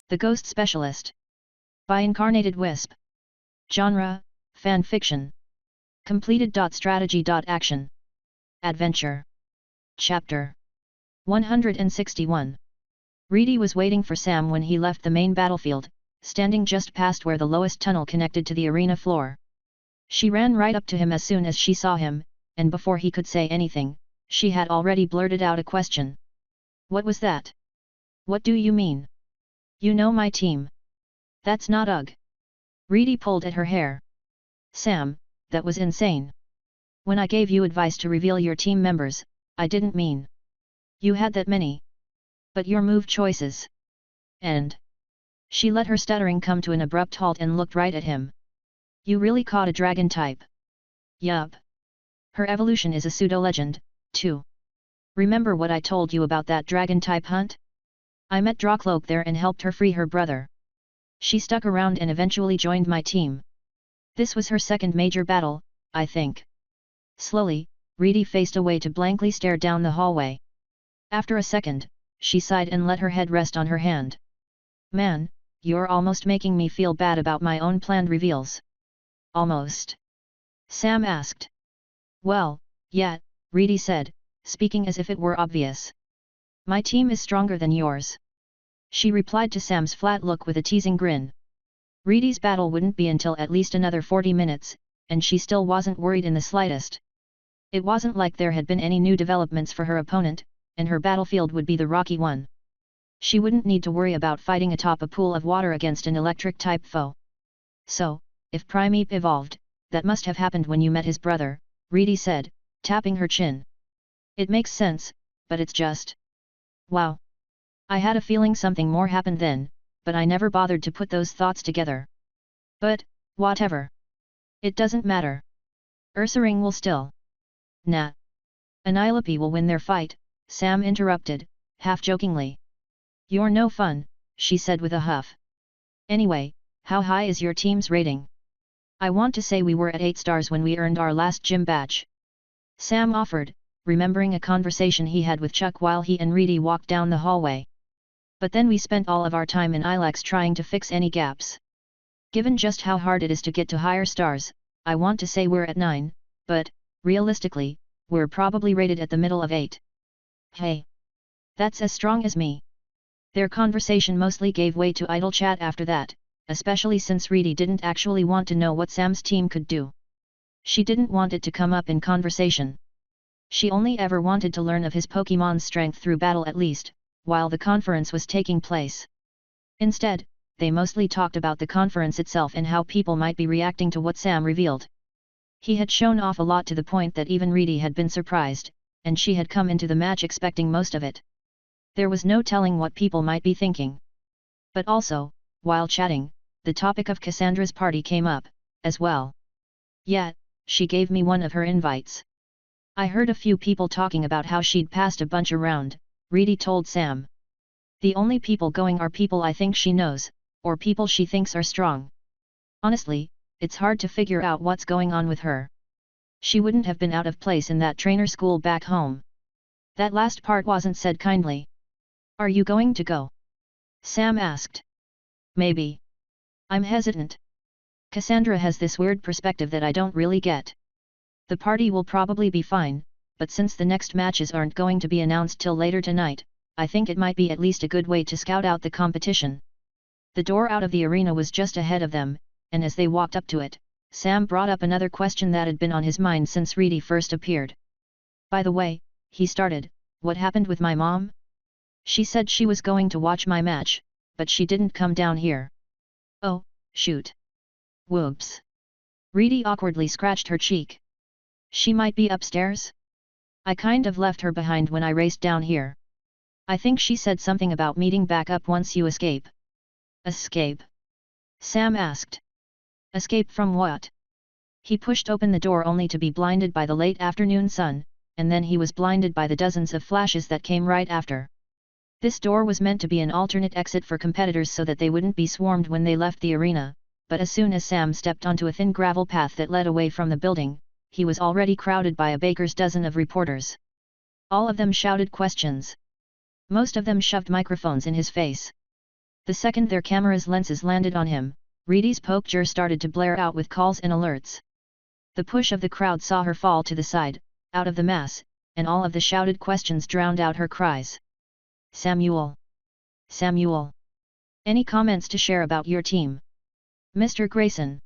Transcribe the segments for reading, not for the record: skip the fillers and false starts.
The Ghost Specialist. By Incarnated Wisp. Genre, FanFiction. Completed. Strategy. Action. Adventure. Chapter 161. Reedy was waiting for Sam when he left the main battlefield, standing just past where the lowest tunnel connected to the arena floor. She ran right up to him as soon as she saw him, and before he could say anything, she had already blurted out a question. What was that? What do you mean? You know my team. That's not Ugh. Reedy pulled at her hair. Sam, that was insane. When I gave you advice to reveal your team members, I didn't mean you had that many. But your move choices. And she let her stuttering come to an abrupt halt and looked right at him. You really caught a dragon type. Yup. Her evolution is a pseudo-legend, too. Remember what I told you about that dragon type hunt? I met Drawcloak there and helped her free her brother. She stuck around and eventually joined my team. This was her second major battle, I think. Slowly, Reedy faced away to blankly stare down the hallway. After a second, she sighed and let her head rest on her hand. Man, you're almost making me feel bad about my own planned reveals. Almost? Sam asked. Well, yeah, Reedy said, speaking as if it were obvious. My team is stronger than yours. She replied to Sam's flat look with a teasing grin. Reedy's battle wouldn't be until at least another 40 minutes, and she still wasn't worried in the slightest. It wasn't like there had been any new developments for her opponent, and her battlefield would be the rocky one. She wouldn't need to worry about fighting atop a pool of water against an electric-type foe. So, if Primeape evolved, that must have happened when you met his brother, Reedy said, tapping her chin. It makes sense, but it's just... Wow. I had a feeling something more happened then, but I never bothered to put those thoughts together. But, whatever. It doesn't matter. Ursaring will still. Nah. Annilope will win their fight, Sam interrupted, half-jokingly. You're no fun, she said with a huff. Anyway, how high is your team's rating? I want to say we were at 8 stars when we earned our last gym badge. Sam offered, remembering a conversation he had with Chuck while he and Reedy walked down the hallway. But then we spent all of our time in Ilex trying to fix any gaps. Given just how hard it is to get to higher stars, I want to say we're at 9, but, realistically, we're probably rated at the middle of 8. Hey! That's as strong as me. Their conversation mostly gave way to idle chat after that, especially since Reedy didn't actually want to know what Sam's team could do. She didn't want it to come up in conversation. She only ever wanted to learn of his Pokémon's strength through battle at least, while the conference was taking place. Instead, they mostly talked about the conference itself and how people might be reacting to what Sam revealed. He had shown off a lot to the point that even Reedy had been surprised, and she had come into the match expecting most of it. There was no telling what people might be thinking. But also, while chatting, the topic of Cassandra's party came up, as well. Yeah, she gave me one of her invites. I heard a few people talking about how she'd passed a bunch around, Reedy told Sam. The only people going are people I think she knows, or people she thinks are strong. Honestly, it's hard to figure out what's going on with her. She wouldn't have been out of place in that trainer school back home. That last part wasn't said kindly. Are you going to go? Sam asked. Maybe. I'm hesitant. Cassandra has this weird perspective that I don't really get. The party will probably be fine, but since the next matches aren't going to be announced till later tonight, I think it might be at least a good way to scout out the competition. The door out of the arena was just ahead of them, and as they walked up to it, Sam brought up another question that had been on his mind since Reedy first appeared. By the way, he started, what happened with my mom? She said she was going to watch my match, but she didn't come down here. Oh, shoot. Whoops. Reedy awkwardly scratched her cheek. She might be upstairs? I kind of left her behind when I raced down here. I think she said something about meeting back up once you escape. Escape? Sam asked. Escape from what? He pushed open the door only to be blinded by the late afternoon sun, and then he was blinded by the dozens of flashes that came right after. This door was meant to be an alternate exit for competitors so that they wouldn't be swarmed when they left the arena, but as soon as Sam stepped onto a thin gravel path that led away from the building, he was already crowded by a baker's dozen of reporters. All of them shouted questions. Most of them shoved microphones in his face. The second their camera's lenses landed on him, Reedy's Pokémon started to blare out with calls and alerts. The push of the crowd saw her fall to the side, out of the mass, and all of the shouted questions drowned out her cries. Samuel! Samuel! Any comments to share about your team? Mr. Greyson.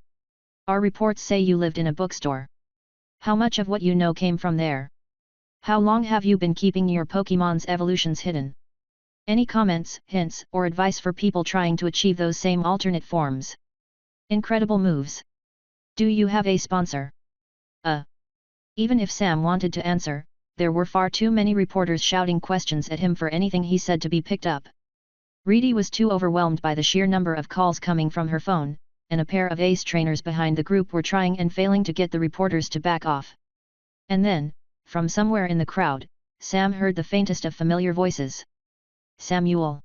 Our reports say you lived in a bookstore. How much of what you know came from there? How long have you been keeping your Pokémon's evolutions hidden? Any comments, hints, or advice for people trying to achieve those same alternate forms? Incredible moves. Do you have a sponsor? Even if Sam wanted to answer, there were far too many reporters shouting questions at him for anything he said to be picked up. Reedy was too overwhelmed by the sheer number of calls coming from her phone, and a pair of ace trainers behind the group were trying and failing to get the reporters to back off. And then, from somewhere in the crowd, Sam heard the faintest of familiar voices. Samuel!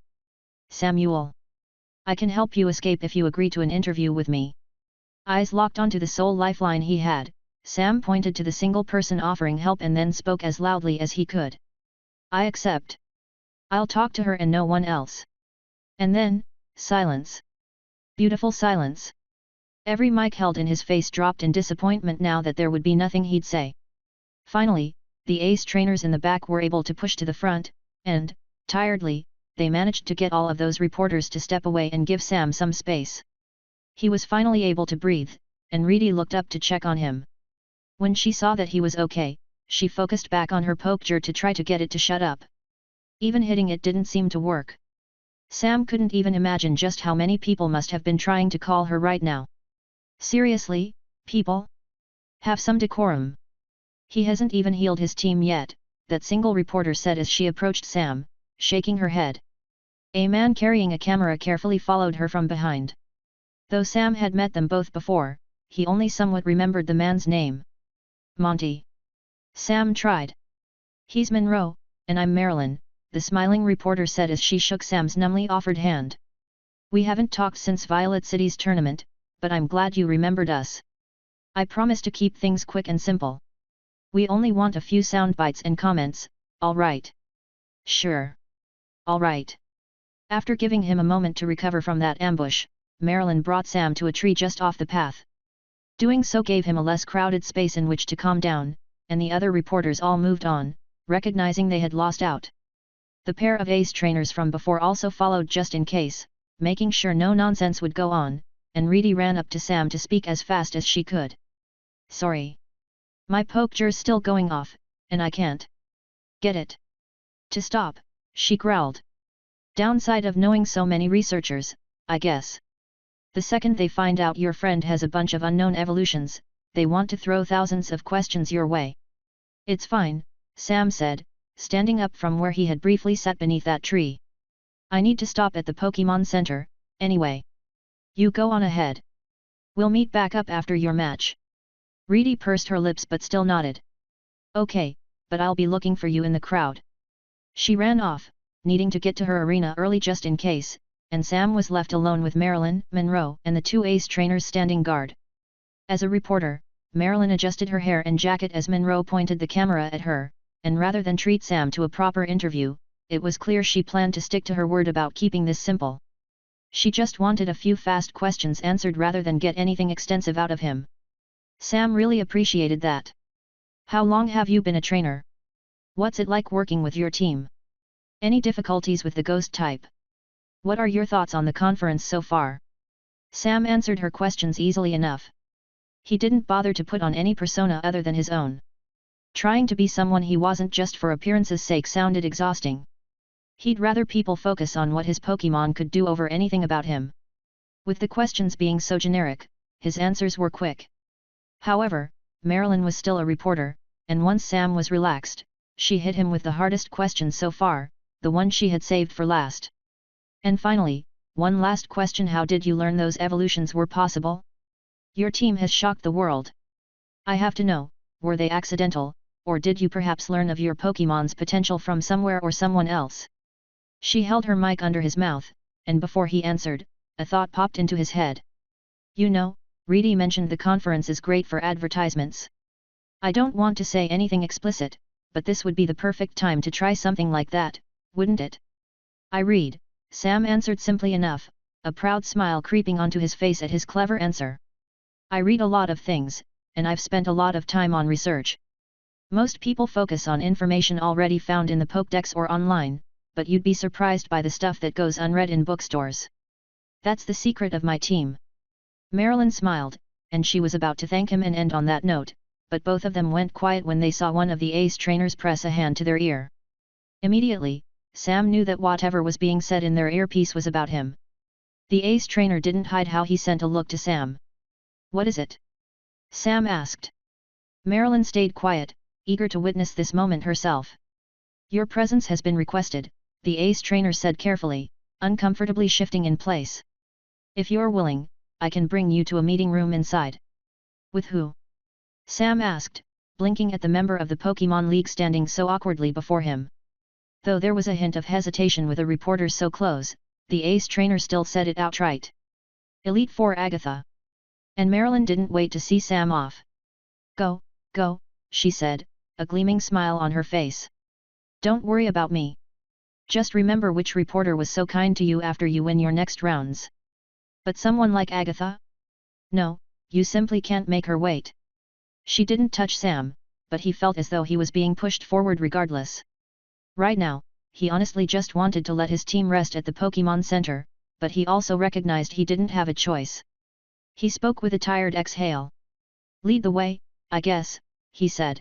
Samuel! I can help you escape if you agree to an interview with me. Eyes locked onto the sole lifeline he had, Sam pointed to the single person offering help and then spoke as loudly as he could. I accept. I'll talk to her and no one else. And then, silence. Beautiful silence. Every mic held in his face dropped in disappointment now that there would be nothing he'd say. Finally, the ace trainers in the back were able to push to the front, and, tiredly, they managed to get all of those reporters to step away and give Sam some space. He was finally able to breathe, and Reedy looked up to check on him. When she saw that he was okay, she focused back on her Pokémon to try to get it to shut up. Even hitting it didn't seem to work. Sam couldn't even imagine just how many people must have been trying to call her right now. Seriously, people? Have some decorum. He hasn't even healed his team yet, that single reporter said as she approached Sam, shaking her head. A man carrying a camera carefully followed her from behind. Though Sam had met them both before, he only somewhat remembered the man's name. Monty. Sam tried. He's Monroe, and I'm Marilyn, the smiling reporter said as she shook Sam's numbly offered hand. We haven't talked since Violet City's tournament, but I'm glad you remembered us. I promise to keep things quick and simple. We only want a few sound bites and comments, all right? Sure. All right. After giving him a moment to recover from that ambush, Marilyn brought Sam to a tree just off the path. Doing so gave him a less crowded space in which to calm down, and the other reporters all moved on, recognizing they had lost out. The pair of ace trainers from before also followed just in case, making sure no nonsense would go on, and Reedy ran up to Sam to speak as fast as she could. Sorry. My Pokémon's still going off, and I can't get it to stop, she growled. Downside of knowing so many researchers, I guess. The second they find out your friend has a bunch of unknown evolutions, they want to throw thousands of questions your way. It's fine, Sam said, standing up from where he had briefly sat beneath that tree. I need to stop at the Pokémon Center, anyway. You go on ahead. We'll meet back up after your match. Reedy pursed her lips but still nodded. Okay, but I'll be looking for you in the crowd. She ran off, needing to get to her arena early just in case, and Sam was left alone with Marilyn, Monroe, and the two ace trainers standing guard. As a reporter, Marilyn adjusted her hair and jacket as Monroe pointed the camera at her, and rather than treat Sam to a proper interview, it was clear she planned to stick to her word about keeping this simple. She just wanted a few fast questions answered rather than get anything extensive out of him. Sam really appreciated that. How long have you been a trainer? What's it like working with your team? Any difficulties with the ghost type? What are your thoughts on the conference so far? Sam answered her questions easily enough. He didn't bother to put on any persona other than his own. Trying to be someone he wasn't just for appearance's sake sounded exhausting. He'd rather people focus on what his Pokémon could do over anything about him. With the questions being so generic, his answers were quick. However, Marilyn was still a reporter, and once Sam was relaxed, she hit him with the hardest question so far, the one she had saved for last. And finally, one last question: how did you learn those evolutions were possible? Your team has shocked the world. I have to know, were they accidental, or did you perhaps learn of your Pokémon's potential from somewhere or someone else? She held her mic under his mouth, and before he answered, a thought popped into his head. You know, Reedy mentioned the conference is great for advertisements. I don't want to say anything explicit, but this would be the perfect time to try something like that, wouldn't it? I read, Sam answered simply enough, a proud smile creeping onto his face at his clever answer. I read a lot of things, and I've spent a lot of time on research. Most people focus on information already found in the Pokédex or online, but you'd be surprised by the stuff that goes unread in bookstores. That's the secret of my team. Marilyn smiled, and she was about to thank him and end on that note, but both of them went quiet when they saw one of the ace trainers press a hand to their ear. Immediately, Sam knew that whatever was being said in their earpiece was about him. The ace trainer didn't hide how he sent a look to Sam. What is it? Sam asked. Marilyn stayed quiet, eager to witness this moment herself. Your presence has been requested, the ace trainer said carefully, uncomfortably shifting in place. If you're willing, I can bring you to a meeting room inside. With who? Sam asked, blinking at the member of the Pokémon League standing so awkwardly before him. Though there was a hint of hesitation with a reporter so close, the ace trainer still said it outright. Elite Four Agatha. And Marilyn didn't wait to see Sam off. Go, go, she said, a gleaming smile on her face. Don't worry about me. Just remember which reporter was so kind to you after you win your next rounds. But someone like Agatha? No, you simply can't make her wait. She didn't touch Sam, but he felt as though he was being pushed forward regardless. Right now, he honestly just wanted to let his team rest at the Pokémon Center, but he also recognized he didn't have a choice. He spoke with a tired exhale. Lead the way, I guess, he said.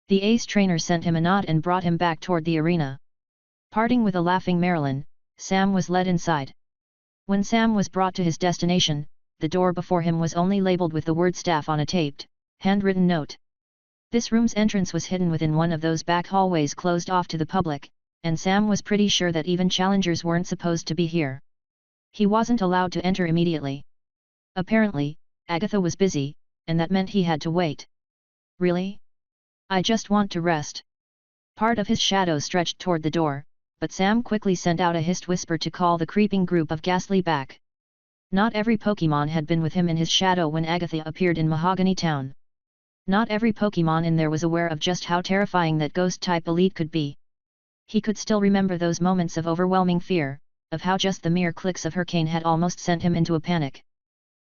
The ace trainer sent him a nod and brought him back toward the arena. Parting with a laughing Marilyn, Sam was led inside. When Sam was brought to his destination, the door before him was only labeled with the word staff on a taped, handwritten note. This room's entrance was hidden within one of those back hallways closed off to the public, and Sam was pretty sure that even challengers weren't supposed to be here. He wasn't allowed to enter immediately. Apparently, Agatha was busy, and that meant he had to wait. Really? I just want to rest. Part of his shadow stretched toward the door, but Sam quickly sent out a hissed whisper to call the creeping group of Ghastly back. Not every Pokémon had been with him in his shadow when Agatha appeared in Mahogany Town. Not every Pokémon in there was aware of just how terrifying that ghost-type elite could be. He could still remember those moments of overwhelming fear, of how just the mere clicks of her cane had almost sent him into a panic.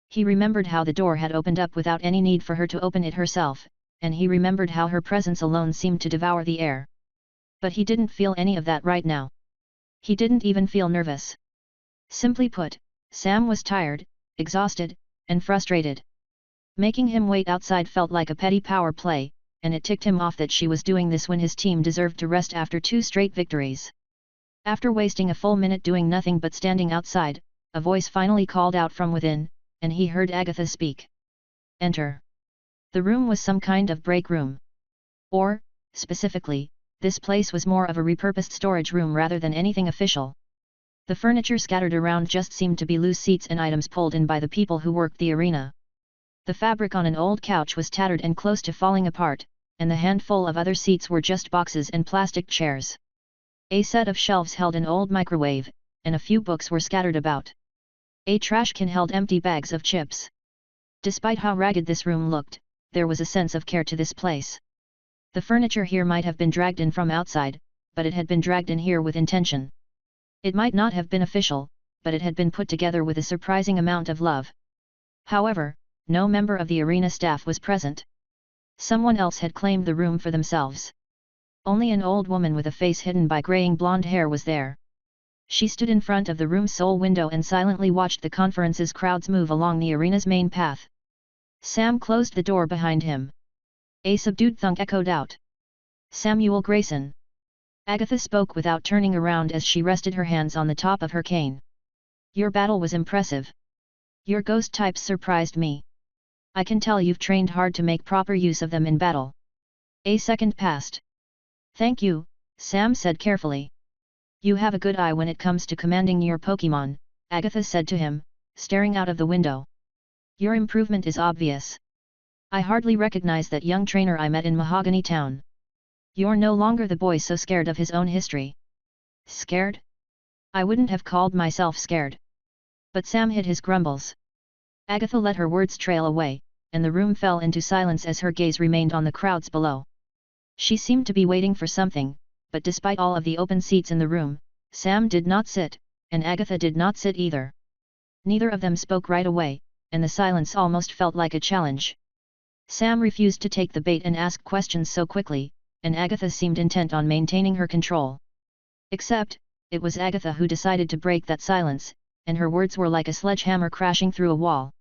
He remembered how the door had opened up without any need for her to open it herself, and he remembered how her presence alone seemed to devour the air. But he didn't feel any of that right now. He didn't even feel nervous. Simply put, Sam was tired, exhausted, and frustrated. Making him wait outside felt like a petty power play, and it ticked him off that she was doing this when his team deserved to rest after 2 straight victories. After wasting a full minute doing nothing but standing outside, a voice finally called out from within, and he heard Agatha speak. Enter. The room was some kind of break room. Or, specifically, this place was more of a repurposed storage room rather than anything official. The furniture scattered around just seemed to be loose seats and items pulled in by the people who worked the arena. The fabric on an old couch was tattered and close to falling apart, and the handful of other seats were just boxes and plastic chairs. A set of shelves held an old microwave, and a few books were scattered about. A trash can held empty bags of chips. Despite how ragged this room looked, there was a sense of care to this place. The furniture here might have been dragged in from outside, but it had been dragged in here with intention. It might not have been official, but it had been put together with a surprising amount of love. However, no member of the arena staff was present. Someone else had claimed the room for themselves. Only an old woman with a face hidden by graying blonde hair was there. She stood in front of the room's sole window and silently watched the conference's crowds move along the arena's main path. Sam closed the door behind him. A subdued thunk echoed out. Samuel Greyson. Agatha spoke without turning around as she rested her hands on the top of her cane. Your battle was impressive. Your ghost types surprised me. I can tell you've trained hard to make proper use of them in battle. A second passed. Thank you, Sam said carefully. You have a good eye when it comes to commanding your Pokémon, Agatha said to him, staring out of the window. Your improvement is obvious. I hardly recognize that young trainer I met in Mahogany Town. You're no longer the boy so scared of his own history. Scared? I wouldn't have called myself scared. But Sam hid his grumbles. Agatha let her words trail away, and the room fell into silence as her gaze remained on the crowds below. She seemed to be waiting for something, but despite all of the open seats in the room, Sam did not sit, and Agatha did not sit either. Neither of them spoke right away, and the silence almost felt like a challenge. Sam refused to take the bait and ask questions so quickly, and Agatha seemed intent on maintaining her control. Except, it was Agatha who decided to break that silence, and her words were like a sledgehammer crashing through a wall.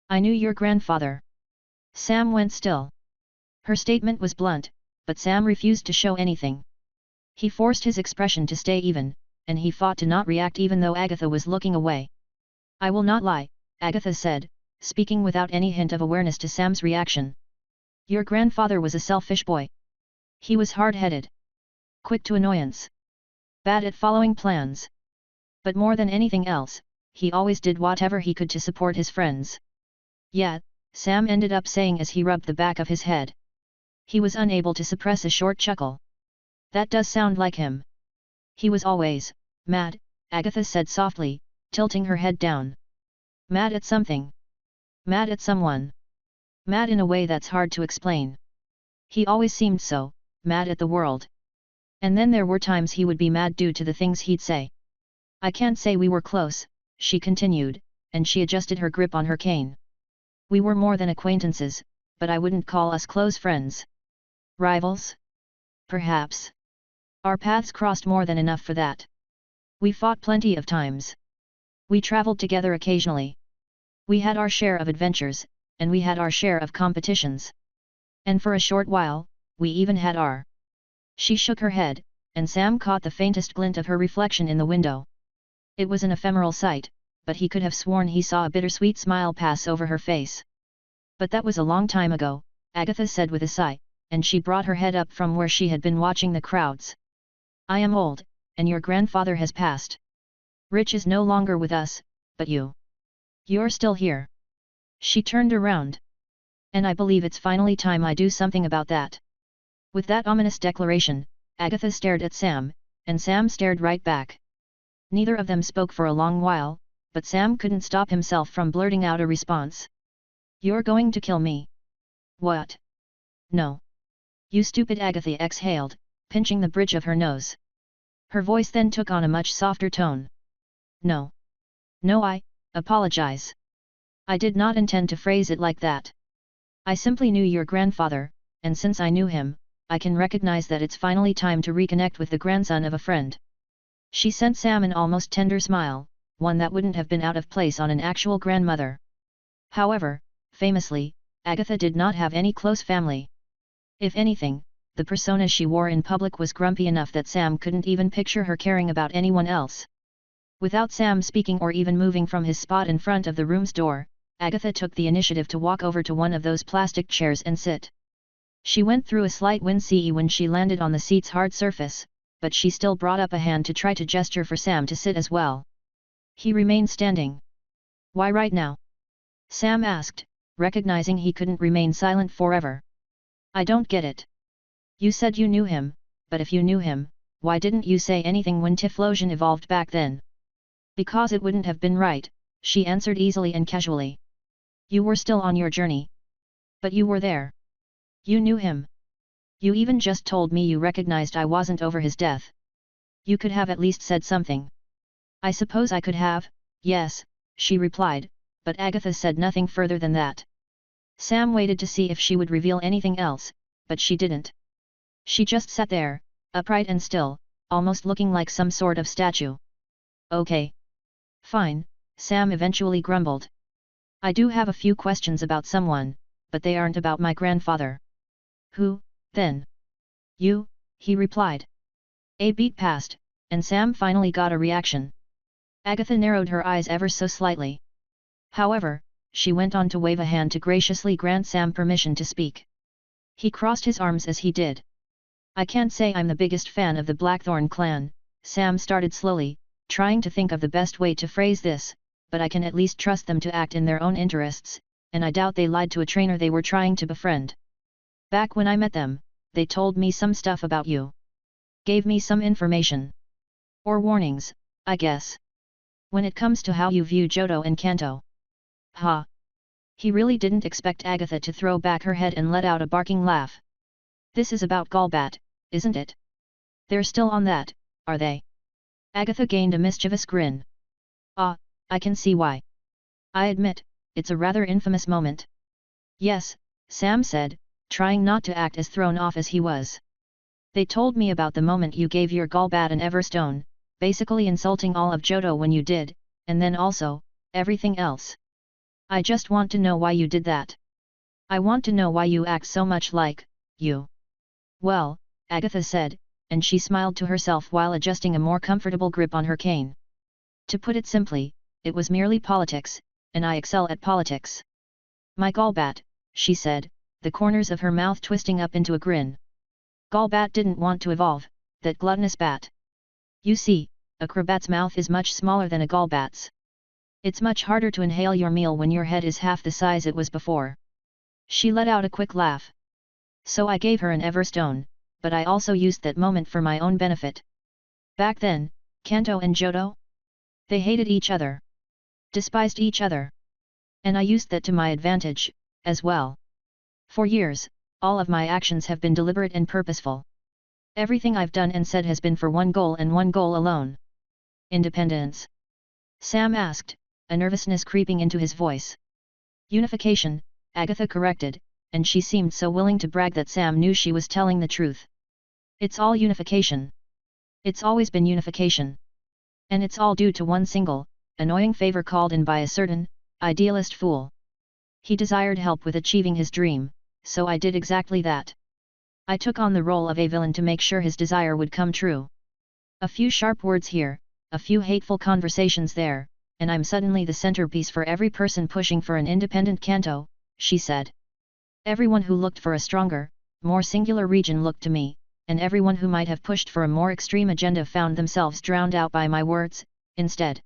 "I knew your grandfather." Sam went still. Her statement was blunt, but Sam refused to show anything. He forced his expression to stay even, and he fought to not react even though Agatha was looking away. "I will not lie," Agatha said, speaking without any hint of awareness to Sam's reaction. "Your grandfather was a selfish boy. He was hard-headed. Quick to annoyance. Bad at following plans. But more than anything else, he always did whatever he could to support his friends." "Yeah," Sam ended up saying as he rubbed the back of his head. He was unable to suppress a short chuckle. "That does sound like him." "He was always mad," Agatha said softly, tilting her head down. "Mad at something. Mad at someone. Mad in a way that's hard to explain. He always seemed so, mad at the world. And then there were times he would be mad due to the things he'd say." "I can't say we were close," she continued, and she adjusted her grip on her cane. "We were more than acquaintances, but I wouldn't call us close friends. Rivals? Perhaps. Our paths crossed more than enough for that. We fought plenty of times. We traveled together occasionally. We had our share of adventures, and we had our share of competitions. And for a short while, we even had our..." She shook her head, and Sam caught the faintest glint of her reflection in the window. It was an ephemeral sight, but he could have sworn he saw a bittersweet smile pass over her face. "But that was a long time ago," Agatha said with a sigh, and she brought her head up from where she had been watching the crowds. "I am old, and your grandfather has passed. Rich is no longer with us, but you're still here." She turned around. "And I believe it's finally time I do something about that." With that ominous declaration, Agatha stared at Sam, and Sam stared right back. Neither of them spoke for a long while, but Sam couldn't stop himself from blurting out a response. "You're going to kill me." "What?" "No. You stupid," Agatha exhaled, pinching the bridge of her nose. Her voice then took on a much softer tone. "No. No, I apologize. I did not intend to phrase it like that. I simply knew your grandfather, and since I knew him, I can recognize that it's finally time to reconnect with the grandson of a friend." She sent Sam an almost tender smile, one that wouldn't have been out of place on an actual grandmother. However, famously, Agatha did not have any close family. If anything, the persona she wore in public was grumpy enough that Sam couldn't even picture her caring about anyone else. Without Sam speaking or even moving from his spot in front of the room's door, Agatha took the initiative to walk over to one of those plastic chairs and sit. She went through a slight wince when she landed on the seat's hard surface, but she still brought up a hand to try to gesture for Sam to sit as well. He remained standing. "Why right now?" Sam asked, recognizing he couldn't remain silent forever. "I don't get it. You said you knew him, but if you knew him, why didn't you say anything when Tiflosion evolved back then?" "Because it wouldn't have been right," she answered easily and casually. "You were still on your journey. But you were there. You knew him. You even just told me you recognized I wasn't over his death. You could have at least said something." "I suppose I could have, yes," she replied, but Agatha said nothing further than that. Sam waited to see if she would reveal anything else, but she didn't. She just sat there, upright and still, almost looking like some sort of statue. "Okay. Fine," Sam eventually grumbled. "I do have a few questions about someone, but they aren't about my grandfather." "Who, then?" "You," he replied. A beat passed, and Sam finally got a reaction. Agatha narrowed her eyes ever so slightly. However, she went on to wave a hand to graciously grant Sam permission to speak. He crossed his arms as he did. "I can't say I'm the biggest fan of the Blackthorn clan," Sam started slowly, trying to think of the best way to phrase this, "but I can at least trust them to act in their own interests, and I doubt they lied to a trainer they were trying to befriend. Back when I met them, they told me some stuff about you. Gave me some information. Or warnings, I guess. When it comes to how you view Johto and Kanto." "Ha!" He really didn't expect Agatha to throw back her head and let out a barking laugh. "This is about Golbat, isn't it? They're still on that, are they?" Agatha gained a mischievous grin. Ah, I can see why. I admit, it's a rather infamous moment. Yes, Sam said, trying not to act as thrown off as he was. They told me about the moment you gave your Golbat an Everstone, basically insulting all of Johto when you did, and then also, everything else. I just want to know why you did that. I want to know why you act so much like you. Well, Agatha said, and she smiled to herself while adjusting a more comfortable grip on her cane. To put it simply, it was merely politics, and I excel at politics. My Golbat, she said, the corners of her mouth twisting up into a grin. Golbat didn't want to evolve, that gluttonous bat. You see, a Crobat's mouth is much smaller than a Golbat's. It's much harder to inhale your meal when your head is half the size it was before. She let out a quick laugh. So I gave her an Everstone, but I also used that moment for my own benefit. Back then, Kanto and Johto? They hated each other. Despised each other. And I used that to my advantage, as well. For years, all of my actions have been deliberate and purposeful. Everything I've done and said has been for one goal and one goal alone. Independence? Sam asked, a nervousness creeping into his voice. Unification, Agatha corrected, and she seemed so willing to brag that Sam knew she was telling the truth. It's all unification. It's always been unification. And it's all due to one single, annoying favor called in by a certain, idealist fool. He desired help with achieving his dream, so I did exactly that. I took on the role of a villain to make sure his desire would come true. A few sharp words here, a few hateful conversations there, and I'm suddenly the centerpiece for every person pushing for an independent Kanto, she said. Everyone who looked for a stronger, more singular region looked to me, and everyone who might have pushed for a more extreme agenda found themselves drowned out by my words, instead.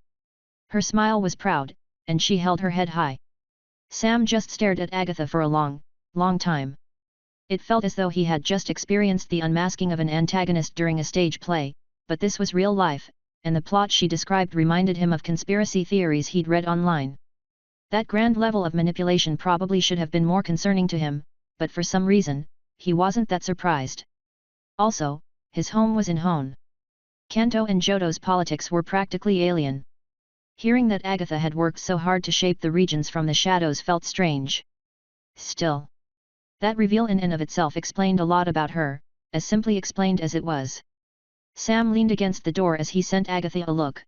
Her smile was proud, and she held her head high. Sam just stared at Agatha for a long, long time. It felt as though he had just experienced the unmasking of an antagonist during a stage play, but this was real life, and the plot she described reminded him of conspiracy theories he'd read online. That grand level of manipulation probably should have been more concerning to him, but for some reason, he wasn't that surprised. Also, his home was in Hone. Kanto and Johto's politics were practically alien. Hearing that Agatha had worked so hard to shape the regions from the shadows felt strange. Still, that reveal in and of itself explained a lot about her, as simply explained as it was. Sam leaned against the door as he sent Agatha a look.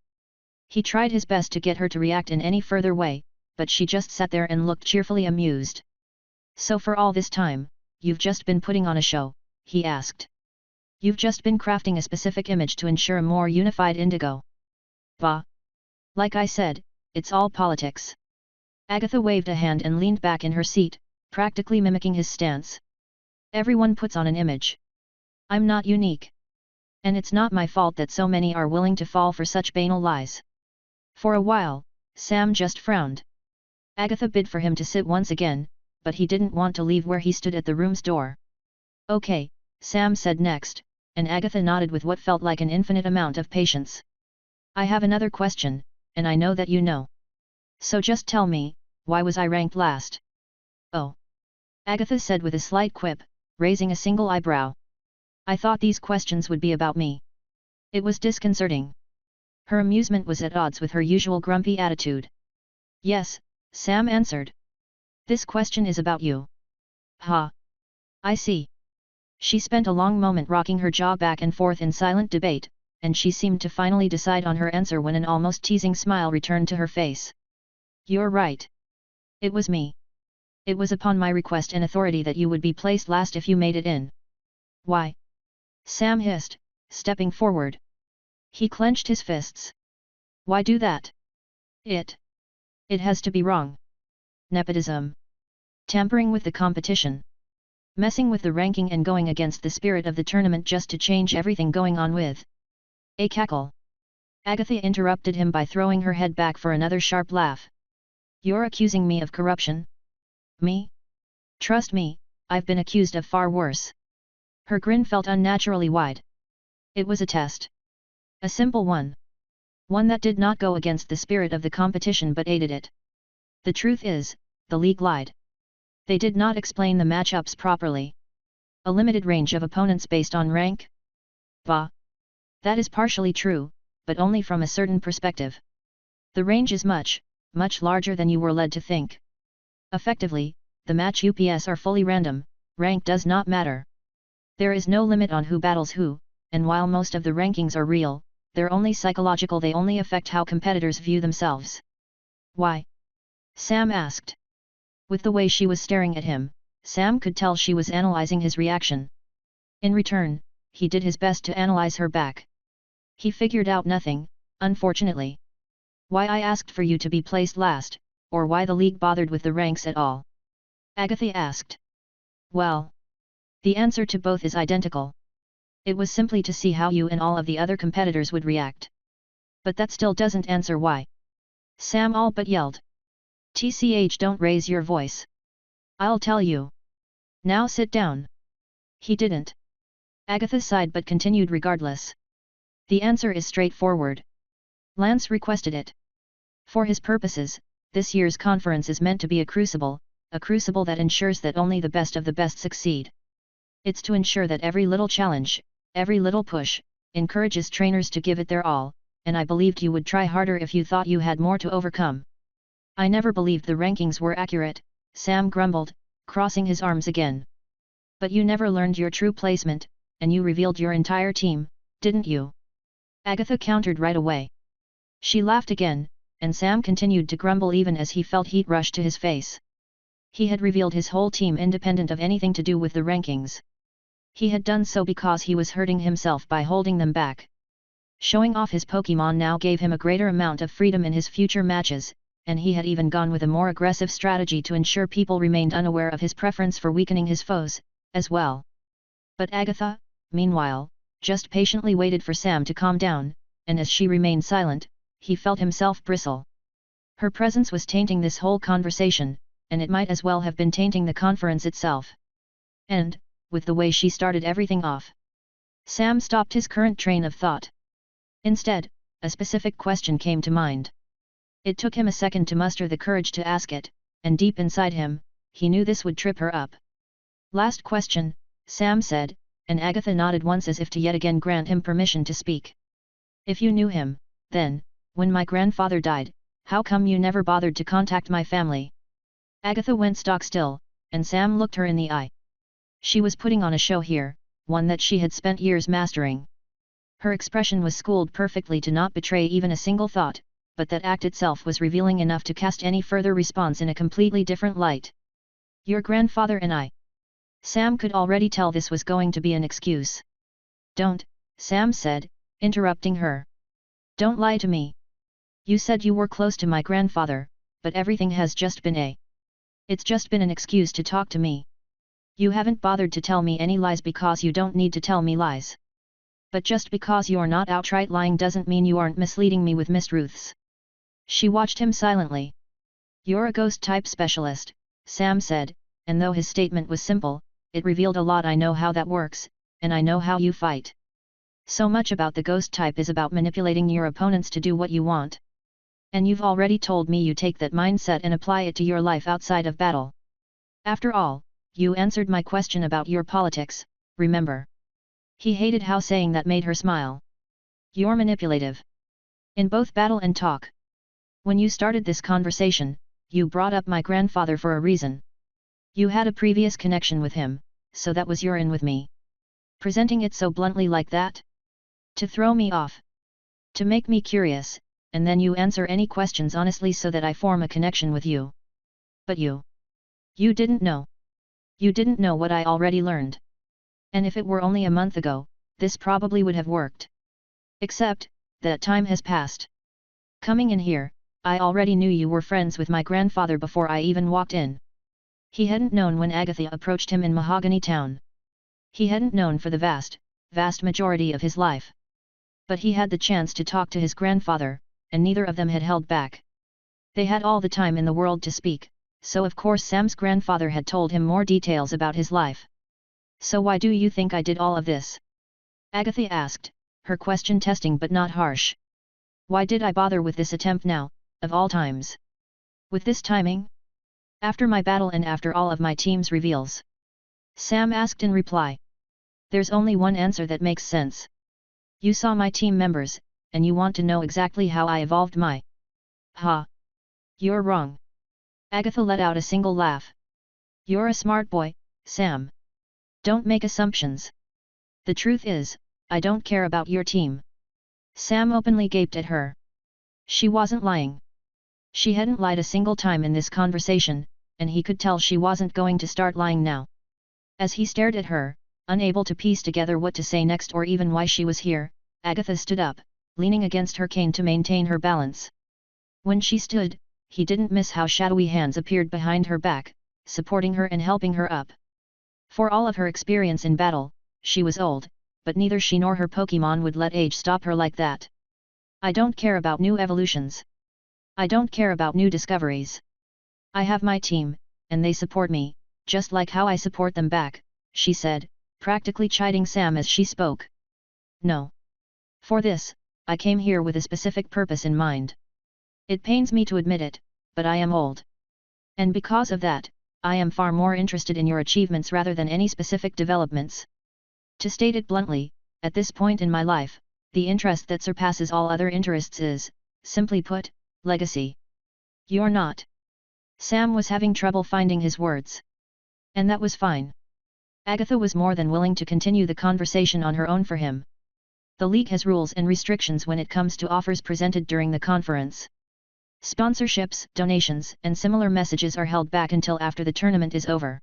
He tried his best to get her to react in any further way, but she just sat there and looked cheerfully amused. So for all this time, you've just been putting on a show, he asked. You've just been crafting a specific image to ensure a more unified Indigo. Bah! Like I said, it's all politics. Agatha waved a hand and leaned back in her seat, practically mimicking his stance. Everyone puts on an image. I'm not unique. And it's not my fault that so many are willing to fall for such banal lies. For a while, Sam just frowned. Agatha bid for him to sit once again, but he didn't want to leave where he stood at the room's door. Okay, Sam said next, and Agatha nodded with what felt like an infinite amount of patience. I have another question, and I know that you know. So just tell me, why was I ranked last? Oh. Agatha said with a slight quip, raising a single eyebrow. I thought these questions would be about me. It was disconcerting. Her amusement was at odds with her usual grumpy attitude. Yes, Sam answered. This question is about you. Ha. I see. She spent a long moment rocking her jaw back and forth in silent debate, and she seemed to finally decide on her answer when an almost teasing smile returned to her face. You're right. It was me. It was upon my request and authority that you would be placed last if you made it in. Why? Sam hissed, stepping forward. He clenched his fists. Why do that? It has to be wrong. Nepotism. Tampering with the competition. Messing with the ranking and going against the spirit of the tournament just to change everything going on with. A cackle. Agatha interrupted him by throwing her head back for another sharp laugh. You're accusing me of corruption? Me? Trust me, I've been accused of far worse. Her grin felt unnaturally wide. It was a test. A simple one. One that did not go against the spirit of the competition but aided it. The truth is, the league lied. They did not explain the matchups properly. A limited range of opponents based on rank? Bah! That is partially true, but only from a certain perspective. The range is much, much larger than you were led to think. Effectively, the match UPS are fully random, rank does not matter. There is no limit on who battles who, and while most of the rankings are real, they're only psychological, they only affect how competitors view themselves. Why? Sam asked. With the way she was staring at him, Sam could tell she was analyzing his reaction. In return, he did his best to analyze her back. He figured out nothing, unfortunately. Why I asked for you to be placed last, or why the league bothered with the ranks at all? Agatha asked. Well, the answer to both is identical. It was simply to see how you and all of the other competitors would react. But that still doesn't answer why. Sam all but yelled. TCH, don't raise your voice. I'll tell you. Now sit down. He didn't. Agatha sighed but continued regardless. The answer is straightforward. Lance requested it. For his purposes, this year's conference is meant to be a crucible that ensures that only the best of the best succeed. It's to ensure that every little challenge, every little push, encourages trainers to give it their all, and I believed you would try harder if you thought you had more to overcome. I never believed the rankings were accurate, Sam grumbled, crossing his arms again. But you never learned your true placement, and you revealed your entire team, didn't you? Agatha countered right away. She laughed again, and Sam continued to grumble even as he felt heat rush to his face. He had revealed his whole team independent of anything to do with the rankings. He had done so because he was hurting himself by holding them back. Showing off his Pokémon now gave him a greater amount of freedom in his future matches, and he had even gone with a more aggressive strategy to ensure people remained unaware of his preference for weakening his foes, as well. But Agatha, meanwhile, just patiently waited for Sam to calm down, and as she remained silent, he felt himself bristle. Her presence was tainting this whole conversation, and it might as well have been tainting the conference itself. And, with the way she started everything off, Sam stopped his current train of thought. Instead, a specific question came to mind. It took him a second to muster the courage to ask it, and deep inside him, he knew this would trip her up. Last question, Sam said, and Agatha nodded once as if to yet again grant him permission to speak. If you knew him, then, when my grandfather died, how come you never bothered to contact my family? Agatha went stock still, and Sam looked her in the eye. She was putting on a show here, one that she had spent years mastering. Her expression was schooled perfectly to not betray even a single thought, but that act itself was revealing enough to cast any further response in a completely different light. Your grandfather and I. Sam could already tell this was going to be an excuse. Don't, Sam said, interrupting her. Don't lie to me. You said you were close to my grandfather, but everything has just been It's just been an excuse to talk to me. You haven't bothered to tell me any lies because you don't need to tell me lies. But just because you're not outright lying doesn't mean you aren't misleading me with mistruths. She watched him silently. You're a ghost-type specialist, Sam said, and though his statement was simple, it revealed a lot. I know how that works, and I know how you fight. So much about the ghost type is about manipulating your opponents to do what you want. And you've already told me you take that mindset and apply it to your life outside of battle. After all, you answered my question about your politics, remember? He hated how saying that made her smile. You're manipulative. In both battle and talk. When you started this conversation, you brought up my grandfather for a reason. You had a previous connection with him, so that was your in with me. Presenting it so bluntly like that? To throw me off. To make me curious, and then you answer any questions honestly so that I form a connection with you. But you didn't know. You didn't know what I already learned. And if it were only a month ago, this probably would have worked. Except, that time has passed. Coming in here, I already knew you were friends with my grandfather before I even walked in. He hadn't known when Agatha approached him in Mahogany Town. He hadn't known for the vast majority of his life. But he had the chance to talk to his grandfather, and neither of them had held back. They had all the time in the world to speak, so of course Sam's grandfather had told him more details about his life. So why do you think I did all of this? Agatha asked, her question testing but not harsh. Why did I bother with this attempt now, of all times? With this timing? After my battle and after all of my team's reveals? Sam asked in reply. There's only one answer that makes sense. You saw my team members, and you want to know exactly how I evolved my Ha! You're wrong. Agatha let out a single laugh. You're a smart boy, Sam. Don't make assumptions. The truth is, I don't care about your team. Sam openly gaped at her. She wasn't lying. She hadn't lied a single time in this conversation, and he could tell she wasn't going to start lying now. As he stared at her, unable to piece together what to say next or even why she was here, Agatha stood up, leaning against her cane to maintain her balance. When she stood, he didn't miss how shadowy hands appeared behind her back, supporting her and helping her up. For all of her experience in battle, she was old, but neither she nor her Pokémon would let age stop her like that. I don't care about new evolutions. I don't care about new discoveries. I have my team, and they support me, just like how I support them back, she said, practically chiding Sam as she spoke. No. For this, I came here with a specific purpose in mind. It pains me to admit it, but I am old. And because of that, I am far more interested in your achievements rather than any specific developments. To state it bluntly, at this point in my life, the interest that surpasses all other interests is, simply put, legacy. You're not. Sam was having trouble finding his words. And that was fine. Agatha was more than willing to continue the conversation on her own for him. The league has rules and restrictions when it comes to offers presented during the conference. Sponsorships, donations, and similar messages are held back until after the tournament is over.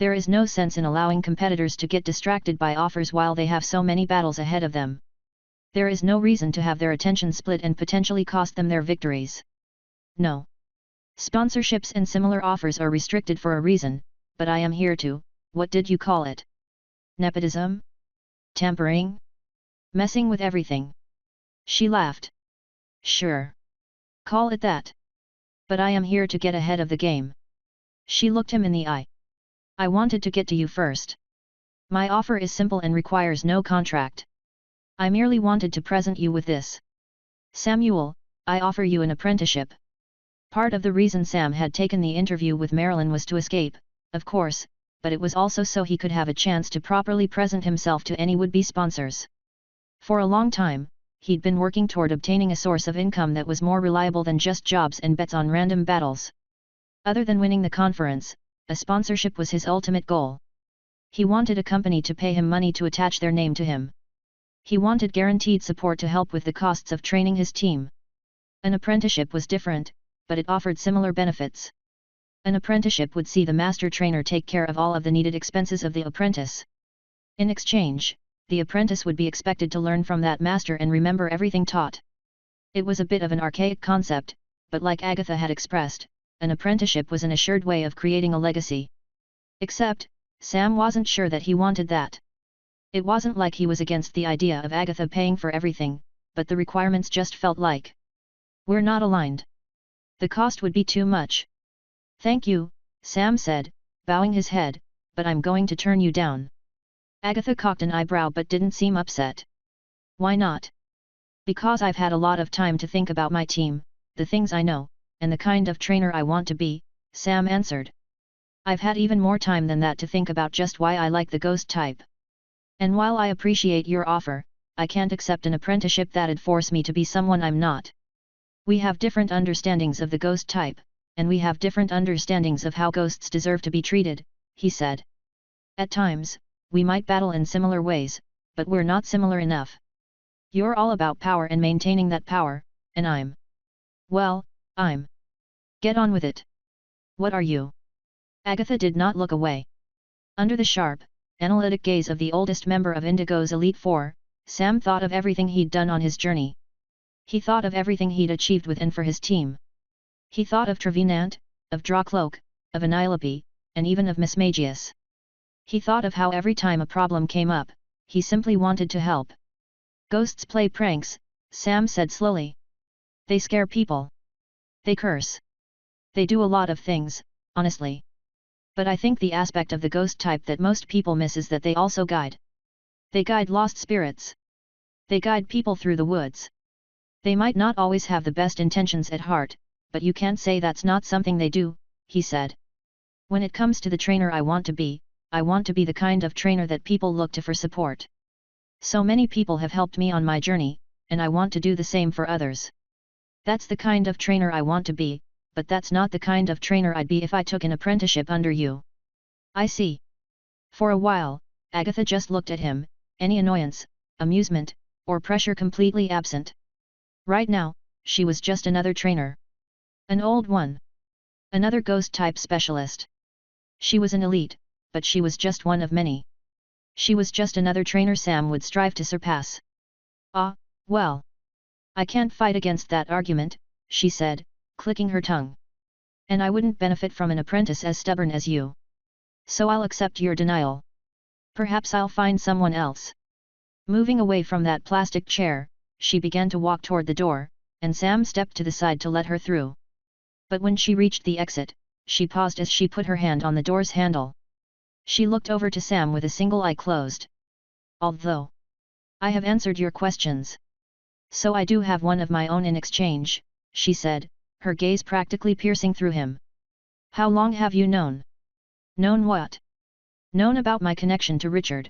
There is no sense in allowing competitors to get distracted by offers while they have so many battles ahead of them. There is no reason to have their attention split and potentially cost them their victories. No. Sponsorships and similar offers are restricted for a reason, but I am here to, what did you call it? Nepotism? Tampering? Messing with everything. She laughed. Sure. Call it that. But I am here to get ahead of the game. She looked him in the eye. I wanted to get to you first. My offer is simple and requires no contract. I merely wanted to present you with this. Samuel, I offer you an apprenticeship. Part of the reason Sam had taken the interview with Marilyn was to escape, of course, but it was also so he could have a chance to properly present himself to any would-be sponsors. For a long time, he'd been working toward obtaining a source of income that was more reliable than just jobs and bets on random battles. Other than winning the conference, a sponsorship was his ultimate goal. He wanted a company to pay him money to attach their name to him. He wanted guaranteed support to help with the costs of training his team. An apprenticeship was different, but it offered similar benefits. An apprenticeship would see the master trainer take care of all of the needed expenses of the apprentice. In exchange, the apprentice would be expected to learn from that master and remember everything taught. It was a bit of an archaic concept, but like Agatha had expressed, an apprenticeship was an assured way of creating a legacy. Except, Sam wasn't sure that he wanted that. It wasn't like he was against the idea of Agatha paying for everything, but the requirements just felt like we're not aligned. The cost would be too much. Thank you, Sam said, bowing his head, but I'm going to turn you down. Agatha cocked an eyebrow but didn't seem upset. Why not? Because I've had a lot of time to think about my team, the things I know, and the kind of trainer I want to be, Sam answered. I've had even more time than that to think about just why I like the ghost type. And while I appreciate your offer, I can't accept an apprenticeship that'd force me to be someone I'm not. We have different understandings of the ghost type, and we have different understandings of how ghosts deserve to be treated, he said. At times, we might battle in similar ways, but we're not similar enough. You're all about power and maintaining that power, and I'm Get on with it. What are you? Agatha did not look away. Under the sharp, analytic gaze of the oldest member of Indigo's Elite Four, Sam thought of everything he'd done on his journey. He thought of everything he'd achieved with and for his team. He thought of Trevenant, of Drawcloak, of Annilope, and even of Miss Magius. He thought of how every time a problem came up, he simply wanted to help. Ghosts play pranks, Sam said slowly. They scare people. They curse. They do a lot of things, honestly. But I think the aspect of the ghost type that most people miss is that they also guide. They guide lost spirits. They guide people through the woods. They might not always have the best intentions at heart, but you can't say that's not something they do, he said. When it comes to the trainer I want to be the kind of trainer that people look to for support. So many people have helped me on my journey, and I want to do the same for others. That's the kind of trainer I want to be, but that's not the kind of trainer I'd be if I took an apprenticeship under you. I see. For a while, Agatha just looked at him, any annoyance, amusement, or pressure completely absent. Right now, she was just another trainer. An old one. Another ghost-type specialist. She was an elite, but she was just one of many. She was just another trainer Sam would strive to surpass. Ah, well. I can't fight against that argument, she said, clicking her tongue. And I wouldn't benefit from an apprentice as stubborn as you. So I'll accept your denial. Perhaps I'll find someone else. Moving away from that plastic chair, she began to walk toward the door, and Sam stepped to the side to let her through. But when she reached the exit, she paused as she put her hand on the door's handle. She looked over to Sam with a single eye closed. Although I have answered your questions, so I do have one of my own in exchange, she said, her gaze practically piercing through him. How long have you known? Known what? Known about my connection to Richard.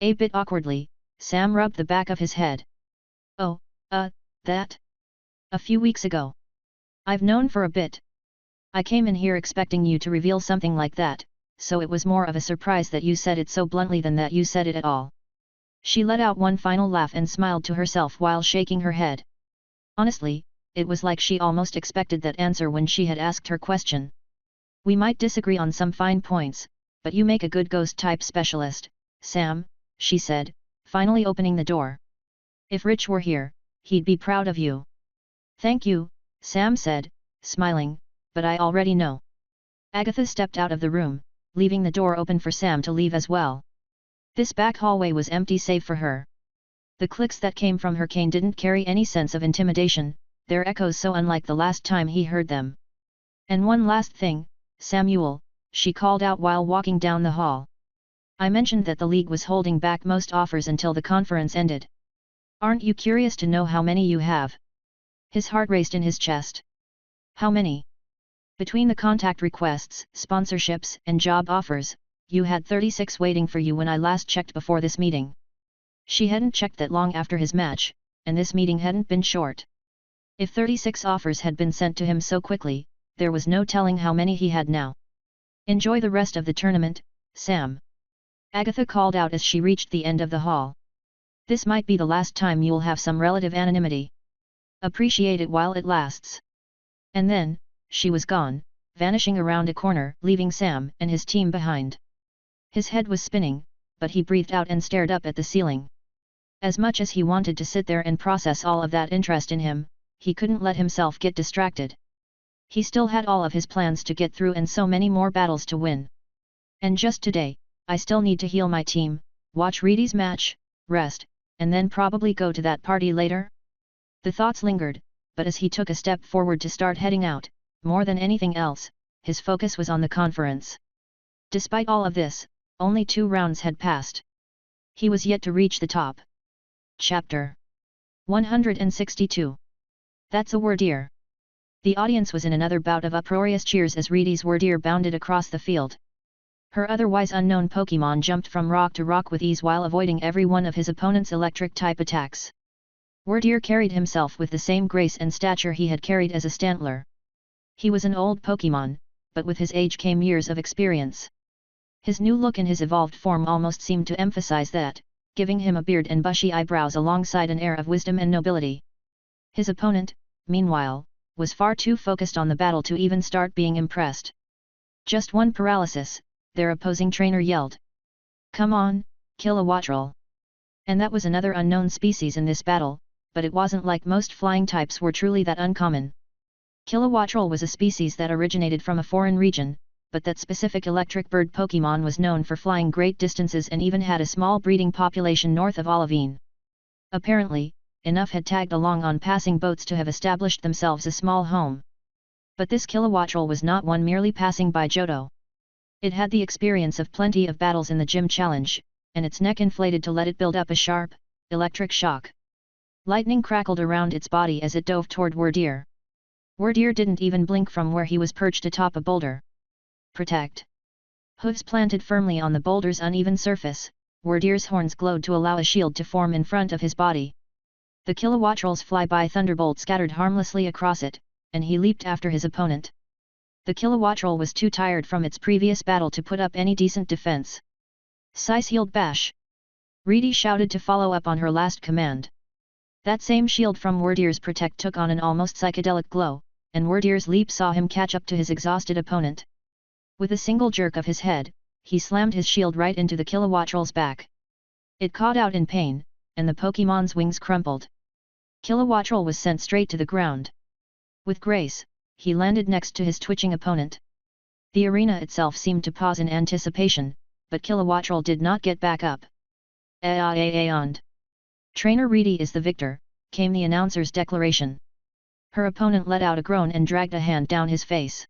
A bit awkwardly, Sam rubbed the back of his head. Oh, that? A few weeks ago. I've known for a bit. I came in here expecting you to reveal something like that, so it was more of a surprise that you said it so bluntly than that you said it at all. She let out one final laugh and smiled to herself while shaking her head. Honestly, it was like she almost expected that answer when she had asked her question. We might disagree on some fine points, but you make a good ghost-type specialist, Sam, she said, finally opening the door. If Rich were here, he'd be proud of you. Thank you, Sam said, smiling, but I already know. Agatha stepped out of the room, leaving the door open for Sam to leave as well. This back hallway was empty save for her. The clicks that came from her cane didn't carry any sense of intimidation, their echoes so unlike the last time he heard them. And one last thing, Samuel, she called out while walking down the hall. I mentioned that the League was holding back most offers until the conference ended. Aren't you curious to know how many you have? His heart raced in his chest. How many? Between the contact requests, sponsorships, and job offers, you had 36 waiting for you when I last checked before this meeting. She hadn't checked that long after his match, and this meeting hadn't been short. If 36 offers had been sent to him so quickly, there was no telling how many he had now. Enjoy the rest of the tournament, Sam. Agatha called out as she reached the end of the hall. This might be the last time you'll have some relative anonymity. Appreciate it while it lasts. And then, she was gone, vanishing around a corner, leaving Sam and his team behind. His head was spinning, but he breathed out and stared up at the ceiling. As much as he wanted to sit there and process all of that interest in him, he couldn't let himself get distracted. He still had all of his plans to get through and so many more battles to win. And just today, I still need to heal my team, watch Reedy's match, rest, and then probably go to that party later? The thoughts lingered, but as he took a step forward to start heading out, more than anything else, his focus was on the conference. Despite all of this, only 2 rounds had passed. He was yet to reach the top. Chapter 162. That's a Wardeer. The audience was in another bout of uproarious cheers as Reedy's Wardeer bounded across the field. Her otherwise unknown Pokémon jumped from rock to rock with ease while avoiding every one of his opponent's electric-type attacks. Wardeer carried himself with the same grace and stature he had carried as a Stantler. He was an old Pokémon, but with his age came years of experience. His new look in his evolved form almost seemed to emphasize that, giving him a beard and bushy eyebrows alongside an air of wisdom and nobility. His opponent, meanwhile, was far too focused on the battle to even start being impressed. Just one paralysis, their opposing trainer yelled. Come on, Kilowattrel. And that was another unknown species in this battle, but it wasn't like most flying types were truly that uncommon. Kilowattrel was a species that originated from a foreign region, but that specific electric bird Pokémon was known for flying great distances and even had a small breeding population north of Olivine. Apparently, enough had tagged along on passing boats to have established themselves a small home. But this Kilowattrel was not one merely passing by Johto. It had the experience of plenty of battles in the gym challenge, and its neck inflated to let it build up a sharp, electric shock. Lightning crackled around its body as it dove toward Wardeer. Wardeer didn't even blink from where he was perched atop a boulder. Protect. Hooves planted firmly on the boulder's uneven surface, Wardeer's horns glowed to allow a shield to form in front of his body. The kilowattrel's flyby thunderbolt scattered harmlessly across it, and he leaped after his opponent. The kilowattrel was too tired from its previous battle to put up any decent defense. Size-healed bash! Reedy shouted to follow up on her last command. That same shield from Wordier's protect took on an almost psychedelic glow, and Wordier's leap saw him catch up to his exhausted opponent. With a single jerk of his head, he slammed his shield right into the kilowattrel's back. It caught out in pain, and the Pokémon's wings crumpled. Kilowattrel was sent straight to the ground. With grace, he landed next to his twitching opponent. The arena itself seemed to pause in anticipation, but Kilowattrel did not get back up. And Trainer Reedy is the victor, came the announcer's declaration. Her opponent let out a groan and dragged a hand down his face.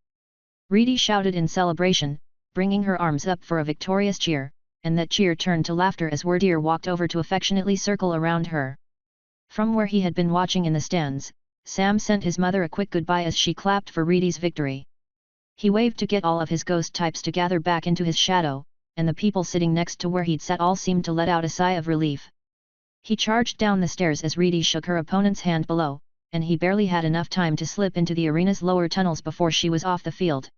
Reedy shouted in celebration, bringing her arms up for a victorious cheer, and that cheer turned to laughter as Wordier walked over to affectionately circle around her. From where he had been watching in the stands, Sam sent his mother a quick goodbye as she clapped for Reedy's victory. He waved to get all of his ghost types to gather back into his shadow, and the people sitting next to where he'd sat all seemed to let out a sigh of relief. He charged down the stairs as Reedy shook her opponent's hand below, and he barely had enough time to slip into the arena's lower tunnels before she was off the field.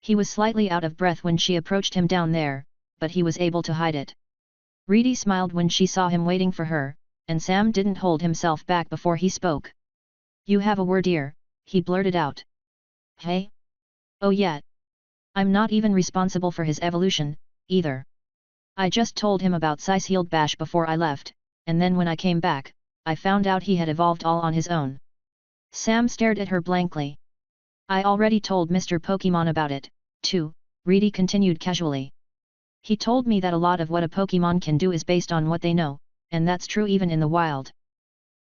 He was slightly out of breath when she approached him down there, but he was able to hide it. Reedy smiled when she saw him waiting for her, and Sam didn't hold himself back before he spoke. "You have a Wordier," he blurted out. "Hey? Oh yeah. I'm not even responsible for his evolution, either. I just told him about Size-healed Bash before I left, and then when I came back, I found out he had evolved all on his own." Sam stared at her blankly. "I already told Mr. Pokémon about it, too," Reedy continued casually. "He told me that a lot of what a Pokémon can do is based on what they know, and that's true even in the wild.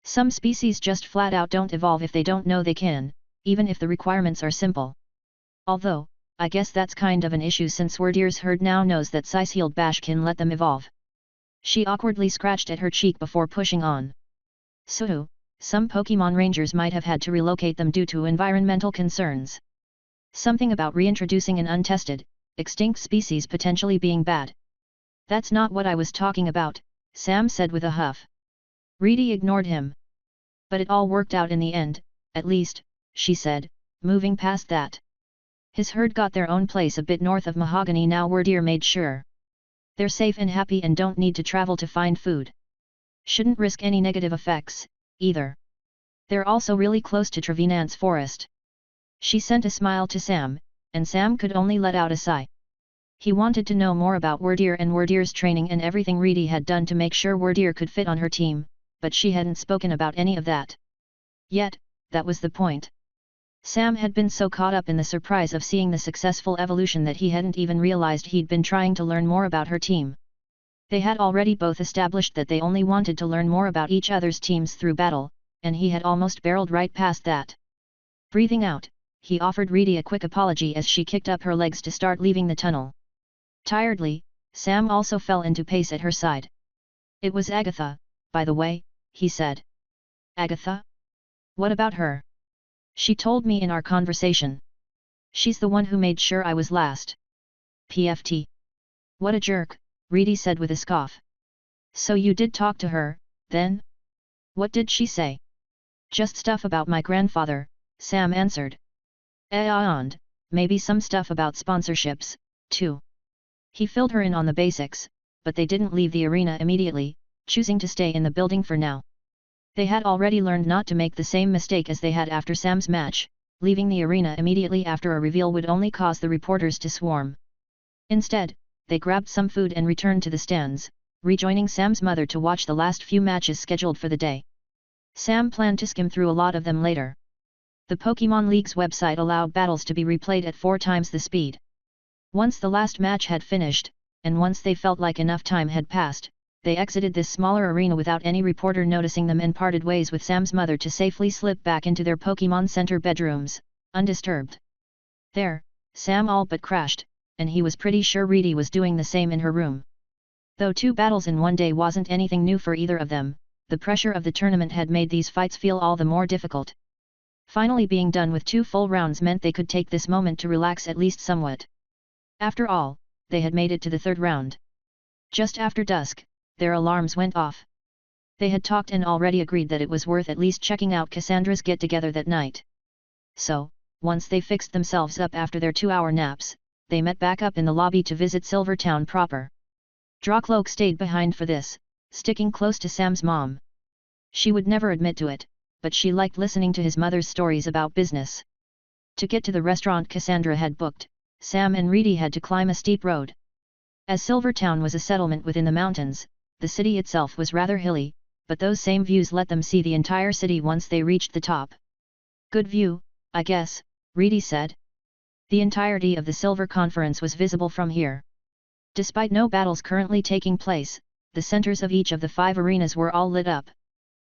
Some species just flat out don't evolve if they don't know they can, even if the requirements are simple. Although, I guess that's kind of an issue since Wordier's herd now knows that Size-healed Bash can let them evolve." She awkwardly scratched at her cheek before pushing on. "So, some Pokémon Rangers might have had to relocate them due to environmental concerns. Something about reintroducing an untested, extinct species potentially being bad." "That's not what I was talking about," Sam said with a huff. Reedy ignored him. "But it all worked out in the end, at least," she said, moving past that. "His herd got their own place a bit north of Mahogany now. Wordier made sure they're safe and happy and don't need to travel to find food. Shouldn't risk any negative effects, either. They're also really close to Trevenant's forest." She sent a smile to Sam, and Sam could only let out a sigh. He wanted to know more about Wordier and Wordier's training and everything Reedy had done to make sure Wordier could fit on her team, but she hadn't spoken about any of that. Yet, that was the point. Sam had been so caught up in the surprise of seeing the successful evolution that he hadn't even realized he'd been trying to learn more about her team. They had already both established that they only wanted to learn more about each other's teams through battle, and he had almost barreled right past that. Breathing out, he offered Reedy a quick apology as she kicked up her legs to start leaving the tunnel. Tiredly, Sam also fell into pace at her side. "It was Agatha, by the way," he said. "Agatha? What about her?" "She told me in our conversation. She's the one who made sure I was last." "PFT. What a jerk," Reedy said with a scoff. "So you did talk to her, then? What did she say?" "Just stuff about my grandfather," Sam answered. "And maybe some stuff about sponsorships, too." He filled her in on the basics, but they didn't leave the arena immediately, choosing to stay in the building for now. They had already learned not to make the same mistake as they had after Sam's match. Leaving the arena immediately after a reveal would only cause the reporters to swarm. Instead, they grabbed some food and returned to the stands, rejoining Sam's mother to watch the last few matches scheduled for the day. Sam planned to skim through a lot of them later. The Pokémon League's website allowed battles to be replayed at 4 times the speed. Once the last match had finished, and once they felt like enough time had passed, they exited this smaller arena without any reporter noticing them and parted ways with Sam's mother to safely slip back into their Pokémon Center bedrooms, undisturbed. There, Sam all but crashed, and he was pretty sure Reedy was doing the same in her room. Though 2 battles in one day wasn't anything new for either of them, the pressure of the tournament had made these fights feel all the more difficult. Finally being done with 2 full rounds meant they could take this moment to relax at least somewhat. After all, they had made it to the 3rd round. Just after dusk, their alarms went off. They had talked and already agreed that it was worth at least checking out Cassandra's get-together that night. So, once they fixed themselves up after their 2-hour naps, they met back up in the lobby to visit Silvertown proper. Drawcloak stayed behind for this, sticking close to Sam's mom. She would never admit to it, but she liked listening to his mother's stories about business. To get to the restaurant Cassandra had booked, Sam and Reedy had to climb a steep road. As Silvertown was a settlement within the mountains, the city itself was rather hilly, but those same views let them see the entire city once they reached the top. "Good view, I guess," Reedy said. The entirety of the Silver Conference was visible from here. Despite no battles currently taking place, the centers of each of the 5 arenas were all lit up.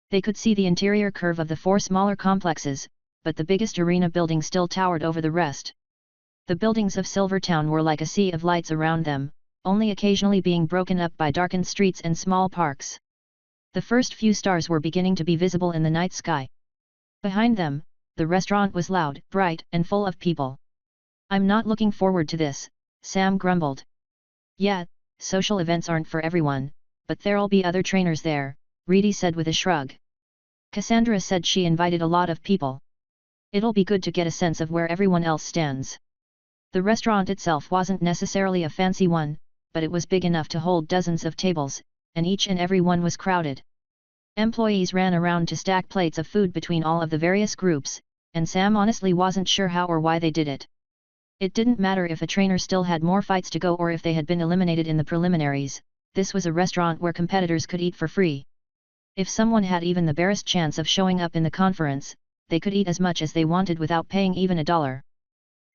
They could see the interior curve of the 4 smaller complexes, but the biggest arena building still towered over the rest. The buildings of Silvertown were like a sea of lights around them, only occasionally being broken up by darkened streets and small parks. The first few stars were beginning to be visible in the night sky. Behind them, the restaurant was loud, bright, and full of people. "I'm not looking forward to this," Sam grumbled. "Yeah, social events aren't for everyone, but there'll be other trainers there," Reedy said with a shrug. Cassandra said she invited a lot of people. "It'll be good to get a sense of where everyone else stands." The restaurant itself wasn't necessarily a fancy one, but it was big enough to hold dozens of tables, and each and every one was crowded. Employees ran around to stack plates of food between all of the various groups, and Sam honestly wasn't sure how or why they did it. It didn't matter if a trainer still had more fights to go or if they had been eliminated in the preliminaries, this was a restaurant where competitors could eat for free. If someone had even the barest chance of showing up in the conference, they could eat as much as they wanted without paying even $1.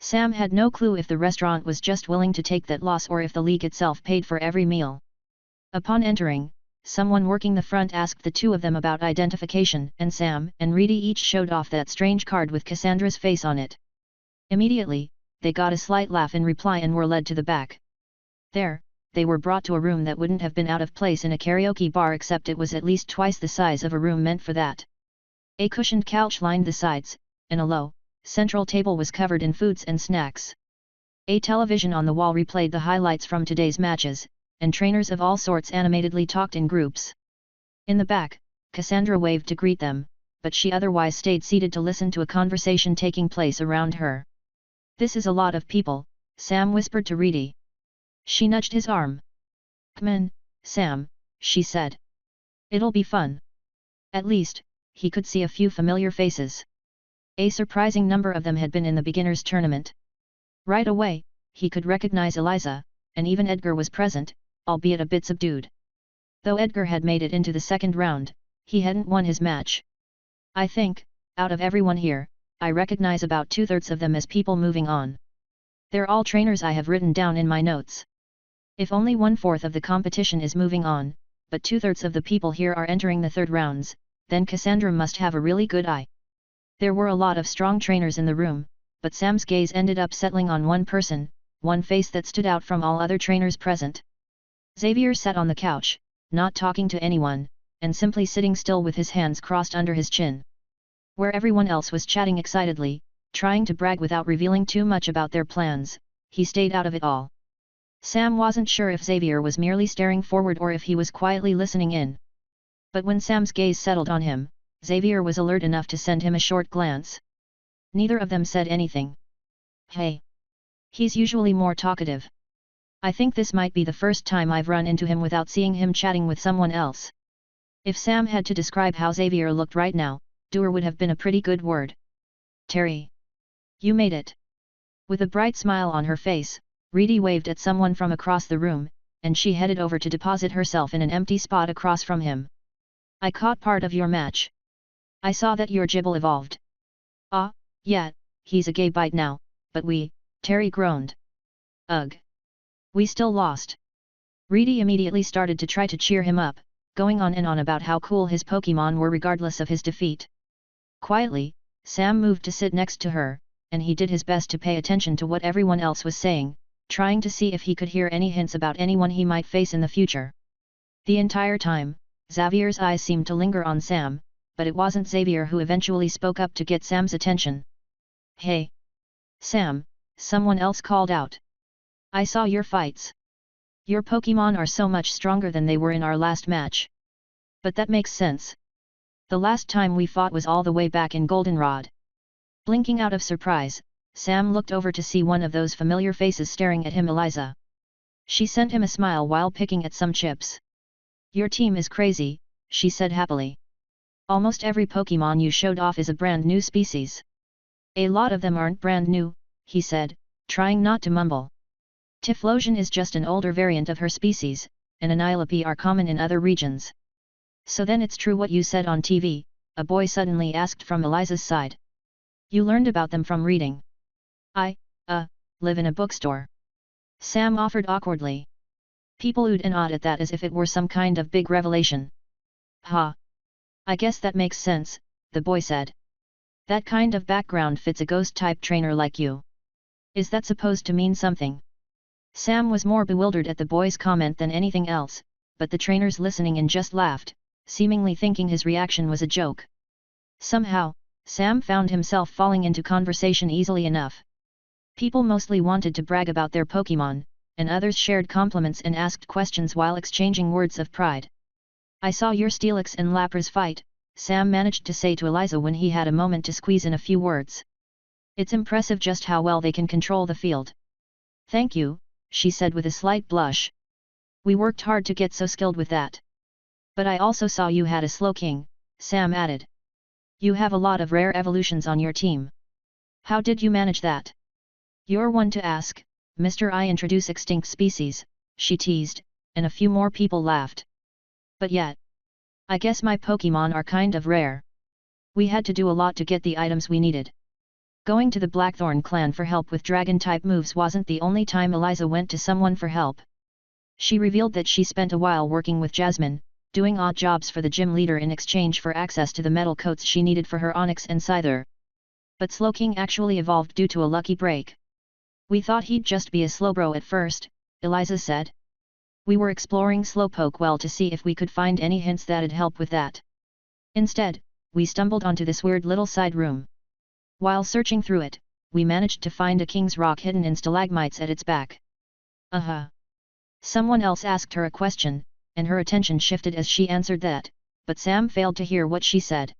Sam had no clue if the restaurant was just willing to take that loss or if the league itself paid for every meal. Upon entering, someone working the front asked the two of them about identification, and Sam and Reedy each showed off that strange card with Cassandra's face on it. Immediately, they got a slight laugh in reply and were led to the back. There, they were brought to a room that wouldn't have been out of place in a karaoke bar except it was at least twice the size of a room meant for that. A cushioned couch lined the sides, and a low, central table was covered in foods and snacks. A television on the wall replayed the highlights from today's matches, and trainers of all sorts animatedly talked in groups. In the back, Cassandra waved to greet them, but she otherwise stayed seated to listen to a conversation taking place around her. "This is a lot of people," Sam whispered to Reedy. She nudged his arm. "Come in, Sam," she said. "It'll be fun." At least, he could see a few familiar faces. A surprising number of them had been in the beginners tournament. Right away, he could recognize Eliza, and even Edgar was present, albeit a bit subdued. Though Edgar had made it into the second round, he hadn't won his match. "I think, out of everyone here, I recognize about 2/3 of them as people moving on. They're all trainers I have written down in my notes. If only 1/4 of the competition is moving on, but 2/3 of the people here are entering the third rounds, then Cassandra must have a really good eye." There were a lot of strong trainers in the room, but Sam's gaze ended up settling on one person, one face that stood out from all other trainers present. Xavier sat on the couch, not talking to anyone, and simply sitting still with his hands crossed under his chin. Where everyone else was chatting excitedly, trying to brag without revealing too much about their plans, he stayed out of it all. Sam wasn't sure if Xavier was merely staring forward or if he was quietly listening in. But when Sam's gaze settled on him, Xavier was alert enough to send him a short glance. Neither of them said anything. "Hey. He's usually more talkative. I think this might be the first time I've run into him without seeing him chatting with someone else." If Sam had to describe how Xavier looked right now, doer would have been a pretty good word. "Terry. You made it." With a bright smile on her face, Reedy waved at someone from across the room, and she headed over to deposit herself in an empty spot across from him. "I caught part of your match. I saw that your Gibble evolved." "Ah, yeah, he's a gay bite now, but Terry groaned. "Ugh. We still lost." Reedy immediately started to try to cheer him up, going on and on about how cool his Pokémon were regardless of his defeat. Quietly, Sam moved to sit next to her, and he did his best to pay attention to what everyone else was saying, trying to see if he could hear any hints about anyone he might face in the future. The entire time, Xavier's eyes seemed to linger on Sam, but it wasn't Xavier who eventually spoke up to get Sam's attention. "Hey! Sam," someone else called out. "I saw your fights. Your Pokémon are so much stronger than they were in our last match." But that makes sense. The last time we fought was all the way back in Goldenrod. Blinking out of surprise, Sam looked over to see one of those familiar faces staring at him, Eliza. She sent him a smile while picking at some chips. Your team is crazy, she said happily. Almost every Pokémon you showed off is a brand new species. A lot of them aren't brand new, he said, trying not to mumble. Typhlosion is just an older variant of her species, and Annihilape are common in other regions. So then it's true what you said on TV, a boy suddenly asked from Eliza's side. You learned about them from reading. I live in a bookstore. Sam offered awkwardly. People oohed and awed at that as if it were some kind of big revelation. Ha! I guess that makes sense, the boy said. That kind of background fits a ghost-type trainer like you. Is that supposed to mean something? Sam was more bewildered at the boy's comment than anything else, but the trainers listening in just laughed, seemingly thinking his reaction was a joke. Somehow, Sam found himself falling into conversation easily enough. People mostly wanted to brag about their Pokémon, and others shared compliments and asked questions while exchanging words of pride. I saw your Steelix and Lapras fight, Sam managed to say to Eliza when he had a moment to squeeze in a few words. It's impressive just how well they can control the field. Thank you, she said with a slight blush. We worked hard to get so skilled with that. But I also saw you had a Slowking, Sam added. You have a lot of rare evolutions on your team. How did you manage that? You're one to ask, Mr. I introduce extinct species, she teased, and a few more people laughed. But yet, I guess my Pokémon are kind of rare. We had to do a lot to get the items we needed. Going to the Blackthorn clan for help with Dragon-type moves wasn't the only time Eliza went to someone for help. She revealed that she spent a while working with Jasmine, doing odd jobs for the gym leader in exchange for access to the metal coats she needed for her Onyx and Scyther. But Slowking actually evolved due to a lucky break. We thought he'd just be a Slowbro at first, Eliza said. We were exploring Slowpoke well to see if we could find any hints that'd help with that. Instead, we stumbled onto this weird little side room. While searching through it, we managed to find a king's rock hidden in stalagmites at its back. Someone else asked her a question, and her attention shifted as she answered that, but Sam failed to hear what she said.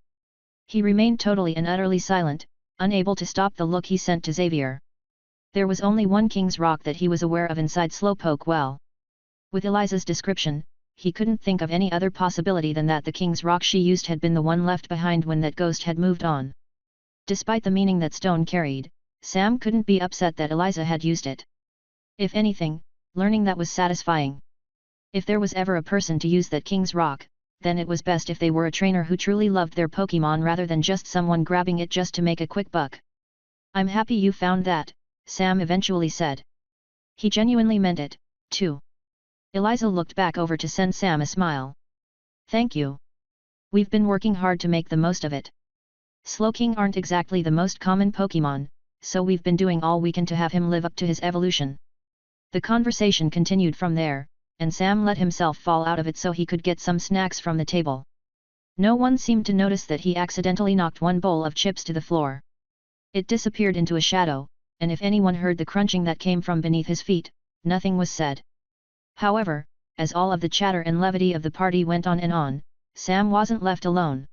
He remained totally and utterly silent, unable to stop the look he sent to Xavier. There was only one king's rock that he was aware of inside Slowpoke well. With Eliza's description, he couldn't think of any other possibility than that the king's rock she used had been the one left behind when that ghost had moved on. Despite the meaning that stone carried, Sam couldn't be upset that Eliza had used it. If anything, learning that was satisfying. If there was ever a person to use that king's rock, then it was best if they were a trainer who truly loved their Pokémon rather than just someone grabbing it just to make a quick buck. I'm happy you found that, Sam eventually said. He genuinely meant it, too. Eliza looked back over to send Sam a smile. Thank you. We've been working hard to make the most of it. Slowking aren't exactly the most common Pokémon, so we've been doing all we can to have him live up to his evolution. The conversation continued from there, and Sam let himself fall out of it so he could get some snacks from the table. No one seemed to notice that he accidentally knocked one bowl of chips to the floor. It disappeared into a shadow, and if anyone heard the crunching that came from beneath his feet, nothing was said. However, as all of the chatter and levity of the party went on, Sam wasn't left alone.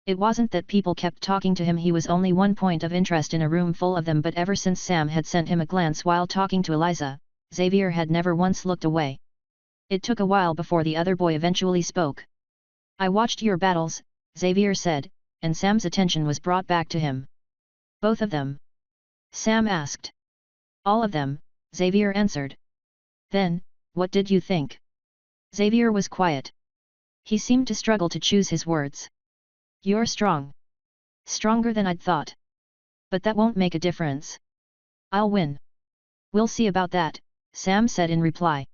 It wasn't that people kept talking to him, he was only one point of interest in a room full of them, but ever since Sam had sent him a glance while talking to Eliza, Xavier had never once looked away. It took a while before the other boy eventually spoke. I watched your battles, Xavier said, and Sam's attention was brought back to him. Both of them? Sam asked. All of them, Xavier answered. Then, what did you think? Xavier was quiet. He seemed to struggle to choose his words. You're strong. Stronger than I'd thought. But that won't make a difference. I'll win. We'll see about that, Sam said in reply.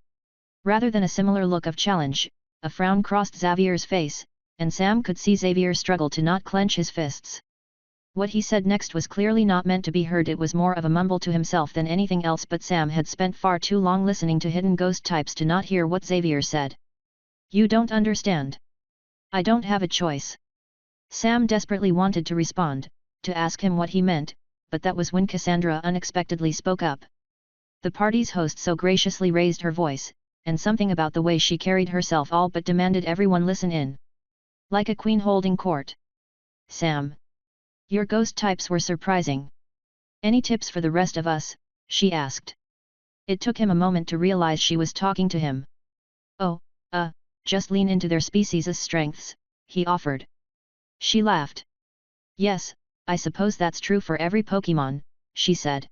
Rather than a similar look of challenge, a frown crossed Xavier's face, and Sam could see Xavier struggle to not clench his fists. What he said next was clearly not meant to be heard, it was more of a mumble to himself than anything else, but Sam had spent far too long listening to hidden ghost types to not hear what Xavier said. You don't understand. I don't have a choice. Sam desperately wanted to respond, to ask him what he meant, but that was when Cassandra unexpectedly spoke up. The party's host so graciously raised her voice, and something about the way she carried herself all but demanded everyone listen in. Like a queen holding court. Sam. Your ghost types were surprising. Any tips for the rest of us? She asked. It took him a moment to realize she was talking to him. Oh, just lean into their species' strengths, he offered. She laughed. Yes, I suppose that's true for every Pokémon, she said.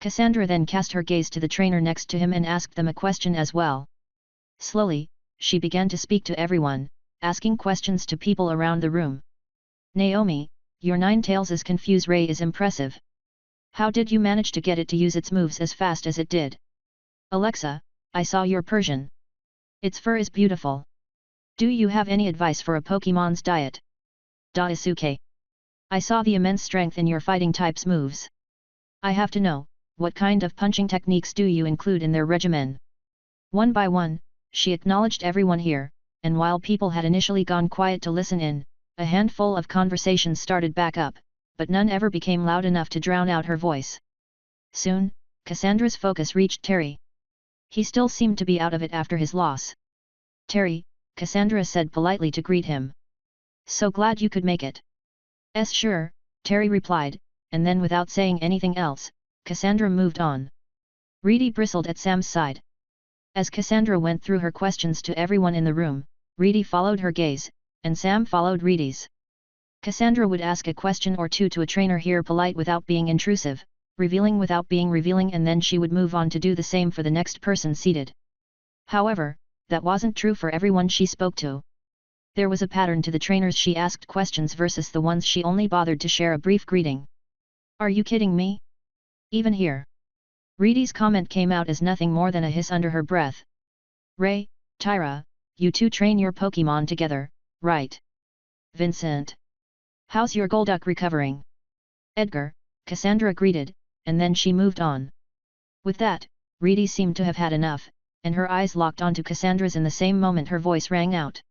Cassandra then cast her gaze to the trainer next to him and asked them a question as well. Slowly, she began to speak to everyone, asking questions to people around the room. Naomi, your Ninetales' Confuse Ray is impressive. How did you manage to get it to use its moves as fast as it did? Alexa, I saw your Persian. Its fur is beautiful. Do you have any advice for a Pokémon's diet? Daisuke. I saw the immense strength in your fighting type's moves. I have to know, what kind of punching techniques do you include in their regimen? One by one, she acknowledged everyone here, and while people had initially gone quiet to listen in, a handful of conversations started back up, but none ever became loud enough to drown out her voice. Soon, Cassandra's focus reached Terry. He still seemed to be out of it after his loss. Terry, Cassandra said politely to greet him. So glad you could make it. Sure, Terry replied, and then without saying anything else, Cassandra moved on. Reedy bristled at Sam's side. As Cassandra went through her questions to everyone in the room, Reedy followed her gaze, and Sam followed Reedy's. Cassandra would ask a question or two to a trainer here polite without being intrusive, revealing without being revealing, and then she would move on to do the same for the next person seated. However, that wasn't true for everyone she spoke to. There was a pattern to the trainers she asked questions versus the ones she only bothered to share a brief greeting. Are you kidding me? Even here. Reedy's comment came out as nothing more than a hiss under her breath. Ray, Tyra, you two train your Pokémon together, right? Vincent. How's your Golduck recovering? Edgar, Cassandra greeted, and then she moved on. With that, Reedy seemed to have had enough, and her eyes locked onto Cassandra's in the same moment her voice rang out.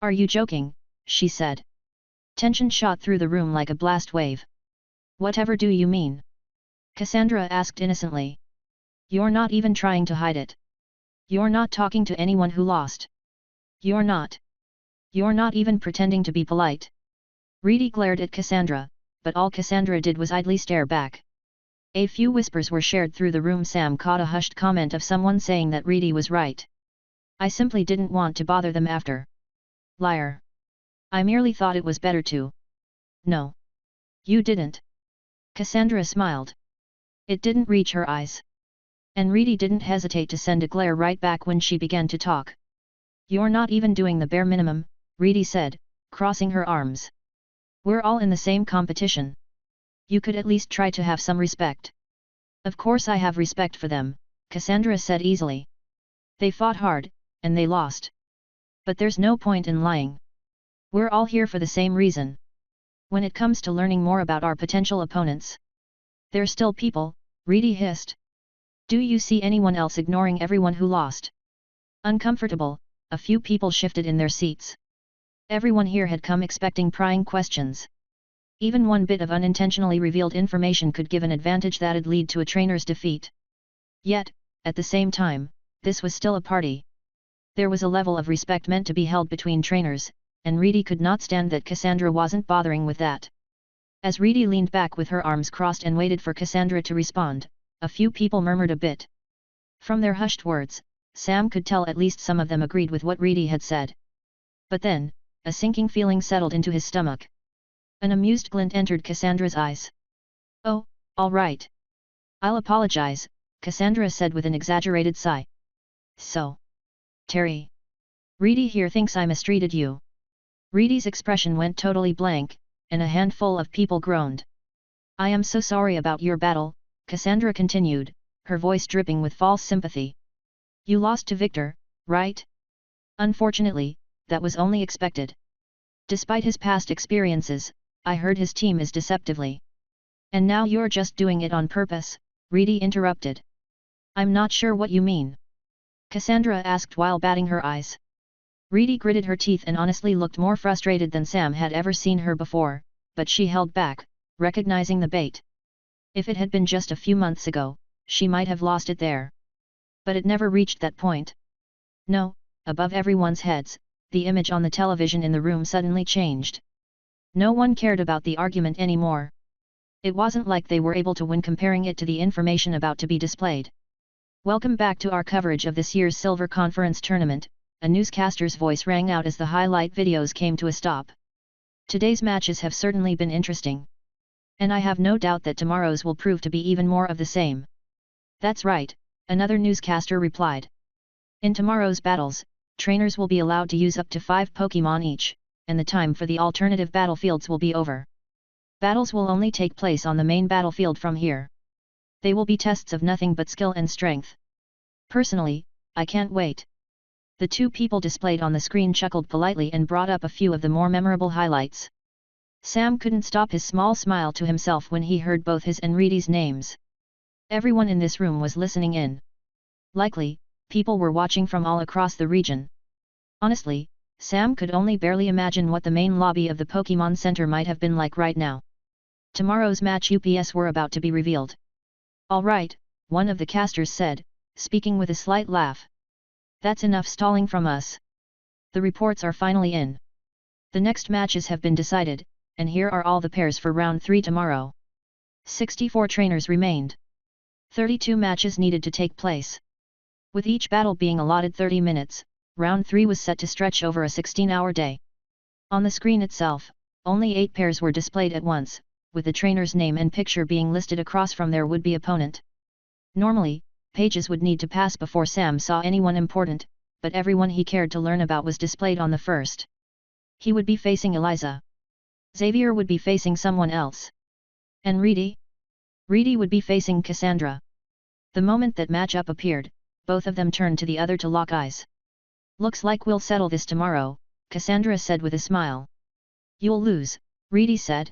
Are you joking? She said. Tension shot through the room like a blast wave. Whatever do you mean? Cassandra asked innocently. You're not even trying to hide it. You're not talking to anyone who lost. You're not. You're not even pretending to be polite. Reedy glared at Cassandra, but all Cassandra did was idly stare back. A few whispers were shared through the room. Sam caught a hushed comment of someone saying that Reedy was right. I simply didn't want to bother them after. Liar. I merely thought it was better to. No. You didn't. Cassandra smiled. It didn't reach her eyes. And Reedy didn't hesitate to send a glare right back when she began to talk. You're not even doing the bare minimum, Reedy said, crossing her arms. We're all in the same competition. You could at least try to have some respect. Of course I have respect for them, Cassandra said easily. They fought hard, and they lost. But there's no point in lying. We're all here for the same reason. When it comes to learning more about our potential opponents. They're still people, Reedy hissed. Do you see anyone else ignoring everyone who lost? Uncomfortable, a few people shifted in their seats. Everyone here had come expecting prying questions. Even one bit of unintentionally revealed information could give an advantage that'd lead to a trainer's defeat. Yet, at the same time, this was still a party. There was a level of respect meant to be held between trainers, and Reedy could not stand that Cassandra wasn't bothering with that. As Reedy leaned back with her arms crossed and waited for Cassandra to respond, a few people murmured a bit. From their hushed words, Sam could tell at least some of them agreed with what Reedy had said. But then, a sinking feeling settled into his stomach. An amused glint entered Cassandra's eyes. Oh, all right. I'll apologize, Cassandra said with an exaggerated sigh. So. Terry. Reedy here thinks I mistreated you. Reedy's expression went totally blank, and a handful of people groaned. I am so sorry about your battle, Cassandra continued, her voice dripping with false sympathy. You lost to Victor, right? Unfortunately, that was only expected. Despite his past experiences, I heard his team is deceptively. And now you're just doing it on purpose, Reedy interrupted. I'm not sure what you mean. Cassandra asked while batting her eyes. Reedy gritted her teeth and honestly looked more frustrated than Sam had ever seen her before, but she held back, recognizing the bait. If it had been just a few months ago, she might have lost it there. But it never reached that point. No, above everyone's heads, the image on the television in the room suddenly changed. No one cared about the argument anymore. It wasn't like they were able to win comparing it to the information about to be displayed. Welcome back to our coverage of this year's Silver Conference Tournament, a newscaster's voice rang out as the highlight videos came to a stop. Today's matches have certainly been interesting. And I have no doubt that tomorrow's will prove to be even more of the same. That's right, another newscaster replied. In tomorrow's battles, trainers will be allowed to use up to 5 Pokémon each, and the time for the alternative battlefields will be over. Battles will only take place on the main battlefield from here. They will be tests of nothing but skill and strength. Personally, I can't wait. The two people displayed on the screen chuckled politely and brought up a few of the more memorable highlights. Sam couldn't stop his small smile to himself when he heard both his and Reedy's names. Everyone in this room was listening in. Likely, people were watching from all across the region. Honestly, Sam could only barely imagine what the main lobby of the Pokémon Center might have been like right now. Tomorrow's match UPS were about to be revealed. All right, one of the casters said, speaking with a slight laugh. That's enough stalling from us. The reports are finally in. The next matches have been decided, and here are all the pairs for round 3 tomorrow. 64 trainers remained. 32 matches needed to take place. With each battle being allotted 30 minutes, round 3 was set to stretch over a 16-hour day. On the screen itself, only 8 pairs were displayed at once, with the trainer's name and picture being listed across from their would-be opponent. Normally, pages would need to pass before Sam saw anyone important, but everyone he cared to learn about was displayed on the first. He would be facing Eliza. Xavier would be facing someone else. And Reedy? Reedy would be facing Cassandra. The moment that matchup appeared, both of them turned to the other to lock eyes. Looks like we'll settle this tomorrow, Cassandra said with a smile. You'll lose, Reedy said.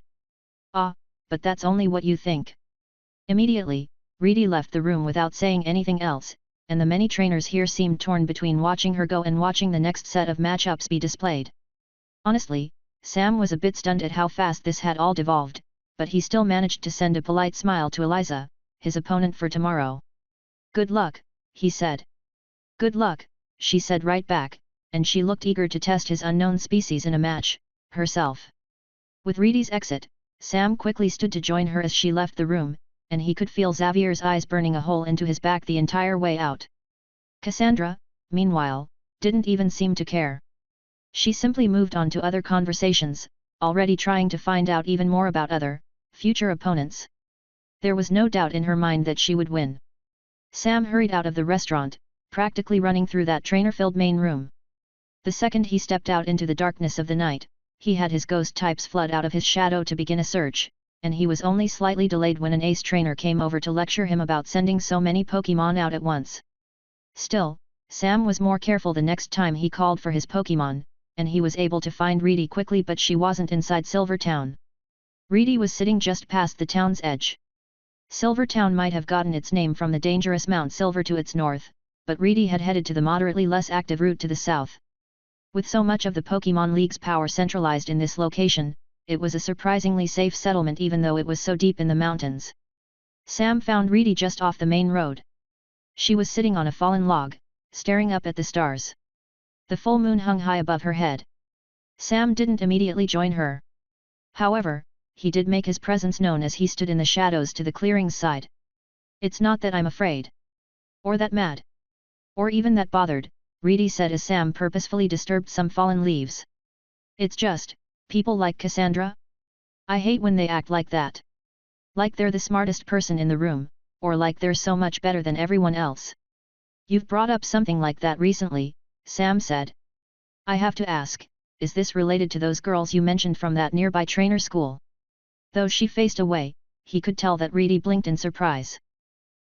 Ah, but that's only what you think. Immediately, Reedy left the room without saying anything else, and the many trainers here seemed torn between watching her go and watching the next set of matchups be displayed. Honestly, Sam was a bit stunned at how fast this had all devolved, but he still managed to send a polite smile to Eliza, his opponent for tomorrow. Good luck, he said. Good luck, she said right back, and she looked eager to test his unknown species in a match, herself. With Reedy's exit, Sam quickly stood to join her as she left the room, and he could feel Xavier's eyes burning a hole into his back the entire way out. Cassandra, meanwhile, didn't even seem to care. She simply moved on to other conversations, already trying to find out even more about other, future opponents. There was no doubt in her mind that she would win. Sam hurried out of the restaurant, practically running through that trainer-filled main room. The second he stepped out into the darkness of the night, he had his ghost types flood out of his shadow to begin a search, and he was only slightly delayed when an ace trainer came over to lecture him about sending so many Pokémon out at once. Still, Sam was more careful the next time he called for his Pokémon, and he was able to find Reedy quickly, but she wasn't inside Silver Town. Reedy was sitting just past the town's edge. Silver Town might have gotten its name from the dangerous Mount Silver to its north, but Reedy had headed to the moderately less active route to the south. With so much of the Pokémon League's power centralized in this location, it was a surprisingly safe settlement even though it was so deep in the mountains. Sam found Reedy just off the main road. She was sitting on a fallen log, staring up at the stars. The full moon hung high above her head. Sam didn't immediately join her. However, he did make his presence known as he stood in the shadows to the clearing's side. It's not that I'm afraid. Or that mad. Or even that bothered, Reedy said as Sam purposefully disturbed some fallen leaves. It's just, people like Cassandra? I hate when they act like that. Like they're the smartest person in the room, or like they're so much better than everyone else. You've brought up something like that recently, Sam said. I have to ask, is this related to those girls you mentioned from that nearby trainer school? Though she faced away, he could tell that Reedy blinked in surprise.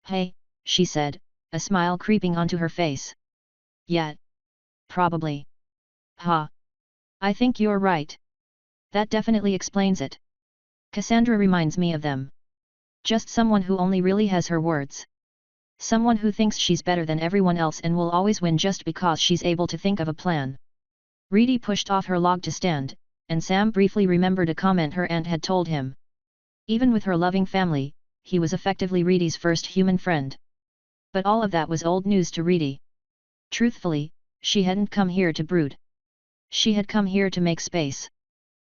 Hey, she said, a smile creeping onto her face. Yeah. Probably. Ha. I think you're right. That definitely explains it. Cassandra reminds me of them. Just someone who only really has her words. Someone who thinks she's better than everyone else and will always win just because she's able to think of a plan. Reedy pushed off her log to stand, and Sam briefly remembered a comment her aunt had told him. Even with her loving family, he was effectively Reedy's first human friend. But all of that was old news to Reedy. Truthfully, she hadn't come here to brood. She had come here to make space.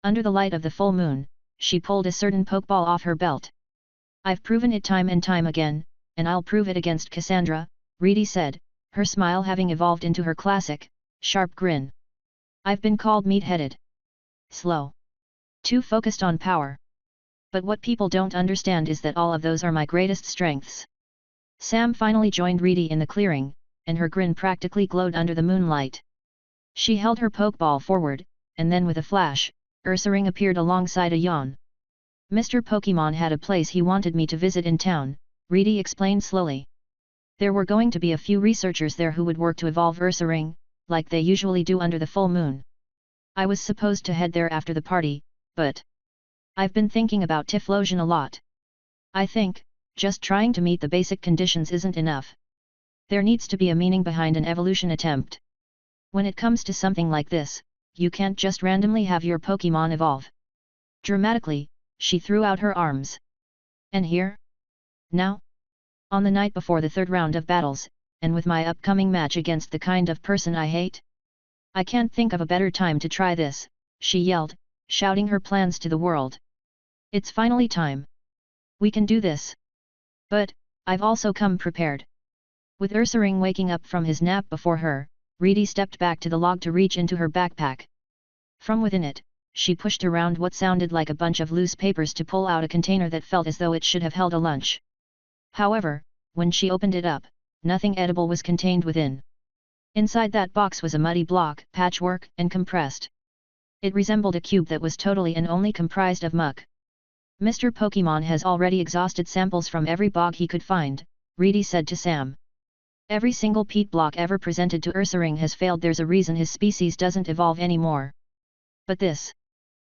Under the light of the full moon, she pulled a certain pokeball off her belt. I've proven it time and time again, and I'll prove it against Cassandra, Reedy said, her smile having evolved into her classic, sharp grin. I've been called meat-headed. Slow. Too focused on power. But what people don't understand is that all of those are my greatest strengths. Sam finally joined Reedy in the clearing, and her grin practically glowed under the moonlight. She held her pokeball forward, and then with a flash, Ursaring appeared alongside a yawn. Mr. Pokémon had a place he wanted me to visit in town, Reedy explained slowly. There were going to be a few researchers there who would work to evolve Ursaring, like they usually do under the full moon. I was supposed to head there after the party, but I've been thinking about Typhlosion a lot. I think, just trying to meet the basic conditions isn't enough. There needs to be a meaning behind an evolution attempt. When it comes to something like this, you can't just randomly have your Pokémon evolve. Dramatically, she threw out her arms. And here? Now? On the night before the third round of battles, and with my upcoming match against the kind of person I hate? I can't think of a better time to try this, she yelled, shouting her plans to the world. It's finally time. We can do this. But, I've also come prepared. With Ursaring waking up from his nap before her, Reedy stepped back to the log to reach into her backpack. From within it, she pushed around what sounded like a bunch of loose papers to pull out a container that felt as though it should have held a lunch. However, when she opened it up, nothing edible was contained within. Inside that box was a muddy block, patchwork, and compressed. It resembled a cube that was totally and only comprised of muck. Mr. Pokémon has already exhausted samples from every bog he could find, Reedy said to Sam. Every single peat block ever presented to Ursaring has failed. There's a reason his species doesn't evolve anymore. But this.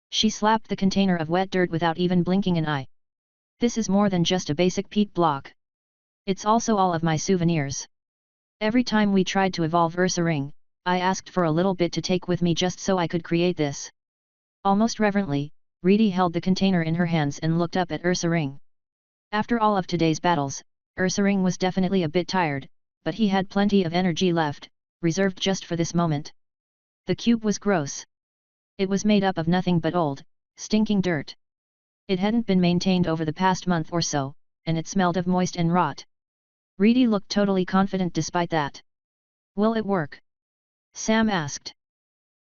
She slapped the container of wet dirt without even blinking an eye. This is more than just a basic peat block. It's also all of my souvenirs. Every time we tried to evolve Ursaring, I asked for a little bit to take with me just so I could create this. Almost reverently, Reedy held the container in her hands and looked up at Ursaring. After all of today's battles, Ursaring was definitely a bit tired, but he had plenty of energy left, reserved just for this moment. The cube was gross. It was made up of nothing but old, stinking dirt. It hadn't been maintained over the past month or so, and it smelled of moist and rot. Reedy looked totally confident despite that. Will it work? Sam asked.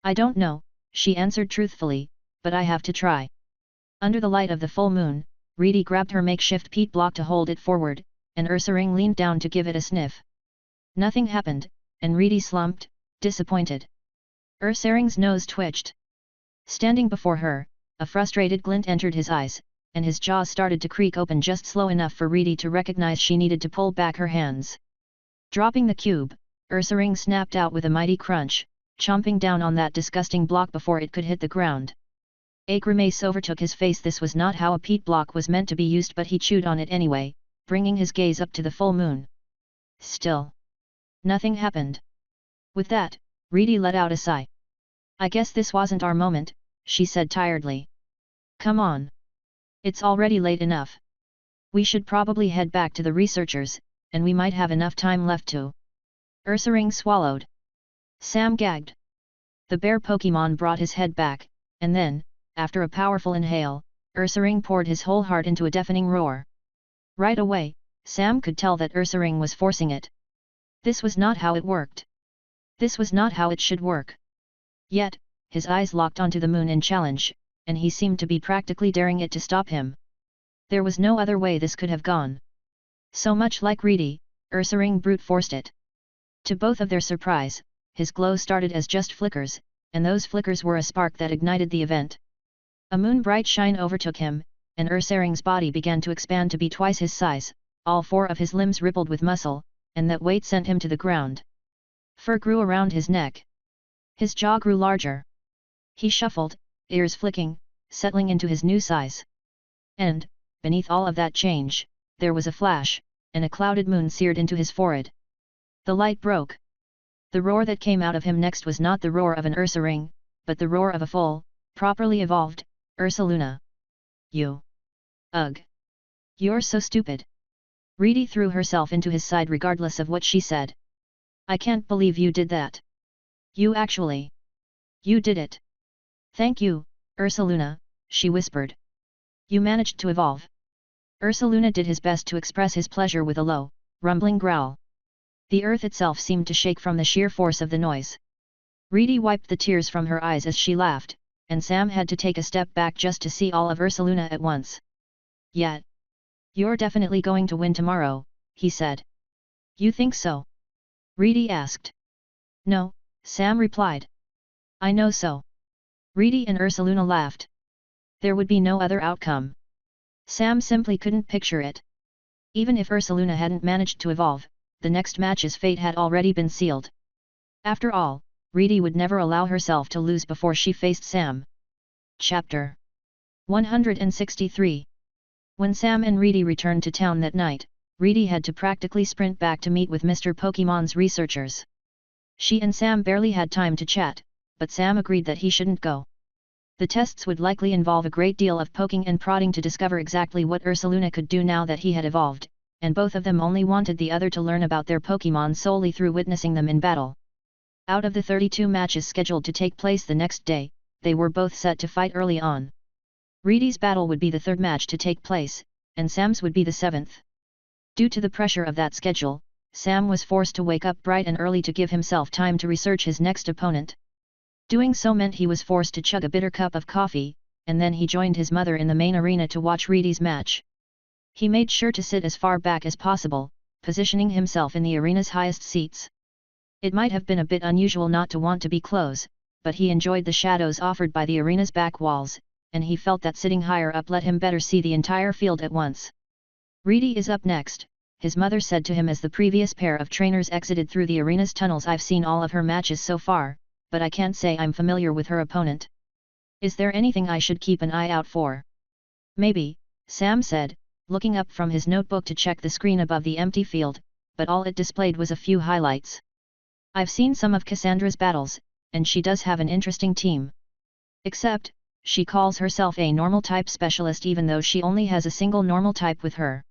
I don't know, she answered truthfully, but I have to try. Under the light of the full moon, Reedy grabbed her makeshift peat block to hold it forward, and Ursaring leaned down to give it a sniff. Nothing happened, and Reedy slumped, disappointed. Ursaring's nose twitched. Standing before her, a frustrated glint entered his eyes, and his jaws started to creak open just slow enough for Reedy to recognize she needed to pull back her hands. Dropping the cube, Ursaring snapped out with a mighty crunch, chomping down on that disgusting block before it could hit the ground. A grimace overtook his face. This was not how a peat block was meant to be used, but he chewed on it anyway, bringing his gaze up to the full moon. Still. Nothing happened. With that, Reedy let out a sigh. I guess this wasn't our moment, she said tiredly. Come on. It's already late enough. We should probably head back to the researchers, and we might have enough time left to. Ursaring swallowed. Sam gagged. The bear Pokémon brought his head back, and then, after a powerful inhale, Ursaring poured his whole heart into a deafening roar. Right away, Sam could tell that Ursaring was forcing it. This was not how it worked. This was not how it should work. Yet, his eyes locked onto the moon in challenge, and he seemed to be practically daring it to stop him. There was no other way this could have gone. So much like Reedy, Ursaring brute forced it. To both of their surprise, his glow started as just flickers, and those flickers were a spark that ignited the event. A moon-bright shine overtook him, and Ursaring's body began to expand to be twice his size, all four of his limbs rippled with muscle, and that weight sent him to the ground. Fur grew around his neck. His jaw grew larger. He shuffled, ears flicking, settling into his new size. And, beneath all of that change, there was a flash, and a clouded moon seared into his forehead. The light broke. The roar that came out of him next was not the roar of an Ursaring, but the roar of a full, properly evolved, Ursaluna. You. Ugh. You're so stupid. Reedy threw herself into his side regardless of what she said. I can't believe you did that. You actually. You did it. Thank you, Ursaluna, she whispered. You managed to evolve. Ursaluna did his best to express his pleasure with a low, rumbling growl. The earth itself seemed to shake from the sheer force of the noise. Reedy wiped the tears from her eyes as she laughed, and Sam had to take a step back just to see all of Ursaluna at once. Yet. You're definitely going to win tomorrow, he said. You think so? Reedy asked. No, Sam replied. I know so. Reedy and Ursaluna laughed. There would be no other outcome. Sam simply couldn't picture it. Even if Ursaluna hadn't managed to evolve, the next match's fate had already been sealed. After all, Reedy would never allow herself to lose before she faced Sam. Chapter 163. When Sam and Reedy returned to town that night, Reedy had to practically sprint back to meet with Mr. Pokemon's researchers. She and Sam barely had time to chat, but Sam agreed that he shouldn't go. The tests would likely involve a great deal of poking and prodding to discover exactly what Ursaluna could do now that he had evolved, and both of them only wanted the other to learn about their Pokémon solely through witnessing them in battle. Out of the 32 matches scheduled to take place the next day, they were both set to fight early on. Reedy's battle would be the third match to take place, and Sam's would be the seventh. Due to the pressure of that schedule, Sam was forced to wake up bright and early to give himself time to research his next opponent. Doing so meant he was forced to chug a bitter cup of coffee, and then he joined his mother in the main arena to watch Reedy's match. He made sure to sit as far back as possible, positioning himself in the arena's highest seats. It might have been a bit unusual not to want to be close, but he enjoyed the shadows offered by the arena's back walls, and he felt that sitting higher up let him better see the entire field at once. Reedy is up next, his mother said to him as the previous pair of trainers exited through the arena's tunnels. I've seen all of her matches so far, but I can't say I'm familiar with her opponent. Is there anything I should keep an eye out for? Maybe, Sam said, looking up from his notebook to check the screen above the empty field, but all it displayed was a few highlights. I've seen some of Cassandra's battles, and she does have an interesting team. Except, she calls herself a normal type specialist even though she only has a single normal type with her.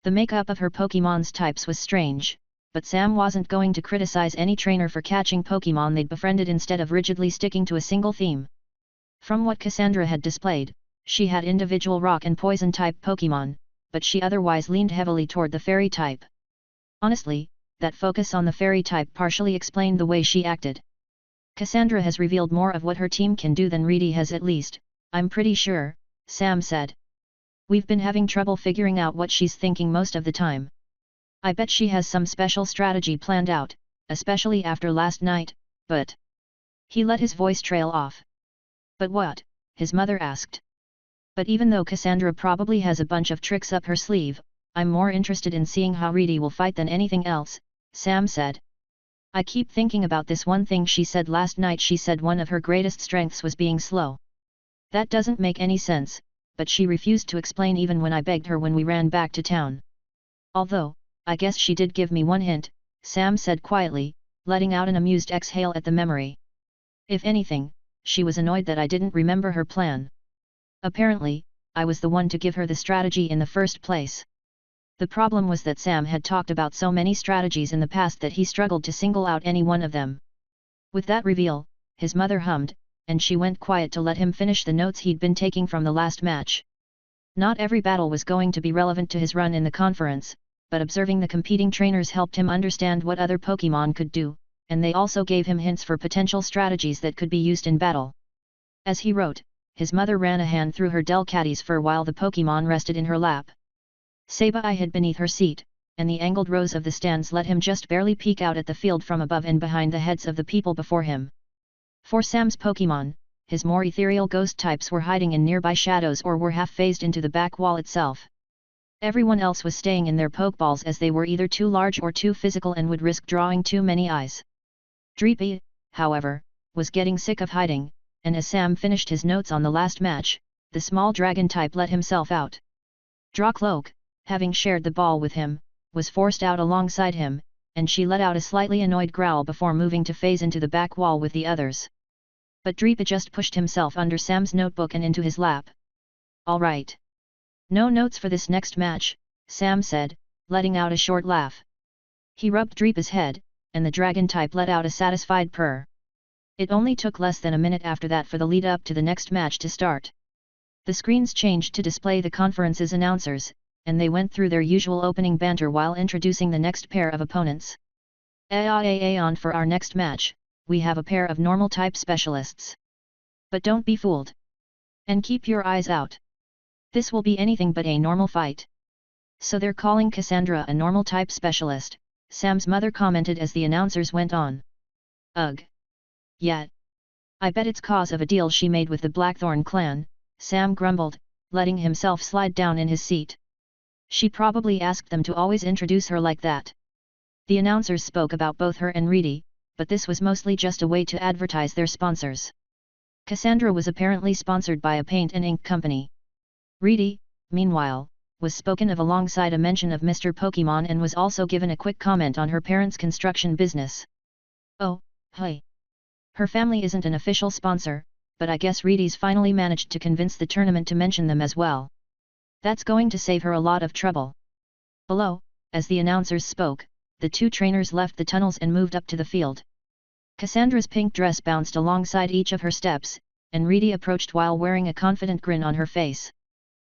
The makeup of her Pokemon's types was strange, but Sam wasn't going to criticize any trainer for catching Pokemon they'd befriended instead of rigidly sticking to a single theme. From what Cassandra had displayed, she had individual rock and poison type Pokemon, but she otherwise leaned heavily toward the fairy type. Honestly, that focus on the fairy type partially explained the way she acted. Cassandra has revealed more of what her team can do than Reedy has, at least, I'm pretty sure, Sam said. We've been having trouble figuring out what she's thinking most of the time. I bet she has some special strategy planned out, especially after last night, but... He let his voice trail off. But what? His mother asked. But even though Cassandra probably has a bunch of tricks up her sleeve, I'm more interested in seeing how Reedy will fight than anything else, Sam said. I keep thinking about this one thing she said last night. She said one of her greatest strengths was being slow. That doesn't make any sense, but she refused to explain even when I begged her when we ran back to town. Although, I guess she did give me one hint, Sam said quietly, letting out an amused exhale at the memory. If anything, she was annoyed that I didn't remember her plan. Apparently, I was the one to give her the strategy in the first place. The problem was that Sam had talked about so many strategies in the past that he struggled to single out any one of them. With that reveal, his mother hummed, and she went quiet to let him finish the notes he'd been taking from the last match. Not every battle was going to be relevant to his run in the conference, but observing the competing trainers helped him understand what other Pokémon could do, and they also gave him hints for potential strategies that could be used in battle. As he wrote, his mother ran a hand through her Delcatty's fur while the Pokémon rested in her lap. Sabai hid beneath her seat, and the angled rows of the stands let him just barely peek out at the field from above and behind the heads of the people before him. For Sam's Pokémon, his more ethereal ghost types were hiding in nearby shadows or were half-phased into the back wall itself. Everyone else was staying in their Pokeballs as they were either too large or too physical and would risk drawing too many eyes. Dreepy, however, was getting sick of hiding, and as Sam finished his notes on the last match, the small dragon type let himself out. Drawcloak, having shared the ball with him, was forced out alongside him, and she let out a slightly annoyed growl before moving to phase into the back wall with the others. But Dreepy just pushed himself under Sam's notebook and into his lap. All right. No notes for this next match, Sam said, letting out a short laugh. He rubbed Dreepy's head, and the dragon type let out a satisfied purr. It only took less than a minute after that for the lead-up to the next match to start. The screens changed to display the conference's announcers, and they went through their usual opening banter while introducing the next pair of opponents. On for our next match, we have a pair of normal-type specialists. But don't be fooled. And keep your eyes out. This will be anything but a normal fight. So they're calling Cassandra a normal-type specialist, Sam's mother commented as the announcers went on. Ugh. Yeah. I bet it's cause of a deal she made with the Blackthorn clan, Sam grumbled, letting himself slide down in his seat. She probably asked them to always introduce her like that. The announcers spoke about both her and Reedy, but this was mostly just a way to advertise their sponsors. Cassandra was apparently sponsored by a paint and ink company. Reedy, meanwhile, was spoken of alongside a mention of Mr. Pokémon and was also given a quick comment on her parents' construction business. Oh, hey. Her family isn't an official sponsor, but I guess Reedy's finally managed to convince the tournament to mention them as well. That's going to save her a lot of trouble. Below, as the announcers spoke, the two trainers left the tunnels and moved up to the field. Cassandra's pink dress bounced alongside each of her steps, and Reedy approached while wearing a confident grin on her face.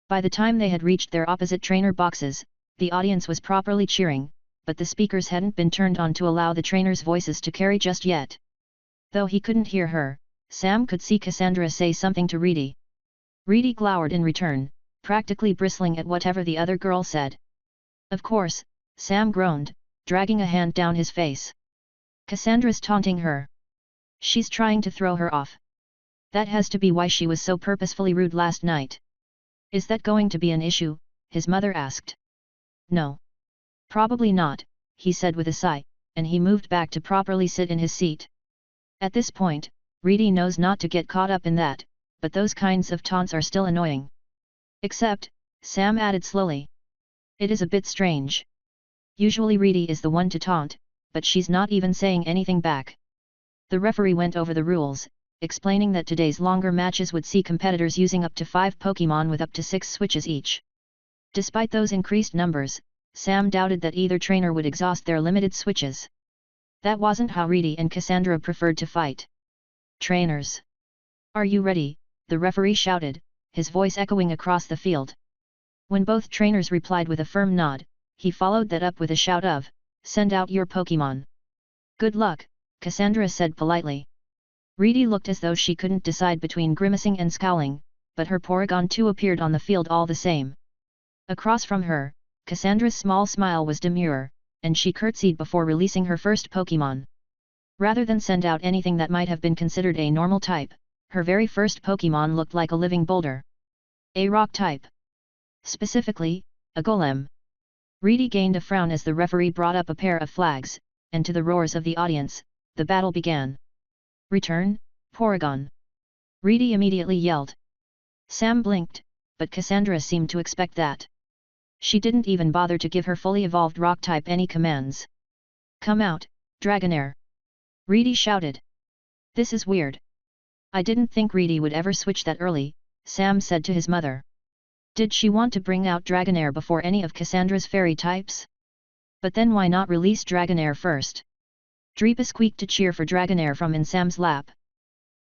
By the time they had reached their opposite trainer boxes, the audience was properly cheering, but the speakers hadn't been turned on to allow the trainers' voices to carry just yet. Though he couldn't hear her, Sam could see Cassandra say something to Reedy. Reedy glowered in return, practically bristling at whatever the other girl said. Of course, Sam groaned, dragging a hand down his face. Cassandra's taunting her. She's trying to throw her off. That has to be why she was so purposefully rude last night. Is that going to be an issue? His mother asked. No. Probably not, he said with a sigh, and he moved back to properly sit in his seat. At this point, Reedy knows not to get caught up in that, but those kinds of taunts are still annoying. Except, Sam added slowly. It is a bit strange. Usually Reedy is the one to taunt, but she's not even saying anything back. The referee went over the rules, explaining that today's longer matches would see competitors using up to 5 Pokémon with up to 6 switches each. Despite those increased numbers, Sam doubted that either trainer would exhaust their limited switches. That wasn't how Reedy and Cassandra preferred to fight. Trainers! Are you ready? The referee shouted, his voice echoing across the field. When both trainers replied with a firm nod, he followed that up with a shout of, "Send out your Pokémon." Good luck, Cassandra said politely. Reedy looked as though she couldn't decide between grimacing and scowling, but her Porygon 2 appeared on the field all the same. Across from her, Cassandra's small smile was demure, and she curtsied before releasing her first Pokémon. Rather than send out anything that might have been considered a normal type, her very first Pokémon looked like a living boulder. A rock type. Specifically, a golem. Reedy gained a frown as the referee brought up a pair of flags, and to the roars of the audience, the battle began. Return, Porygon! Reedy immediately yelled. Sam blinked, but Cassandra seemed to expect that. She didn't even bother to give her fully evolved rock type any commands. Come out, Dragonair! Reedy shouted. This is weird. I didn't think Reedy would ever switch that early, Sam said to his mother. Did she want to bring out Dragonair before any of Cassandra's fairy types? But then why not release Dragonair first? Dreepa squeaked to cheer for Dragonair from in Sam's lap.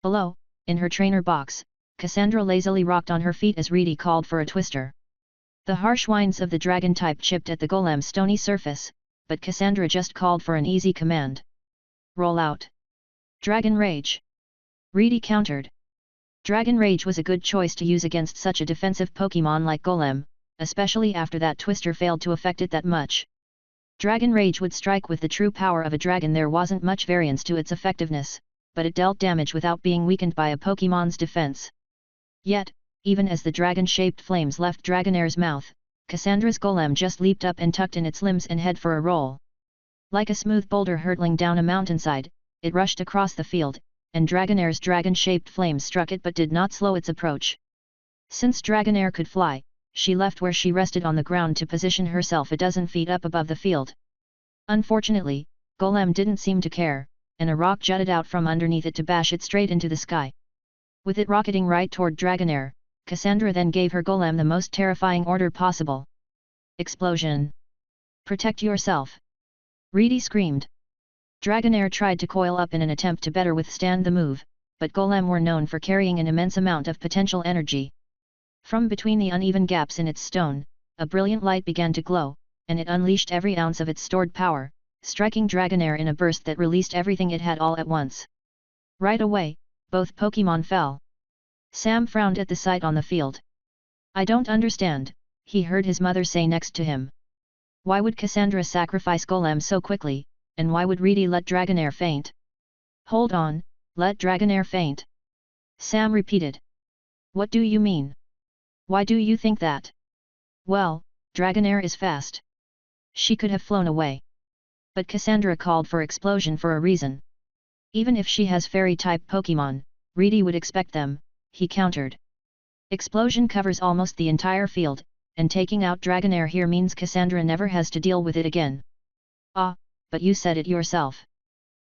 Below, in her trainer box, Cassandra lazily rocked on her feet as Reedy called for a twister. The harsh whines of the dragon type chipped at the golem's stony surface, but Cassandra just called for an easy command. Roll out. Dragon Rage! Reedy countered. Dragon Rage was a good choice to use against such a defensive Pokémon like Golem, especially after that twister failed to affect it that much. Dragon Rage would strike with the true power of a dragon. There wasn't much variance to its effectiveness, but it dealt damage without being weakened by a Pokémon's defense. Yet, even as the dragon-shaped flames left Dragonair's mouth, Cassandra's Golem just leaped up and tucked in its limbs and head for a roll. Like a smooth boulder hurtling down a mountainside, it rushed across the field, and Dragonair's dragon-shaped flames struck it but did not slow its approach. Since Dragonair could fly, she left where she rested on the ground to position herself a dozen feet up above the field. Unfortunately, Golem didn't seem to care, and a rock jutted out from underneath it to bash it straight into the sky. With it rocketing right toward Dragonair, Cassandra then gave her Golem the most terrifying order possible. Explosion! Protect yourself! Reedy screamed. Dragonair tried to coil up in an attempt to better withstand the move, but Golem were known for carrying an immense amount of potential energy. From between the uneven gaps in its stone, a brilliant light began to glow, and it unleashed every ounce of its stored power, striking Dragonair in a burst that released everything it had all at once. Right away, both Pokémon fell. Sam frowned at the sight on the field. "I don't understand," he heard his mother say next to him. "Why would Cassandra sacrifice Golem so quickly, and why would Reedy let Dragonair faint?" "Hold on, let Dragonair faint?" Sam repeated. "What do you mean? Why do you think that?" "Well, Dragonair is fast. She could have flown away. But Cassandra called for explosion for a reason. Even if she has fairy-type Pokémon, Reedy would expect them," he countered. "Explosion covers almost the entire field, and taking out Dragonair here means Cassandra never has to deal with it again." "Ah, but you said it yourself."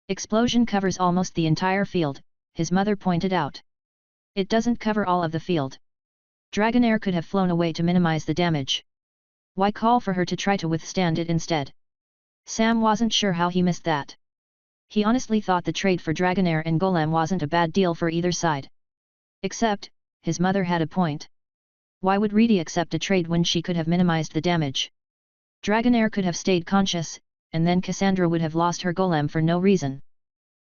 "Explosion covers almost the entire field," his mother pointed out. "It doesn't cover all of the field. Dragonair could have flown away to minimize the damage. Why call for her to try to withstand it instead?" Sam wasn't sure how he missed that. He honestly thought the trade for Dragonair and Golem wasn't a bad deal for either side. Except, his mother had a point. Why would Reedy accept a trade when she could have minimized the damage? Dragonair could have stayed conscious, and then Cassandra would have lost her Golem for no reason.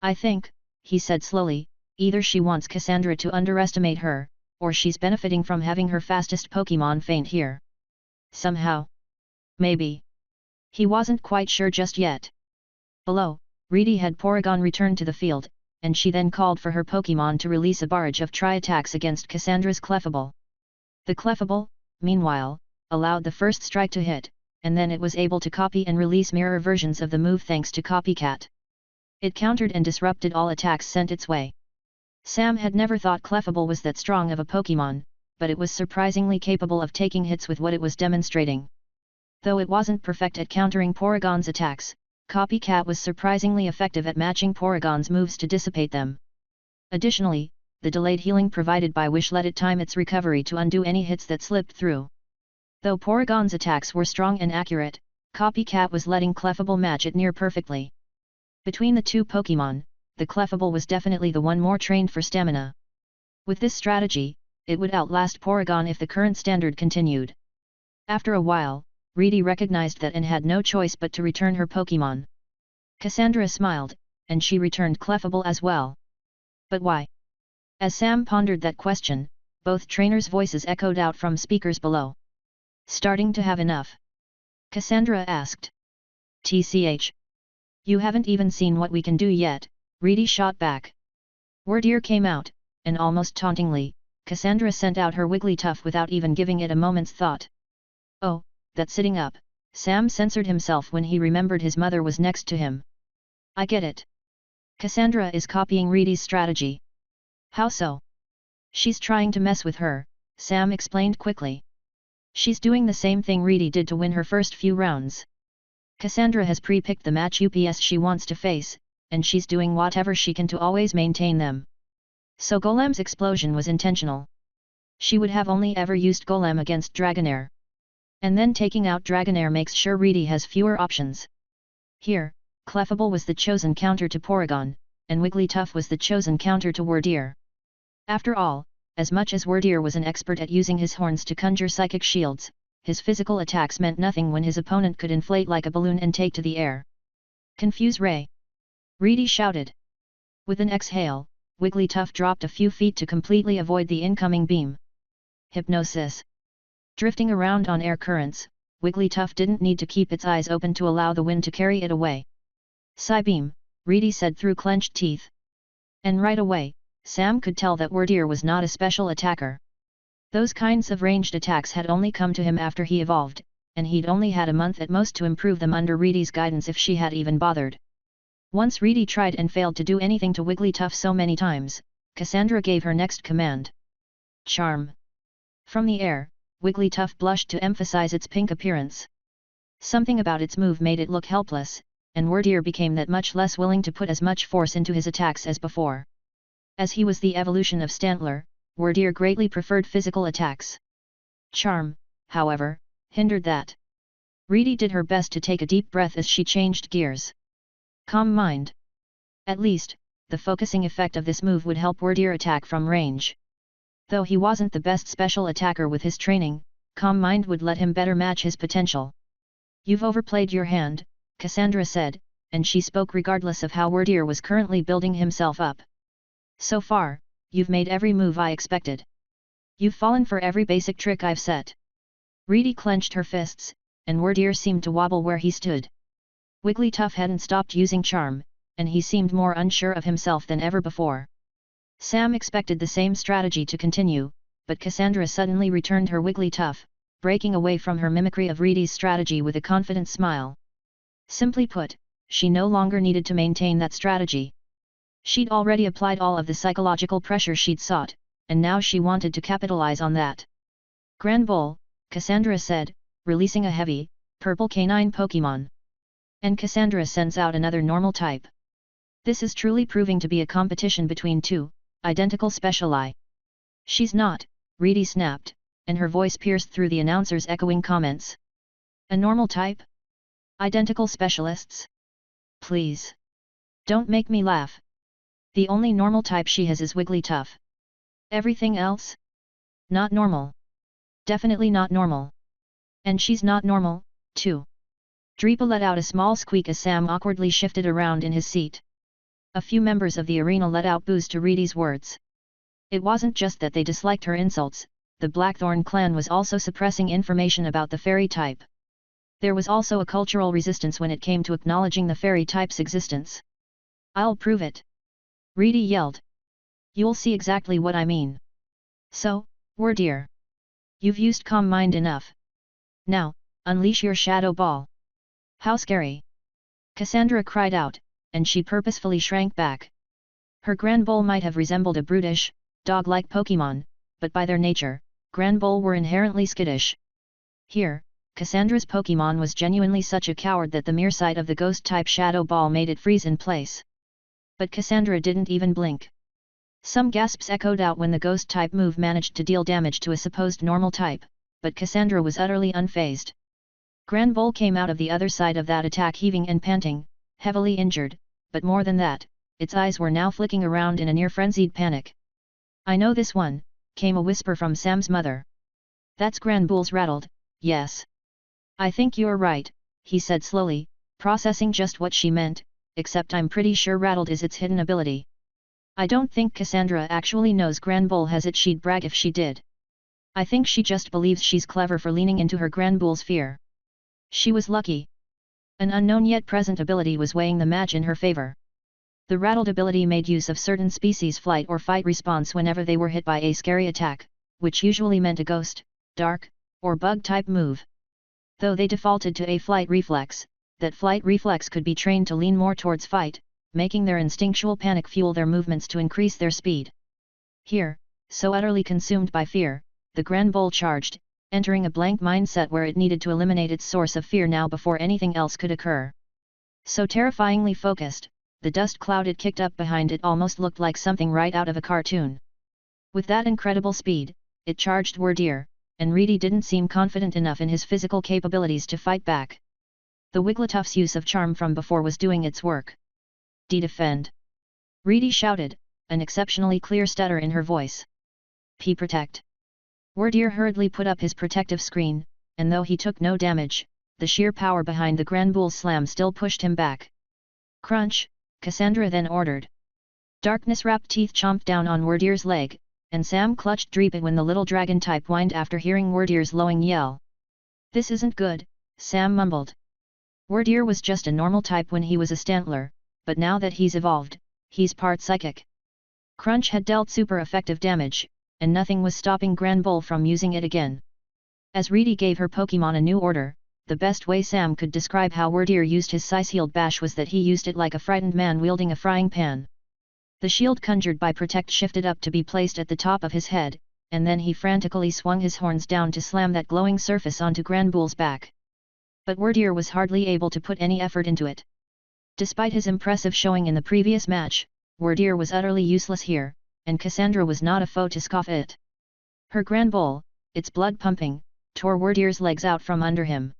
"I think," he said slowly, "either she wants Cassandra to underestimate her, or she's benefiting from having her fastest Pokémon faint here. Somehow. Maybe." He wasn't quite sure just yet. Below, Reedy had Porygon return to the field, and she then called for her Pokémon to release a barrage of tri-attacks against Cassandra's Clefable. The Clefable, meanwhile, allowed the first strike to hit, and then it was able to copy and release mirror versions of the move thanks to Copycat. It countered and disrupted all attacks sent its way. Sam had never thought Clefable was that strong of a Pokémon, but it was surprisingly capable of taking hits with what it was demonstrating. Though it wasn't perfect at countering Porygon's attacks, Copycat was surprisingly effective at matching Porygon's moves to dissipate them. Additionally, the delayed healing provided by Wish let it time its recovery to undo any hits that slipped through. Though Porygon's attacks were strong and accurate, Copycat was letting Clefable match it near perfectly. Between the two Pokémon, the Clefable was definitely the one more trained for stamina. With this strategy, it would outlast Porygon if the current standard continued. After a while, Reedy recognized that and had no choice but to return her Pokémon. Cassandra smiled, and she returned Clefable as well. But why? As Sam pondered that question, both trainers' voices echoed out from speakers below. "Starting to have enough?" Cassandra asked. "TCH. You haven't even seen what we can do yet," Reedy shot back. Wardeer came out, and almost tauntingly, Cassandra sent out her Wigglytuff without even giving it a moment's thought. "Oh, that's sitting up," Sam censored himself when he remembered his mother was next to him. "I get it. Cassandra is copying Reedy's strategy." "How so?" "She's trying to mess with her," Sam explained quickly. "She's doing the same thing Reedy did to win her first few rounds. Cassandra has pre-picked the match UPS she wants to face, and she's doing whatever she can to always maintain them. So Golem's explosion was intentional. She would have only ever used Golem against Dragonair. And then taking out Dragonair makes sure Reedy has fewer options. Here, Clefable was the chosen counter to Porygon, and Wigglytuff was the chosen counter to Wardeer. After all, as much as Wardeer was an expert at using his horns to conjure psychic shields, his physical attacks meant nothing when his opponent could inflate like a balloon and take to the air. "Confuse Ray!" Reedy shouted. With an exhale, Wigglytuff dropped a few feet to completely avoid the incoming beam. Hypnosis. Drifting around on air currents, Wigglytuff didn't need to keep its eyes open to allow the wind to carry it away. "Psybeam," Reedy said through clenched teeth. And right away, Sam could tell that Wardeer was not a special attacker. Those kinds of ranged attacks had only come to him after he evolved, and he'd only had a month at most to improve them under Reedy's guidance if she had even bothered. Once Reedy tried and failed to do anything to Wigglytuff so many times, Cassandra gave her next command. "Charm." From the air, Wigglytuff blushed to emphasize its pink appearance. Something about its move made it look helpless, and Wardeer became that much less willing to put as much force into his attacks as before. As he was the evolution of Stantler, Wardeer greatly preferred physical attacks. Charm, however, hindered that. Reedy did her best to take a deep breath as she changed gears. Calm mind. At least, the focusing effect of this move would help Wardeer attack from range. Though he wasn't the best special attacker with his training, Calm Mind would let him better match his potential. You've overplayed your hand, Cassandra said, and she spoke regardless of how Wardeer was currently building himself up. So far, you've made every move I expected. You've fallen for every basic trick I've set. Reedy clenched her fists, and Wardeer seemed to wobble where he stood. Wigglytuff hadn't stopped using charm, and he seemed more unsure of himself than ever before. Sam expected the same strategy to continue, but Cassandra suddenly returned her Wigglytuff, breaking away from her mimicry of Reedy's strategy with a confident smile. Simply put, she no longer needed to maintain that strategy. She'd already applied all of the psychological pressure she'd sought, and now she wanted to capitalize on that. Grand Bull, Cassandra said, releasing a heavy, purple canine Pokémon. And Cassandra sends out another normal type. This is truly proving to be a competition between two identical speciali. She's not, Reedy snapped, and her voice pierced through the announcer's echoing comments. A normal type? Identical specialists? Please. Don't make me laugh. The only normal type she has is Wigglytuff. Everything else? Not normal. Definitely not normal. And she's not normal, too. Dreepa let out a small squeak as Sam awkwardly shifted around in his seat. A few members of the arena let out boos to Reedy's words. It wasn't just that they disliked her insults, the Blackthorn clan was also suppressing information about the fairy type. There was also a cultural resistance when it came to acknowledging the fairy type's existence. I'll prove it. Reedy yelled. You'll see exactly what I mean. So, Wardeer. You've used Calm Mind enough. Now, unleash your Shadow Ball. How scary! Cassandra cried out, and she purposefully shrank back. Her Grand Bull might have resembled a brutish, dog-like Pokémon, but by their nature, Grand Bull were inherently skittish. Here, Cassandra's Pokémon was genuinely such a coward that the mere sight of the Ghost-type Shadow Ball made it freeze in place. But Cassandra didn't even blink. Some gasps echoed out when the Ghost-type move managed to deal damage to a supposed normal type, but Cassandra was utterly unfazed. Grand Bull came out of the other side of that attack heaving and panting, heavily injured, but more than that, its eyes were now flicking around in a near-frenzied panic. I know this one, came a whisper from Sam's mother. That's Grand Bull's rattled, yes. I think you're right, he said slowly, processing just what she meant, except I'm pretty sure rattled is its hidden ability. I don't think Cassandra actually knows Grand Bull has it, she'd brag if she did. I think she just believes she's clever for leaning into her Grand Bull's fear. She was lucky. An unknown yet present ability was weighing the match in her favor. The rattled ability made use of certain species' flight or fight response whenever they were hit by a scary attack, which usually meant a ghost, dark, or bug-type move. Though they defaulted to a flight reflex, that flight reflex could be trained to lean more towards fight, making their instinctual panic fuel their movements to increase their speed. Here, so utterly consumed by fear, the Grand Bull charged, entering a blank mindset where it needed to eliminate its source of fear now before anything else could occur. So terrifyingly focused, the dust cloud it kicked up behind it almost looked like something right out of a cartoon. With that incredible speed, it charged Wardeer, and Reedy didn't seem confident enough in his physical capabilities to fight back. The Wigglytuff's use of charm from before was doing its work. Defend! Reedy shouted, an exceptionally clear stutter in her voice. Protect! Wardeer hurriedly put up his protective screen, and though he took no damage, the sheer power behind the Grand Bull's slam still pushed him back. Crunch, Cassandra then ordered. Darkness-wrapped teeth chomped down on Wardeer's leg, and Sam clutched Dreepa when the little dragon-type whined after hearing Wardeer's lowing yell. This isn't good, Sam mumbled. Wardeer was just a normal type when he was a Stantler, but now that he's evolved, he's part psychic. Crunch had dealt super effective damage, and nothing was stopping Grand Bull from using it again. As Reedy gave her Pokémon a new order, the best way Sam could describe how Wardeer used his Size-Healed Bash was that he used it like a frightened man wielding a frying pan. The shield conjured by Protect shifted up to be placed at the top of his head, and then he frantically swung his horns down to slam that glowing surface onto Grand Bull's back. But Wardeer was hardly able to put any effort into it. Despite his impressive showing in the previous match, Wardeer was utterly useless here, and Cassandra was not a foe to scoff at. Her Grand Bull, its blood pumping, tore Wardeer's legs out from under him.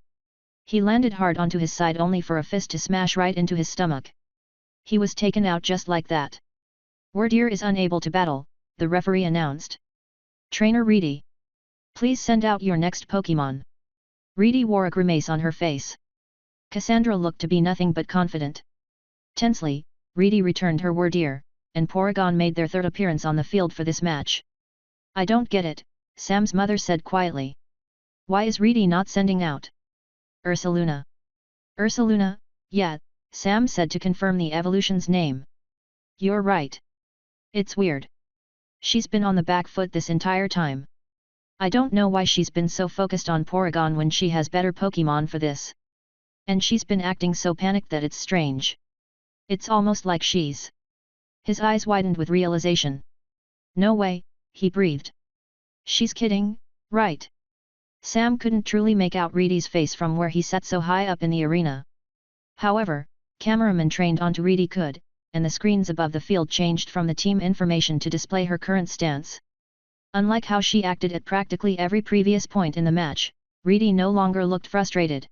He landed hard onto his side only for a fist to smash right into his stomach, He was taken out just like that. Wardeer is unable to battle, the referee announced. Trainer Reedy, please send out your next Pokémon. Reedy wore a grimace on her face. Cassandra looked to be nothing but confident. Tensely, Reedy returned her Wardeer, and Porygon made their third appearance on the field for this match. I don't get it, Sam's mother said quietly. Why is Reedy not sending out Ursaluna? Ursaluna, yeah, Sam said to confirm the evolution's name. You're right. It's weird. She's been on the back foot this entire time. I don't know why she's been so focused on Porygon when she has better Pokémon for this. And she's been acting so panicked that it's strange. It's almost like she's... His eyes widened with realization. No way, he breathed. She's kidding, right? Sam couldn't truly make out Reedy's face from where he sat so high up in the arena. However, cameramen trained onto Reedy could, and the screens above the field changed from the team information to display her current stance. Unlike how she acted at practically every previous point in the match, Reedy no longer looked frustrated.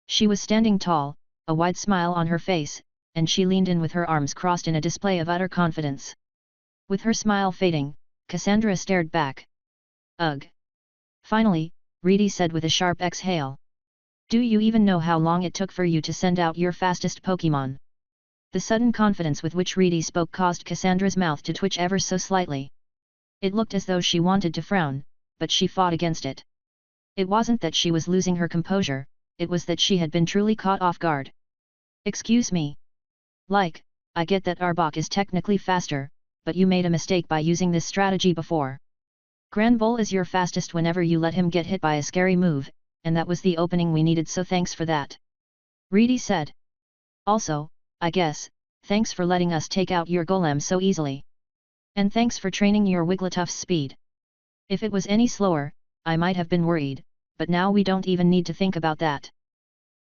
She was standing tall, a wide smile on her face, and she leaned in with her arms crossed in a display of utter confidence. With her smile fading, Cassandra stared back. Ugh! Finally, Reedy said with a sharp exhale. Do you even know how long it took for you to send out your fastest Pokémon? The sudden confidence with which Reedy spoke caused Cassandra's mouth to twitch ever so slightly. It looked as though she wanted to frown, but she fought against it. It wasn't that she was losing her composure, it was that she had been truly caught off guard. Excuse me. I get that Arbok is technically faster, but you made a mistake by using this strategy before. Granbull is your fastest whenever you let him get hit by a scary move, and that was the opening we needed, so thanks for that. Reedy said. Also, I guess, thanks for letting us take out your golem so easily. And thanks for training your Wigglytuff's speed. If it was any slower, I might have been worried, but now we don't even need to think about that.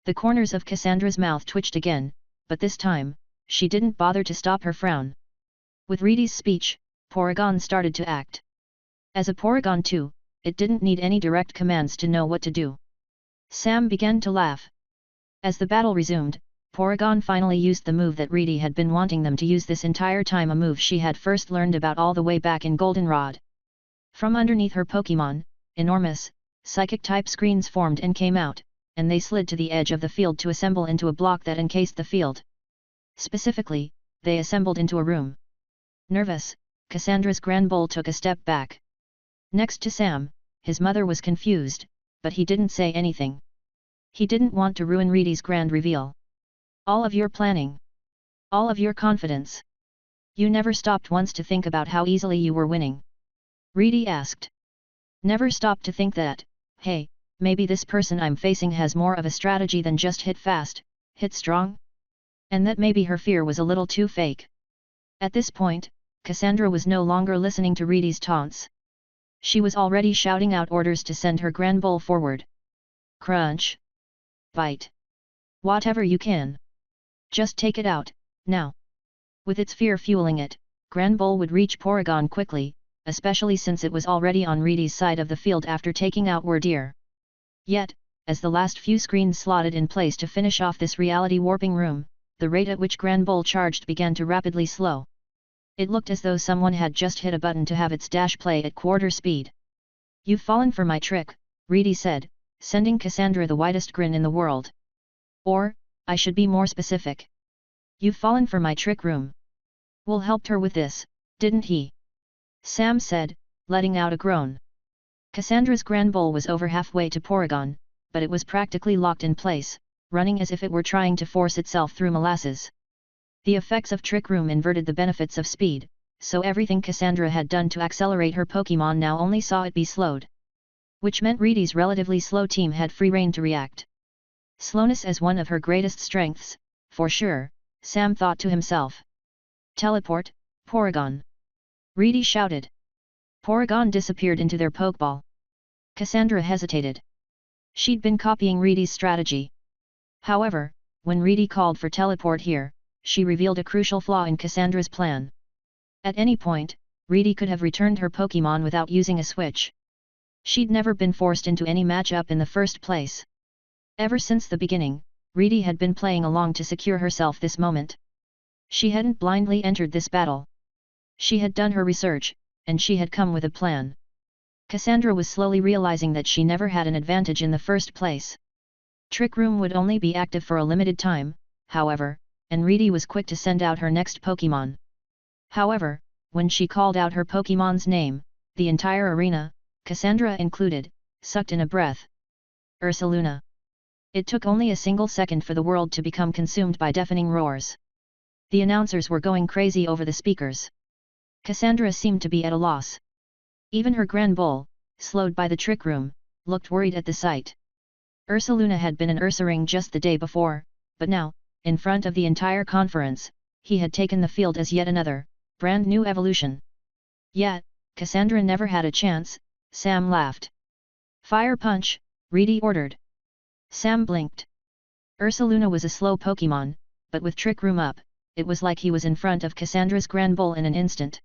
The corners of Cassandra's mouth twitched again, but this time, she didn't bother to stop her frown. With Reedy's speech, Porygon started to act. As a Porygon too, it didn't need any direct commands to know what to do. Sam began to laugh. As the battle resumed, Porygon finally used the move that Reedy had been wanting them to use this entire time, a move she had first learned about all the way back in Goldenrod. From underneath her Pokémon, enormous, psychic-type screens formed and came out, and they slid to the edge of the field to assemble into a block that encased the field. Specifically, they assembled into a room. Nervous, Cassandra's Granbull took a step back. Next to Sam, his mother was confused, but he didn't say anything. He didn't want to ruin Reedy's grand reveal. All of your planning. All of your confidence. You never stopped once to think about how easily you were winning? Reedy asked. Never stopped to think that, hey, maybe this person I'm facing has more of a strategy than just hit fast, hit strong? And that maybe her fear was a little too fake. At this point, Cassandra was no longer listening to Reedy's taunts. She was already shouting out orders to send her Granbull forward. Crunch! Bite! Whatever you can! Just take it out, now! With its fear fueling it, Granbull would reach Porygon quickly, especially since it was already on Reedy's side of the field after taking out Wardeer. Yet, as the last few screens slotted in place to finish off this reality warping room, the rate at which Granbull charged began to rapidly slow. It looked as though someone had just hit a button to have its dash play at quarter speed. You've fallen for my trick, Reedy said, sending Cassandra the widest grin in the world. Or, I should be more specific. You've fallen for my trick room. Will helped her with this, didn't he? Sam said, letting out a groan. Cassandra's Granbull was over halfway to Porygon, but it was practically locked in place, running as if it were trying to force itself through molasses. The effects of Trick Room inverted the benefits of speed, so everything Cassandra had done to accelerate her Pokémon now only saw it be slowed. Which meant Reedy's relatively slow team had free rein to react. Slowness as one of her greatest strengths, for sure, Sam thought to himself. Teleport, Porygon! Reedy shouted. Porygon disappeared into their Pokeball. Cassandra hesitated. She'd been copying Reedy's strategy. However, when Reedy called for teleport here, she revealed a crucial flaw in Cassandra's plan. At any point, Reedy could have returned her Pokémon without using a switch. She'd never been forced into any matchup in the first place. Ever since the beginning, Reedy had been playing along to secure herself this moment. She hadn't blindly entered this battle. She had done her research, and she had come with a plan. Cassandra was slowly realizing that she never had an advantage in the first place. Trick Room would only be active for a limited time, however, and Reedy was quick to send out her next Pokémon. However, when she called out her Pokémon's name, the entire arena, Cassandra included, sucked in a breath. Ursaluna. It took only a single second for the world to become consumed by deafening roars. The announcers were going crazy over the speakers. Cassandra seemed to be at a loss. Even her Grand Bull, slowed by the Trick Room, looked worried at the sight. Ursaluna had been an Ursaring just the day before, but now, in front of the entire conference, he had taken the field as yet another, brand new evolution. Yet, Cassandra never had a chance. Sam laughed. Fire Punch, Reedy ordered. Sam blinked. Ursaluna was a slow Pokémon, but with Trick Room up, it was like he was in front of Cassandra's Grand Bull in an instant.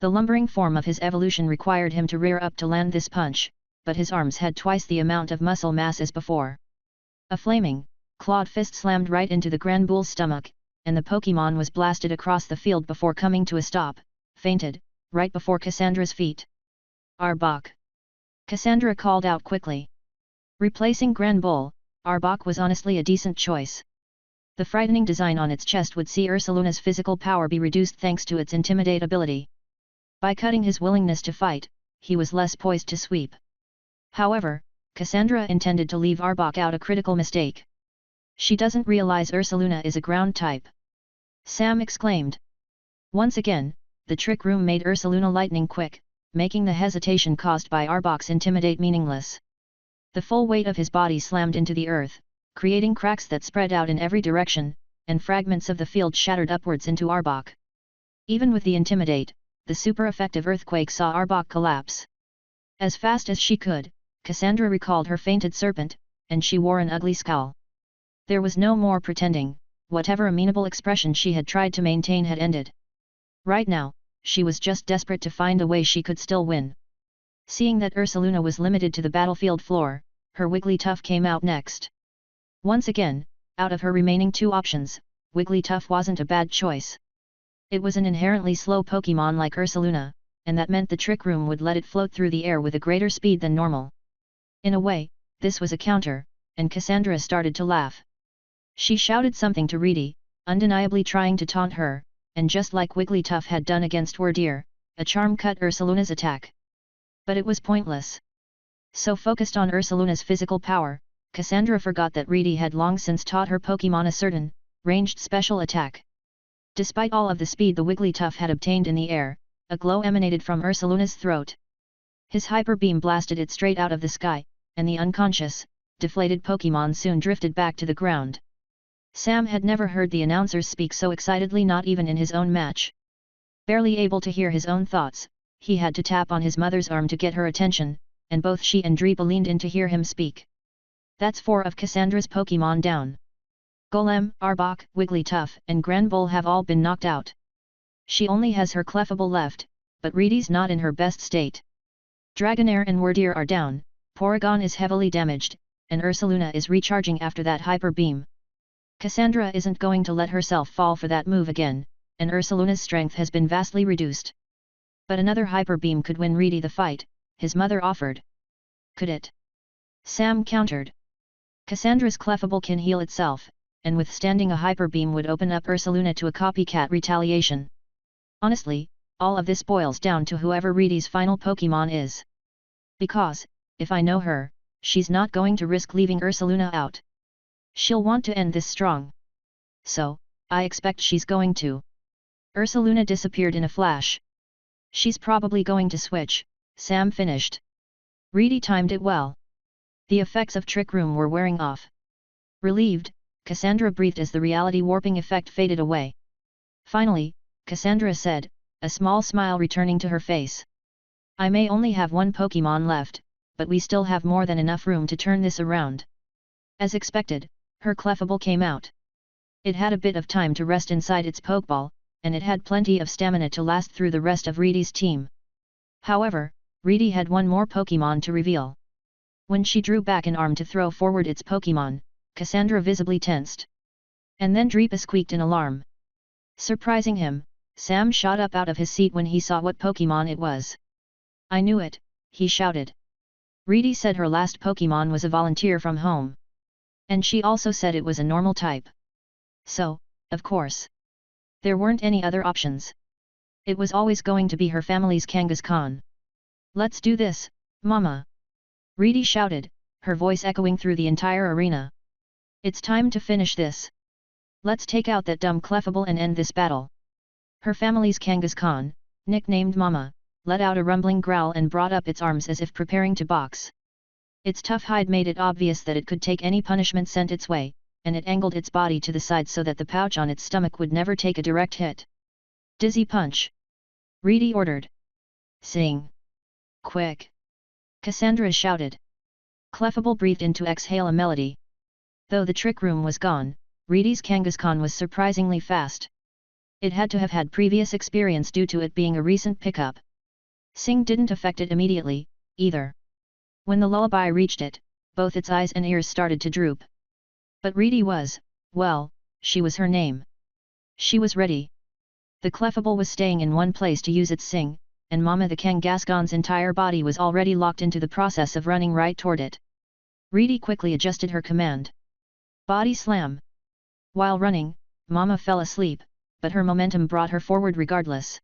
The lumbering form of his evolution required him to rear up to land this punch, but his arms had twice the amount of muscle mass as before. A flaming, clawed fist slammed right into the Grand Bull's stomach, and the Pokémon was blasted across the field before coming to a stop, fainted, right before Cassandra's feet. Arbok. Cassandra called out quickly. Replacing Grand Bull, Arbok was honestly a decent choice. The frightening design on its chest would see Ursaluna's physical power be reduced thanks to its Intimidate ability. By cutting his willingness to fight, he was less poised to sweep. However, Cassandra intended to leave Arbok out, a critical mistake. She doesn't realize Ursaluna is a ground type. Sam exclaimed. Once again, the Trick Room made Ursaluna lightning quick, making the hesitation caused by Arbok's Intimidate meaningless. The full weight of his body slammed into the earth, creating cracks that spread out in every direction, and fragments of the field shattered upwards into Arbok. Even with the Intimidate, the super-effective earthquake saw Arbok collapse. As fast as she could, Cassandra recalled her fainted serpent, and she wore an ugly scowl. There was no more pretending, whatever amenable expression she had tried to maintain had ended. Right now, she was just desperate to find a way she could still win. Seeing that Ursaluna was limited to the battlefield floor, her Wigglytuff came out next. Once again, out of her remaining two options, Wigglytuff wasn't a bad choice. It was an inherently slow Pokémon like Ursaluna, and that meant the Trick Room would let it float through the air with a greater speed than normal. In a way, this was a counter, and Cassandra started to laugh. She shouted something to Reedy, undeniably trying to taunt her, and just like Wigglytuff had done against Wardeer, a charm cut Ursaluna's attack. But it was pointless. So focused on Ursaluna's physical power, Cassandra forgot that Reedy had long since taught her Pokémon a certain, ranged special attack. Despite all of the speed the Wigglytuff had obtained in the air, a glow emanated from Ursaluna's throat. His hyper beam blasted it straight out of the sky, and the unconscious, deflated Pokémon soon drifted back to the ground. Sam had never heard the announcers speak so excitedly, not even in his own match. Barely able to hear his own thoughts, he had to tap on his mother's arm to get her attention, and both she and Dreepa leaned in to hear him speak. That's 4 of Cassandra's Pokémon down. Golem, Arbok, Wigglytuff, and Granbull have all been knocked out. She only has her Clefable left, but Reedy's not in her best state. Dragonair and Wardeer are down, Porygon is heavily damaged, and Ursaluna is recharging after that hyper beam. Cassandra isn't going to let herself fall for that move again, and Ursaluna's strength has been vastly reduced. But another hyper beam could win Reedy the fight, his mother offered. Could it? Sam countered. Cassandra's Clefable can heal itself, and withstanding a hyper beam would open up Ursaluna to a copycat retaliation. Honestly, all of this boils down to whoever Reedy's final Pokémon is. Because, if I know her, she's not going to risk leaving Ursaluna out. She'll want to end this strong. So, I expect she's going to. Ursaluna disappeared in a flash. She's probably going to switch, Sam finished. Reedy timed it well. The effects of Trick Room were wearing off. Relieved, Cassandra breathed as the reality warping effect faded away. Finally, Cassandra said, a small smile returning to her face. I may only have one Pokémon left, but we still have more than enough room to turn this around. As expected, her Clefable came out. It had a bit of time to rest inside its Pokeball, and it had plenty of stamina to last through the rest of Reedy's team. However, Reedy had one more Pokémon to reveal. When she drew back an arm to throw forward its Pokémon, Cassandra visibly tensed. And then Dreepa squeaked in alarm. Surprising him, Sam shot up out of his seat when he saw what Pokémon it was. I knew it, he shouted. Reedy said her last Pokémon was a volunteer from home. And she also said it was a normal type. So, of course, there weren't any other options. It was always going to be her family's Kangaskhan. Let's do this, Mama! Reedy shouted, her voice echoing through the entire arena. It's time to finish this. Let's take out that dumb Clefable and end this battle. Her family's Kangaskhan, nicknamed Mama, let out a rumbling growl and brought up its arms as if preparing to box. Its tough hide made it obvious that it could take any punishment sent its way, and it angled its body to the side so that the pouch on its stomach would never take a direct hit. Dizzy punch! Reedy ordered. Sing! Quick! Cassandra shouted. Clefable breathed in to exhale a melody. Though the trick room was gone, Reedy's Kangaskhan was surprisingly fast. It had to have had previous experience due to it being a recent pickup. Sing didn't affect it immediately, either. When the lullaby reached it, both its eyes and ears started to droop. But Reedy was, well, she was her name. She was ready. The Clefable was staying in one place to use its sing, and Mama the Kangaskhan's entire body was already locked into the process of running right toward it. Reedy quickly adjusted her command. Body slam! While running, Mama fell asleep, but her momentum brought her forward regardless.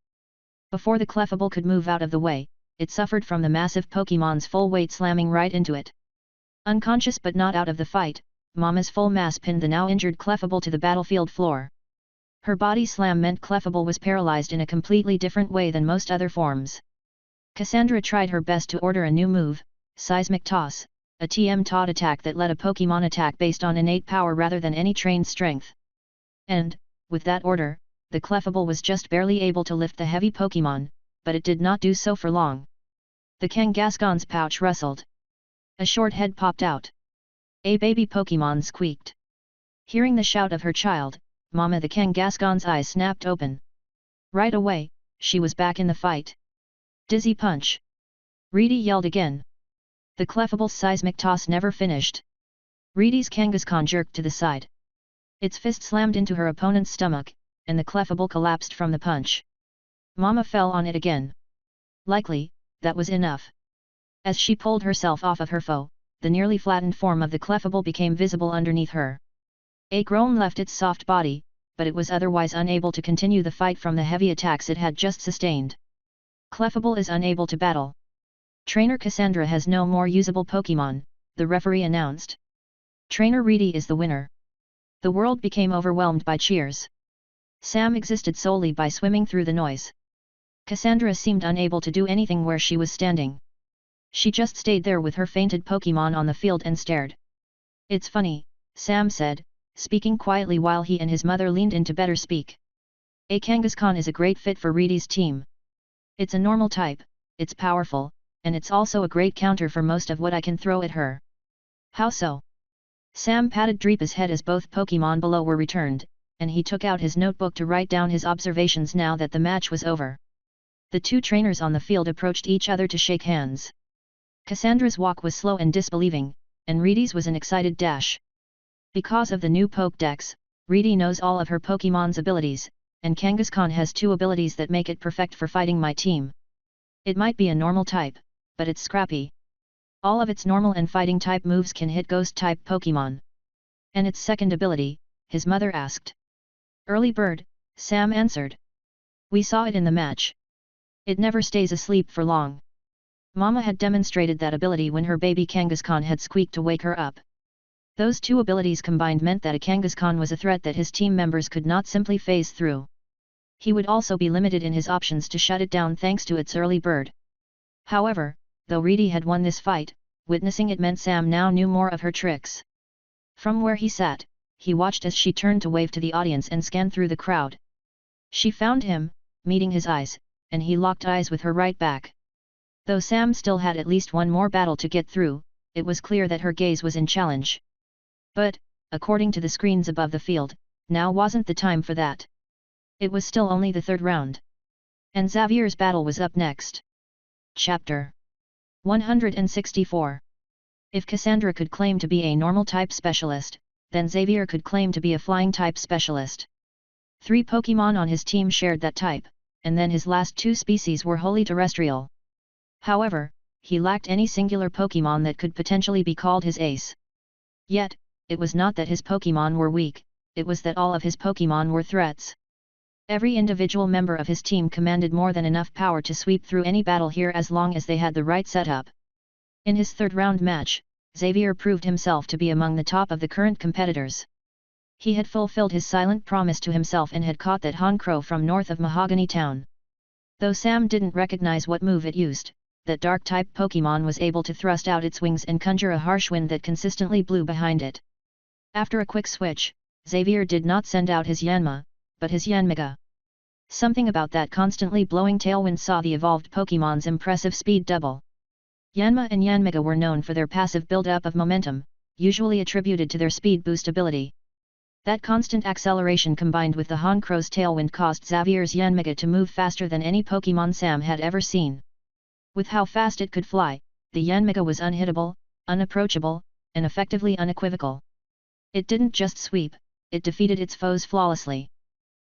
Before the Clefable could move out of the way, it suffered from the massive Pokémon's full weight slamming right into it. Unconscious but not out of the fight, Mama's full mass pinned the now injured Clefable to the battlefield floor. Her body slam meant Clefable was paralyzed in a completely different way than most other forms. Cassandra tried her best to order a new move, Seismic Toss, a TM taught attack that let a Pokémon attack based on innate power rather than any trained strength. And, with that order, the Clefable was just barely able to lift the heavy Pokémon, but it did not do so for long. The Kangaskhan's pouch rustled. A short head popped out. A baby Pokémon squeaked. Hearing the shout of her child, Mama the Kangaskhan's eyes snapped open. Right away, she was back in the fight. Dizzy punch! Reedy yelled again. The Clefable's seismic toss never finished. Reedy's Kangaskhan jerked to the side. Its fist slammed into her opponent's stomach, and the Clefable collapsed from the punch. Mama fell on it again. Likely, that was enough. As she pulled herself off of her foe, the nearly flattened form of the Clefable became visible underneath her. A groan left its soft body, but it was otherwise unable to continue the fight from the heavy attacks it had just sustained. Clefable is unable to battle. Trainer Cassandra has no more usable Pokémon, the referee announced. Trainer Reedy is the winner. The world became overwhelmed by cheers. Sam existed solely by swimming through the noise. Cassandra seemed unable to do anything where she was standing. She just stayed there with her fainted Pokémon on the field and stared. It's funny, Sam said, speaking quietly while he and his mother leaned in to better speak. A Kangaskhan is a great fit for Reedy's team. It's a normal type, it's powerful, and it's also a great counter for most of what I can throw at her. How so? Sam patted Dreepa's head as both Pokémon below were returned, and he took out his notebook to write down his observations now that the match was over. The two trainers on the field approached each other to shake hands. Cassandra's walk was slow and disbelieving, and Reedy's was an excited dash. Because of the new Pokédex, Reedy knows all of her Pokémon's abilities, and Kangaskhan has two abilities that make it perfect for fighting my team. It might be a normal type, but it's scrappy. All of its normal and fighting type moves can hit ghost type Pokémon. And its second ability, his mother asked. Early bird, Sam answered. We saw it in the match. It never stays asleep for long. Mama had demonstrated that ability when her baby Kangaskhan had squeaked to wake her up. Those two abilities combined meant that a Kangaskhan was a threat that his team members could not simply phase through. He would also be limited in his options to shut it down thanks to its early bird. However, though Reedy had won this fight, witnessing it meant Sam now knew more of her tricks. From where he sat, he watched as she turned to wave to the audience and scanned through the crowd. She found him, meeting his eyes, and he locked eyes with her right back. Though Sam still had at least one more battle to get through, it was clear that her gaze was in challenge. But, according to the screens above the field, now wasn't the time for that. It was still only the third round. And Xavier's battle was up next. Chapter 164. If Cassandra could claim to be a normal type specialist, then Xavier could claim to be a flying type specialist. 3 Pokémon on his team shared that type, and then his last 2 species were wholly terrestrial. However, he lacked any singular Pokémon that could potentially be called his ace. Yet, it was not that his Pokémon were weak, it was that all of his Pokémon were threats. Every individual member of his team commanded more than enough power to sweep through any battle here as long as they had the right setup. In his third-round match, Xavier proved himself to be among the top of the current competitors. He had fulfilled his silent promise to himself and had caught that Honchkrow from north of Mahogany Town. Though Sam didn't recognize what move it used, that dark-type Pokémon was able to thrust out its wings and conjure a harsh wind that consistently blew behind it. After a quick switch, Xavier did not send out his Yanma, but his Yanmega. Something about that constantly blowing tailwind saw the evolved Pokémon's impressive speed double. Yanma and Yanmega were known for their passive build-up of momentum, usually attributed to their speed boost ability. That constant acceleration combined with the Honkrow's tailwind caused Xavier's Yanmega to move faster than any Pokémon Sam had ever seen. With how fast it could fly, the Yanmega was unhittable, unapproachable, and effectively unequivocal. It didn't just sweep, it defeated its foes flawlessly.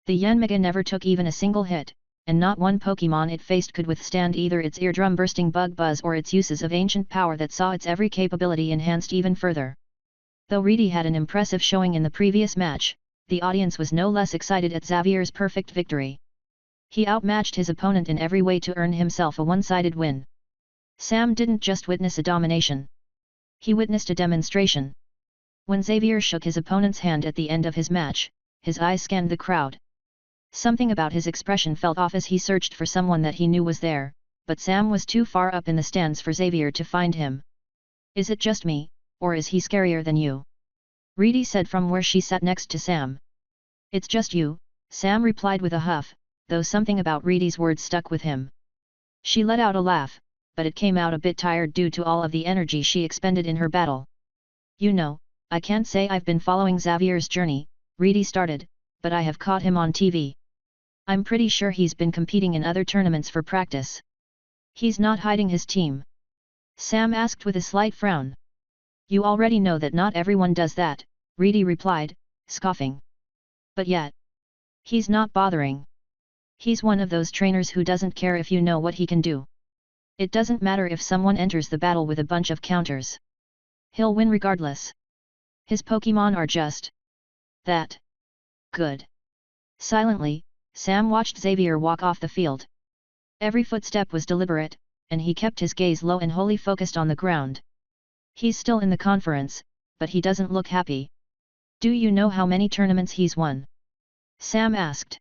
The Yanmega never took even a single hit, and not one Pokémon it faced could withstand either its eardrum-bursting bug buzz or its uses of ancient power that saw its every capability enhanced even further. Though Reedy had an impressive showing in the previous match, the audience was no less excited at Xavier's perfect victory. He outmatched his opponent in every way to earn himself a one-sided win. Sam didn't just witness a domination. He witnessed a demonstration. When Xavier shook his opponent's hand at the end of his match, his eyes scanned the crowd. Something about his expression felt off as he searched for someone that he knew was there, but Sam was too far up in the stands for Xavier to find him. "Is it just me, or is he scarier than you?" Reedy said from where she sat next to Sam. "It's just you," Sam replied with a huff, though something about Reedy's words stuck with him. She let out a laugh, but it came out a bit tired due to all of the energy she expended in her battle. "You know, I can't say I've been following Xavier's journey," Reedy started, "but I have caught him on TV. I'm pretty sure he's been competing in other tournaments for practice." "He's not hiding his team?" Sam asked with a slight frown. "You already know that not everyone does that," Reedy replied, scoffing. "But yet, he's not bothering. He's one of those trainers who doesn't care if you know what he can do. It doesn't matter if someone enters the battle with a bunch of counters. He'll win regardless. His Pokémon are just that good." Silently, Sam watched Xavier walk off the field. Every footstep was deliberate, and he kept his gaze low and wholly focused on the ground. "He's still in the conference, but he doesn't look happy. Do you know how many tournaments he's won?" Sam asked.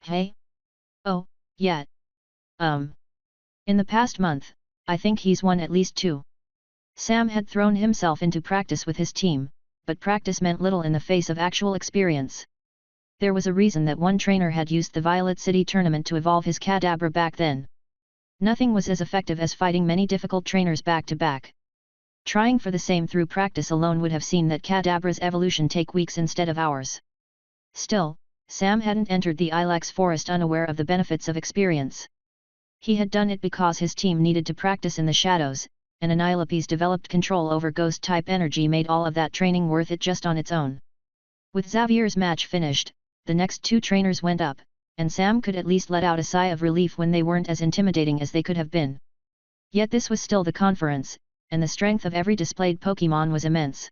"Hey? Oh, yeah. In the past month, I think he's won at least 2. Sam had thrown himself into practice with his team, but practice meant little in the face of actual experience. There was a reason that one trainer had used the Violet City tournament to evolve his Kadabra back then. Nothing was as effective as fighting many difficult trainers back to back. Trying for the same through practice alone would have seen that Kadabra's evolution take weeks instead of hours. Still, Sam hadn't entered the Ilex forest unaware of the benefits of experience. He had done it because his team needed to practice in the shadows, and Anilope's developed control over ghost-type energy made all of that training worth it just on its own. With Xavier's match finished, the next 2 trainers went up, and Sam could at least let out a sigh of relief when they weren't as intimidating as they could have been. Yet this was still the conference, and the strength of every displayed Pokémon was immense.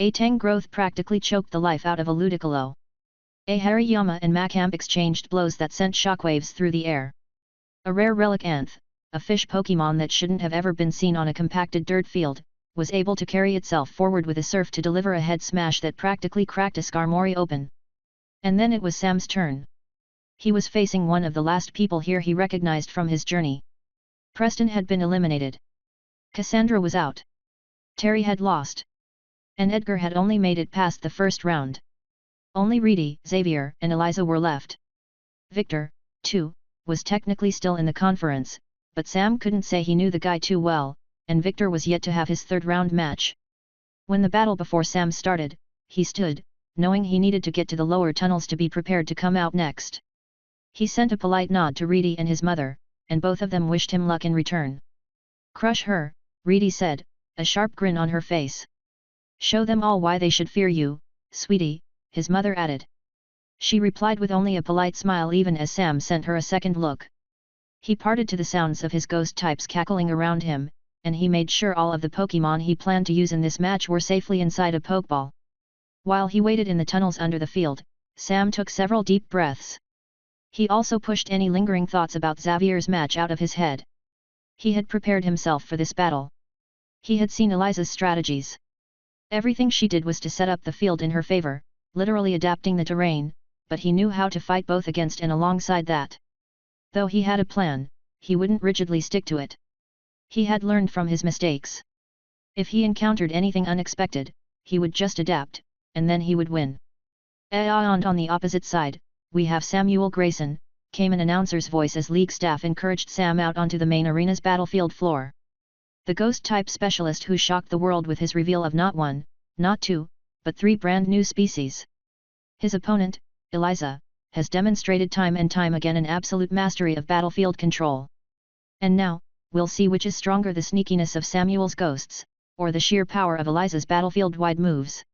A Tangrowth practically choked the life out of a Ludicolo. A Hariyama and Machamp exchanged blows that sent shockwaves through the air. A rare relic Anth, a fish Pokémon that shouldn't have ever been seen on a compacted dirt field, was able to carry itself forward with a surf to deliver a head smash that practically cracked a Skarmory open. And then it was Sam's turn. He was facing one of the last people here he recognized from his journey. Preston had been eliminated. Cassandra was out. Terry had lost. And Edgar had only made it past the first round. Only Reedy, Xavier, and Eliza were left. Victor, too, was technically still in the conference, but Sam couldn't say he knew the guy too well, and Victor was yet to have his third-round match. When the battle before Sam started, he stood, knowing he needed to get to the lower tunnels to be prepared to come out next. He sent a polite nod to Reedy and his mother, and both of them wished him luck in return. "Crush her," Reedy said, a sharp grin on her face. "Show them all why they should fear you, sweetie," his mother added. She replied with only a polite smile even as Sam sent her a second look. He parted to the sounds of his ghost types cackling around him, and he made sure all of the Pokémon he planned to use in this match were safely inside a Pokeball. While he waited in the tunnels under the field, Sam took several deep breaths. He also pushed any lingering thoughts about Xavier's match out of his head. He had prepared himself for this battle. He had seen Eliza's strategies. Everything she did was to set up the field in her favor, literally adapting the terrain, but he knew how to fight both against and alongside that. Though he had a plan, he wouldn't rigidly stick to it. He had learned from his mistakes. If he encountered anything unexpected, he would just adapt, and then he would win. And on the opposite side, we have Samuel Greyson, came an announcer's voice as league staff encouraged Sam out onto the main arena's battlefield floor. The ghost-type specialist who shocked the world with his reveal of not one, not two, but 3 brand new species. His opponent, Eliza, has demonstrated time and time again an absolute mastery of battlefield control. And now, we'll see which is stronger, the sneakiness of Samuel's ghosts, or the sheer power of Eliza's battlefield-wide moves.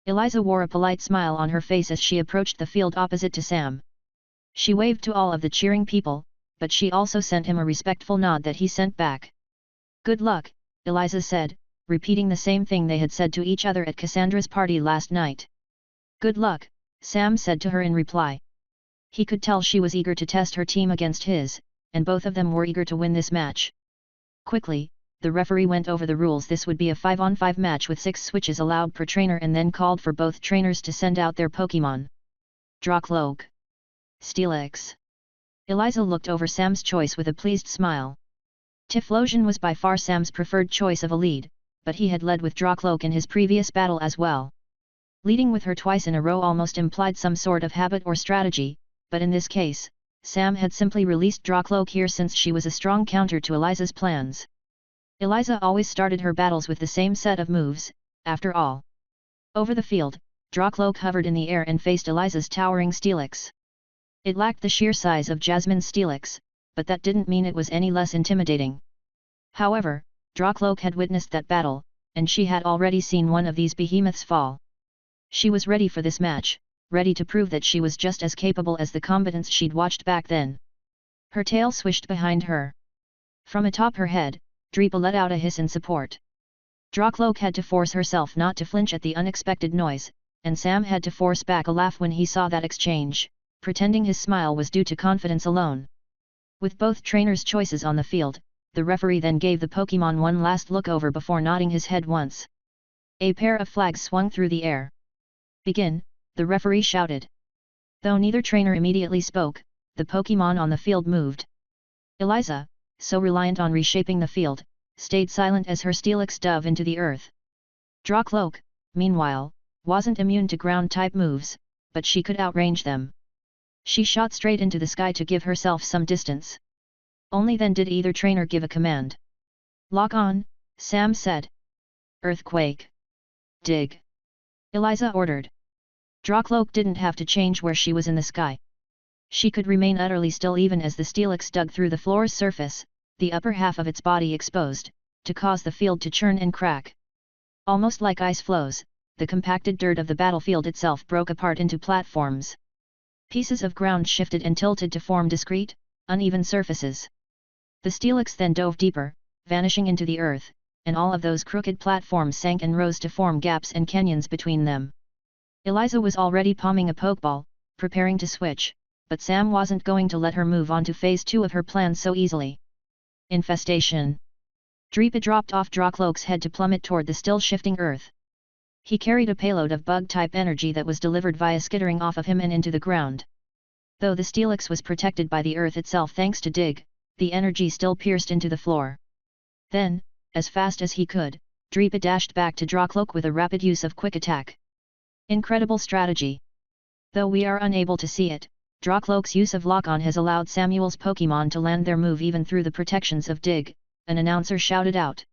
Eliza wore a polite smile on her face as she approached the field opposite to Sam. She waved to all of the cheering people, but she also sent him a respectful nod that he sent back. "Good luck," Eliza said, repeating the same thing they had said to each other at Cassandra's party last night. "Good luck," Sam said to her in reply. He could tell she was eager to test her team against his, and both of them were eager to win this match. Quickly, the referee went over the rules. This would be a 5-on-5 match with 6 switches allowed per trainer and then called for both trainers to send out their Pokémon. Drawcloak. Steelix. Eliza looked over Sam's choice with a pleased smile. Typhlosion was by far Sam's preferred choice of a lead, but he had led with Drawcloak in his previous battle as well. Leading with her twice in a row almost implied some sort of habit or strategy, but in this case, Sam had simply released Drawcloak here since she was a strong counter to Eliza's plans. Eliza always started her battles with the same set of moves, after all. Over the field, Drawcloak hovered in the air and faced Eliza's towering Steelix. It lacked the sheer size of Jasmine's Steelix, but that didn't mean it was any less intimidating. However, Drawcloak had witnessed that battle, and she had already seen one of these behemoths fall. She was ready for this match, ready to prove that she was just as capable as the combatants she'd watched back then. Her tail swished behind her. From atop her head, Dreepa let out a hiss in support. Drawcloak had to force herself not to flinch at the unexpected noise, and Sam had to force back a laugh when he saw that exchange, pretending his smile was due to confidence alone. With both trainers' choices on the field, the referee then gave the Pokémon one last look over before nodding his head once. A pair of flags swung through the air. "Begin," the referee shouted. Though neither trainer immediately spoke, the Pokémon on the field moved. Eliza, so reliant on reshaping the field, stayed silent as her Steelix dove into the earth. Drawcloak, meanwhile, wasn't immune to ground-type moves, but she could outrange them. She shot straight into the sky to give herself some distance. Only then did either trainer give a command. "Lock on," Sam said. "Earthquake. Dig," Eliza ordered. Drawcloak didn't have to change where she was in the sky. She could remain utterly still even as the Steelix dug through the floor's surface, the upper half of its body exposed, to cause the field to churn and crack. Almost like ice flows, the compacted dirt of the battlefield itself broke apart into platforms. Pieces of ground shifted and tilted to form discrete, uneven surfaces. The Steelix then dove deeper, vanishing into the earth, and all of those crooked platforms sank and rose to form gaps and canyons between them. Eliza was already palming a Pokeball, preparing to switch, but Sam wasn't going to let her move on to phase 2 of her plan so easily. Infestation. Dreepa dropped off Drawcloak's head to plummet toward the still shifting earth. He carried a payload of bug-type energy that was delivered via skittering off of him and into the ground. Though the Steelix was protected by the earth itself thanks to Dig, the energy still pierced into the floor. Then, as fast as he could, Dreepa dashed back to Drawcloak with a rapid use of quick attack. Incredible strategy. Though we are unable to see it, Drawcloak's use of lock-on has allowed Samuel's Pokémon to land their move even through the protections of Dig, an announcer shouted out.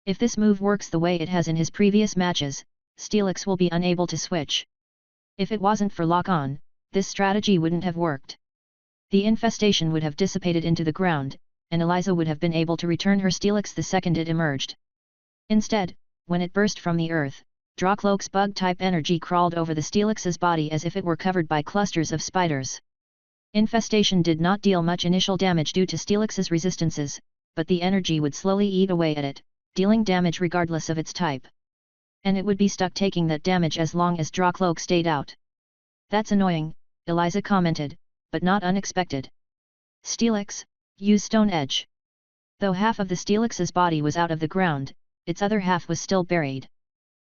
If this move works the way it has in his previous matches, Steelix will be unable to switch. If it wasn't for lock-on, this strategy wouldn't have worked. The infestation would have dissipated into the ground, and Eliza would have been able to return her Steelix the second it emerged. Instead, when it burst from the earth, Drawcloak's bug-type energy crawled over the Steelix's body as if it were covered by clusters of spiders. Infestation did not deal much initial damage due to Steelix's resistances, but the energy would slowly eat away at it, dealing damage regardless of its type. And it would be stuck taking that damage as long as Drawcloak stayed out. "That's annoying," Eliza commented, but not unexpected. "Steelix, use Stone Edge." Though half of the Steelix's body was out of the ground, its other half was still buried.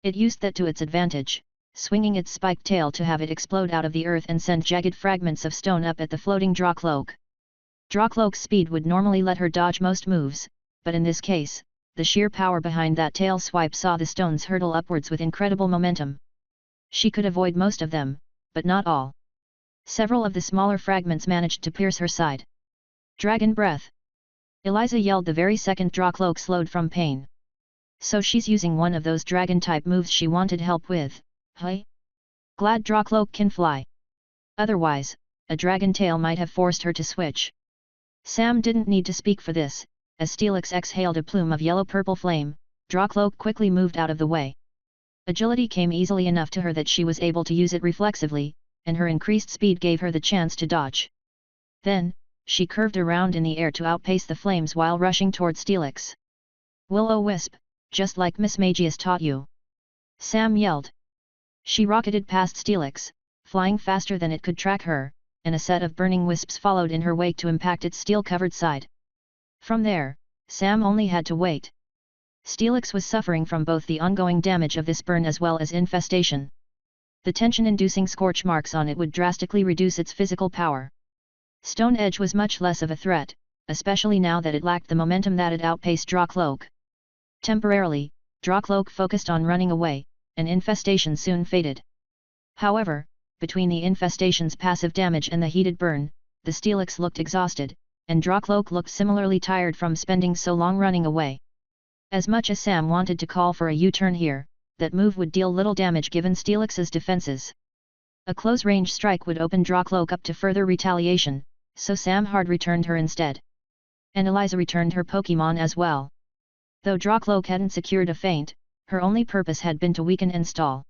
It used that to its advantage, swinging its spiked tail to have it explode out of the earth and send jagged fragments of stone up at the floating Drawcloak. Drawcloak's speed would normally let her dodge most moves, but in this case, the sheer power behind that tail swipe saw the stones hurtle upwards with incredible momentum. She could avoid most of them, but not all. Several of the smaller fragments managed to pierce her side. "Dragon Breath!" Eliza yelled the very second Drawcloak slowed from pain. So she's using one of those dragon-type moves she wanted help with, huh? Glad Drawcloak can fly. Otherwise, a dragon tail might have forced her to switch. Sam didn't need to speak for this. As Steelix exhaled a plume of yellow-purple flame, Drawcloak quickly moved out of the way. Agility came easily enough to her that she was able to use it reflexively, and her increased speed gave her the chance to dodge. Then, she curved around in the air to outpace the flames while rushing toward Steelix. "Will-o-wisp, just like Miss Magius taught you!" Sam yelled. She rocketed past Steelix, flying faster than it could track her, and a set of burning wisps followed in her wake to impact its steel-covered side. From there, Sam only had to wait. Steelix was suffering from both the ongoing damage of this burn as well as infestation. The tension-inducing scorch marks on it would drastically reduce its physical power. Stone Edge was much less of a threat, especially now that it lacked the momentum that it outpaced Drawcloak. Temporarily, Drawcloak focused on running away, and infestation soon faded. However, between the infestation's passive damage and the heated burn, the Steelix looked exhausted, and Drawcloak looked similarly tired from spending so long running away. As much as Sam wanted to call for a U-turn here, that move would deal little damage given Steelix's defenses. A close-range strike would open Drawcloak up to further retaliation, so Sam hard returned her instead. And Eliza returned her Pokémon as well. Though Drawcloak hadn't secured a feint, her only purpose had been to weaken and stall.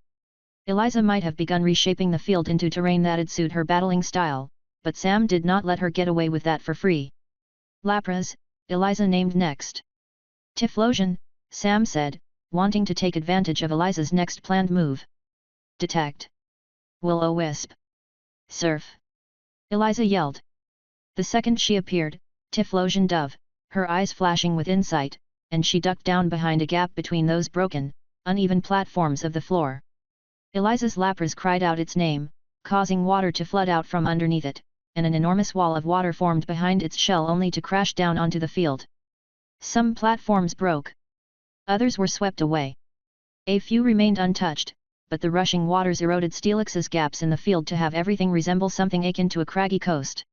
Eliza might have begun reshaping the field into terrain that'd suit her battling style, but Sam did not let her get away with that for free. "Lapras," Eliza named next. "Typhlosion," Sam said, wanting to take advantage of Eliza's next planned move. "Detect." "Will-o-wisp." "Surf," Eliza yelled. The second she appeared, Typhlosion dove, her eyes flashing with insight, and she ducked down behind a gap between those broken, uneven platforms of the floor. Eliza's Lapras cried out its name, causing water to flood out from underneath it, and an enormous wall of water formed behind its shell only to crash down onto the field. Some platforms broke. Others were swept away. A few remained untouched, but the rushing waters eroded Steelix's gaps in the field to have everything resemble something akin to a craggy coast.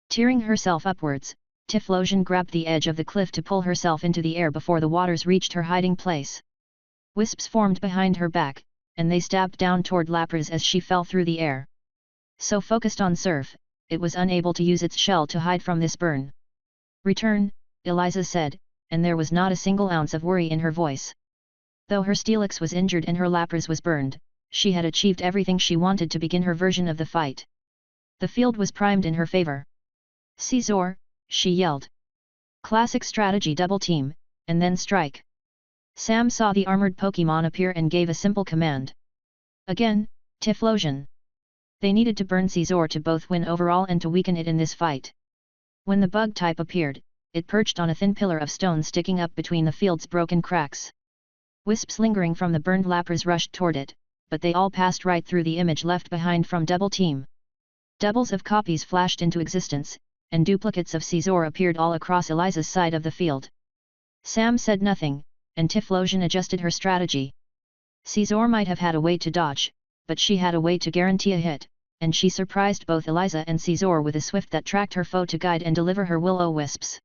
Tearing herself upwards, Typhlosion grabbed the edge of the cliff to pull herself into the air before the waters reached her hiding place. Wisps formed behind her back, and they stabbed down toward Lapras as she fell through the air. So focused on surf, it was unable to use its shell to hide from this burn. "Return," Eliza said, and there was not a single ounce of worry in her voice. Though her Steelix was injured and her Lapras was burned, she had achieved everything she wanted to begin her version of the fight. The field was primed in her favor. "Scizor," she yelled. "Classic strategy double team, and then strike." Sam saw the armored Pokémon appear and gave a simple command. Again, Typhlosion. They needed to burn Scizor to both win overall and to weaken it in this fight. When the bug type appeared, it perched on a thin pillar of stone sticking up between the field's broken cracks. Wisps lingering from the burned Lapras rushed toward it, but they all passed right through the image left behind from Double Team. Doubles of copies flashed into existence, and duplicates of Scizor appeared all across Eliza's side of the field. Sam said nothing, and Typhlosion adjusted her strategy. Scizor might have had a way to dodge, but she had a way to guarantee a hit, and she surprised both Eliza and Scizor with a swift that tracked her foe to guide and deliver her will-o-wisps.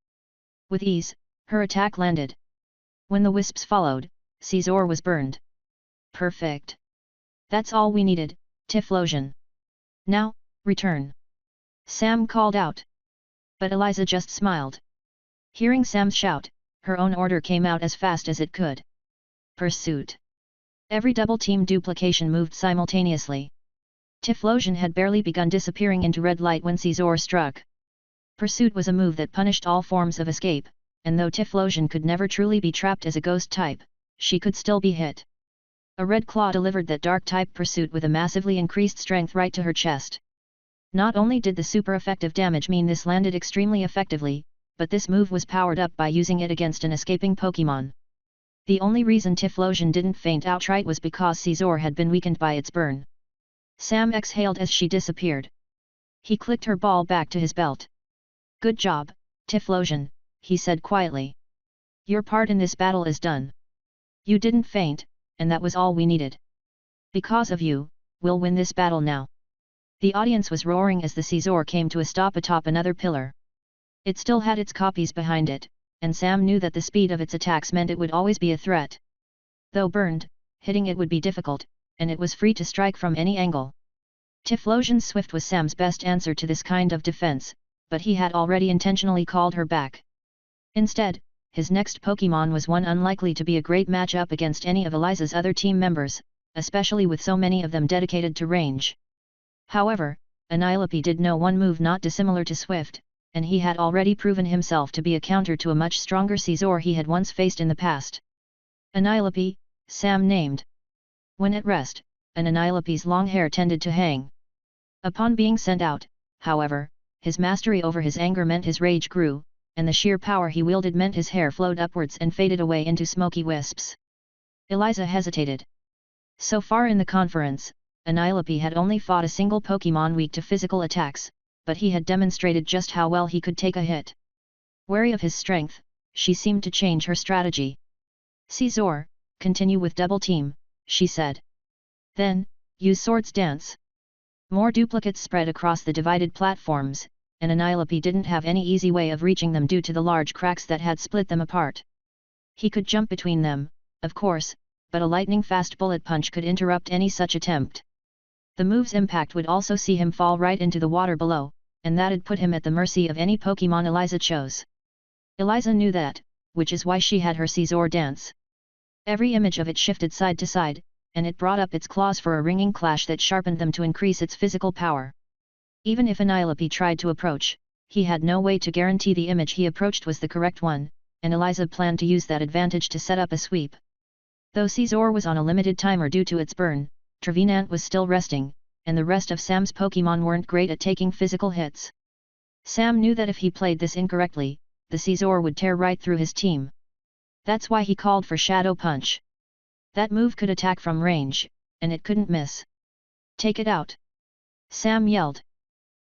With ease, her attack landed. When the wisps followed, Scizor was burned. "Perfect. That's all we needed, Typhlosion. Now, return," Sam called out. But Eliza just smiled. Hearing Sam's shout, her own order came out as fast as it could. "Pursuit." Every double-team duplication moved simultaneously. Typhlosion had barely begun disappearing into red light when Caesar struck. Pursuit was a move that punished all forms of escape, and though Typhlosion could never truly be trapped as a ghost type, she could still be hit. A red claw delivered that dark-type pursuit with a massively increased strength right to her chest. Not only did the super-effective damage mean this landed extremely effectively, but this move was powered up by using it against an escaping Pokémon. The only reason Typhlosion didn't faint outright was because Caesar had been weakened by its burn. Sam exhaled as she disappeared. He clicked her ball back to his belt. "Good job, Typhlosion," he said quietly. "Your part in this battle is done. You didn't faint, and that was all we needed. Because of you, we'll win this battle now." The audience was roaring as the Caesar came to a stop atop another pillar. It still had its copies behind it, and Sam knew that the speed of its attacks meant it would always be a threat. Though burned, hitting it would be difficult, and it was free to strike from any angle. Typhlosion's Swift was Sam's best answer to this kind of defense, but he had already intentionally called her back. Instead, his next Pokémon was one unlikely to be a great match-up against any of Eliza's other team members, especially with so many of them dedicated to range. However, Anilope did know one move not dissimilar to Swift, and he had already proven himself to be a counter to a much stronger Caesar he had once faced in the past. Anilope, Sam named. When at rest, an Anilope's long hair tended to hang. Upon being sent out, however, his mastery over his anger meant his rage grew, and the sheer power he wielded meant his hair flowed upwards and faded away into smoky wisps. Eliza hesitated. So far in the conference, Anilope had only fought a single Pokémon weak to physical attacks, but he had demonstrated just how well he could take a hit. Wary of his strength, she seemed to change her strategy. "Caesar, continue with double team," she said. "Then, use Swords Dance." More duplicates spread across the divided platforms, and Anilope didn't have any easy way of reaching them due to the large cracks that had split them apart. He could jump between them, of course, but a lightning-fast bullet punch could interrupt any such attempt. The move's impact would also see him fall right into the water below, and that'd put him at the mercy of any Pokémon Eliza chose. Eliza knew that, which is why she had her Caesar dance. Every image of it shifted side to side, and it brought up its claws for a ringing clash that sharpened them to increase its physical power. Even if Anilope tried to approach, he had no way to guarantee the image he approached was the correct one, and Eliza planned to use that advantage to set up a sweep. Though Caesar was on a limited timer due to its burn, Trevenant was still resting, and the rest of Sam's Pokémon weren't great at taking physical hits. Sam knew that if he played this incorrectly, the Caesar would tear right through his team. That's why he called for Shadow Punch. That move could attack from range, and it couldn't miss. "Take it out!" Sam yelled.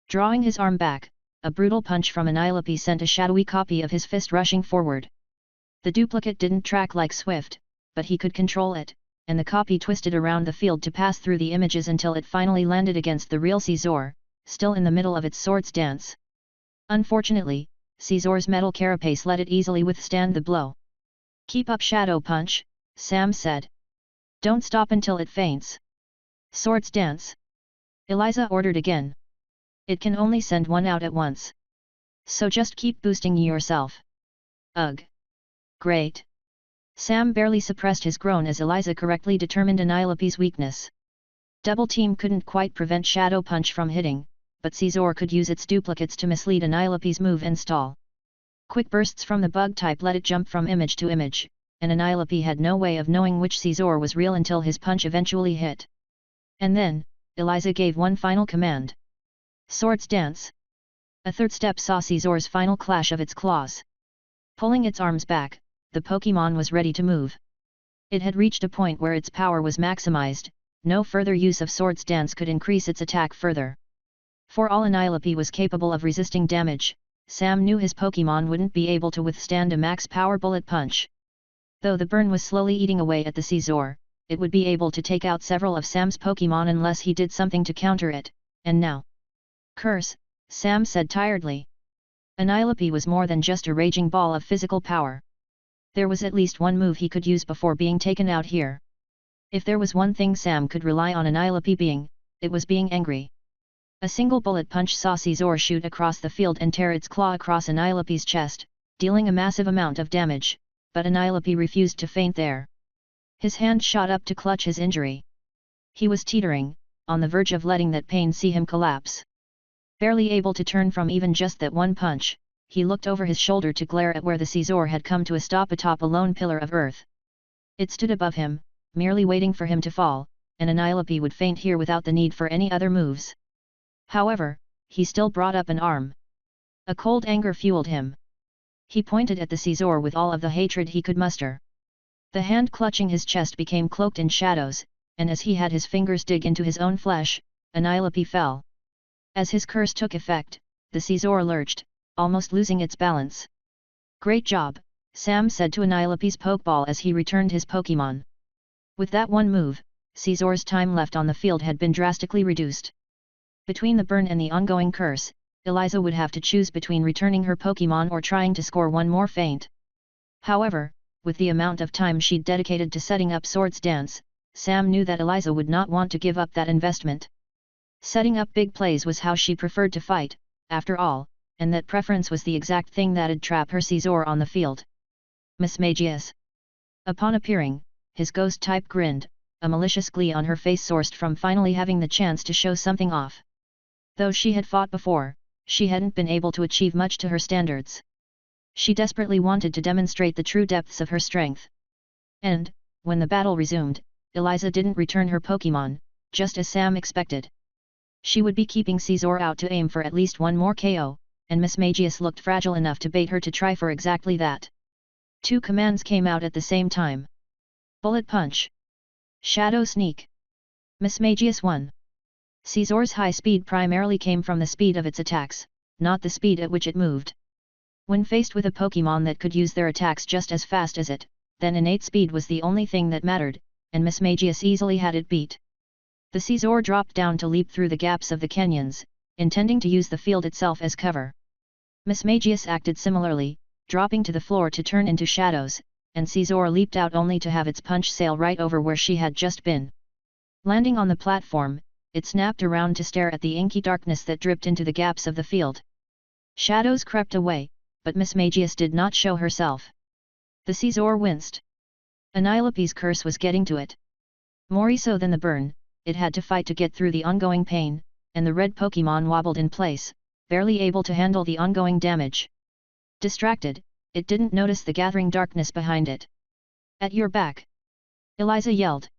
Drawing his arm back, a brutal punch from Anilope sent a shadowy copy of his fist rushing forward. The duplicate didn't track like Swift, but he could control it, and the copy twisted around the field to pass through the images until it finally landed against the real Caesar, still in the middle of its Swords Dance. Unfortunately, Caesar's metal carapace let it easily withstand the blow. "Keep up Shadow Punch," Sam said. "Don't stop until it faints." "Swords Dance," Eliza ordered again. "It can only send one out at once. So just keep boosting yourself." "Ugh. Great." Sam barely suppressed his groan as Eliza correctly determined Anilope's weakness. Double Team couldn't quite prevent Shadow Punch from hitting, but Caesar could use its duplicates to mislead Anilope's move and stall. Quick bursts from the bug type let it jump from image to image, and Anilope had no way of knowing which Caesar was real until his punch eventually hit. And then, Eliza gave one final command. "Swords Dance." A third step saw Caesar's final clash of its claws. Pulling its arms back, the Pokémon was ready to move. It had reached a point where its power was maximized, no further use of Swords Dance could increase its attack further. For all Anilope was capable of resisting damage, Sam knew his Pokémon wouldn't be able to withstand a max power bullet punch. Though the burn was slowly eating away at the Caesar, it would be able to take out several of Sam's Pokémon unless he did something to counter it, and now. "Curse," Sam said tiredly. Anilope was more than just a raging ball of physical power. There was at least one move he could use before being taken out here. If there was one thing Sam could rely on Anilope being, it was being angry. A single bullet punch saw Caesar shoot across the field and tear its claw across Anilope's chest, dealing a massive amount of damage, but Anilope refused to faint there. His hand shot up to clutch his injury. He was teetering, on the verge of letting that pain see him collapse. Barely able to turn from even just that one punch, he looked over his shoulder to glare at where the Caesar had come to a stop atop a lone pillar of earth. It stood above him, merely waiting for him to fall, and Annilope would faint here without the need for any other moves. However, he still brought up an arm. A cold anger fueled him. He pointed at the Caesar with all of the hatred he could muster. The hand clutching his chest became cloaked in shadows, and as he had his fingers dig into his own flesh, Annilope fell. As his curse took effect, the Caesar lurched, almost losing its balance. "Great job," Sam said to Annilope's Pokeball as he returned his Pokémon. With that one move, Caesar's time left on the field had been drastically reduced. Between the burn and the ongoing curse, Eliza would have to choose between returning her Pokémon or trying to score one more feint. However, with the amount of time she'd dedicated to setting up Swords Dance, Sam knew that Eliza would not want to give up that investment. Setting up big plays was how she preferred to fight, after all, and that preference was the exact thing that'd trap her Caesar on the field. Mismagius. Upon appearing, his ghost-type grinned, a malicious glee on her face sourced from finally having the chance to show something off. Though she had fought before, she hadn't been able to achieve much to her standards. She desperately wanted to demonstrate the true depths of her strength. And, when the battle resumed, Eliza didn't return her Pokémon, just as Sam expected. She would be keeping Caesar out to aim for at least one more KO, and Mismagius looked fragile enough to bait her to try for exactly that. Two commands came out at the same time. Bullet Punch. Shadow Sneak. Mismagius won. Caesar's high speed primarily came from the speed of its attacks, not the speed at which it moved. When faced with a Pokémon that could use their attacks just as fast as it, then innate speed was the only thing that mattered, and Mismagius easily had it beat. The Caesar dropped down to leap through the gaps of the canyons, intending to use the field itself as cover. Mismagius acted similarly, dropping to the floor to turn into shadows, and Caesar leaped out only to have its punch sail right over where she had just been. Landing on the platform, it snapped around to stare at the inky darkness that dripped into the gaps of the field. Shadows crept away, but Mismagius did not show herself. The Caesar winced. Annilope's curse was getting to it. More so than the burn, it had to fight to get through the ongoing pain, and the red Pokémon wobbled in place, barely able to handle the ongoing damage. Distracted, it didn't notice the gathering darkness behind it. "At your back!" Eliza yelled.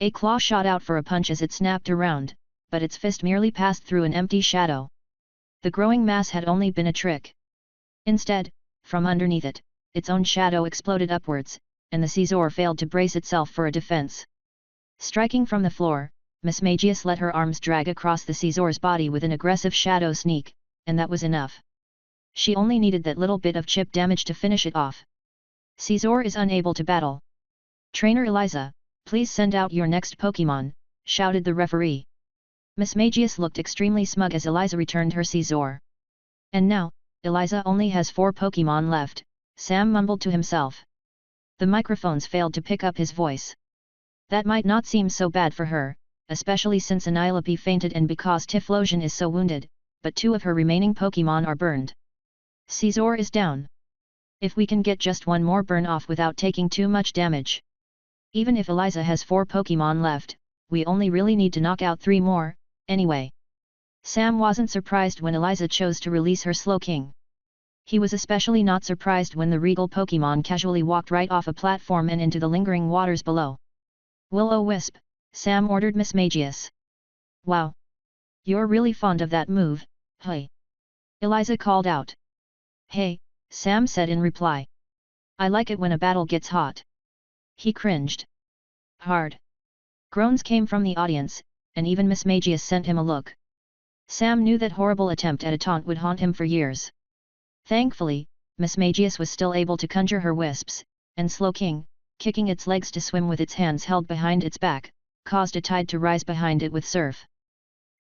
A claw shot out for a punch as it snapped around, but its fist merely passed through an empty shadow. The growing mass had only been a trick. Instead, from underneath it, its own shadow exploded upwards, and the Caesar failed to brace itself for a defense. Striking from the floor, Mismagius let her arms drag across the Caesar's body with an aggressive shadow sneak, and that was enough. She only needed that little bit of chip damage to finish it off. "Caesar is unable to battle. Trainer Eliza, please send out your next Pokémon," shouted the referee. Mismagius looked extremely smug as Eliza returned her Caesar. "And now, Eliza only has 4 Pokémon left," Sam mumbled to himself. The microphones failed to pick up his voice. That might not seem so bad for her, especially since Annilope fainted and because Typhlosion is so wounded, but 2 of her remaining Pokémon are burned. "Caesar is down. If we can get just one more burn off without taking too much damage. Even if Eliza has 4 Pokémon left, we only really need to knock out 3 more, anyway." Sam wasn't surprised when Eliza chose to release her Slowking. He was especially not surprised when the regal Pokémon casually walked right off a platform and into the lingering waters below. "Will-O-Wisp," Sam ordered Mismagius. "Wow! You're really fond of that move, hey?" Eliza called out. "Hey," Sam said in reply. "I like it when a battle gets hot." He cringed. "Hard." Groans came from the audience, and even Mismagius sent him a look. Sam knew that horrible attempt at a taunt would haunt him for years. Thankfully, Mismagius was still able to conjure her wisps, and Slowking, kicking its legs to swim with its hands held behind its back, caused a tide to rise behind it with surf.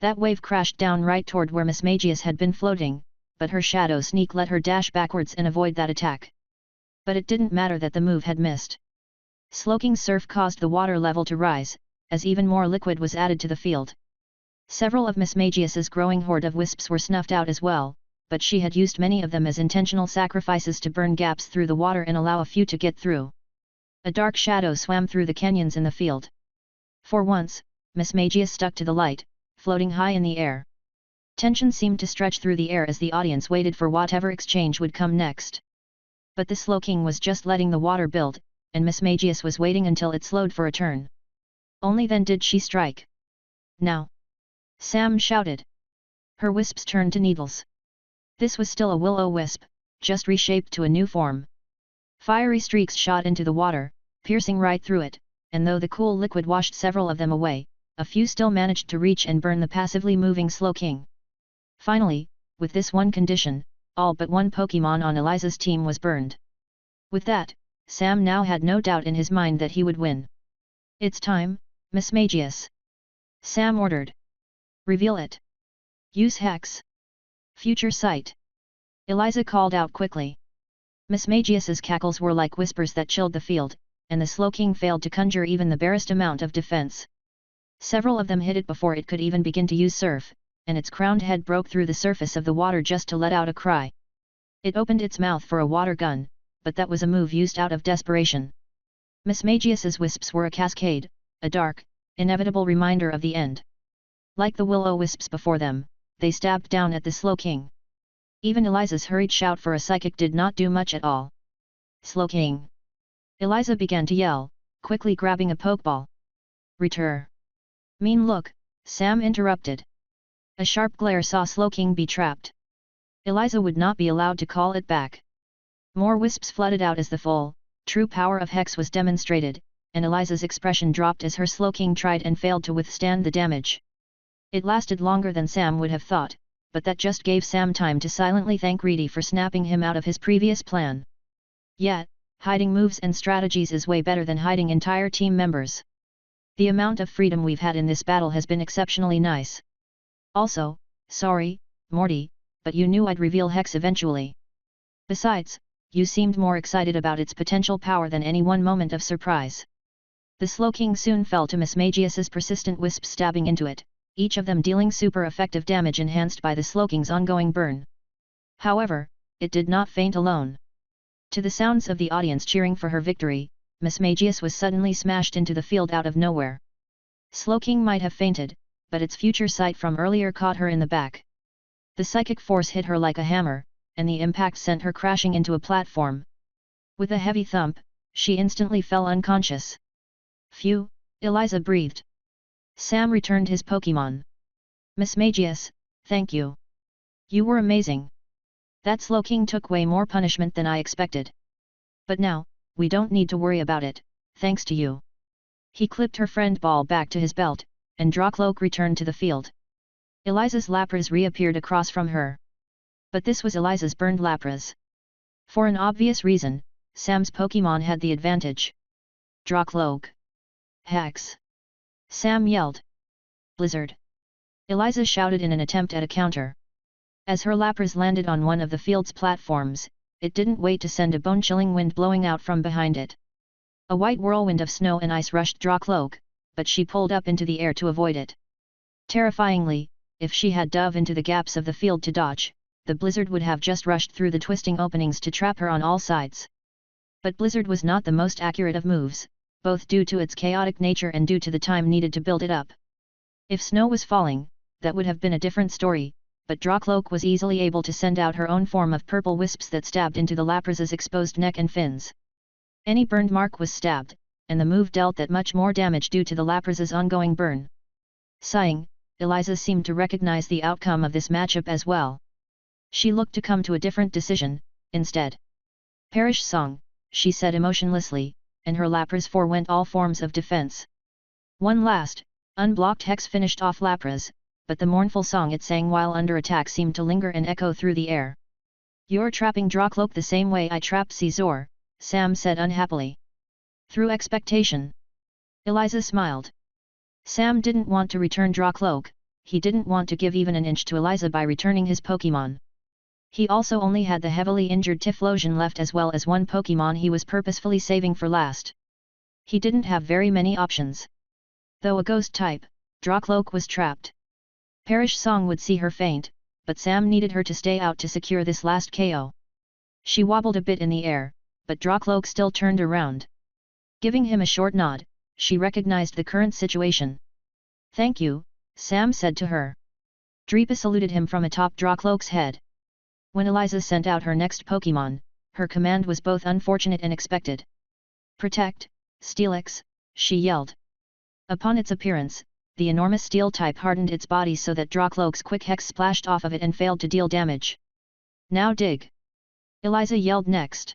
That wave crashed down right toward where Mismagius had been floating, but her shadow sneak let her dash backwards and avoid that attack. But it didn't matter that the move had missed. Slowking's surf caused the water level to rise, as even more liquid was added to the field. Several of Mismagius's growing horde of wisps were snuffed out as well, but she had used many of them as intentional sacrifices to burn gaps through the water and allow a few to get through. A dark shadow swam through the canyons in the field. For once, Miss Magius stuck to the light, floating high in the air. Tension seemed to stretch through the air as the audience waited for whatever exchange would come next. But the Slowking was just letting the water build, and Miss Magius was waiting until it slowed for a turn. Only then did she strike. Now! Sam shouted. Her wisps turned to needles. This was still a will-o-wisp, just reshaped to a new form. Fiery streaks shot into the water, piercing right through it, and though the cool liquid washed several of them away, a few still managed to reach and burn the passively moving Slowking. Finally, with this one condition, all but one Pokémon on Eliza's team was burned. With that, Sam now had no doubt in his mind that he would win. It's time, Miss Magius. Sam ordered. Reveal it. Use Hex. Future Sight. Eliza called out quickly. Miss Magius's cackles were like whispers that chilled the field, and the Slowking failed to conjure even the barest amount of defense. Several of them hit it before it could even begin to use surf, and its crowned head broke through the surface of the water just to let out a cry. It opened its mouth for a water gun, but that was a move used out of desperation. Miss Magius's wisps were a cascade, a dark, inevitable reminder of the end. Like the will-o-wisps before them, they stabbed down at the Slowking. Even Eliza's hurried shout for a psychic did not do much at all. Slowking! Eliza began to yell, quickly grabbing a pokeball. Return! Mean look, Sam interrupted. A sharp glare saw Slowking be trapped. Eliza would not be allowed to call it back. More wisps flooded out as the full, true power of Hex was demonstrated, and Eliza's expression dropped as her Slowking tried and failed to withstand the damage. It lasted longer than Sam would have thought, but that just gave Sam time to silently thank Reedy for snapping him out of his previous plan. Yet, hiding moves and strategies is way better than hiding entire team members. The amount of freedom we've had in this battle has been exceptionally nice. Also, sorry, Morty, but you knew I'd reveal Hex eventually. Besides, you seemed more excited about its potential power than any one moment of surprise. The Slowking soon fell to Miss Magius's persistent wisps stabbing into it, each of them dealing super effective damage enhanced by the Slowking's ongoing burn. However, it did not faint alone. To the sounds of the audience cheering for her victory, Miss Magius was suddenly smashed into the field out of nowhere. Slowking might have fainted, but its future sight from earlier caught her in the back. The psychic force hit her like a hammer, and the impact sent her crashing into a platform. With a heavy thump, she instantly fell unconscious. Phew, Eliza breathed. Sam returned his Pokémon. Miss Magius, thank you. You were amazing. That Slowking took way more punishment than I expected. But now, we don't need to worry about it, thanks to you. He clipped her friend ball back to his belt, and Drawcloak returned to the field. Eliza's Lapras reappeared across from her. But this was Eliza's burned Lapras. For an obvious reason, Sam's Pokémon had the advantage. Drawcloak. Hex. Sam yelled. Blizzard. Eliza shouted in an attempt at a counter. As her Lapras landed on one of the field's platforms, it didn't wait to send a bone-chilling wind blowing out from behind it. A white whirlwind of snow and ice rushed Drawcloak, but she pulled up into the air to avoid it. Terrifyingly, if she had dove into the gaps of the field to dodge, the blizzard would have just rushed through the twisting openings to trap her on all sides. But blizzard was not the most accurate of moves, both due to its chaotic nature and due to the time needed to build it up. If snow was falling, that would have been a different story, but Drawcloak was easily able to send out her own form of purple wisps that stabbed into the Lapras's exposed neck and fins. Any burned mark was stabbed, and the move dealt that much more damage due to the Lapras's ongoing burn. Sighing, Eliza seemed to recognize the outcome of this matchup as well. She looked to come to a different decision, instead. Perish song, she said emotionlessly, and her Lapras forewent all forms of defense. One last, unblocked Hex finished off Lapras, but the mournful song it sang while under attack seemed to linger and echo through the air. You're trapping Drawcloak the same way I trapped Caesar, Sam said unhappily. Through expectation. Eliza smiled. Sam didn't want to return Drawcloak, he didn't want to give even an inch to Eliza by returning his Pokémon. He also only had the heavily injured Typhlosion left as well as one Pokémon he was purposefully saving for last. He didn't have very many options. Though a ghost type, Drawcloak was trapped. Perish Song would see her faint, but Sam needed her to stay out to secure this last KO. She wobbled a bit in the air, but Drawcloak still turned around. Giving him a short nod, she recognized the current situation. "Thank you," Sam said to her. Dreepa saluted him from atop Drawcloak's head. When Eliza sent out her next Pokémon, her command was both unfortunate and expected. "Protect, Steelix," she yelled. Upon its appearance, the enormous steel type hardened its body so that Drawcloak's quick hex splashed off of it and failed to deal damage. "Now dig!" Eliza yelled next.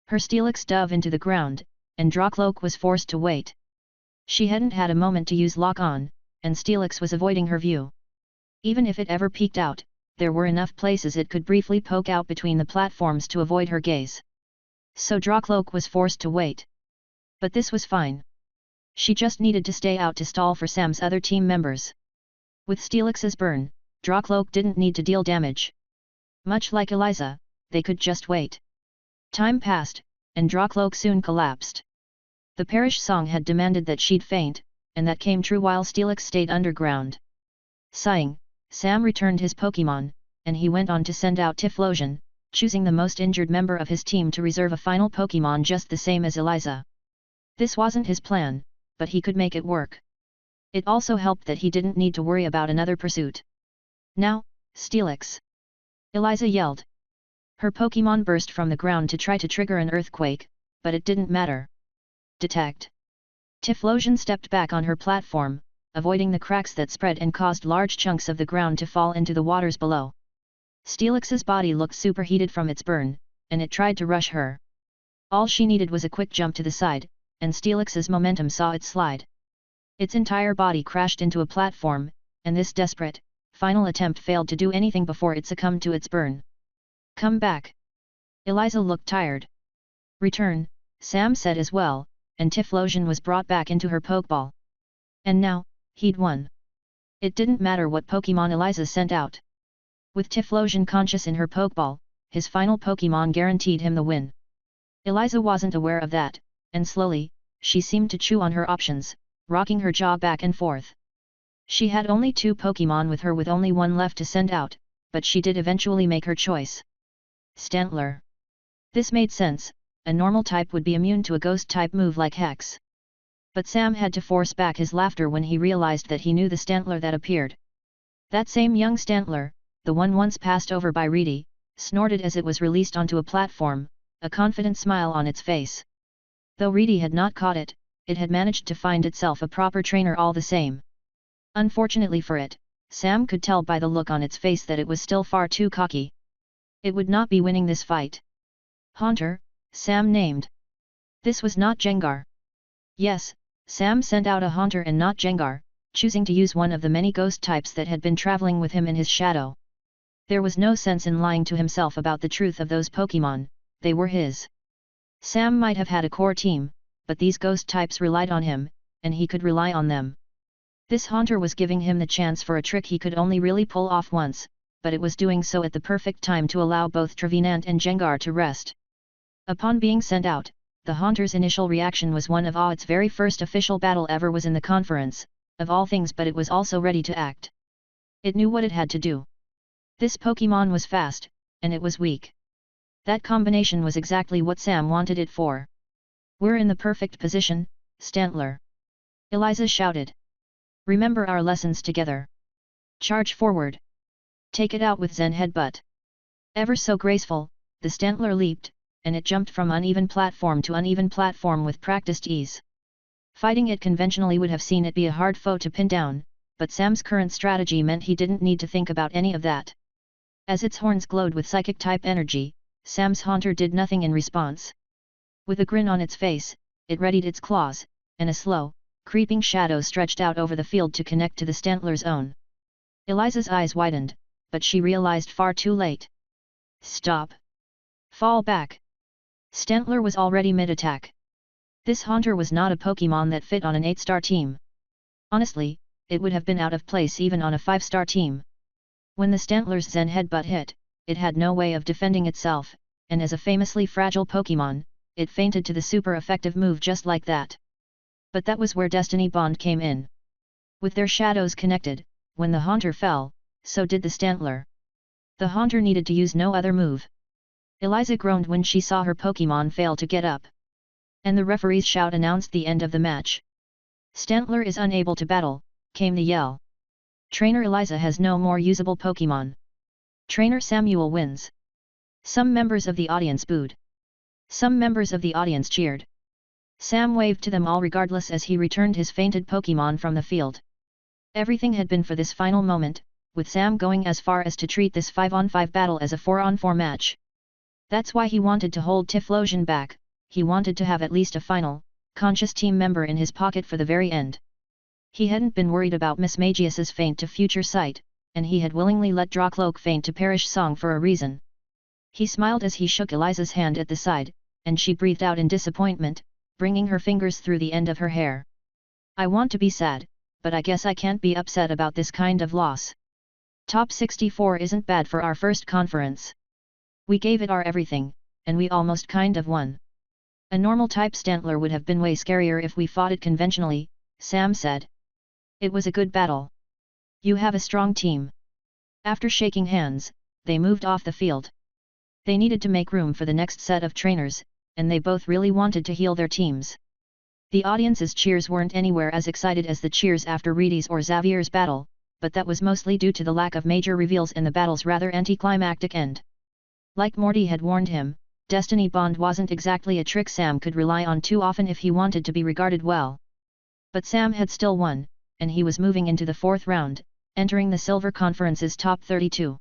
Her Steelix dove into the ground, and Drawcloak was forced to wait. She hadn't had a moment to use lock-on, and Steelix was avoiding her view. Even if it ever peeked out, there were enough places it could briefly poke out between the platforms to avoid her gaze. So Drawcloak was forced to wait. But this was fine. She just needed to stay out to stall for Sam's other team members. With Steelix's burn, Drawcloak didn't need to deal damage. Much like Eliza, they could just wait. Time passed, and Drawcloak soon collapsed. The parish song had demanded that she'd faint, and that came true while Steelix stayed underground. Sighing, Sam returned his Pokémon, and he went on to send out Typhlosion, choosing the most injured member of his team to reserve a final Pokémon just the same as Eliza. This wasn't his plan, but he could make it work. It also helped that he didn't need to worry about another pursuit. "Now, Steelix!" Eliza yelled. Her Pokémon burst from the ground to try to trigger an earthquake, but it didn't matter. Detect! Typhlosion stepped back on her platform, avoiding the cracks that spread and caused large chunks of the ground to fall into the waters below. Steelix's body looked superheated from its burn, and it tried to rush her. All she needed was a quick jump to the side, and Steelix's momentum saw it slide. Its entire body crashed into a platform, and this desperate, final attempt failed to do anything before it succumbed to its burn. "Come back." Eliza looked tired. "Return," Sam said as well, and Typhlosion was brought back into her Pokeball. And now, he'd won. It didn't matter what Pokémon Eliza sent out. With Typhlosion conscious in her Pokeball, his final Pokémon guaranteed him the win. Eliza wasn't aware of that, and slowly, she seemed to chew on her options, rocking her jaw back and forth. She had only 2 Pokémon with her with only one left to send out, but she did eventually make her choice. Stantler. This made sense, a normal type would be immune to a ghost type move like Hex. But Sam had to force back his laughter when he realized that he knew the Stantler that appeared. That same young Stantler, the one once passed over by Reedy, snorted as it was released onto a platform, a confident smile on its face. Though Reedy had not caught it, it had managed to find itself a proper trainer all the same. Unfortunately for it, Sam could tell by the look on its face that it was still far too cocky. It would not be winning this fight. Haunter, Sam named. This was not Jengar. Yes, Sam sent out a Haunter and not Jengar, choosing to use one of the many ghost types that had been traveling with him in his shadow. There was no sense in lying to himself about the truth of those Pokémon, they were his. Sam might have had a core team, but these ghost types relied on him, and he could rely on them. This Haunter was giving him the chance for a trick he could only really pull off once, but it was doing so at the perfect time to allow both Trevenant and Jengar to rest. Upon being sent out, the Haunter's initial reaction was one of awe. Its very first official battle ever was in the conference, of all things, but it was also ready to act. It knew what it had to do. This Pokémon was fast, and it was weak. That combination was exactly what Sam wanted it for. "We're in the perfect position, Stantler," Eliza shouted. "Remember our lessons together. Charge forward. Take it out with Zen Headbutt." Ever so graceful, the Stantler leaped, and it jumped from uneven platform to uneven platform with practiced ease. Fighting it conventionally would have seen it be a hard foe to pin down, but Sam's current strategy meant he didn't need to think about any of that. As its horns glowed with psychic-type energy, Sam's Haunter did nothing in response. With a grin on its face, it readied its claws, and a slow, creeping shadow stretched out over the field to connect to the Stantler's own. Eliza's eyes widened, but she realized far too late. "Stop! Fall back!" Stantler was already mid-attack. This Haunter was not a Pokémon that fit on an 8-star team. Honestly, it would have been out of place even on a 5-star team. When the Stantler's Zen Headbutt hit, it had no way of defending itself, and as a famously fragile Pokémon, it fainted to the super effective move just like that. But that was where Destiny Bond came in. With their shadows connected, when the Haunter fell, so did the Stantler. The Haunter needed to use no other move. Eliza groaned when she saw her Pokémon fail to get up. And the referee's shout announced the end of the match. Stantler is unable to battle, came the yell. Trainer Eliza has no more usable Pokémon. Trainer Samuel wins. Some members of the audience booed. Some members of the audience cheered. Sam waved to them all regardless as he returned his fainted Pokémon from the field. Everything had been for this final moment, with Sam going as far as to treat this 5-on-5 battle as a 4-on-4 match. That's why he wanted to hold Typhlosion back. He wanted to have at least a final, conscious team member in his pocket for the very end. He hadn't been worried about Miss Magius's faint to future sight, and he had willingly let Drawcloak faint to perish song for a reason. He smiled as he shook Eliza's hand at the side, and she breathed out in disappointment, bringing her fingers through the end of her hair. I want to be sad, but I guess I can't be upset about this kind of loss. Top 64 isn't bad for our first conference. We gave it our everything, and we almost kind of won. A normal type Stantler would have been way scarier if we fought it conventionally, Sam said. It was a good battle. You have a strong team. After shaking hands, they moved off the field. They needed to make room for the next set of trainers, and they both really wanted to heal their teams. The audience's cheers weren't anywhere as excited as the cheers after Reedy's or Xavier's battle, but that was mostly due to the lack of major reveals and the battle's rather anticlimactic end. Like Morty had warned him, Destiny Bond wasn't exactly a trick Sam could rely on too often if he wanted to be regarded well. But Sam had still won, and he was moving into the fourth round, entering the Silver Conference's top 32.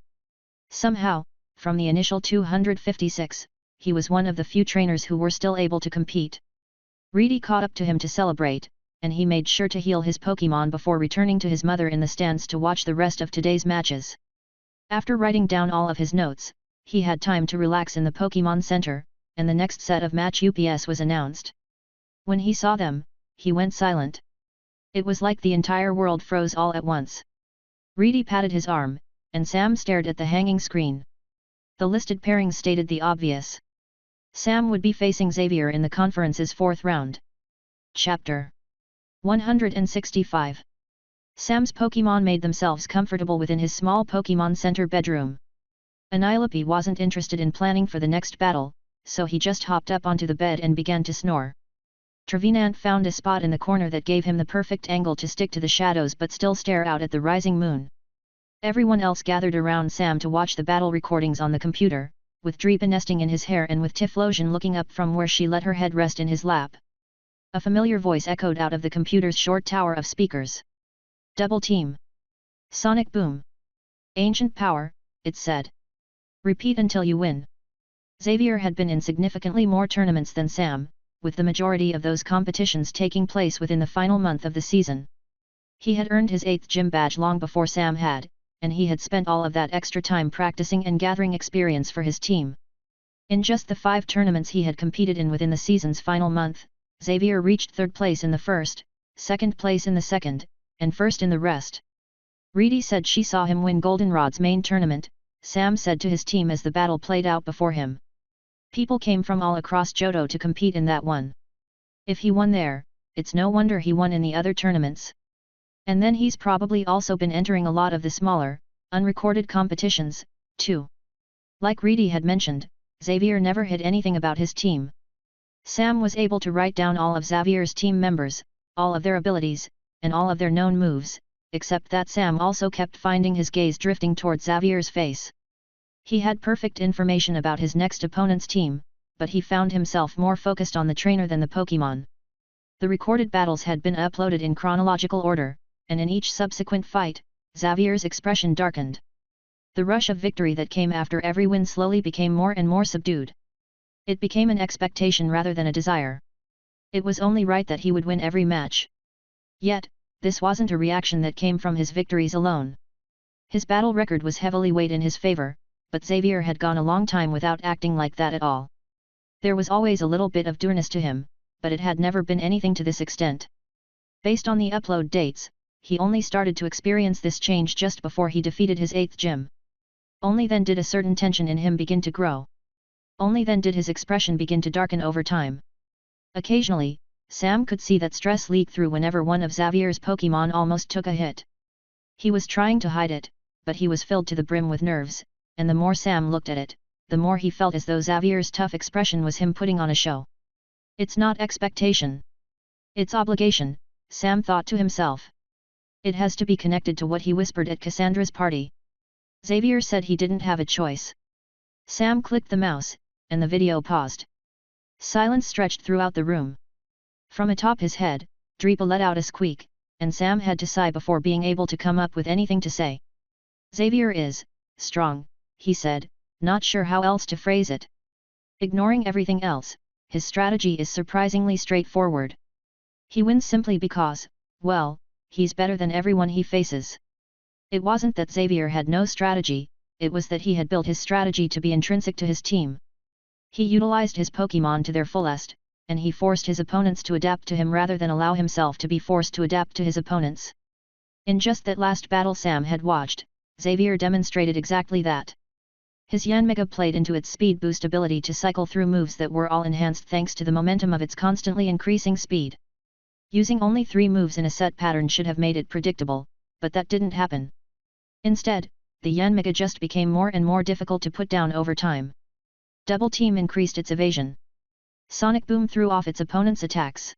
Somehow, from the initial 256, he was one of the few trainers who were still able to compete. Reedy caught up to him to celebrate, and he made sure to heal his Pokémon before returning to his mother in the stands to watch the rest of today's matches. After writing down all of his notes, he had time to relax in the Pokémon Center, and the next set of match UPS was announced. When he saw them, he went silent. It was like the entire world froze all at once. Reedy patted his arm, and Sam stared at the hanging screen. The listed pairings stated the obvious. Sam would be facing Xavier in the conference's fourth round. Chapter 165. Sam's Pokémon made themselves comfortable within his small Pokémon Center bedroom. Annilope wasn't interested in planning for the next battle, so he just hopped up onto the bed and began to snore. Trevenant found a spot in the corner that gave him the perfect angle to stick to the shadows but still stare out at the rising moon. Everyone else gathered around Sam to watch the battle recordings on the computer, with Dreepa nesting in his hair and with Typhlosion looking up from where she let her head rest in his lap. A familiar voice echoed out of the computer's short tower of speakers. Double team. Sonic boom. Ancient power, it said. Repeat until you win. Xavier had been in significantly more tournaments than Sam, with the majority of those competitions taking place within the final month of the season. He had earned his 8th gym badge long before Sam had, and he had spent all of that extra time practicing and gathering experience for his team. In just the 5 tournaments he had competed in within the season's final month, Xavier reached 3rd place in the first, 2nd place in the second, and 1st in the rest. Reedy said she saw him win Goldenrod's main tournament, Sam said to his team as the battle played out before him. People came from all across Johto to compete in that one. If he won there, it's no wonder he won in the other tournaments. And then he's probably also been entering a lot of the smaller, unrecorded competitions, too. Like Reedy had mentioned, Xavier never hid anything about his team. Sam was able to write down all of Xavier's team members, all of their abilities, and all of their known moves, except that Sam also kept finding his gaze drifting towards Xavier's face. He had perfect information about his next opponent's team, but he found himself more focused on the trainer than the Pokémon. The recorded battles had been uploaded in chronological order, and in each subsequent fight, Xavier's expression darkened. The rush of victory that came after every win slowly became more and more subdued. It became an expectation rather than a desire. It was only right that he would win every match. Yet, this wasn't a reaction that came from his victories alone. His battle record was heavily weighed in his favor, but Xavier had gone a long time without acting like that at all. There was always a little bit of dourness to him, but it had never been anything to this extent. Based on the upload dates, he only started to experience this change just before he defeated his 8th gym. Only then did a certain tension in him begin to grow. Only then did his expression begin to darken over time. Occasionally, Sam could see that stress leak through whenever one of Xavier's Pokémon almost took a hit. He was trying to hide it, but he was filled to the brim with nerves, and the more Sam looked at it, the more he felt as though Xavier's tough expression was him putting on a show. It's not expectation. It's obligation, Sam thought to himself. It has to be connected to what he whispered at Cassandra's party. Xavier said he didn't have a choice. Sam clicked the mouse, and the video paused. Silence stretched throughout the room. From atop his head, Dreepa let out a squeak, and Sam had to sigh before being able to come up with anything to say. Xavier is strong, he said, not sure how else to phrase it. Ignoring everything else, his strategy is surprisingly straightforward. He wins simply because, well, he's better than everyone he faces. It wasn't that Xavier had no strategy, it was that he had built his strategy to be intrinsic to his team. He utilized his Pokémon to their fullest, and he forced his opponents to adapt to him rather than allow himself to be forced to adapt to his opponents. In just that last battle Sam had watched, Xavier demonstrated exactly that. His Yanmega played into its speed boost ability to cycle through moves that were all enhanced thanks to the momentum of its constantly increasing speed. Using only 3 moves in a set pattern should have made it predictable, but that didn't happen. Instead, the Yanmega just became more and more difficult to put down over time. Double Team increased its evasion. Sonic Boom threw off its opponent's attacks.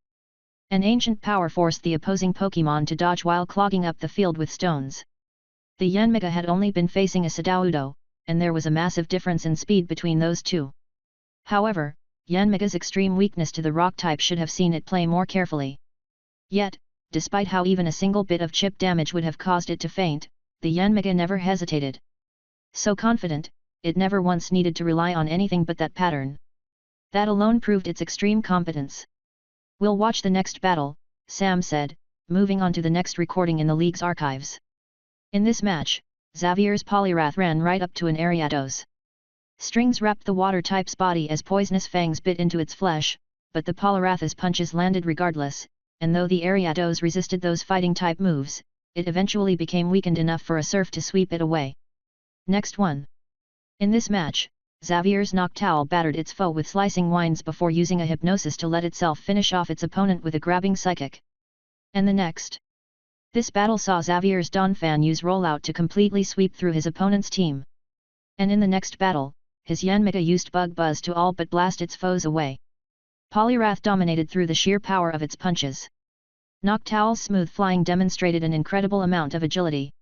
An ancient power forced the opposing Pokémon to dodge while clogging up the field with stones. The Yanmega had only been facing a Sudowoodo, and there was a massive difference in speed between those two. However, Yanmega's extreme weakness to the rock type should have seen it play more carefully. Yet, despite how even a single bit of chip damage would have caused it to faint, the Yanmega never hesitated. So confident, it never once needed to rely on anything but that pattern. That alone proved its extreme competence. We'll watch the next battle, Sam said, moving on to the next recording in the league's archives. In this match, Xavier's Poliwrath ran right up to an Ariados. Strings wrapped the water type's body as poisonous fangs bit into its flesh, but the Poliwrath's punches landed regardless, and though the Ariados resisted those fighting type moves, it eventually became weakened enough for a surf to sweep it away. Next one. In this match, Xavier's Noctowl battered its foe with slicing winds before using a hypnosis to let itself finish off its opponent with a grabbing psychic. And the next. This battle saw Xavier's Donphan use rollout to completely sweep through his opponent's team. And in the next battle, his Yanmega used Bug Buzz to all but blast its foes away. Poliwrath dominated through the sheer power of its punches. Noctowl's smooth flying demonstrated an incredible amount of agility.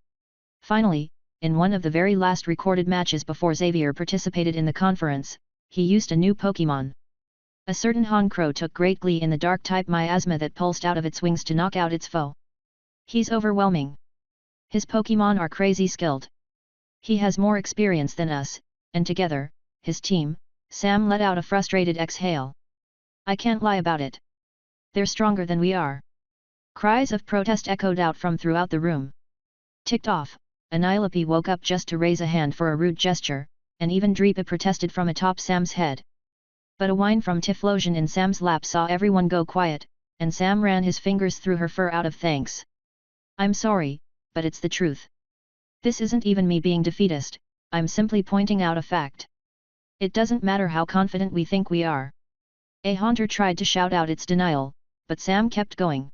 Finally, in one of the very last recorded matches before Xavier participated in the conference, he used a new Pokémon. A certain Honchkrow took great glee in the dark-type miasma that pulsed out of its wings to knock out its foe. He's overwhelming. His Pokémon are crazy skilled. He has more experience than us, and together, his team, Sam let out a frustrated exhale. I can't lie about it. They're stronger than we are. Cries of protest echoed out from throughout the room. Ticked off, Anilope woke up just to raise a hand for a rude gesture, and even Dreepa protested from atop Sam's head. But a whine from Typhlosion in Sam's lap saw everyone go quiet, and Sam ran his fingers through her fur out of thanks. I'm sorry, but it's the truth. This isn't even me being defeatist, I'm simply pointing out a fact. It doesn't matter how confident we think we are. A Haunter tried to shout out its denial, but Sam kept going.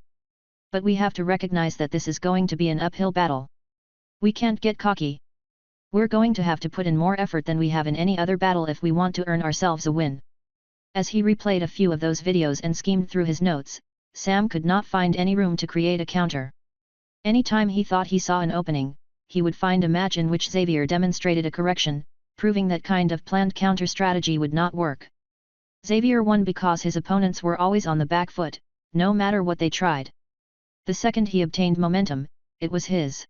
But we have to recognize that this is going to be an uphill battle. We can't get cocky. We're going to have to put in more effort than we have in any other battle if we want to earn ourselves a win. As he replayed a few of those videos and schemed through his notes, Sam could not find any room to create a counter. Anytime he thought he saw an opening, he would find a match in which Xavier demonstrated a correction, proving that kind of planned counter strategy would not work. Xavier won because his opponents were always on the back foot, no matter what they tried. The second he obtained momentum, it was his.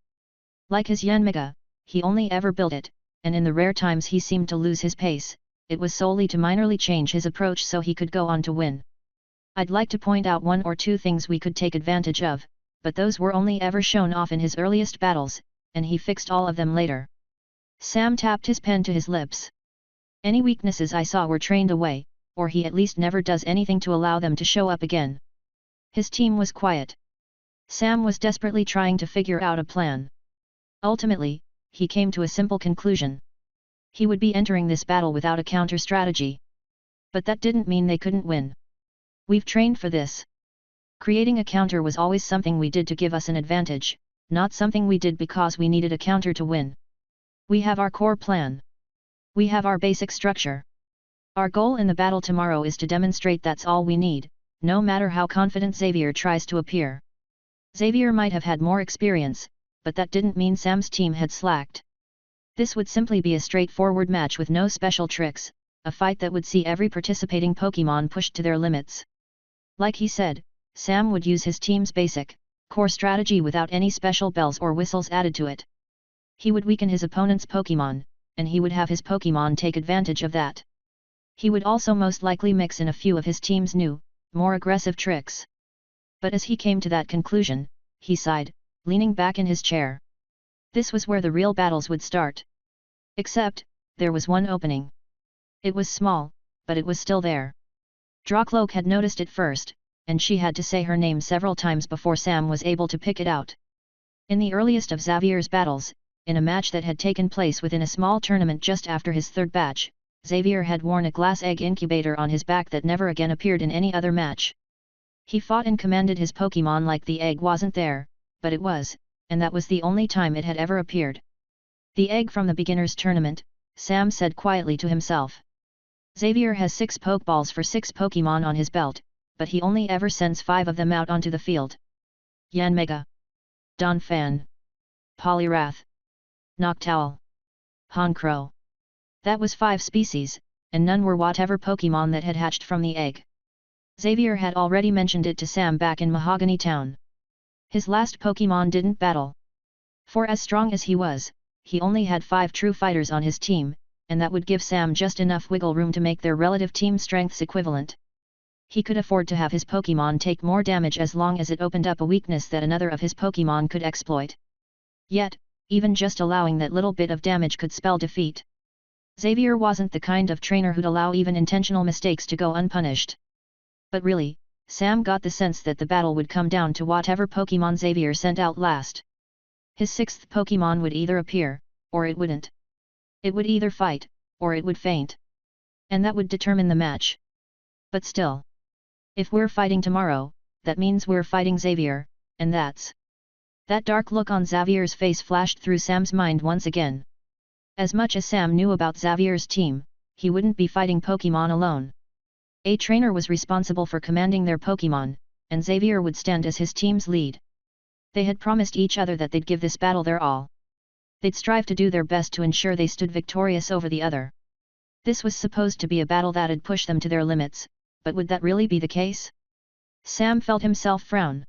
Like his Yanmega, he only ever built it, and in the rare times he seemed to lose his pace, it was solely to minorly change his approach so he could go on to win. I'd like to point out 1 or 2 things we could take advantage of, but those were only ever shown off in his earliest battles, and he fixed all of them later. Sam tapped his pen to his lips. Any weaknesses I saw were trained away, or he at least never does anything to allow them to show up again. His team was quiet. Sam was desperately trying to figure out a plan. Ultimately, he came to a simple conclusion. He would be entering this battle without a counter strategy. But that didn't mean they couldn't win. We've trained for this. Creating a counter was always something we did to give us an advantage, not something we did because we needed a counter to win. We have our core plan. We have our basic structure. Our goal in the battle tomorrow is to demonstrate that's all we need, no matter how confident Xavier tries to appear. Xavier might have had more experience, but that didn't mean Sam's team had slacked. This would simply be a straightforward match with no special tricks, a fight that would see every participating Pokémon pushed to their limits. Like he said, Sam would use his team's basic, core strategy without any special bells or whistles added to it. He would weaken his opponent's Pokémon, and he would have his Pokémon take advantage of that. He would also most likely mix in a few of his team's new, more aggressive tricks. But as he came to that conclusion, he sighed, leaning back in his chair. This was where the real battles would start. Except, there was one opening. It was small, but it was still there. Drawcloak had noticed it first, and she had to say her name several times before Sam was able to pick it out. In the earliest of Xavier's battles, in a match that had taken place within a small tournament just after his third batch, Xavier had worn a glass egg incubator on his back that never again appeared in any other match. He fought and commanded his Pokémon like the egg wasn't there, but it was, and that was the only time it had ever appeared. The egg from the beginner's tournament, Sam said quietly to himself. Xavier has 6 Pokeballs for 6 Pokémon on his belt, but he only ever sends 5 of them out onto the field. Yanmega, Donphan, Poliwrath, Noctowl, Honchkrow. That was 5 species, and none were whatever Pokémon that had hatched from the egg. Xavier had already mentioned it to Sam back in Mahogany Town. His last Pokémon didn't battle. For as strong as he was, he only had 5 true fighters on his team, and that would give Sam just enough wiggle room to make their relative team strengths equivalent. He could afford to have his Pokémon take more damage as long as it opened up a weakness that another of his Pokémon could exploit. Yet, even just allowing that little bit of damage could spell defeat. Xavier wasn't the kind of trainer who'd allow even intentional mistakes to go unpunished. But really, Sam got the sense that the battle would come down to whatever Pokémon Xavier sent out last. His 6th Pokémon would either appear, or it wouldn't. It would either fight, or it would faint. And that would determine the match. But still. If we're fighting tomorrow, that means we're fighting Xavier, and that's... That dark look on Xavier's face flashed through Sam's mind once again. As much as Sam knew about Xavier's team, he wouldn't be fighting Pokémon alone. A trainer was responsible for commanding their Pokémon, and Xavier would stand as his team's lead. They had promised each other that they'd give this battle their all. They'd strive to do their best to ensure they stood victorious over the other. This was supposed to be a battle that'd push them to their limits, but would that really be the case? Sam felt himself frown.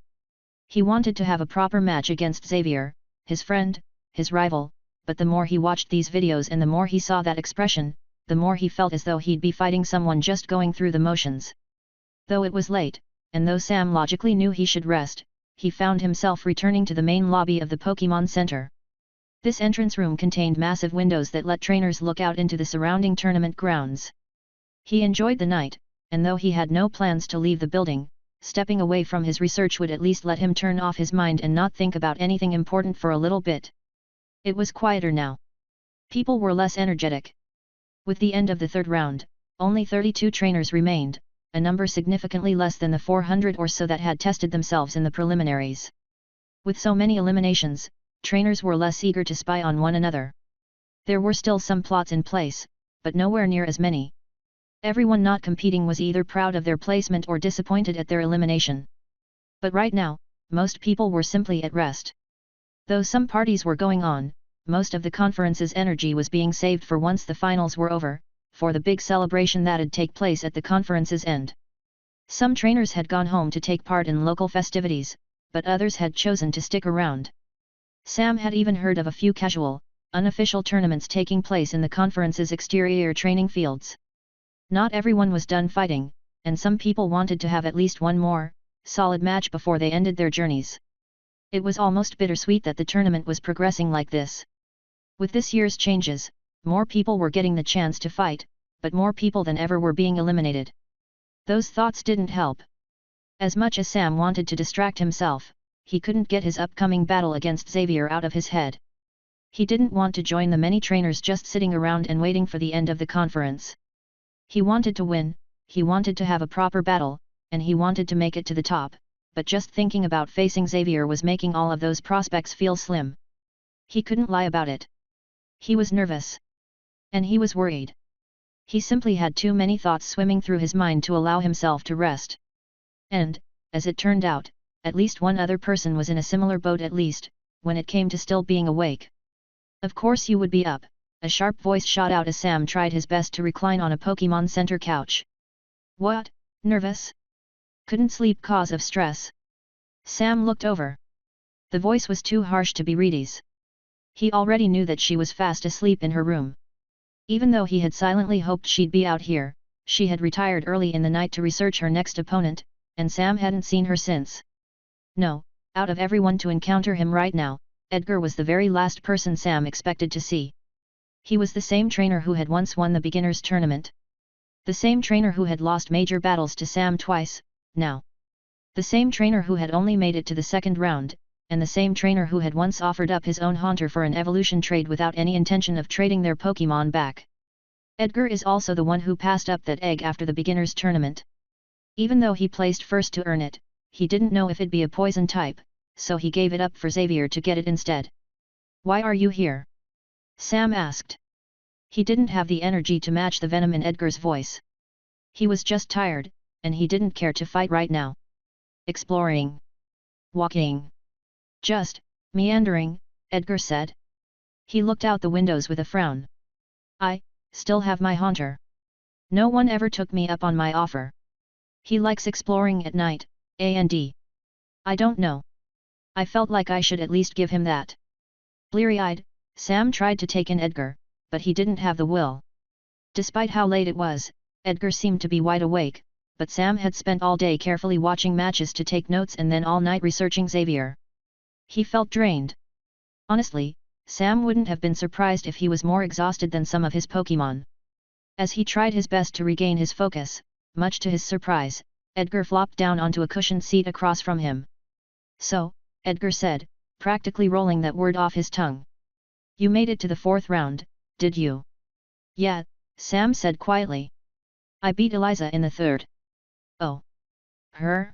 He wanted to have a proper match against Xavier, his friend, his rival, but the more he watched these videos and the more he saw that expression, the more he felt as though he'd be fighting someone just going through the motions. Though it was late, and though Sam logically knew he should rest, he found himself returning to the main lobby of the Pokémon Center. This entrance room contained massive windows that let trainers look out into the surrounding tournament grounds. He enjoyed the night, and though he had no plans to leave the building, stepping away from his research would at least let him turn off his mind and not think about anything important for a little bit. It was quieter now. People were less energetic. With the end of the third round, only 32 trainers remained, a number significantly less than the 400 or so that had tested themselves in the preliminaries. With so many eliminations, trainers were less eager to spy on one another. There were still some plots in place, but nowhere near as many. Everyone not competing was either proud of their placement or disappointed at their elimination. But right now, most people were simply at rest. Though some parties were going on, most of the conference's energy was being saved for once the finals were over, for the big celebration that'd take place at the conference's end. Some trainers had gone home to take part in local festivities, but others had chosen to stick around. Sam had even heard of a few casual, unofficial tournaments taking place in the conference's exterior training fields. Not everyone was done fighting, and some people wanted to have at least one more, solid match before they ended their journeys. It was almost bittersweet that the tournament was progressing like this. With this year's changes, more people were getting the chance to fight, but more people than ever were being eliminated. Those thoughts didn't help. As much as Sam wanted to distract himself, he couldn't get his upcoming battle against Xavier out of his head. He didn't want to join the many trainers just sitting around and waiting for the end of the conference. He wanted to win, he wanted to have a proper battle, and he wanted to make it to the top, but just thinking about facing Xavier was making all of those prospects feel slim. He couldn't lie about it. He was nervous. And he was worried. He simply had too many thoughts swimming through his mind to allow himself to rest. And, as it turned out, at least one other person was in a similar boat at least, when it came to still being awake. Of course you would be up, a sharp voice shot out as Sam tried his best to recline on a Pokémon Center couch. What? Nervous? Couldn't sleep cause of stress? Sam looked over. The voice was too harsh to be Reedy's. He already knew that she was fast asleep in her room. Even though he had silently hoped she'd be out here, she had retired early in the night to research her next opponent, and Sam hadn't seen her since. No, out of everyone to encounter him right now, Edgar was the very last person Sam expected to see. He was the same trainer who had once won the beginners tournament. The same trainer who had lost major battles to Sam twice, now. The same trainer who had only made it to the second round, and the same trainer who had once offered up his own Haunter for an evolution trade without any intention of trading their Pokémon back. Edgar is also the one who passed up that egg after the beginners tournament. Even though he placed first to earn it, he didn't know if it'd be a poison type, so he gave it up for Xavier to get it instead. Why are you here? Sam asked. He didn't have the energy to match the venom in Edgar's voice. He was just tired, and he didn't care to fight right now. Exploring. Walking. Just, meandering, Edgar said. He looked out the windows with a frown. I still have my Haunter. No one ever took me up on my offer. He likes exploring at night, and I don't know. I felt like I should at least give him that. Bleary-eyed, Sam tried to take in Edgar, but he didn't have the will. Despite how late it was, Edgar seemed to be wide awake, but Sam had spent all day carefully watching matches to take notes and then all night researching Xavier. He felt drained. Honestly, Sam wouldn't have been surprised if he was more exhausted than some of his Pokémon. As he tried his best to regain his focus, much to his surprise, Edgar flopped down onto a cushioned seat across from him. So, Edgar said, practically rolling that word off his tongue. You made it to the fourth round, did you? Yeah, Sam said quietly. I beat Eliza in the third. Oh. Her?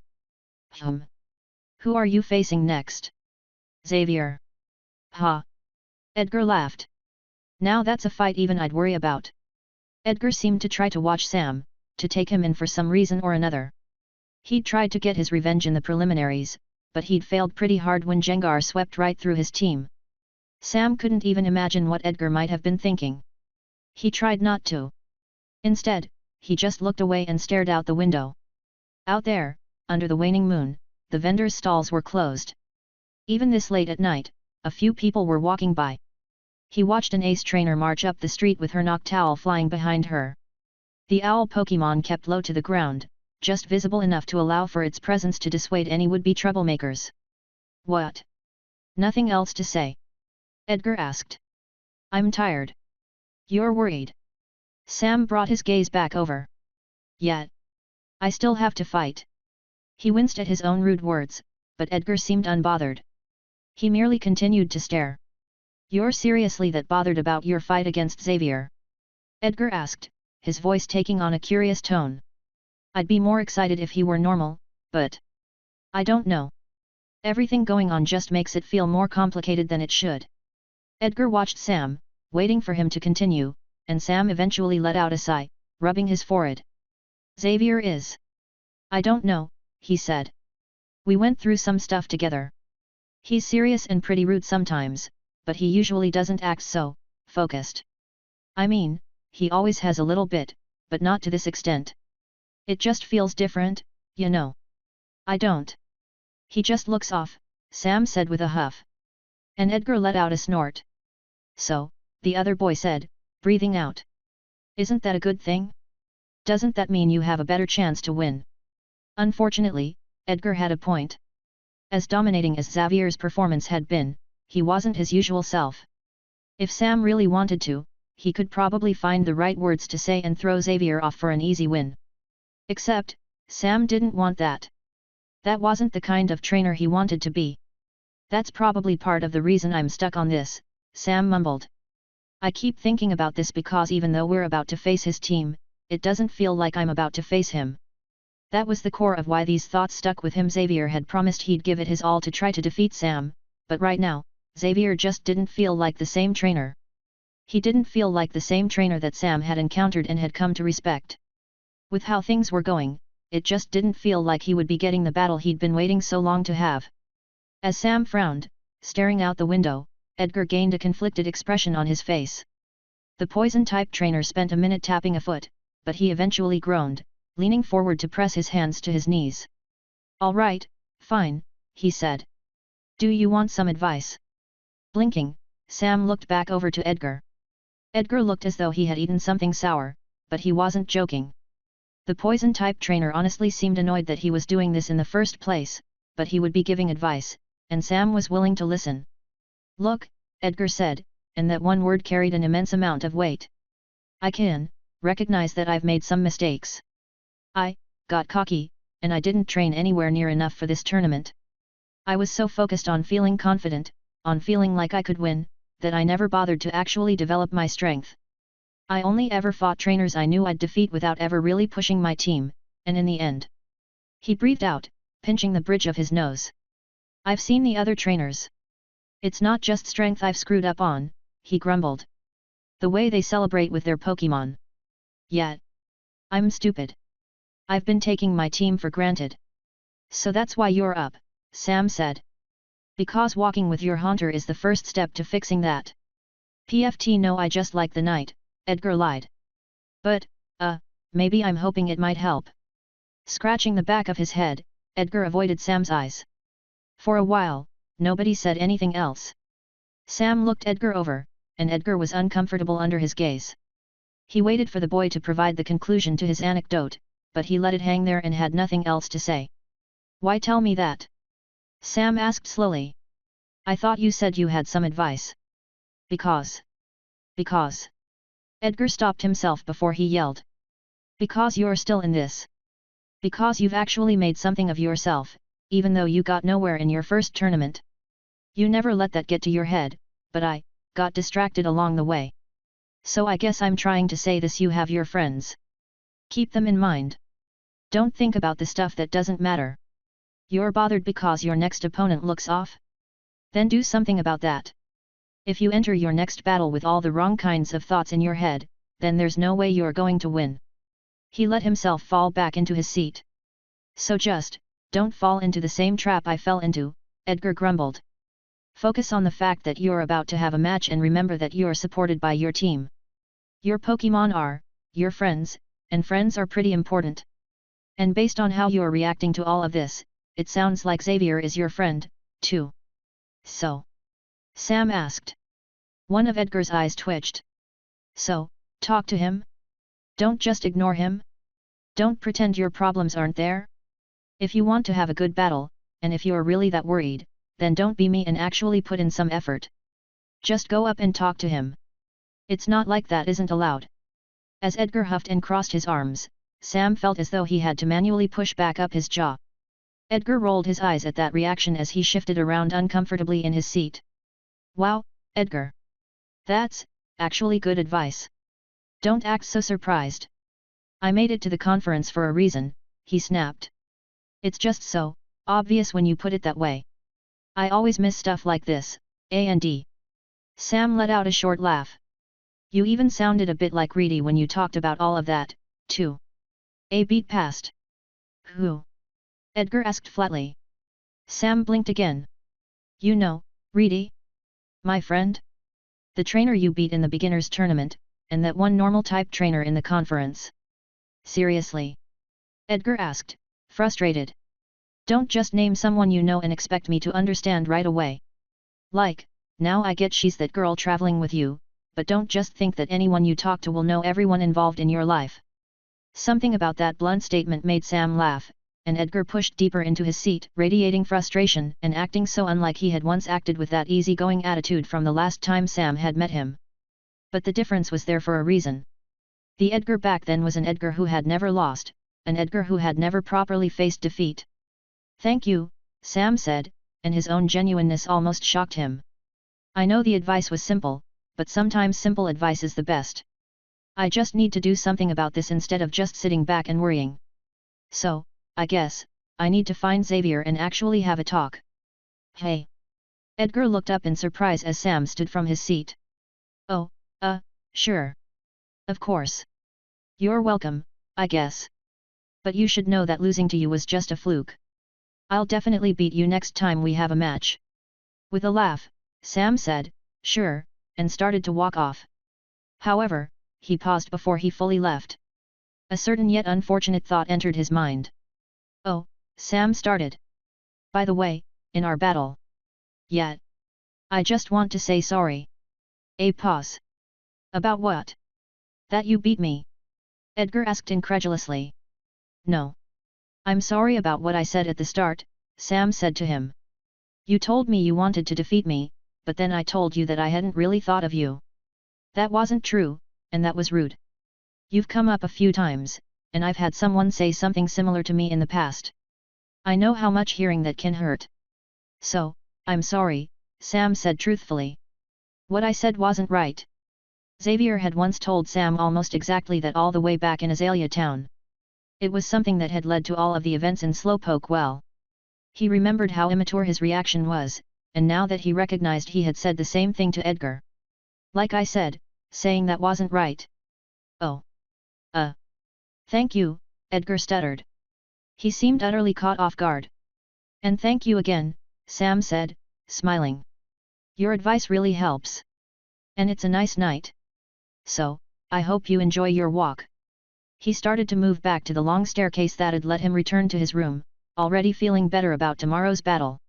Who are you facing next? Xavier. Ha. Edgar laughed. Now that's a fight even I'd worry about. Edgar seemed to try to watch Sam, to take him in for some reason or another. He'd tried to get his revenge in the preliminaries, but he'd failed pretty hard when Gengar swept right through his team. Sam couldn't even imagine what Edgar might have been thinking. He tried not to. Instead, he just looked away and stared out the window. Out there, under the waning moon, the vendors' stalls were closed. Even this late at night, a few people were walking by. He watched an ace trainer march up the street with her Noctowl flying behind her. The owl Pokémon kept low to the ground, just visible enough to allow for its presence to dissuade any would-be troublemakers. What? Nothing else to say? Edgar asked. I'm tired. You're worried. Sam brought his gaze back over. Yet. I still have to fight. He winced at his own rude words, but Edgar seemed unbothered. He merely continued to stare. You're seriously that bothered about your fight against Xavier? Edgar asked, his voice taking on a curious tone. I'd be more excited if he were normal, but I don't know. Everything going on just makes it feel more complicated than it should. Edgar watched Sam, waiting for him to continue, and Sam eventually let out a sigh, rubbing his forehead. Xavier is. I don't know, he said. We went through some stuff together. He's serious and pretty rude sometimes, but he usually doesn't act so focused. I mean, he always has a little bit, but not to this extent. It just feels different, you know. I don't. He just looks off, Sam said with a huff. And Edgar let out a snort. So, the other boy said, breathing out. Isn't that a good thing? Doesn't that mean you have a better chance to win? Unfortunately, Edgar had a point. As dominating as Xavier's performance had been, he wasn't his usual self. If Sam really wanted to, he could probably find the right words to say and throw Xavier off for an easy win. Except, Sam didn't want that. That wasn't the kind of trainer he wanted to be. That's probably part of the reason I'm stuck on this, Sam mumbled. I keep thinking about this because even though we're about to face his team, it doesn't feel like I'm about to face him. That was the core of why these thoughts stuck with him. Xavier had promised he'd give it his all to try to defeat Sam, but right now, Xavier just didn't feel like the same trainer. He didn't feel like the same trainer that Sam had encountered and had come to respect. With how things were going, it just didn't feel like he would be getting the battle he'd been waiting so long to have. As Sam frowned, staring out the window, Edgar gained a conflicted expression on his face. The poison-type trainer spent a minute tapping a foot, but he eventually groaned, leaning forward to press his hands to his knees. "All right, fine," he said. "Do you want some advice?" Blinking, Sam looked back over to Edgar. Edgar looked as though he had eaten something sour, but he wasn't joking. The poison-type trainer honestly seemed annoyed that he was doing this in the first place, but he would be giving advice, and Sam was willing to listen. "Look," Edgar said, and that one word carried an immense amount of weight. "I can recognize that I've made some mistakes. I got cocky, and I didn't train anywhere near enough for this tournament. I was so focused on feeling confident, on feeling like I could win, that I never bothered to actually develop my strength. I only ever fought trainers I knew I'd defeat without ever really pushing my team, and in the end..." He breathed out, pinching the bridge of his nose. "I've seen the other trainers. It's not just strength I've screwed up on," he grumbled. "The way they celebrate with their Pokémon. Yet I'm stupid. I've been taking my team for granted." "So that's why you're up," Sam said. "Because walking with your haunter is the first step to fixing that." "PFT no, I just like the night," Edgar lied. "But, maybe I'm hoping it might help." Scratching the back of his head, Edgar avoided Sam's eyes. For a while, nobody said anything else. Sam looked Edgar over, and Edgar was uncomfortable under his gaze. He waited for the boy to provide the conclusion to his anecdote, but he let it hang there and had nothing else to say. "Why tell me that?" Sam asked slowly. "I thought you said you had some advice." Because. Edgar stopped himself before he yelled. "Because you're still in this. Because you've actually made something of yourself, even though you got nowhere in your first tournament. You never let that get to your head, but I got distracted along the way. So I guess I'm trying to say this: you have your friends. Keep them in mind. Don't think about the stuff that doesn't matter. You're bothered because your next opponent looks off? Then do something about that. If you enter your next battle with all the wrong kinds of thoughts in your head, then there's no way you're going to win." He let himself fall back into his seat. "So just don't fall into the same trap I fell into," Edgar grumbled. "Focus on the fact that you're about to have a match and remember that you're supported by your team. Your Pokémon are your friends, and friends are pretty important. And based on how you're reacting to all of this, it sounds like Xavier is your friend, too." "So?" Sam asked. One of Edgar's eyes twitched. "So, talk to him? Don't just ignore him? Don't pretend your problems aren't there? If you want to have a good battle, and if you're really that worried, then don't be me and actually put in some effort. Just go up and talk to him. It's not like that isn't allowed." As Edgar huffed and crossed his arms, Sam felt as though he had to manually push back up his jaw. Edgar rolled his eyes at that reaction as he shifted around uncomfortably in his seat. "Wow, Edgar. That's actually good advice. Don't act so surprised. I made it to the conference for a reason," he snapped. "It's just so obvious when you put it that way. I always miss stuff like this, and." Sam let out a short laugh. "You even sounded a bit like Reedy when you talked about all of that, too." A beat passed. "Who?" Edgar asked flatly. Sam blinked again. "You know, Reedy? My friend? The trainer you beat in the beginners tournament, and that one normal-type trainer in the conference." "Seriously?" Edgar asked, frustrated. "Don't just name someone you know and expect me to understand right away. Like, now I get she's that girl traveling with you, but don't just think that anyone you talk to will know everyone involved in your life." Something about that blunt statement made Sam laugh, and Edgar pushed deeper into his seat, radiating frustration and acting so unlike he had once acted with that easygoing attitude from the last time Sam had met him. But the difference was there for a reason. The Edgar back then was an Edgar who had never lost, an Edgar who had never properly faced defeat. "Thank you," Sam said, and his own genuineness almost shocked him. "I know the advice was simple, but sometimes simple advice is the best. I just need to do something about this instead of just sitting back and worrying. So, I guess, I need to find Xavier and actually have a talk." "Hey!" Edgar looked up in surprise as Sam stood from his seat. "Oh, Sure. Of course. You're welcome, I guess. But you should know that losing to you was just a fluke. I'll definitely beat you next time we have a match. With a laugh, Sam said, sure, and started to walk off. However, he paused before he fully left. A certain yet unfortunate thought entered his mind. Oh, Sam started. By the way, in our battle. Yet. I just want to say sorry. A pause. About what? That you beat me. Edgar asked incredulously. No. I'm sorry about what I said at the start, Sam said to him. You told me you wanted to defeat me, but then I told you that I hadn't really thought of you. That wasn't true, and that was rude. You've come up a few times, and I've had someone say something similar to me in the past. I know how much hearing that can hurt. So, I'm sorry, Sam said truthfully. What I said wasn't right. Xavier had once told Sam almost exactly that all the way back in Azalea Town. It was something that had led to all of the events in Slowpoke Well. He remembered how immature his reaction was, and now that he recognized he had said the same thing to Edgar. Like I said, saying that wasn't right. Oh. Thank you, Edgar stuttered. He seemed utterly caught off guard. And thank you again, Sam said, smiling. Your advice really helps. And it's a nice night. So, I hope you enjoy your walk. He started to move back to the long staircase that had let him return to his room, already feeling better about tomorrow's battle.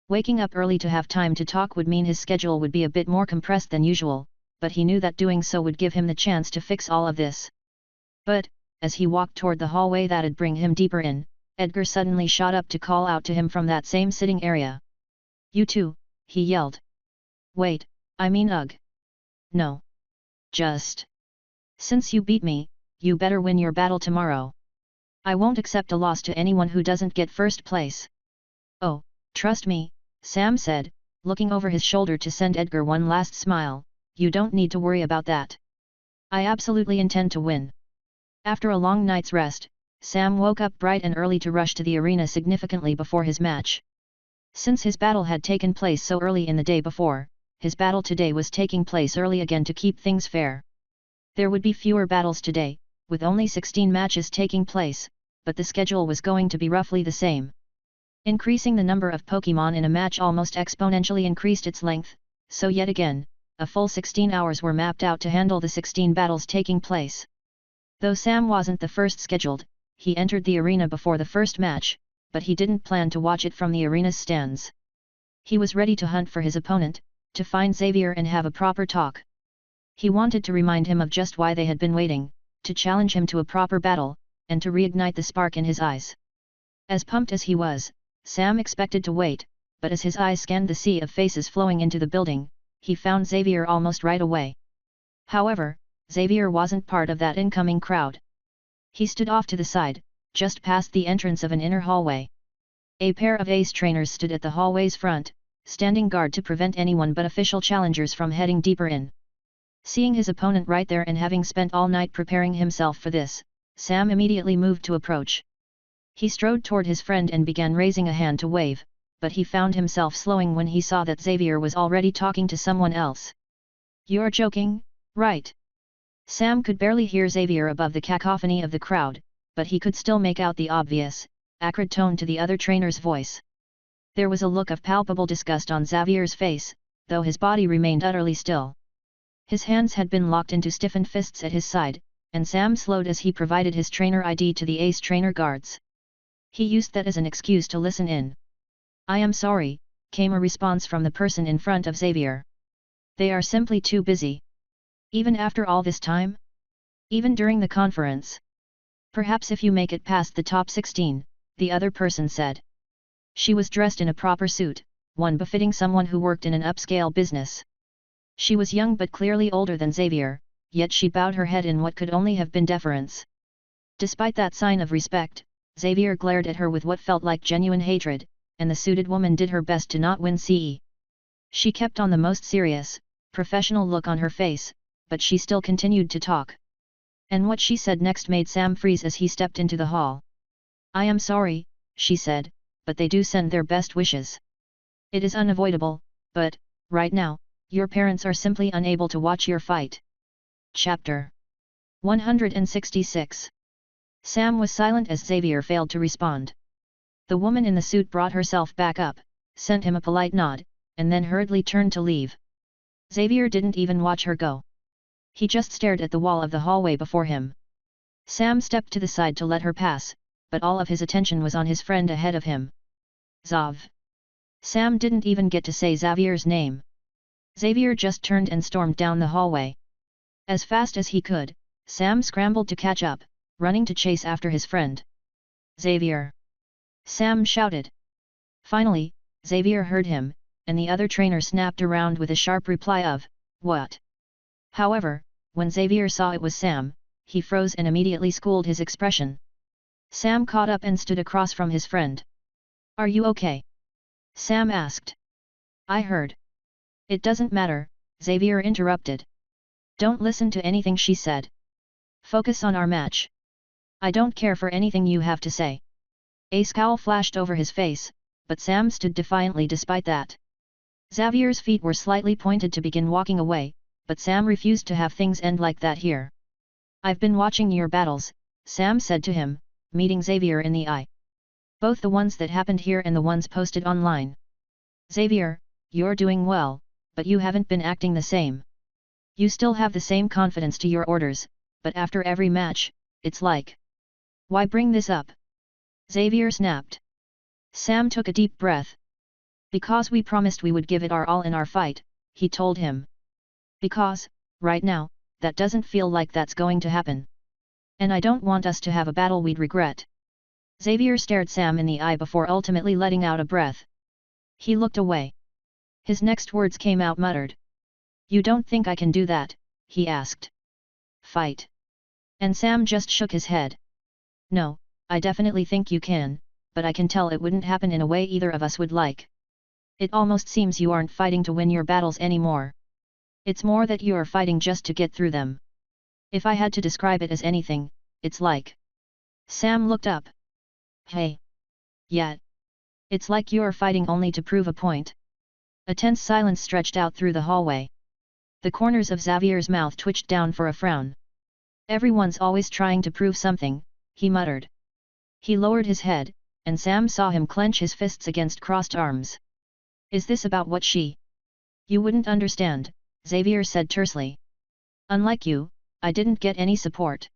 Waking up early to have time to talk would mean his schedule would be a bit more compressed than usual, but he knew that doing so would give him the chance to fix all of this. But, as he walked toward the hallway that'd bring him deeper in, Edgar suddenly shot up to call out to him from that same sitting area. You too, he yelled. Wait, I mean ugh. No. Just. Since you beat me, you better win your battle tomorrow. I won't accept a loss to anyone who doesn't get first place. Oh, trust me, Sam said, looking over his shoulder to send Edgar one last smile, you don't need to worry about that. I absolutely intend to win. After a long night's rest, Sam woke up bright and early to rush to the arena significantly before his match. Since his battle had taken place so early in the day before, his battle today was taking place early again to keep things fair. There would be fewer battles today, with only 16 matches taking place, but the schedule was going to be roughly the same. Increasing the number of Pokémon in a match almost exponentially increased its length, so yet again, a full 16 hours were mapped out to handle the 16 battles taking place. Though Sam wasn't the first scheduled, he entered the arena before the first match, but he didn't plan to watch it from the arena's stands. He was ready to hunt for his opponent, to find Xavier and have a proper talk. He wanted to remind him of just why they had been waiting, to challenge him to a proper battle, and to reignite the spark in his eyes. As pumped as he was, Sam expected to wait, but as his eyes scanned the sea of faces flowing into the building, he found Xavier almost right away. However, Xavier wasn't part of that incoming crowd. He stood off to the side, just past the entrance of an inner hallway. A pair of ace trainers stood at the hallway's front, standing guard to prevent anyone but official challengers from heading deeper in. Seeing his opponent right there and having spent all night preparing himself for this, Sam immediately moved to approach. He strode toward his friend and began raising a hand to wave, but he found himself slowing when he saw that Xavier was already talking to someone else. You're joking, right? Sam could barely hear Xavier above the cacophony of the crowd, but he could still make out the obvious, acrid tone to the other trainer's voice. There was a look of palpable disgust on Xavier's face, though his body remained utterly still. His hands had been locked into stiffened fists at his side, and Sam slowed as he provided his trainer ID to the ace trainer guards. He used that as an excuse to listen in. I am sorry, came a response from the person in front of Xavier. They are simply too busy. Even after all this time? Even during the conference? Perhaps if you make it past the top 16, the other person said. She was dressed in a proper suit, one befitting someone who worked in an upscale business. She was young but clearly older than Xavier, yet she bowed her head in what could only have been deference. Despite that sign of respect, Xavier glared at her with what felt like genuine hatred, and the suited woman did her best to not wince. She kept on the most serious, professional look on her face, but she still continued to talk. And what she said next made Sam freeze as he stepped into the hall. I am sorry, she said, but they do send their best wishes. It is unavoidable, but, right now, your parents are simply unable to watch your fight. Chapter 166. Sam was silent as Xavier failed to respond. The woman in the suit brought herself back up, sent him a polite nod, and then hurriedly turned to leave. Xavier didn't even watch her go. He just stared at the wall of the hallway before him. Sam stepped to the side to let her pass, but all of his attention was on his friend ahead of him. Xav. Sam didn't even get to say Xavier's name. Xavier just turned and stormed down the hallway. As fast as he could, Sam scrambled to catch up, running to chase after his friend. Xavier! Sam shouted. Finally, Xavier heard him, and the other trainer snapped around with a sharp reply of, "What?" However, when Xavier saw it was Sam, he froze and immediately schooled his expression. Sam caught up and stood across from his friend. "Are you okay?" Sam asked. "I heard." "It doesn't matter," Xavier interrupted. "Don't listen to anything she said. Focus on our match. I don't care for anything you have to say." A scowl flashed over his face, but Sam stood defiantly despite that. Xavier's feet were slightly pointed to begin walking away, but Sam refused to have things end like that here. "I've been watching your battles," Sam said to him, meeting Xavier in the eye. "Both the ones that happened here and the ones posted online. Xavier, you're doing well, but you haven't been acting the same. You still have the same confidence to your orders, but after every match, it's like... Why bring this up?" Xavier snapped. Sam took a deep breath. "Because we promised we would give it our all in our fight," he told him. "Because, right now, that doesn't feel like that's going to happen. And I don't want us to have a battle we'd regret." Xavier stared Sam in the eye before ultimately letting out a breath. He looked away. His next words came out muttered. "You don't think I can do that?" he asked. "Fight?" And Sam just shook his head. "No, I definitely think you can, but I can tell it wouldn't happen in a way either of us would like. It almost seems you aren't fighting to win your battles anymore. It's more that you're fighting just to get through them. If I had to describe it as anything, it's like..." Sam looked up. "Hey. Yeah. It's like you're fighting only to prove a point." A tense silence stretched out through the hallway. The corners of Xavier's mouth twitched down for a frown. "Everyone's always trying to prove something," he muttered. He lowered his head, and Sam saw him clench his fists against crossed arms. "Is this about what she..." "You wouldn't understand," Xavier said tersely. "Unlike you, I didn't get any support.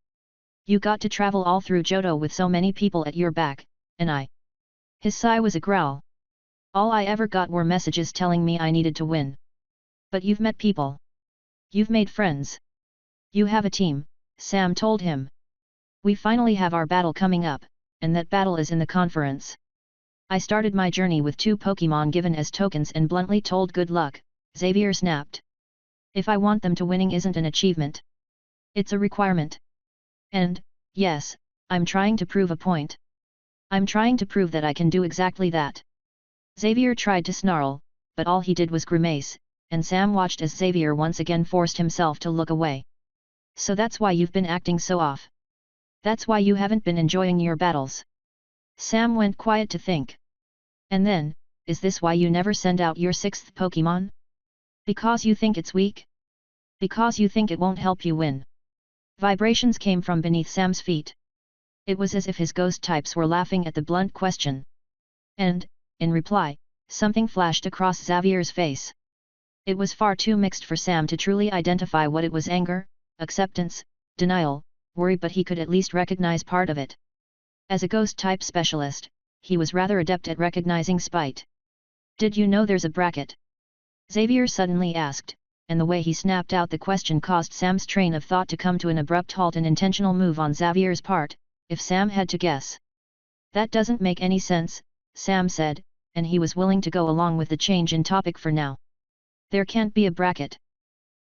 You got to travel all through Johto with so many people at your back, and I..." His sigh was a growl. "All I ever got were messages telling me I needed to win. But you've met people. You've made friends. You have a team," Sam told him. "We finally have our battle coming up, and that battle is in the conference. I started my journey with 2 Pokémon given as tokens and bluntly told good luck," Xavier snapped. "If I want them to winning isn't an achievement. It's a requirement. And, yes, I'm trying to prove a point. I'm trying to prove that I can do exactly that." Xavier tried to snarl, but all he did was grimace, and Sam watched as Xavier once again forced himself to look away. "So that's why you've been acting so off. That's why you haven't been enjoying your battles." Sam went quiet to think. "And then, is this why you never send out your 6th Pokémon? Because you think it's weak? Because you think it won't help you win?" Vibrations came from beneath Sam's feet. It was as if his ghost types were laughing at the blunt question. And, in reply, something flashed across Xavier's face. It was far too mixed for Sam to truly identify what it was: anger, acceptance, denial, worry, but he could at least recognize part of it. As a ghost-type specialist, he was rather adept at recognizing spite. "Did you know there's a bracket?" Xavier suddenly asked, and the way he snapped out the question caused Sam's train of thought to come to an abrupt halt, an intentional move on Xavier's part, if Sam had to guess. "That doesn't make any sense," Sam said, and he was willing to go along with the change in topic for now. "There can't be a bracket.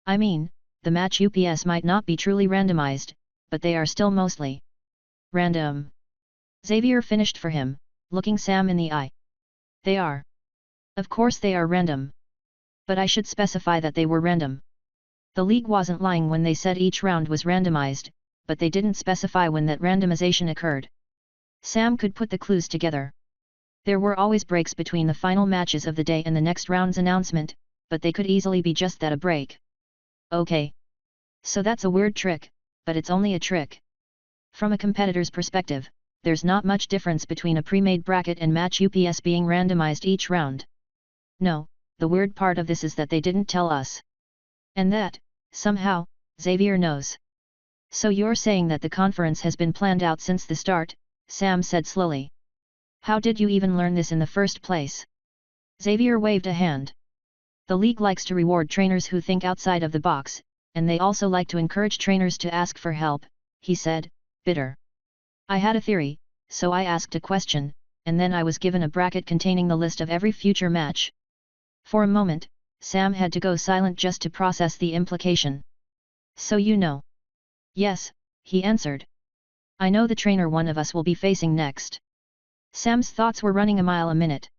I mean, the match UPS might not be truly randomized, but they are still mostly random." Xavier finished for him, looking Sam in the eye. "They are. Of course they are random. But I should specify that they were random. The league wasn't lying when they said each round was randomized, but they didn't specify when that randomization occurred." Sam could put the clues together. There were always breaks between the final matches of the day and the next round's announcement, but they could easily be just that, a break. "Okay. So that's a weird trick, but it's only a trick. From a competitor's perspective, there's not much difference between a pre-made bracket and match UPS being randomized each round. No, the weird part of this is that they didn't tell us. And that, somehow, Xavier knows. So you're saying that the conference has been planned out since the start, Sam said slowly. How did you even learn this in the first place? Xavier waved a hand. The league likes to reward trainers who think outside of the box, and they also like to encourage trainers to ask for help, he said, bitter. I had a theory, so I asked a question, and then I was given a bracket containing the list of every future match. For a moment, Sam had to go silent just to process the implication. So you know. Yes, he answered. I know the trainer one of us will be facing next. Sam's thoughts were running a mile a minute.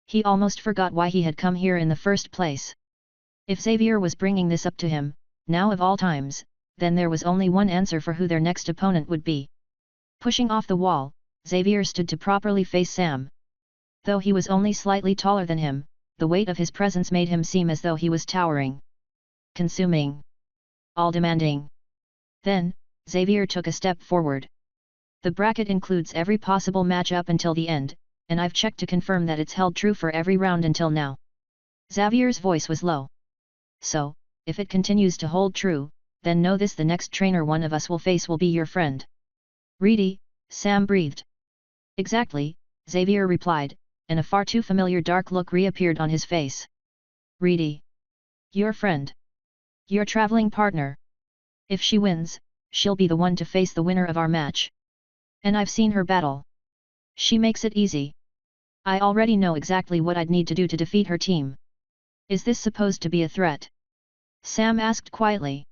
He almost forgot why he had come here in the first place. If Xavier was bringing this up to him, now of all times, then there was only one answer for who their next opponent would be. Pushing off the wall, Xavier stood to properly face Sam. Though he was only slightly taller than him, the weight of his presence made him seem as though he was towering. Consuming. All-demanding. Then, Xavier took a step forward. The bracket includes every possible match up until the end, and I've checked to confirm that it's held true for every round until now. Xavier's voice was low. So, if it continues to hold true, then know this: the next trainer one of us will face will be your friend. Reedy, Sam breathed. Exactly, Xavier replied, and a far too familiar dark look reappeared on his face. Reedy. Your friend. Your traveling partner. If she wins, she'll be the one to face the winner of our match. And I've seen her battle. She makes it easy. I already know exactly what I'd need to do to defeat her team. Is this supposed to be a threat? Sam asked quietly.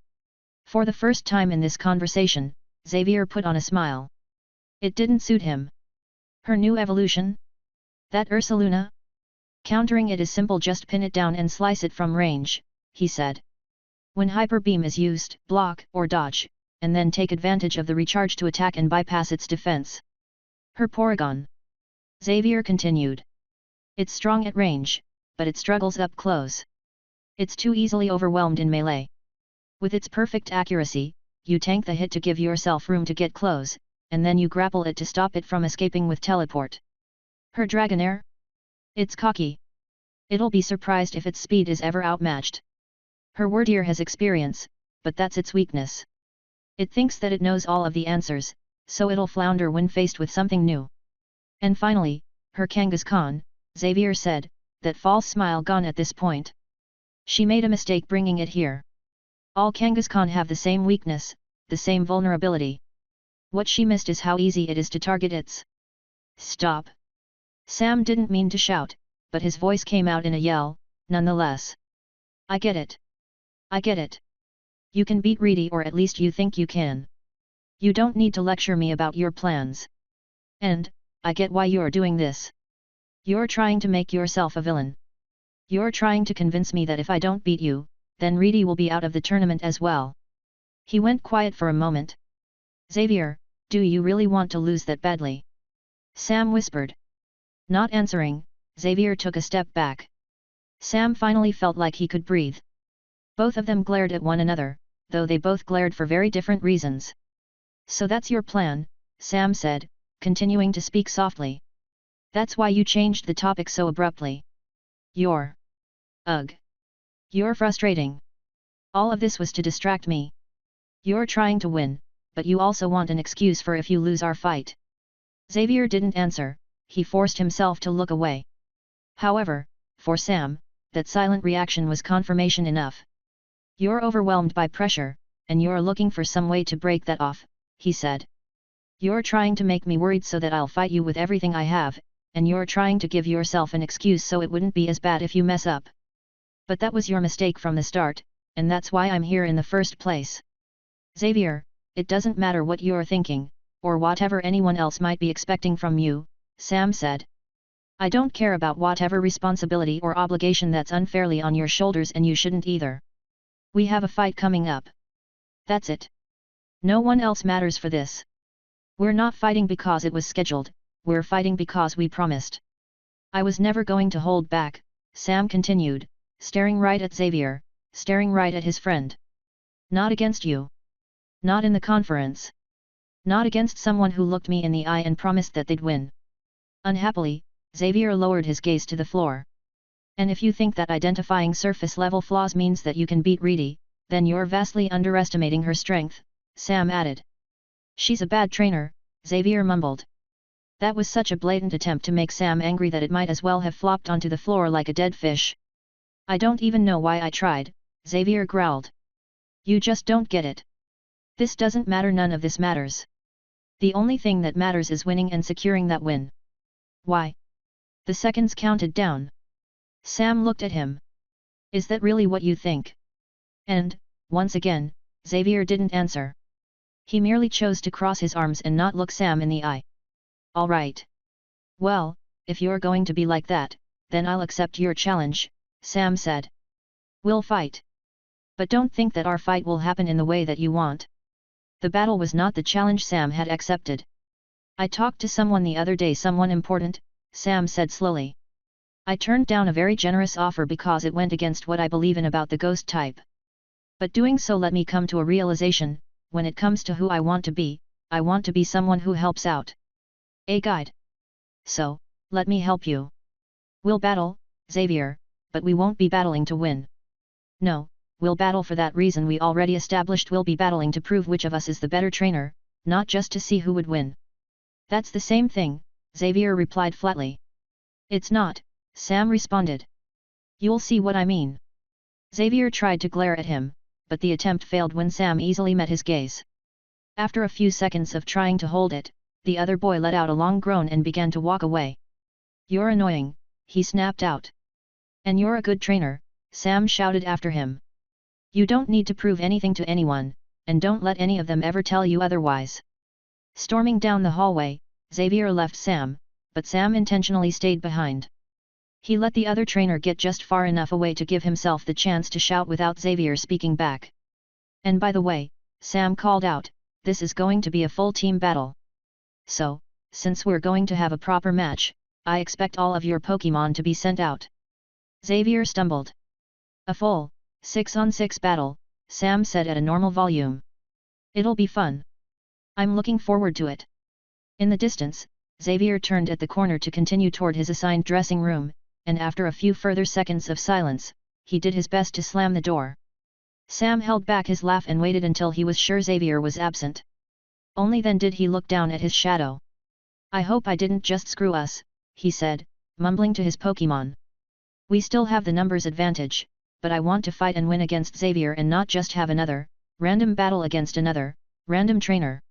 For the first time in this conversation, Xavier put on a smile. It didn't suit him. Her new evolution? That Ursaluna? Countering it is simple, just pin it down and slice it from range, he said. When Hyper Beam is used, block or dodge, and then take advantage of the recharge to attack and bypass its defense. Her Porygon. Xavier continued. It's strong at range, but it struggles up close. It's too easily overwhelmed in melee. With its perfect accuracy, you tank the hit to give yourself room to get close, and then you grapple it to stop it from escaping with teleport. Her Dragonair? It's cocky. It'll be surprised if its speed is ever outmatched. Her Wordier has experience, but that's its weakness. It thinks that it knows all of the answers, so it'll flounder when faced with something new. And finally, her Kangaskhan, Xavier said, that false smile gone at this point. She made a mistake bringing it here. All Kangaskhan have the same weakness, the same vulnerability. What she missed is how easy it is to target its. Stop. Sam didn't mean to shout, but his voice came out in a yell, nonetheless. I get it. I get it. You can beat Reedy, or at least you think you can. You don't need to lecture me about your plans. And, I get why you're doing this. You're trying to make yourself a villain. You're trying to convince me that if I don't beat you, then Reedy will be out of the tournament as well. He went quiet for a moment. Xavier, do you really want to lose that badly? Sam whispered. Not answering, Xavier took a step back. Sam finally felt like he could breathe. Both of them glared at one another, though they both glared for very different reasons. So that's your plan, Sam said, continuing to speak softly. That's why you changed the topic so abruptly. You're. Ugh. You're frustrating. All of this was to distract me. You're trying to win, but you also want an excuse for if you lose our fight. Xavier didn't answer, he forced himself to look away. However, for Sam, that silent reaction was confirmation enough. You're overwhelmed by pressure, and you're looking for some way to break that off, he said. You're trying to make me worried so that I'll fight you with everything I have, and you're trying to give yourself an excuse so it wouldn't be as bad if you mess up. But that was your mistake from the start, and that's why I'm here in the first place. Xavier, it doesn't matter what you're thinking, or whatever anyone else might be expecting from you, Sam said. I don't care about whatever responsibility or obligation that's unfairly on your shoulders, and you shouldn't either. We have a fight coming up. That's it. No one else matters for this. We're not fighting because it was scheduled, we're fighting because we promised. I was never going to hold back, Sam continued, staring right at Xavier, staring right at his friend. Not against you. Not in the conference. Not against someone who looked me in the eye and promised that they'd win. Unhappily, Xavier lowered his gaze to the floor. And if you think that identifying surface-level flaws means that you can beat Reedy, then you're vastly underestimating her strength, Sam added. She's a bad trainer, Xavier mumbled. That was such a blatant attempt to make Sam angry that it might as well have flopped onto the floor like a dead fish. I don't even know why I tried, Xavier growled. You just don't get it. This doesn't matter, none of this matters. The only thing that matters is winning and securing that win. Why? The seconds counted down. Sam looked at him. Is that really what you think? And, once again, Xavier didn't answer. He merely chose to cross his arms and not look Sam in the eye. All right. Well, if you're going to be like that, then I'll accept your challenge, Sam said. We'll fight. But don't think that our fight will happen in the way that you want. The battle was not the challenge Sam had accepted. I talked to someone the other day, someone important, Sam said slowly. I turned down a very generous offer because it went against what I believe in about the ghost type. But doing so let me come to a realization, when it comes to who I want to be someone who helps out. A guide. So, let me help you. We'll battle, Xavier, but we won't be battling to win. No, we'll battle for that reason we already established. We'll be battling to prove which of us is the better trainer, not just to see who would win. That's the same thing, Xavier replied flatly. It's not, Sam responded. You'll see what I mean. Xavier tried to glare at him, but the attempt failed when Sam easily met his gaze. After a few seconds of trying to hold it, the other boy let out a long groan and began to walk away. You're annoying, he snapped out. And you're a good trainer, Sam shouted after him. You don't need to prove anything to anyone, and don't let any of them ever tell you otherwise. Storming down the hallway, Xavier left Sam, but Sam intentionally stayed behind. He let the other trainer get just far enough away to give himself the chance to shout without Xavier speaking back. And by the way, Sam called out, this is going to be a full team battle. So, since we're going to have a proper match, I expect all of your Pokémon to be sent out. Xavier stumbled. A full, 6-on-6 battle, Sam said at a normal volume. It'll be fun. I'm looking forward to it. In the distance, Xavier turned at the corner to continue toward his assigned dressing room, and after a few further seconds of silence, he did his best to slam the door. Sam held back his laugh and waited until he was sure Xavier was absent. Only then did he look down at his shadow. I hope I didn't just screw us, he said, mumbling to his Pokémon. We still have the numbers advantage, but I want to fight and win against Xavier and not just have another, random battle against another, random trainer.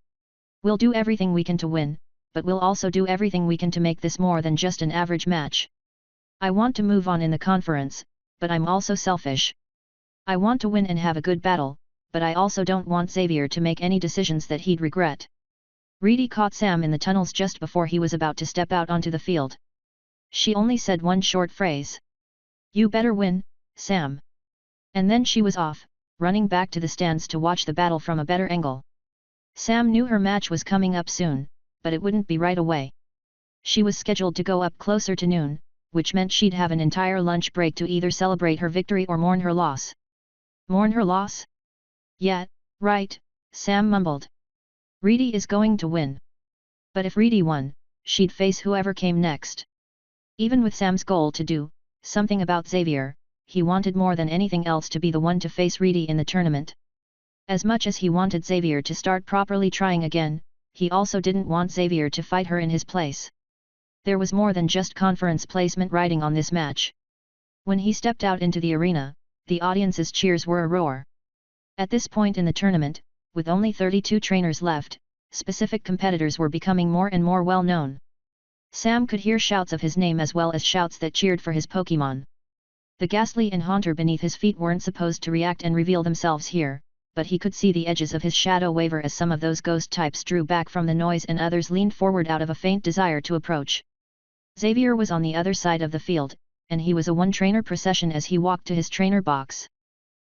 We'll do everything we can to win, but we'll also do everything we can to make this more than just an average match. I want to move on in the conference, but I'm also selfish. I want to win and have a good battle, but I also don't want Xavier to make any decisions that he'd regret. Reedy caught Sam in the tunnels just before he was about to step out onto the field. She only said one short phrase. You better win, Sam. And then she was off, running back to the stands to watch the battle from a better angle. Sam knew her match was coming up soon, but it wouldn't be right away. She was scheduled to go up closer to noon, which meant she'd have an entire lunch break to either celebrate her victory or mourn her loss. Mourn her loss? Yeah, right, Sam mumbled. Reedy is going to win. But if Reedy won, she'd face whoever came next. Even with Sam's goal to do something about Xavier, he wanted more than anything else to be the one to face Reedy in the tournament. As much as he wanted Xavier to start properly trying again, he also didn't want Xavier to fight her in his place. There was more than just conference placement riding on this match. When he stepped out into the arena, the audience's cheers were a roar. At this point in the tournament, with only 32 trainers left, specific competitors were becoming more and more well known. Sam could hear shouts of his name as well as shouts that cheered for his Pokémon. The ghastly and haunter beneath his feet weren't supposed to react and reveal themselves here, but he could see the edges of his shadow waver as some of those ghost types drew back from the noise and others leaned forward out of a faint desire to approach. Xavier was on the other side of the field, and he was a one-trainer procession as he walked to his trainer box.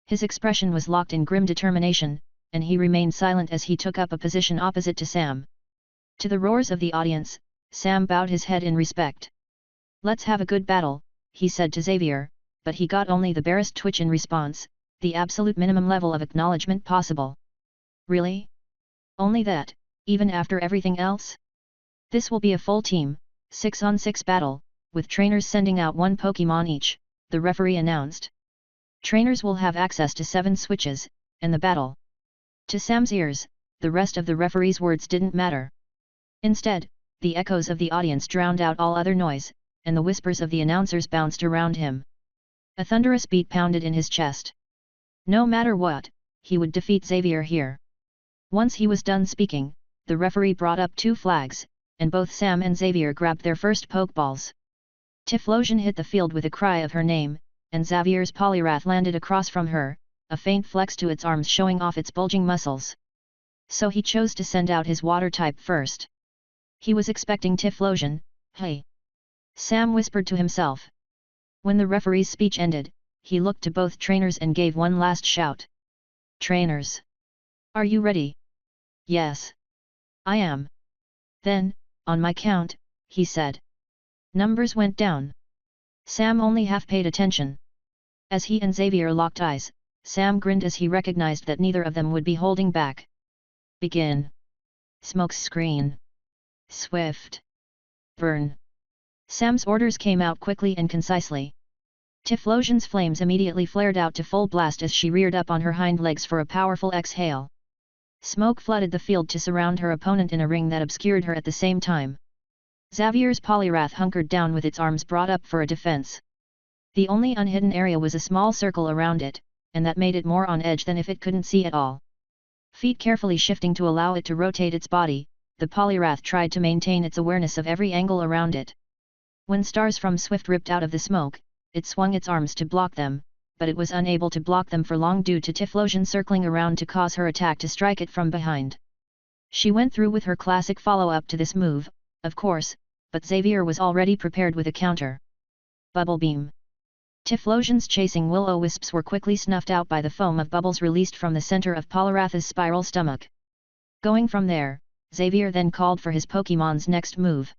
His expression was locked in grim determination, and he remained silent as he took up a position opposite to Sam. To the roars of the audience, Sam bowed his head in respect. Let's have a good battle, he said to Xavier, but he got only the barest twitch in response. the absolute minimum level of acknowledgement possible. Really? Only that, even after everything else? This will be a full team, 6-on-6 battle, with trainers sending out 1 Pokémon each, the referee announced. Trainers will have access to 7 switches, and the battle. To Sam's ears, the rest of the referee's words didn't matter. Instead, the echoes of the audience drowned out all other noise, and the whispers of the announcers bounced around him. A thunderous beat pounded in his chest. No matter what, he would defeat Xavier here. Once he was done speaking, the referee brought up 2 flags, and both Sam and Xavier grabbed their first Pokeballs. Typhlosion hit the field with a cry of her name, and Xavier's Poliwrath landed across from her, a faint flex to its arms showing off its bulging muscles. So he chose to send out his water type first. He was expecting Typhlosion. Hey! Sam whispered to himself. When the referee's speech ended, he looked to both trainers and gave one last shout. Trainers! Are you ready? Yes. I am. Then, on my count, he said. Numbers went down. Sam only half paid attention. As he and Xavier locked eyes, Sam grinned as he recognized that neither of them would be holding back. Begin. Smokescreen. Swift. Burn. Sam's orders came out quickly and concisely. Typhlosion's flames immediately flared out to full blast as she reared up on her hind legs for a powerful exhale. Smoke flooded the field to surround her opponent in a ring that obscured her at the same time. Xavier's Poliwrath hunkered down with its arms brought up for a defense. The only unhidden area was a small circle around it, and that made it more on edge than if it couldn't see at all. Feet carefully shifting to allow it to rotate its body, the Poliwrath tried to maintain its awareness of every angle around it. When stars from Swift ripped out of the smoke, it swung its arms to block them, but it was unable to block them for long due to Typhlosion circling around to cause her attack to strike it from behind. She went through with her classic follow-up to this move, of course, but Xavier was already prepared with a counter. Bubble Beam. Typhlosion's chasing will-o-wisps were quickly snuffed out by the foam of bubbles released from the center of Poliwrath's spiral stomach. Going from there, Xavier then called for his Pokémon's next move.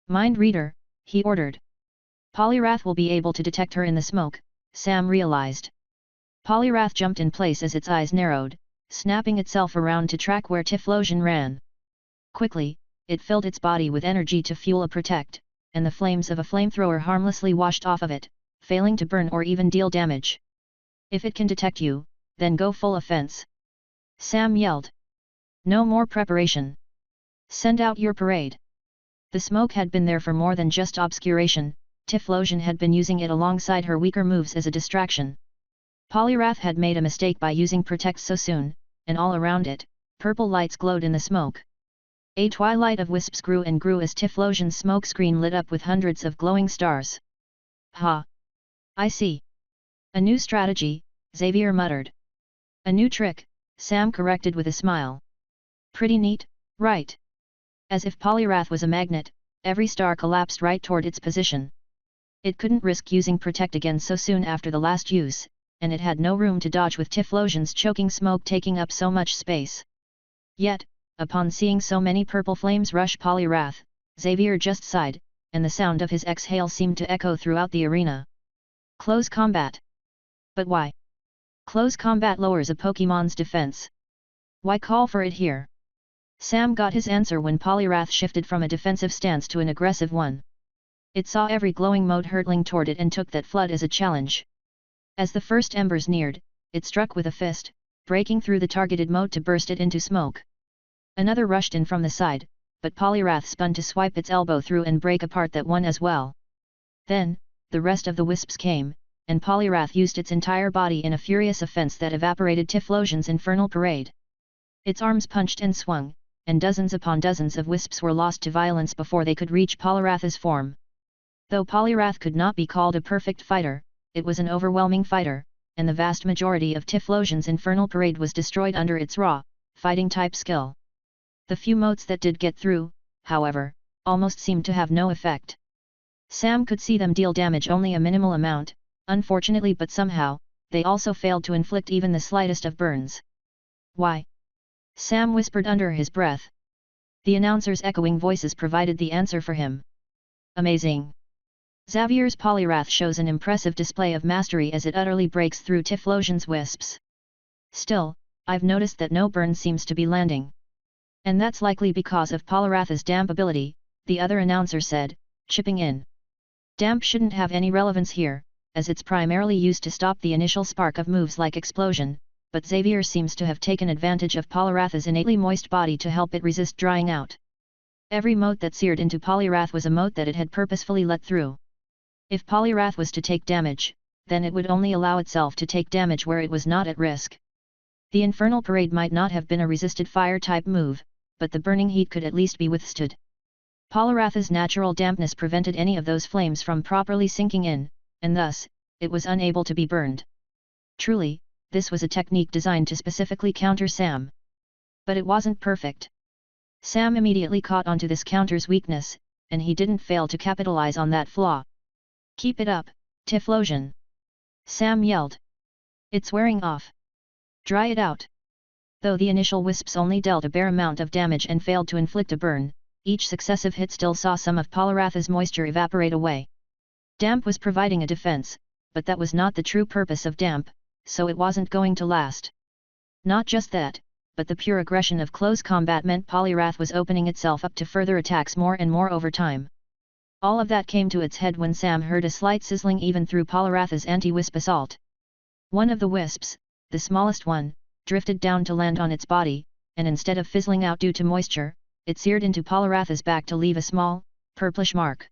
Mind Reader, he ordered. Poliwrath will be able to detect her in the smoke, Sam realized. Poliwrath jumped in place as its eyes narrowed, snapping itself around to track where Typhlosion ran. Quickly, it filled its body with energy to fuel a protect, and the flames of a flamethrower harmlessly washed off of it, failing to burn or even deal damage. If it can detect you, then go full offense. Sam yelled. No more preparation. Send out your parade. The smoke had been there for more than just obscuration, Typhlosion had been using it alongside her weaker moves as a distraction. Poliwrath had made a mistake by using Protect so soon, and all around it, purple lights glowed in the smoke. A twilight of wisps grew and grew as Typhlosion's smoke screen lit up with hundreds of glowing stars. Ha! I see. A new strategy, Xavier muttered. A new trick, Sam corrected with a smile. Pretty neat, right? As if Poliwrath was a magnet, every star collapsed right toward its position. It couldn't risk using Protect again so soon after the last use, and it had no room to dodge with Typhlosion's choking smoke taking up so much space. Yet, upon seeing so many purple flames rush Poliwrath, Xavier just sighed, and the sound of his exhale seemed to echo throughout the arena. Close combat. But why? Close combat lowers a Pokémon's defense. Why call for it here? Sam got his answer when Poliwrath shifted from a defensive stance to an aggressive one. It saw every glowing mote hurtling toward it and took that flood as a challenge. As the first embers neared, it struck with a fist, breaking through the targeted mote to burst it into smoke. Another rushed in from the side, but Poliwrath spun to swipe its elbow through and break apart that one as well. Then, the rest of the wisps came, and Poliwrath used its entire body in a furious offense that evaporated Typhlosion's infernal parade. Its arms punched and swung, and dozens upon dozens of wisps were lost to violence before they could reach Poliwrath's form. Though Poliwrath could not be called a perfect fighter, it was an overwhelming fighter, and the vast majority of Typhlosion's infernal parade was destroyed under its raw, fighting-type skill. The few motes that did get through, however, almost seemed to have no effect. Sam could see them deal damage only a minimal amount, unfortunately, but somehow, they also failed to inflict even the slightest of burns. Why? Sam whispered under his breath. The announcer's echoing voices provided the answer for him. Amazing! Xavier's Polyrath shows an impressive display of mastery as it utterly breaks through Typhlosion's wisps. Still, I've noticed that no burn seems to be landing. And that's likely because of Polyrath's damp ability, the other announcer said, chipping in. Damp shouldn't have any relevance here, as it's primarily used to stop the initial spark of moves like explosion, but Xavier seems to have taken advantage of Polyrath's innately moist body to help it resist drying out. Every mote that seared into Polyrath was a mote that it had purposefully let through. If Polyrath was to take damage, then it would only allow itself to take damage where it was not at risk. The Infernal Parade might not have been a resisted fire-type move, but the burning heat could at least be withstood. Polyrath's natural dampness prevented any of those flames from properly sinking in, and thus, it was unable to be burned. Truly, this was a technique designed to specifically counter Sam. But it wasn't perfect. Sam immediately caught onto this counter's weakness, and he didn't fail to capitalize on that flaw. "Keep it up, Typhlosion!" Sam yelled. "It's wearing off. Dry it out." Though the initial wisps only dealt a bare amount of damage and failed to inflict a burn, each successive hit still saw some of Polyrath's moisture evaporate away. Damp was providing a defense, but that was not the true purpose of damp, so it wasn't going to last. Not just that, but the pure aggression of close combat meant Polyrath was opening itself up to further attacks more and more over time. All of that came to its head when Sam heard a slight sizzling even through Polyrath's anti-wisp assault. One of the wisps, the smallest one, drifted down to land on its body, and instead of fizzling out due to moisture, it seared into Polyrath's back to leave a small, purplish mark.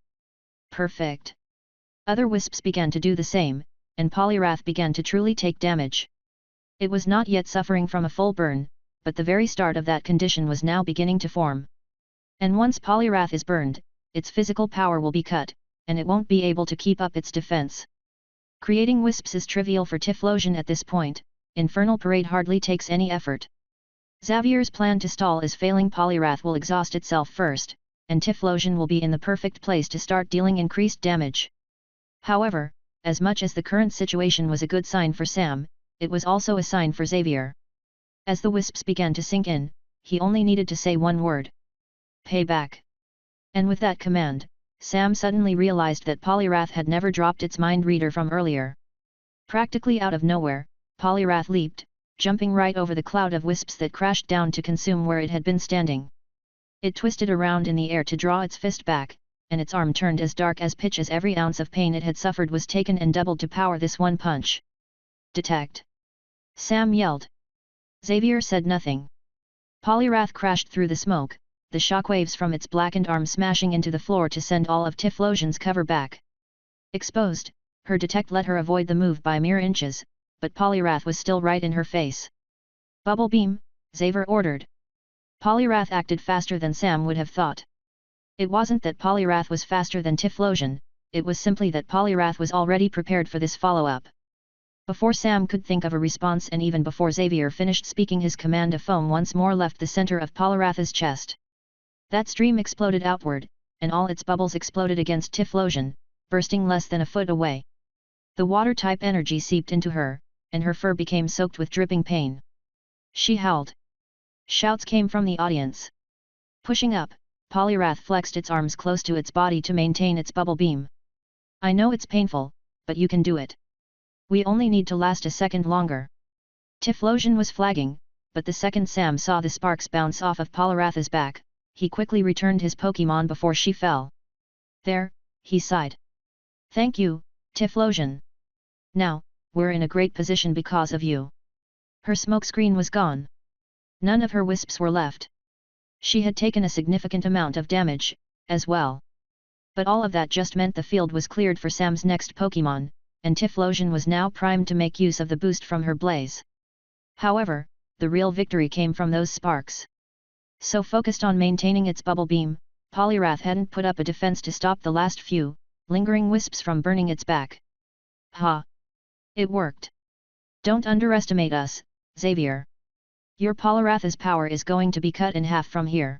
Perfect. Other wisps began to do the same, and Polyrath began to truly take damage. It was not yet suffering from a full burn, but the very start of that condition was now beginning to form. And once Polyrath is burned, its physical power will be cut, and it won't be able to keep up its defense. Creating wisps is trivial for Typhlosion at this point. Infernal Parade hardly takes any effort. Xavier's plan to stall is failing. Polyrath will exhaust itself first, and Typhlosion will be in the perfect place to start dealing increased damage. However, as much as the current situation was a good sign for Sam, it was also a sign for Xavier. As the wisps began to sink in, he only needed to say one word. "Payback." And with that command, Sam suddenly realized that Polyrath had never dropped its mind reader from earlier. Practically out of nowhere, Polyrath leaped, jumping right over the cloud of wisps that crashed down to consume where it had been standing. It twisted around in the air to draw its fist back, and its arm turned as dark as pitch as every ounce of pain it had suffered was taken and doubled to power this one punch. "Detect!" Sam yelled. Xavier said nothing. Polyrath crashed through the smoke, the shockwaves from its blackened arm smashing into the floor to send all of Typhlosion's cover back. Exposed, her detect let her avoid the move by mere inches, but Polyrath was still right in her face. "Bubble beam," Xavier ordered. Polyrath acted faster than Sam would have thought. It wasn't that Polyrath was faster than Typhlosion, it was simply that Polyrath was already prepared for this follow-up. Before Sam could think of a response and even before Xavier finished speaking his command, a foam once more left the center of Polyrath's chest. That stream exploded outward, and all its bubbles exploded against Typhlosion, bursting less than a foot away. The water-type energy seeped into her, and her fur became soaked with dripping pain. She howled. Shouts came from the audience. Pushing up, Polyrath flexed its arms close to its body to maintain its bubble beam. "I know it's painful, but you can do it. We only need to last a second longer." Typhlosion was flagging, but the second Sam saw the sparks bounce off of Polyrath's back, he quickly returned his Pokémon before she fell. "There," he sighed. "Thank you, Typhlosion. Now, we're in a great position because of you." Her smokescreen was gone. None of her wisps were left. She had taken a significant amount of damage, as well. But all of that just meant the field was cleared for Sam's next Pokémon, and Typhlosion was now primed to make use of the boost from her blaze. However, the real victory came from those sparks. So focused on maintaining its bubble beam, Polyrath hadn't put up a defense to stop the last few, lingering wisps from burning its back. "Ha! It worked! Don't underestimate us, Xavier. Your Polyrath's power is going to be cut in half from here,"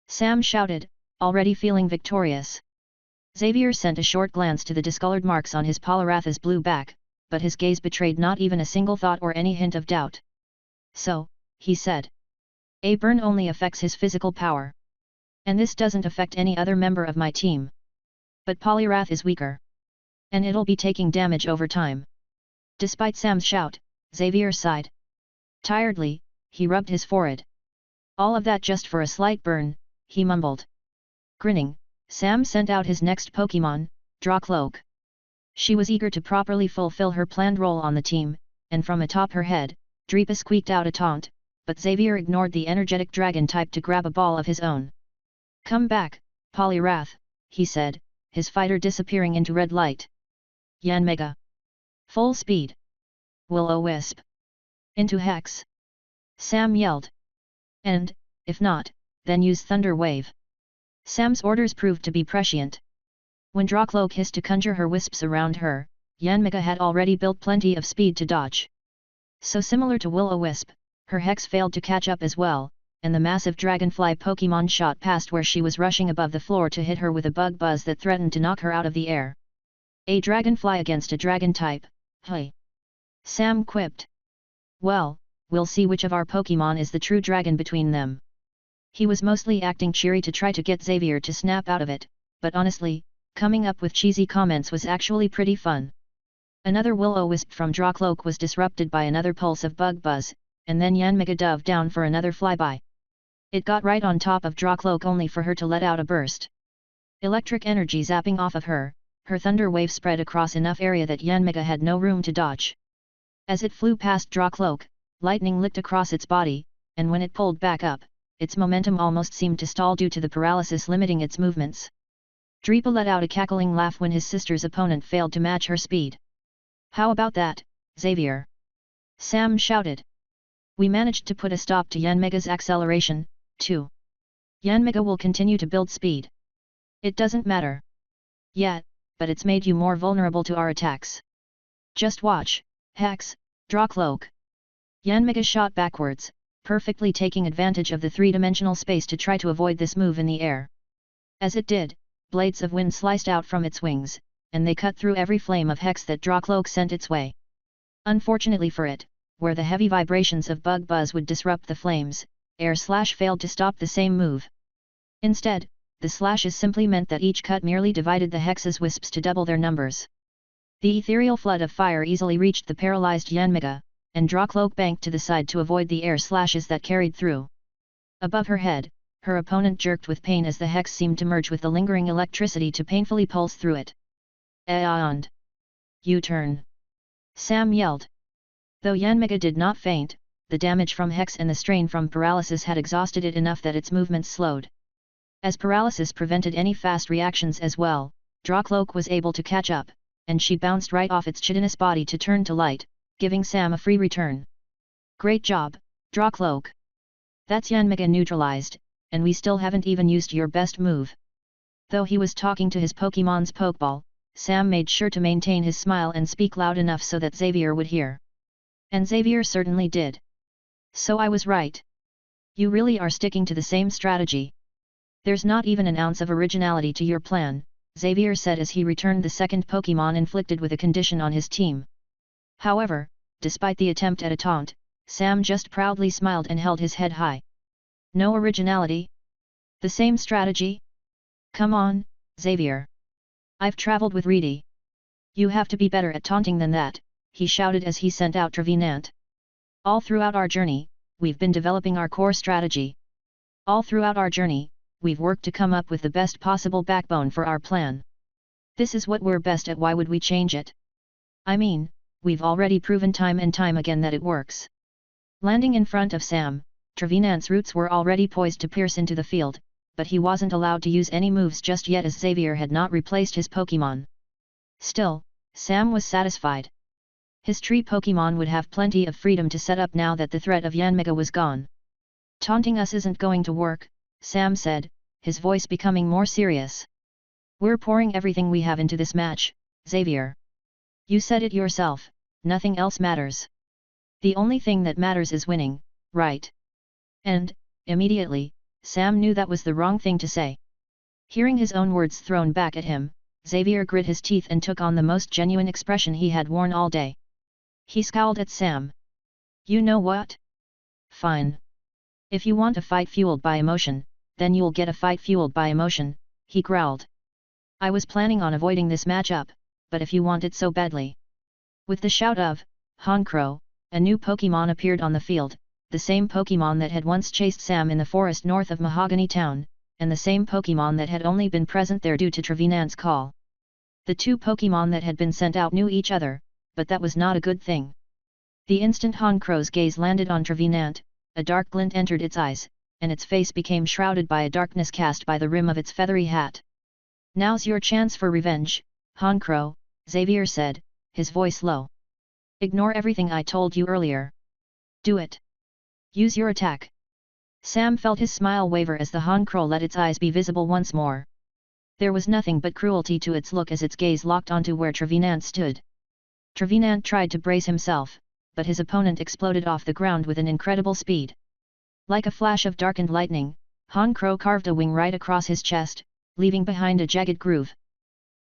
Sam shouted, already feeling victorious. Xavier sent a short glance to the discolored marks on his Polyrath's blue back, but his gaze betrayed not even a single thought or any hint of doubt. "So," he said. "A burn only affects his physical power. And this doesn't affect any other member of my team. But Polyrath is weaker. And it'll be taking damage over time. Despite Sam's shout, Xavier sighed. Tiredly, he rubbed his forehead. All of that just for a slight burn, he mumbled. Grinning, Sam sent out his next Pokémon, Drawcloak. She was eager to properly fulfill her planned role on the team, and from atop her head, Drepa squeaked out a taunt, but Xavier ignored the energetic dragon type to grab a ball of his own. Come back, Poliwrath, he said, his fighter disappearing into red light. Yanmega. Full speed. Will-O-Wisp. Into Hex. Sam yelled. And, if not, then use Thunder Wave. Sam's orders proved to be prescient. When Drawcloak hissed to conjure her wisps around her, Yanmega had already built plenty of speed to dodge. So similar to Will-O-Wisp, her Hex failed to catch up as well, and the massive dragonfly Pokémon shot past where she was rushing above the floor to hit her with a bug buzz that threatened to knock her out of the air. A dragonfly against a dragon type, hey! Sam quipped. Well, we'll see which of our Pokémon is the true dragon between them. He was mostly acting cheery to try to get Xavier to snap out of it, but honestly, coming up with cheesy comments was actually pretty fun. Another Will-O-Wisp from Drawcloak was disrupted by another pulse of bug buzz, and then Yanmega dove down for another flyby. It got right on top of Drawcloak only for her to let out a burst. Electric energy zapping off of her, her thunder wave spread across enough area that Yanmega had no room to dodge. As it flew past Drawcloak, lightning licked across its body, and when it pulled back up, its momentum almost seemed to stall due to the paralysis limiting its movements. Drepa let out a cackling laugh when his sister's opponent failed to match her speed. How about that, Xavier? Sam shouted. We managed to put a stop to Yanmega's acceleration, too. Yanmega will continue to build speed. It doesn't matter yet, but it's made you more vulnerable to our attacks. Just watch, Hex, Drawcloak. Yanmega shot backwards, perfectly taking advantage of the three-dimensional space to try to avoid this move in the air. As it did, blades of wind sliced out from its wings, and they cut through every flame of Hex that Drawcloak sent its way. Unfortunately for it, where the heavy vibrations of bug buzz would disrupt the flames, air slash failed to stop the same move. Instead, the slashes simply meant that each cut merely divided the Hex's wisps to double their numbers. The ethereal flood of fire easily reached the paralyzed Yanmega, and Drawcloak banked to the side to avoid the air slashes that carried through. Above her head, her opponent jerked with pain as the Hex seemed to merge with the lingering electricity to painfully pulse through it. And U-turn! Sam yelled. Though Yanmega did not faint, the damage from Hex and the strain from paralysis had exhausted it enough that its movements slowed. As paralysis prevented any fast reactions as well, Drawcloak was able to catch up, and she bounced right off its chitinous body to turn to light, giving Sam a free return. Great job, Drawcloak! That's Yanmega neutralized, and we still haven't even used your best move. Though he was talking to his Pokémon's Pokeball, Sam made sure to maintain his smile and speak loud enough so that Xavier would hear. And Xavier certainly did. So I was right. You really are sticking to the same strategy. There's not even an ounce of originality to your plan, Xavier said as he returned the second Pokémon inflicted with a condition on his team. However, despite the attempt at a taunt, Sam just proudly smiled and held his head high. No originality? The same strategy? Come on, Xavier. I've traveled with Reedy. You have to be better at taunting than that, he shouted as he sent out Trevenant. All throughout our journey, we've been developing our core strategy. All throughout our journey, we've worked to come up with the best possible backbone for our plan. This is what we're best at, why would we change it? I mean, we've already proven time and time again that it works. Landing in front of Sam, Trevenant's roots were already poised to pierce into the field, but he wasn't allowed to use any moves just yet as Xavier had not replaced his Pokémon. Still, Sam was satisfied. His tree Pokémon would have plenty of freedom to set up now that the threat of Yanmega was gone. Taunting us isn't going to work, Sam said, his voice becoming more serious. We're pouring everything we have into this match, Xavier. You said it yourself, nothing else matters. The only thing that matters is winning, right? And, immediately, Sam knew that was the wrong thing to say. Hearing his own words thrown back at him, Xavier grit his teeth and took on the most genuine expression he had worn all day. He scowled at Sam. You know what? Fine. If you want a fight fueled by emotion, then you'll get a fight fueled by emotion, he growled. I was planning on avoiding this matchup, but if you want it so badly. With the shout of, Honchkrow, a new Pokémon appeared on the field, the same Pokémon that had once chased Sam in the forest north of Mahogany Town, and the same Pokémon that had only been present there due to Trevenant's call. The two Pokémon that had been sent out knew each other, but that was not a good thing. The instant Honchkrow's gaze landed on Trevenant, a dark glint entered its eyes, and its face became shrouded by a darkness cast by the rim of its feathery hat. "Now's your chance for revenge, Honchkrow," Xavier said, his voice low. "Ignore everything I told you earlier. Do it. Use your attack." Sam felt his smile waver as the Honchkrow let its eyes be visible once more. There was nothing but cruelty to its look as its gaze locked onto where Trevenant stood. Trevenant tried to brace himself, but his opponent exploded off the ground with an incredible speed. Like a flash of darkened lightning, Honchkrow carved a wing right across his chest, leaving behind a jagged groove.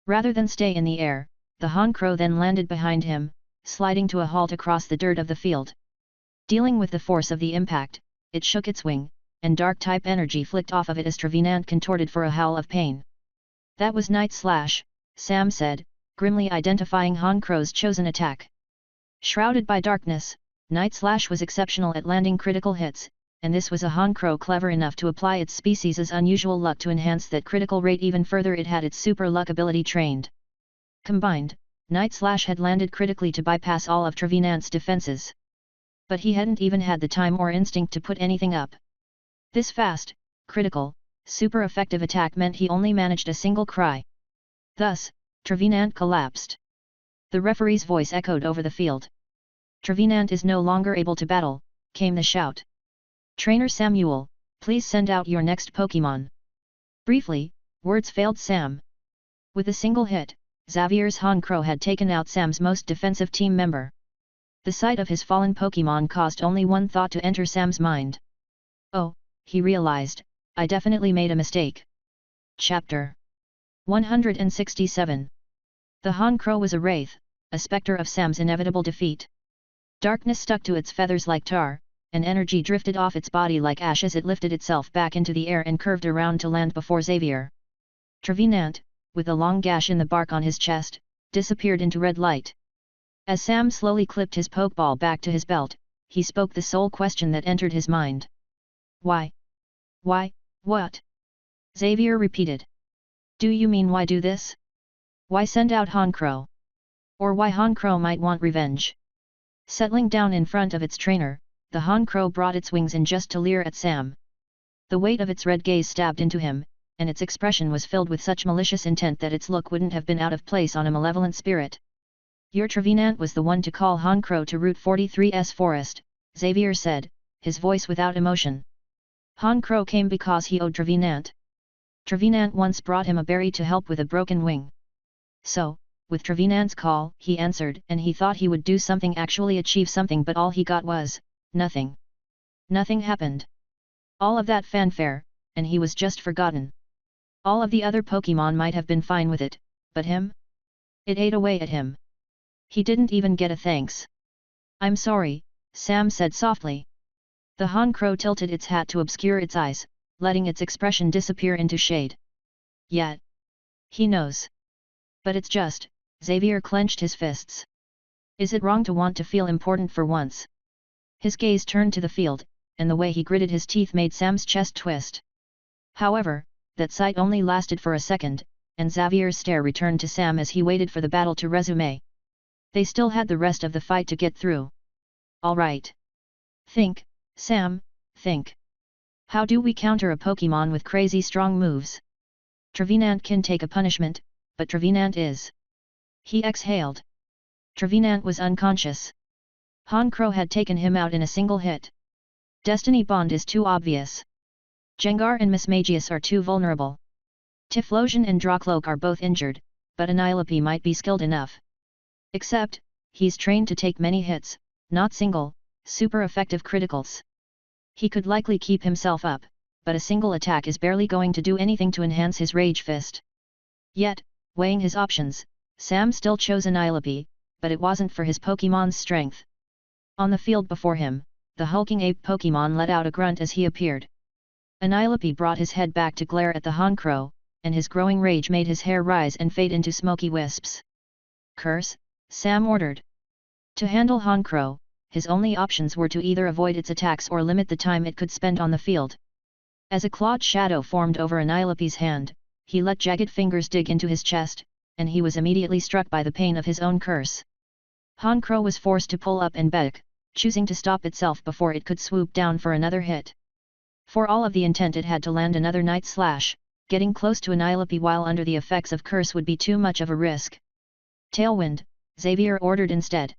Rather than stay in the air, the Honchkrow then landed behind him, sliding to a halt across the dirt of the field. Dealing with the force of the impact, it shook its wing, and dark-type energy flicked off of it as Trevenant contorted for a howl of pain. "That was Night Slash," Sam said, grimly identifying Honchkrow's chosen attack. Shrouded by darkness, Night Slash was exceptional at landing critical hits, and this was a Honchkrow clever enough to apply its species' unusual luck to enhance that critical rate even further. It had its super luck ability trained. Combined, Night Slash had landed critically to bypass all of Trevenant's defenses. But he hadn't even had the time or instinct to put anything up. This fast, critical, super effective attack meant he only managed a single cry. Thus, Trevenant collapsed. The referee's voice echoed over the field. "Trevenant is no longer able to battle," came the shout. "Trainer Samuel, please send out your next Pokémon." Briefly, words failed Sam. With a single hit, Xavier's Honchkrow had taken out Sam's most defensive team member. The sight of his fallen Pokémon caused only one thought to enter Sam's mind. "Oh," he realized, "I definitely made a mistake." Chapter 167. The Honchkrow was a wraith, a spectre of Sam's inevitable defeat. Darkness stuck to its feathers like tar, and energy drifted off its body like ash as it lifted itself back into the air and curved around to land before Xavier. Trevenant, with a long gash in the bark on his chest, disappeared into red light. As Sam slowly clipped his Pokeball back to his belt, he spoke the sole question that entered his mind. "Why? Why, what?" Xavier repeated. "Do you mean why do this? Why send out Honchkrow? Or why Honchkrow might want revenge?" Settling down in front of its trainer, the Honchkrow brought its wings in just to leer at Sam. The weight of its red gaze stabbed into him, and its expression was filled with such malicious intent that its look wouldn't have been out of place on a malevolent spirit. "Your Trevenant was the one to call Honchkrow to Route 43's forest," Xavier said, his voice without emotion. "Honchkrow came because he owed Trevenant. Trevenant once brought him a berry to help with a broken wing. So, with Trevenant's call, he answered, and he thought he would do something, actually achieve something, but all he got was nothing. Nothing happened. All of that fanfare, and he was just forgotten. All of the other Pokémon might have been fine with it, but him? It ate away at him. He didn't even get a thanks." "I'm sorry," Sam said softly. The Honchkrow tilted its hat to obscure its eyes, letting its expression disappear into shade. "Yet. He knows. But it's just," Xavier clenched his fists. "Is it wrong to want to feel important for once?" His gaze turned to the field, and the way he gritted his teeth made Sam's chest twist. However, that sight only lasted for a second, and Xavier's stare returned to Sam as he waited for the battle to resume. They still had the rest of the fight to get through. "All right. Think, Sam, think. How do we counter a Pokémon with crazy strong moves? Trevenant can take a punishment, but Trevenant is..." He exhaled. Trevenant was unconscious. Honchkrow had taken him out in a single hit. Destiny Bond is too obvious. Gengar and Mismagius are too vulnerable. Typhlosion and Drawcloak are both injured, but Annihilape might be skilled enough. Except, he's trained to take many hits, not single, super effective criticals. He could likely keep himself up, but a single attack is barely going to do anything to enhance his Rage Fist. Yet, weighing his options, Sam still chose Annihilape, but it wasn't for his Pokémon's strength. On the field before him, the hulking ape Pokémon let out a grunt as he appeared. Annihilape brought his head back to glare at the Honchkrow, and his growing rage made his hair rise and fade into smoky wisps. Curse, Sam ordered. To handle Honchkrow, his only options were to either avoid its attacks or limit the time it could spend on the field. As a clawed shadow formed over Anilope's hand, he let jagged fingers dig into his chest, and he was immediately struck by the pain of his own curse. Honchkrow was forced to pull up and back, choosing to stop itself before it could swoop down for another hit. For all of the intent it had to land another night slash, getting close to Anilope while under the effects of curse would be too much of a risk. Tailwind, Xavier ordered instead.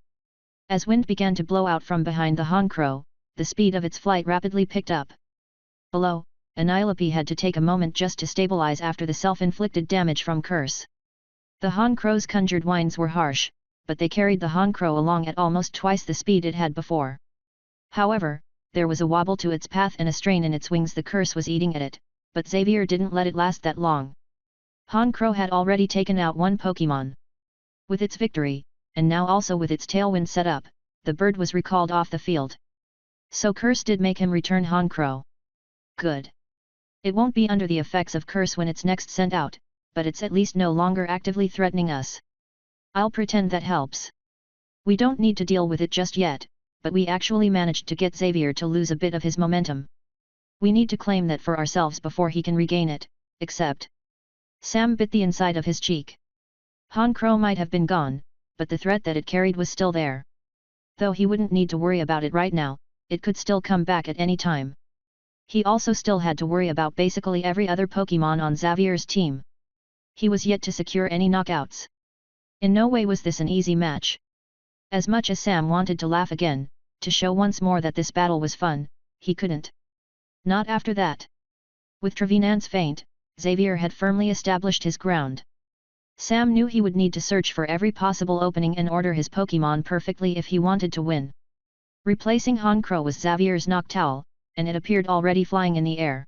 As wind began to blow out from behind the Honchkrow, the speed of its flight rapidly picked up. Below, Anilope had to take a moment just to stabilize after the self-inflicted damage from curse. The Honchkrow's conjured whines were harsh, but they carried the Honchkrow along at almost twice the speed it had before. However, there was a wobble to its path and a strain in its wings. The curse was eating at it, but Xavier didn't let it last that long. Honchkrow had already taken out one Pokémon. With its victory, and now also with its tailwind set up, the bird was recalled off the field. So curse did make him return Honchkrow. Good. It won't be under the effects of curse when it's next sent out, but it's at least no longer actively threatening us. I'll pretend that helps. We don't need to deal with it just yet, but we actually managed to get Xavier to lose a bit of his momentum. We need to claim that for ourselves before he can regain it, except... Sam bit the inside of his cheek. Honchkrow might have been gone, but the threat that it carried was still there. Though he wouldn't need to worry about it right now, it could still come back at any time. He also still had to worry about basically every other Pokémon on Xavier's team. He was yet to secure any knockouts. In no way was this an easy match. As much as Sam wanted to laugh again, to show once more that this battle was fun, he couldn't. Not after that. With Trevenant's feint, Xavier had firmly established his ground. Sam knew he would need to search for every possible opening and order his Pokémon perfectly if he wanted to win. Replacing Honchkrow was Xavier's Noctowl, and it appeared already flying in the air.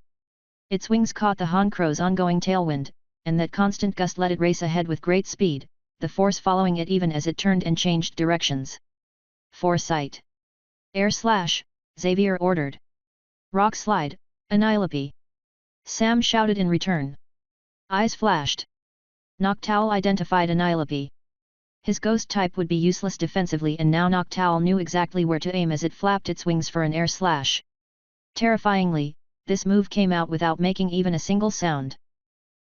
Its wings caught the Honkrow's ongoing tailwind, and that constant gust let it race ahead with great speed, the force following it even as it turned and changed directions. Foresight. Air slash, Xavier ordered. Rock slide, Anilope. Sam shouted in return. Eyes flashed. Noctowl identified Anilope. His ghost type would be useless defensively, and now Noctowl knew exactly where to aim as it flapped its wings for an air slash. Terrifyingly, this move came out without making even a single sound.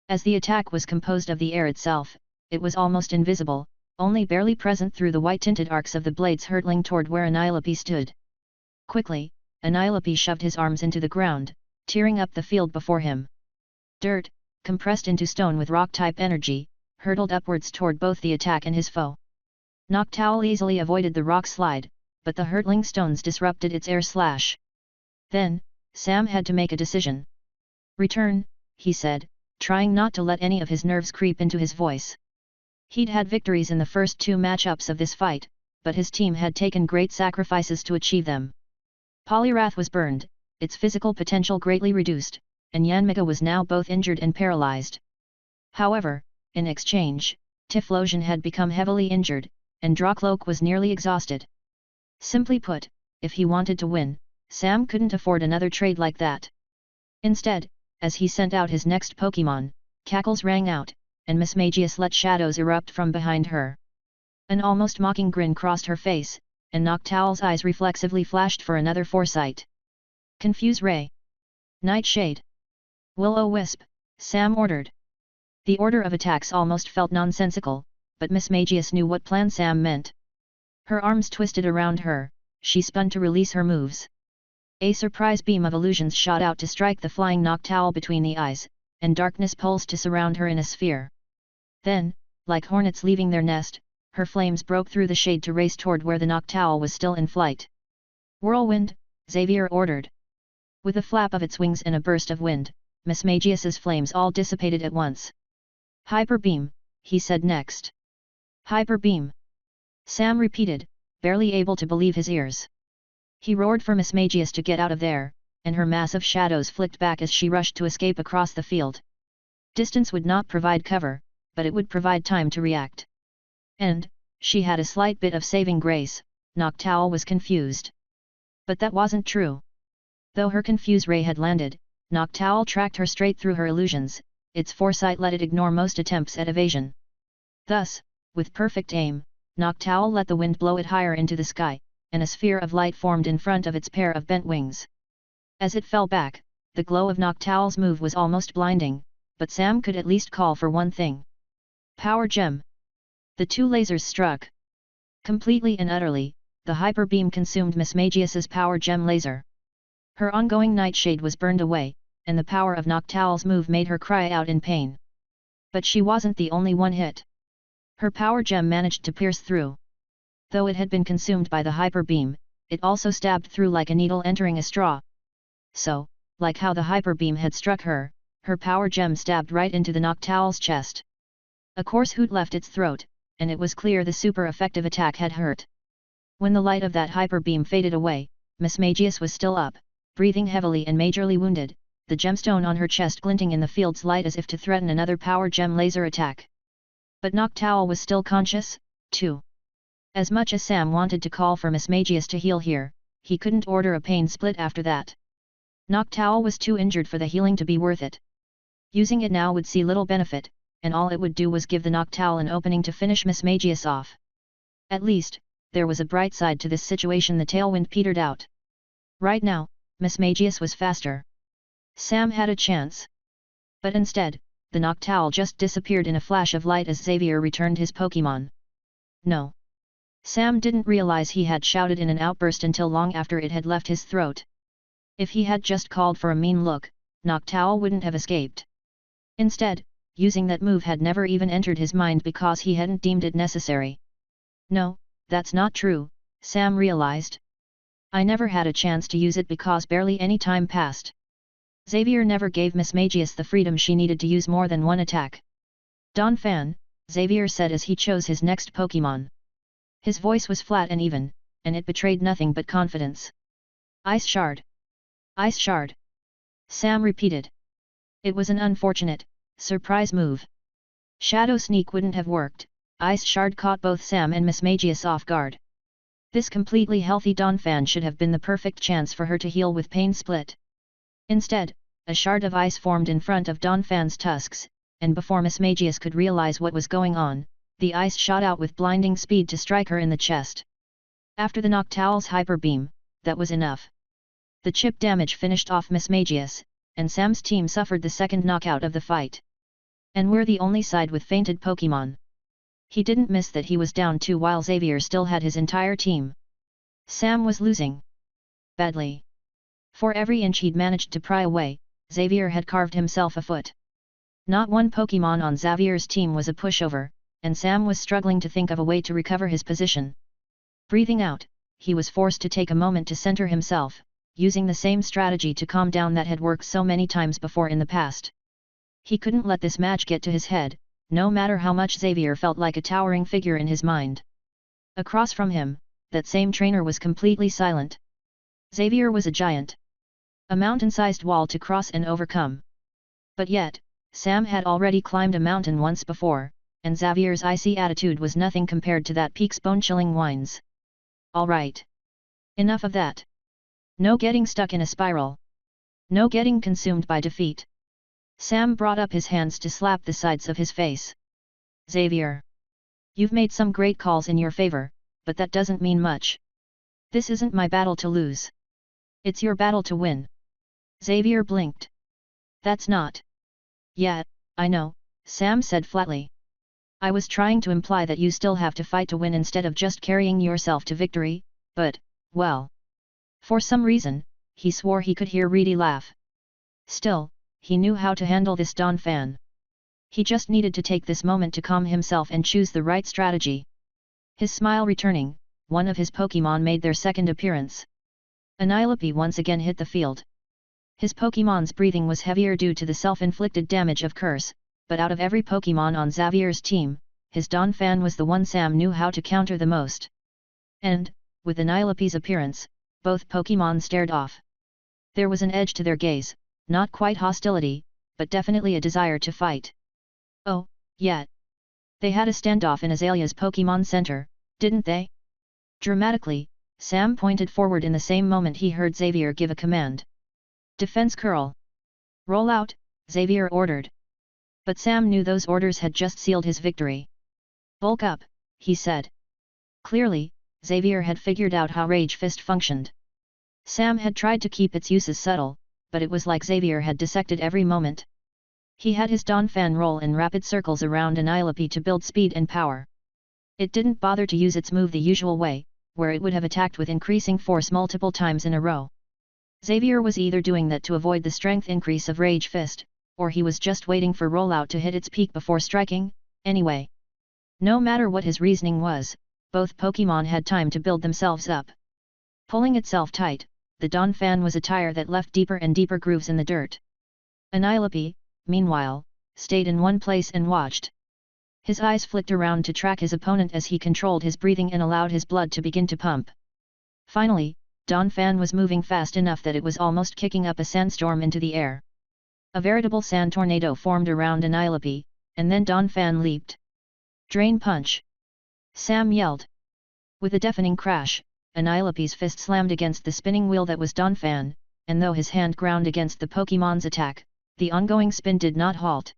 As the attack was composed of the air itself, it was almost invisible, only barely present through the white-tinted arcs of the blades hurtling toward where Anilope stood. Quickly, Anilope shoved his arms into the ground, tearing up the field before him. Dirt, compressed into stone with rock-type energy, hurtled upwards toward both the attack and his foe. Noctowl easily avoided the rock slide, but the hurtling stones disrupted its air slash. Then, Sam had to make a decision. Return, he said, trying not to let any of his nerves creep into his voice. He'd had victories in the first two matchups of this fight, but his team had taken great sacrifices to achieve them. Poliwrath was burned, its physical potential greatly reduced, and Yanmega was now both injured and paralyzed. However, in exchange, Typhlosion had become heavily injured, and Drawcloak was nearly exhausted. Simply put, if he wanted to win, Sam couldn't afford another trade like that. Instead, as he sent out his next Pokémon, cackles rang out, and Mismagius let shadows erupt from behind her. An almost mocking grin crossed her face, and Noctowl's eyes reflexively flashed for another foresight. Confuse Ray. Nightshade. Will-o-wisp, Sam ordered. The order of attacks almost felt nonsensical, but Mismagius knew what plan Sam meant. Her arms twisted around her, she spun to release her moves. A surprise beam of illusions shot out to strike the flying Noctowl between the eyes, and darkness pulsed to surround her in a sphere. Then, like hornets leaving their nest, her flames broke through the shade to race toward where the Noctowl was still in flight. Whirlwind, Xavier ordered. With a flap of its wings and a burst of wind, Mismagius's flames all dissipated at once. Hyper Beam, he said next. Hyper Beam. Sam repeated, barely able to believe his ears. He roared for Mismagius to get out of there, and her mass of shadows flicked back as she rushed to escape across the field. Distance would not provide cover, but it would provide time to react. And, she had a slight bit of saving grace, Noctowl was confused. But that wasn't true. Though her confuse ray had landed, Noctowl tracked her straight through her illusions, its foresight let it ignore most attempts at evasion. Thus, With perfect aim, Noctowl let the wind blow it higher into the sky, and a sphere of light formed in front of its pair of bent wings. As it fell back, the glow of Noctowl's move was almost blinding, but Sam could at least call for one thing. Power Gem! The two lasers struck. Completely and utterly, the hyper beam consumed Miss Magius's Power Gem laser. Her ongoing nightshade was burned away, and the power of Noctowl's move made her cry out in pain. But she wasn't the only one hit. Her Power Gem managed to pierce through. Though it had been consumed by the hyper beam, it also stabbed through like a needle entering a straw. So, like how the hyper beam had struck her, her Power Gem stabbed right into the Noctowl's chest. A coarse hoot left its throat, and it was clear the super effective attack had hurt. When the light of that hyper beam faded away, Miss Magius was still up, breathing heavily and majorly wounded, the gemstone on her chest glinting in the field's light as if to threaten another Power Gem laser attack. But Noctowl was still conscious, too. As much as Sam wanted to call for Miss Magius to heal here, he couldn't order a pain split after that. Noctowl was too injured for the healing to be worth it. Using it now would see little benefit, and all it would do was give the Noctowl an opening to finish Miss Magius off. At least, there was a bright side to this situation. The tailwind petered out. Right now, Miss Magius was faster. Sam had a chance. But instead, the Noctowl just disappeared in a flash of light as Xavier returned his Pokémon. No. Sam didn't realize he had shouted in an outburst until long after it had left his throat. If he had just called for a mean look, Noctowl wouldn't have escaped. Instead, using that move had never even entered his mind because he hadn't deemed it necessary. No, that's not true, Sam realized. I never had a chance to use it because barely any time passed. Xavier never gave Miss Magius the freedom she needed to use more than one attack. Donphan, Xavier said as he chose his next Pokémon. His voice was flat and even, and it betrayed nothing but confidence. Ice Shard. Ice Shard. Sam repeated. It was an unfortunate, surprise move. Shadow Sneak wouldn't have worked. Ice Shard caught both Sam and Miss Magius off guard. This completely healthy Donphan should have been the perfect chance for her to heal with Pain Split. Instead, a shard of ice formed in front of Donphan's tusks, and before Miss Magius could realize what was going on, the ice shot out with blinding speed to strike her in the chest. After the Noctowl's hyper beam, that was enough. The chip damage finished off Miss Magius, and Sam's team suffered the second knockout of the fight. And we're the only side with fainted Pokémon. He didn't miss that he was down 2 while Xavier still had his entire team. Sam was losing. Badly. For every inch he'd managed to pry away, Xavier had carved himself a foot. Not one Pokémon on Xavier's team was a pushover, and Sam was struggling to think of a way to recover his position. Breathing out, he was forced to take a moment to center himself, using the same strategy to calm down that had worked so many times before in the past. He couldn't let this match get to his head, no matter how much Xavier felt like a towering figure in his mind. Across from him, that same trainer was completely silent. Xavier was a giant. A mountain-sized wall to cross and overcome. But yet, Sam had already climbed a mountain once before, and Xavier's icy attitude was nothing compared to that peak's bone-chilling whines. All right. Enough of that. No getting stuck in a spiral. No getting consumed by defeat. Sam brought up his hands to slap the sides of his face. Xavier. You've made some great calls in your favor, but that doesn't mean much. This isn't my battle to lose. It's your battle to win. Xavier blinked. That's not. Yeah, I know, Sam said flatly. I was trying to imply that you still have to fight to win instead of just carrying yourself to victory, but, well. For some reason, he swore he could hear Reedy laugh. Still, he knew how to handle this Donphan. He just needed to take this moment to calm himself and choose the right strategy. His smile returning, one of his Pokémon made their second appearance. Annihilape once again hit the field. His Pokémon's breathing was heavier due to the self-inflicted damage of Curse, but out of every Pokémon on Xavier's team, his Donphan was the one Sam knew how to counter the most. And, with Annihilape's appearance, both Pokémon stared off. There was an edge to their gaze, not quite hostility, but definitely a desire to fight. Oh, yeah. They had a standoff in Azalea's Pokémon Center, didn't they? Dramatically, Sam pointed forward in the same moment he heard Xavier give a command. Defense curl. Roll out, Xavier ordered. But Sam knew those orders had just sealed his victory. Bulk up, he said. Clearly, Xavier had figured out how Rage Fist functioned. Sam had tried to keep its uses subtle, but it was like Xavier had dissected every moment. He had his Donphan roll in rapid circles around Annihilape to build speed and power. It didn't bother to use its move the usual way, where it would have attacked with increasing force multiple times in a row. Xavier was either doing that to avoid the strength increase of Rage Fist, or he was just waiting for rollout to hit its peak before striking, anyway. No matter what his reasoning was, both Pokémon had time to build themselves up. Pulling itself tight, the Donphan was a tire that left deeper and deeper grooves in the dirt. Annihilape, meanwhile, stayed in one place and watched. His eyes flicked around to track his opponent as he controlled his breathing and allowed his blood to begin to pump. Finally, Donphan was moving fast enough that it was almost kicking up a sandstorm into the air. A veritable sand tornado formed around Annihilape, and then Donphan leaped. Drain Punch! Sam yelled. With a deafening crash, Annihilape's fist slammed against the spinning wheel that was Donphan, and though his hand ground against the Pokémon's attack, the ongoing spin did not halt.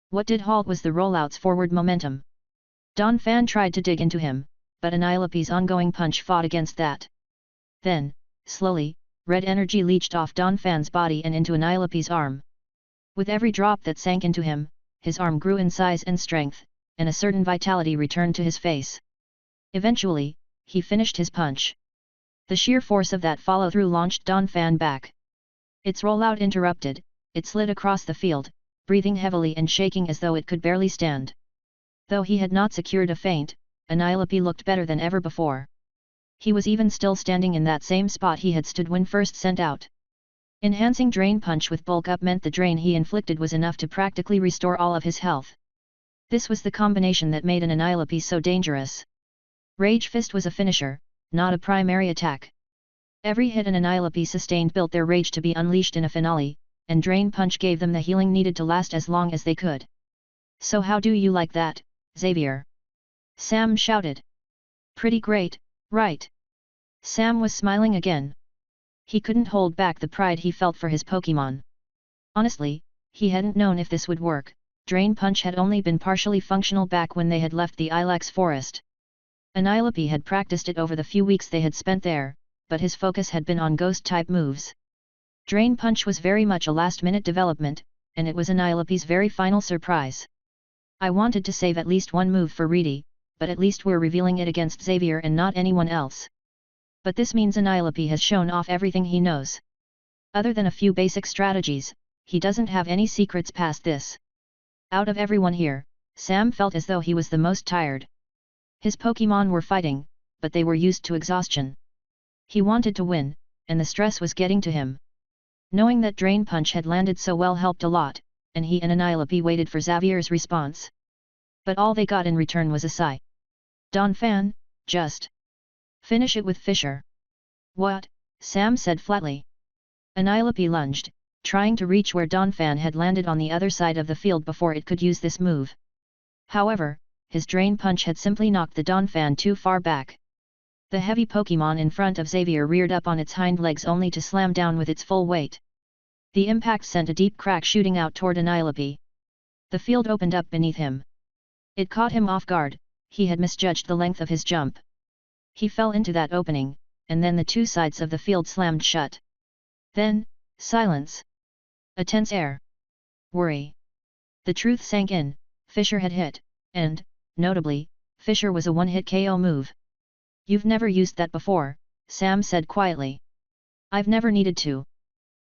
What did halt was the rollout's forward momentum. Donphan tried to dig into him, but Annihilape's ongoing punch fought against that. Then, slowly, red energy leached off Donphan's body and into Annihilape's arm. With every drop that sank into him, his arm grew in size and strength, and a certain vitality returned to his face. Eventually, he finished his punch. The sheer force of that follow-through launched Donphan back. Its rollout interrupted, it slid across the field, breathing heavily and shaking as though it could barely stand. Though he had not secured a feint, Annihilape looked better than ever before. He was even still standing in that same spot he had stood when first sent out. Enhancing Drain Punch with bulk up meant the drain he inflicted was enough to practically restore all of his health. This was the combination that made an Annihilape so dangerous. Rage Fist was a finisher, not a primary attack. Every hit an Annihilape sustained built their rage to be unleashed in a finale, and Drain Punch gave them the healing needed to last as long as they could. So how do you like that, Xavier? Sam shouted. Pretty great, right? Sam was smiling again. He couldn't hold back the pride he felt for his Pokémon. Honestly, he hadn't known if this would work. Drain Punch had only been partially functional back when they had left the Ilex forest. Annihilape had practiced it over the few weeks they had spent there, but his focus had been on ghost-type moves. Drain Punch was very much a last-minute development, and it was Annihilape's very final surprise. I wanted to save at least one move for Reedy, but at least we're revealing it against Xavier and not anyone else. But this means Annihilape has shown off everything he knows. Other than a few basic strategies, he doesn't have any secrets past this. Out of everyone here, Sam felt as though he was the most tired. His Pokémon were fighting, but they were used to exhaustion. He wanted to win, and the stress was getting to him. Knowing that Drain Punch had landed so well helped a lot, and he and Annihilape waited for Xavier's response. But all they got in return was a sigh. Donphan, just finish it with Fisher. What? Sam said flatly. Annihilape lunged, trying to reach where Donphan had landed on the other side of the field before it could use this move. However, his Drain Punch had simply knocked the Donphan too far back. The heavy Pokémon in front of Xavier reared up on its hind legs only to slam down with its full weight. The impact sent a deep crack shooting out toward Annihilape. The field opened up beneath him. It caught him off guard. He had misjudged the length of his jump. He fell into that opening, and then the two sides of the field slammed shut. Then, silence. A tense air. Worry. The truth sank in. Fisher had hit, and, notably, Fisher was a one-hit KO move. You've never used that before, Sam said quietly. I've never needed to.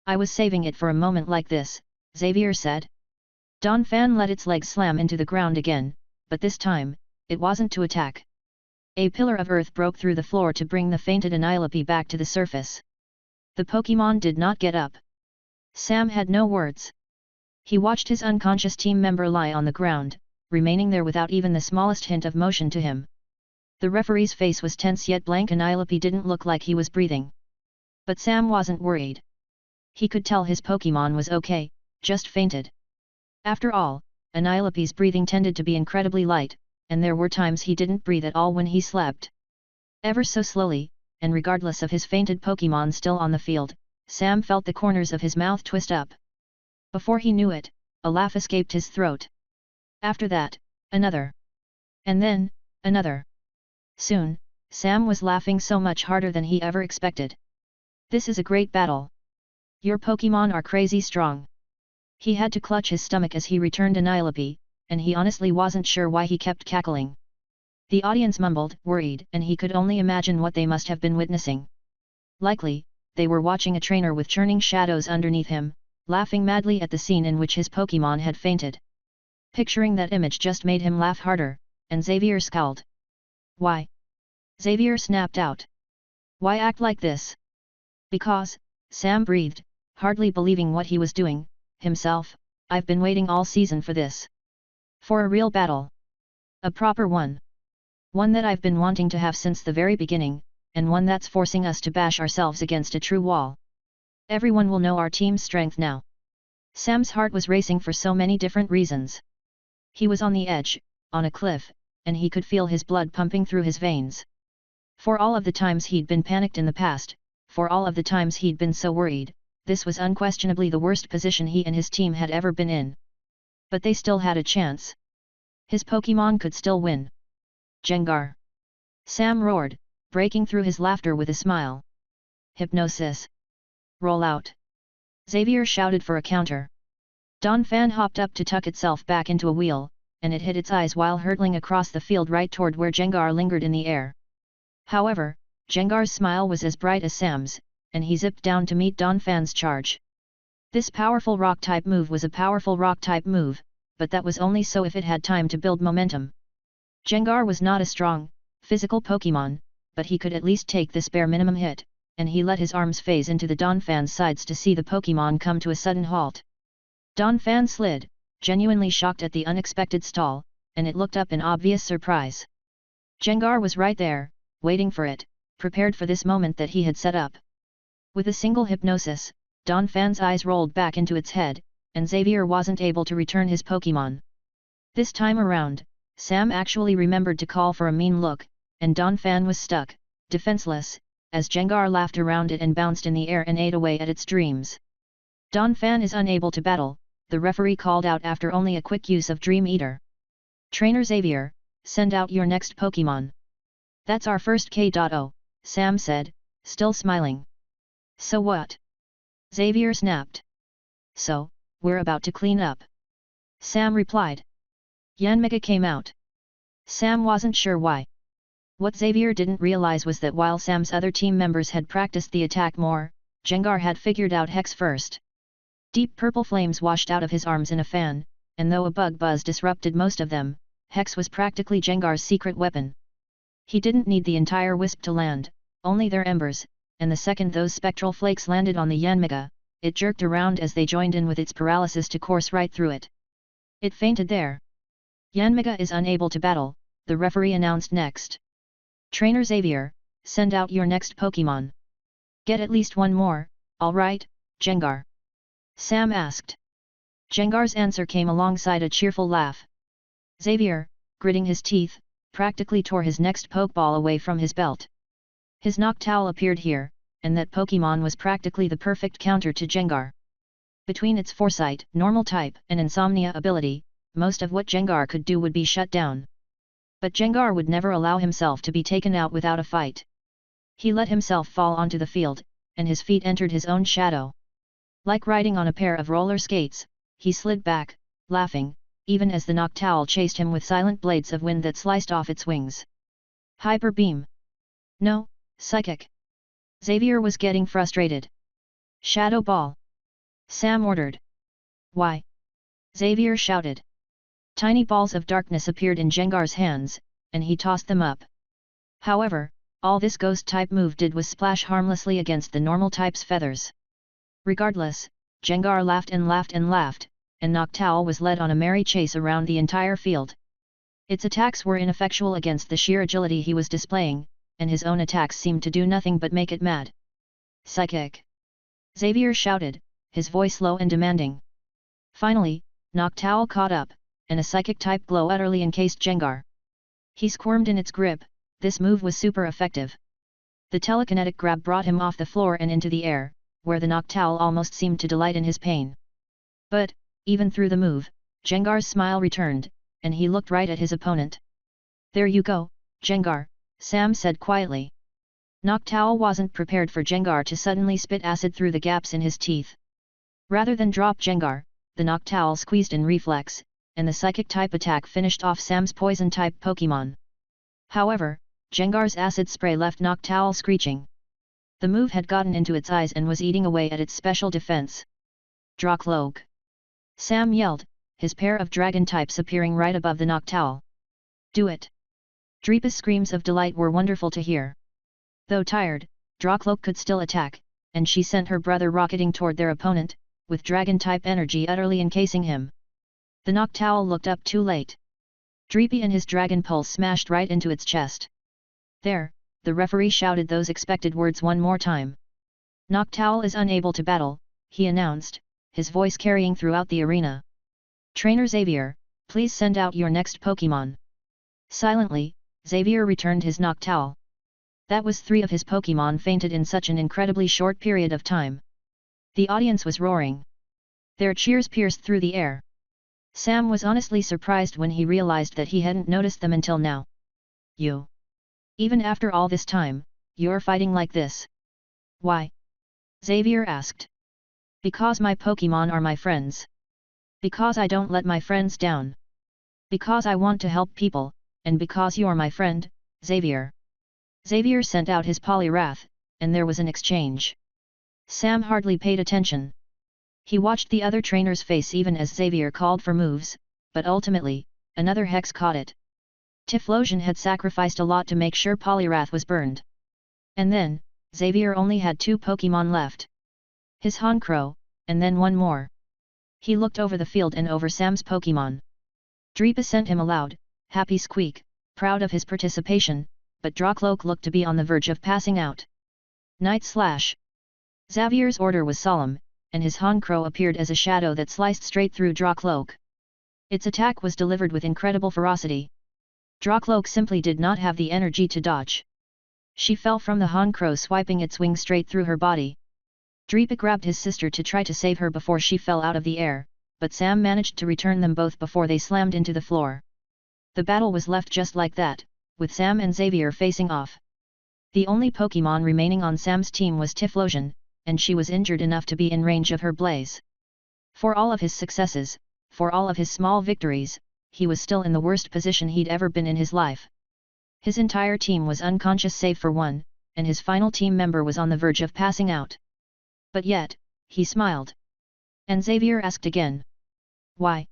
I was saving it for a moment like this, Xavier said. Donphan let its legs slam into the ground again, but this time, it wasn't to attack. A pillar of earth broke through the floor to bring the fainted Annihilape back to the surface. The Pokémon did not get up. Sam had no words. He watched his unconscious team member lie on the ground, remaining there without even the smallest hint of motion to him. The referee's face was tense yet blank. Annihilape didn't look like he was breathing. But Sam wasn't worried. He could tell his Pokémon was okay, just fainted. After all, Annihilape's breathing tended to be incredibly light, and there were times he didn't breathe at all when he slept. Ever so slowly, and regardless of his fainted Pokémon still on the field, Sam felt the corners of his mouth twist up. Before he knew it, a laugh escaped his throat. After that, another. And then, another. Soon, Sam was laughing so much harder than he ever expected. This is a great battle. Your Pokémon are crazy strong. He had to clutch his stomach as he returned Annihilape, and he honestly wasn't sure why he kept cackling. The audience mumbled, worried, and he could only imagine what they must have been witnessing. Likely, they were watching a trainer with churning shadows underneath him, laughing madly at the scene in which his Pokémon had fainted. Picturing that image just made him laugh harder, and Xavier scowled. Why? Xavier snapped out. Why act like this? Because, Sam breathed, hardly believing what he was doing, himself. I've been waiting all season for this. For a real battle. A proper one. One that I've been wanting to have since the very beginning, and one that's forcing us to bash ourselves against a true wall. Everyone will know our team's strength now. Sam's heart was racing for so many different reasons. He was on the edge, on a cliff, and he could feel his blood pumping through his veins. For all of the times he'd been panicked in the past, for all of the times he'd been so worried, this was unquestionably the worst position he and his team had ever been in. But they still had a chance. His Pokémon could still win. Gengar! Sam roared, breaking through his laughter with a smile. Hypnosis! Roll out! Xavier shouted for a counter. Donphan hopped up to tuck itself back into a wheel, and it hid its eyes while hurtling across the field right toward where Gengar lingered in the air. However, Gengar's smile was as bright as Sam's, and he zipped down to meet Donphan's charge. This powerful rock-type move was a powerful rock-type move, but that was only so if it had time to build momentum. Gengar was not a strong, physical Pokémon, but he could at least take this bare minimum hit, and he let his arms phase into the Donphan's sides to see the Pokémon come to a sudden halt. Donphan slid, genuinely shocked at the unexpected stall, and it looked up in obvious surprise. Gengar was right there, waiting for it, prepared for this moment that he had set up. With a single hypnosis, Donphan's eyes rolled back into its head, and Xavier wasn't able to return his Pokémon. This time around, Sam actually remembered to call for a mean look, and Donphan was stuck, defenseless, as Gengar laughed around it and bounced in the air and ate away at its dreams. Donphan is unable to battle, the referee called out after only a quick use of Dream Eater. Trainer Xavier, send out your next Pokémon. That's our first K.O, Sam said, still smiling. So what? Xavier snapped. So, we're about to clean up. Sam replied. Yanmega came out. Sam wasn't sure why. What Xavier didn't realize was that while Sam's other team members had practiced the attack more, Gengar had figured out Hex first. Deep purple flames washed out of his arms in a fan, and though a bug buzz disrupted most of them, Hex was practically Gengar's secret weapon. He didn't need the entire wisp to land, only their embers, and the second those spectral flakes landed on the Yanmega, it jerked around as they joined in with its paralysis to course right through it. It fainted there. Yanmega is unable to battle, the referee announced next. Trainer Xavier, send out your next Pokémon. Get at least one more, alright, Gengar? Sam asked. Gengar's answer came alongside a cheerful laugh. Xavier, gritting his teeth, practically tore his next Pokeball away from his belt. His Noctowl appeared here, and that Pokémon was practically the perfect counter to Gengar. Between its Foresight, Normal type, and Insomnia ability, most of what Gengar could do would be shut down. But Gengar would never allow himself to be taken out without a fight. He let himself fall onto the field, and his feet entered his own shadow. Like riding on a pair of roller skates, he slid back, laughing, even as the Noctowl chased him with silent blades of wind that sliced off its wings. Hyper Beam! No, Psychic! Xavier was getting frustrated. Shadow Ball! Sam ordered. Why? Xavier shouted. Tiny balls of darkness appeared in Gengar's hands, and he tossed them up. However, all this ghost-type move did was splash harmlessly against the normal type's feathers. Regardless, Gengar laughed and laughed and laughed, and Noctowl was led on a merry chase around the entire field. Its attacks were ineffectual against the sheer agility he was displaying, and his own attacks seemed to do nothing but make it mad. Psychic! Xavier shouted, his voice low and demanding. Finally, Noctowl caught up, and a psychic-type glow utterly encased Gengar. He squirmed in its grip, this move was super effective. The telekinetic grab brought him off the floor and into the air, where the Noctowl almost seemed to delight in his pain. But, even through the move, Gengar's smile returned, and he looked right at his opponent. There you go, Jengar, Sam said quietly. Noctowl wasn't prepared for Jengar to suddenly spit acid through the gaps in his teeth. Rather than drop Jengar, the Noctowl squeezed in reflex, and the Psychic-type attack finished off Sam's Poison-type Pokémon. However, Jengar's acid spray left Noctowl screeching. The move had gotten into its eyes and was eating away at its special defense. Dracloak! Sam yelled, his pair of dragon types appearing right above the Noctowl. Do it! Dreepa's screams of delight were wonderful to hear. Though tired, Dracloak could still attack, and she sent her brother rocketing toward their opponent, with dragon-type energy utterly encasing him. The Noctowl looked up too late. Dreepy and his dragon pulse smashed right into its chest. There, the referee shouted those expected words one more time. Noctowl is unable to battle, he announced, his voice carrying throughout the arena. Trainer Xavier, please send out your next Pokémon. Silently, Xavier returned his Noctowl. That was 3 of his Pokémon fainted in such an incredibly short period of time. The audience was roaring. Their cheers pierced through the air. Sam was honestly surprised when he realized that he hadn't noticed them until now. You. Even after all this time, you're fighting like this. Why? Xavier asked. Because my Pokémon are my friends. Because I don't let my friends down. Because I want to help people, and because you're my friend, Xavier. Xavier sent out his Poliwrath, and there was an exchange. Sam hardly paid attention. He watched the other trainer's face even as Xavier called for moves, but ultimately, another hex caught it. Typhlosion had sacrificed a lot to make sure Poliwrath was burned. And then, Xavier only had 2 Pokémon left. His Honchkrow, and then one more. He looked over the field and over Sam's Pokémon. Dreepa sent him a loud, happy squeak, proud of his participation, but Dracloak looked to be on the verge of passing out. Night Slash! Xavier's order was solemn, and his Honchkrow appeared as a shadow that sliced straight through Dracloak. Its attack was delivered with incredible ferocity. Dracloak simply did not have the energy to dodge. She fell from the Honchkrow swiping its wing straight through her body. Dreepa grabbed his sister to try to save her before she fell out of the air, but Sam managed to return them both before they slammed into the floor. The battle was left just like that, with Sam and Xavier facing off. The only Pokémon remaining on Sam's team was Typhlosion, and she was injured enough to be in range of her blaze. For all of his successes, for all of his small victories, he was still in the worst position he'd ever been in his life. His entire team was unconscious save for one, and his final team member was on the verge of passing out. But yet, he smiled. And Xavier asked again. Why?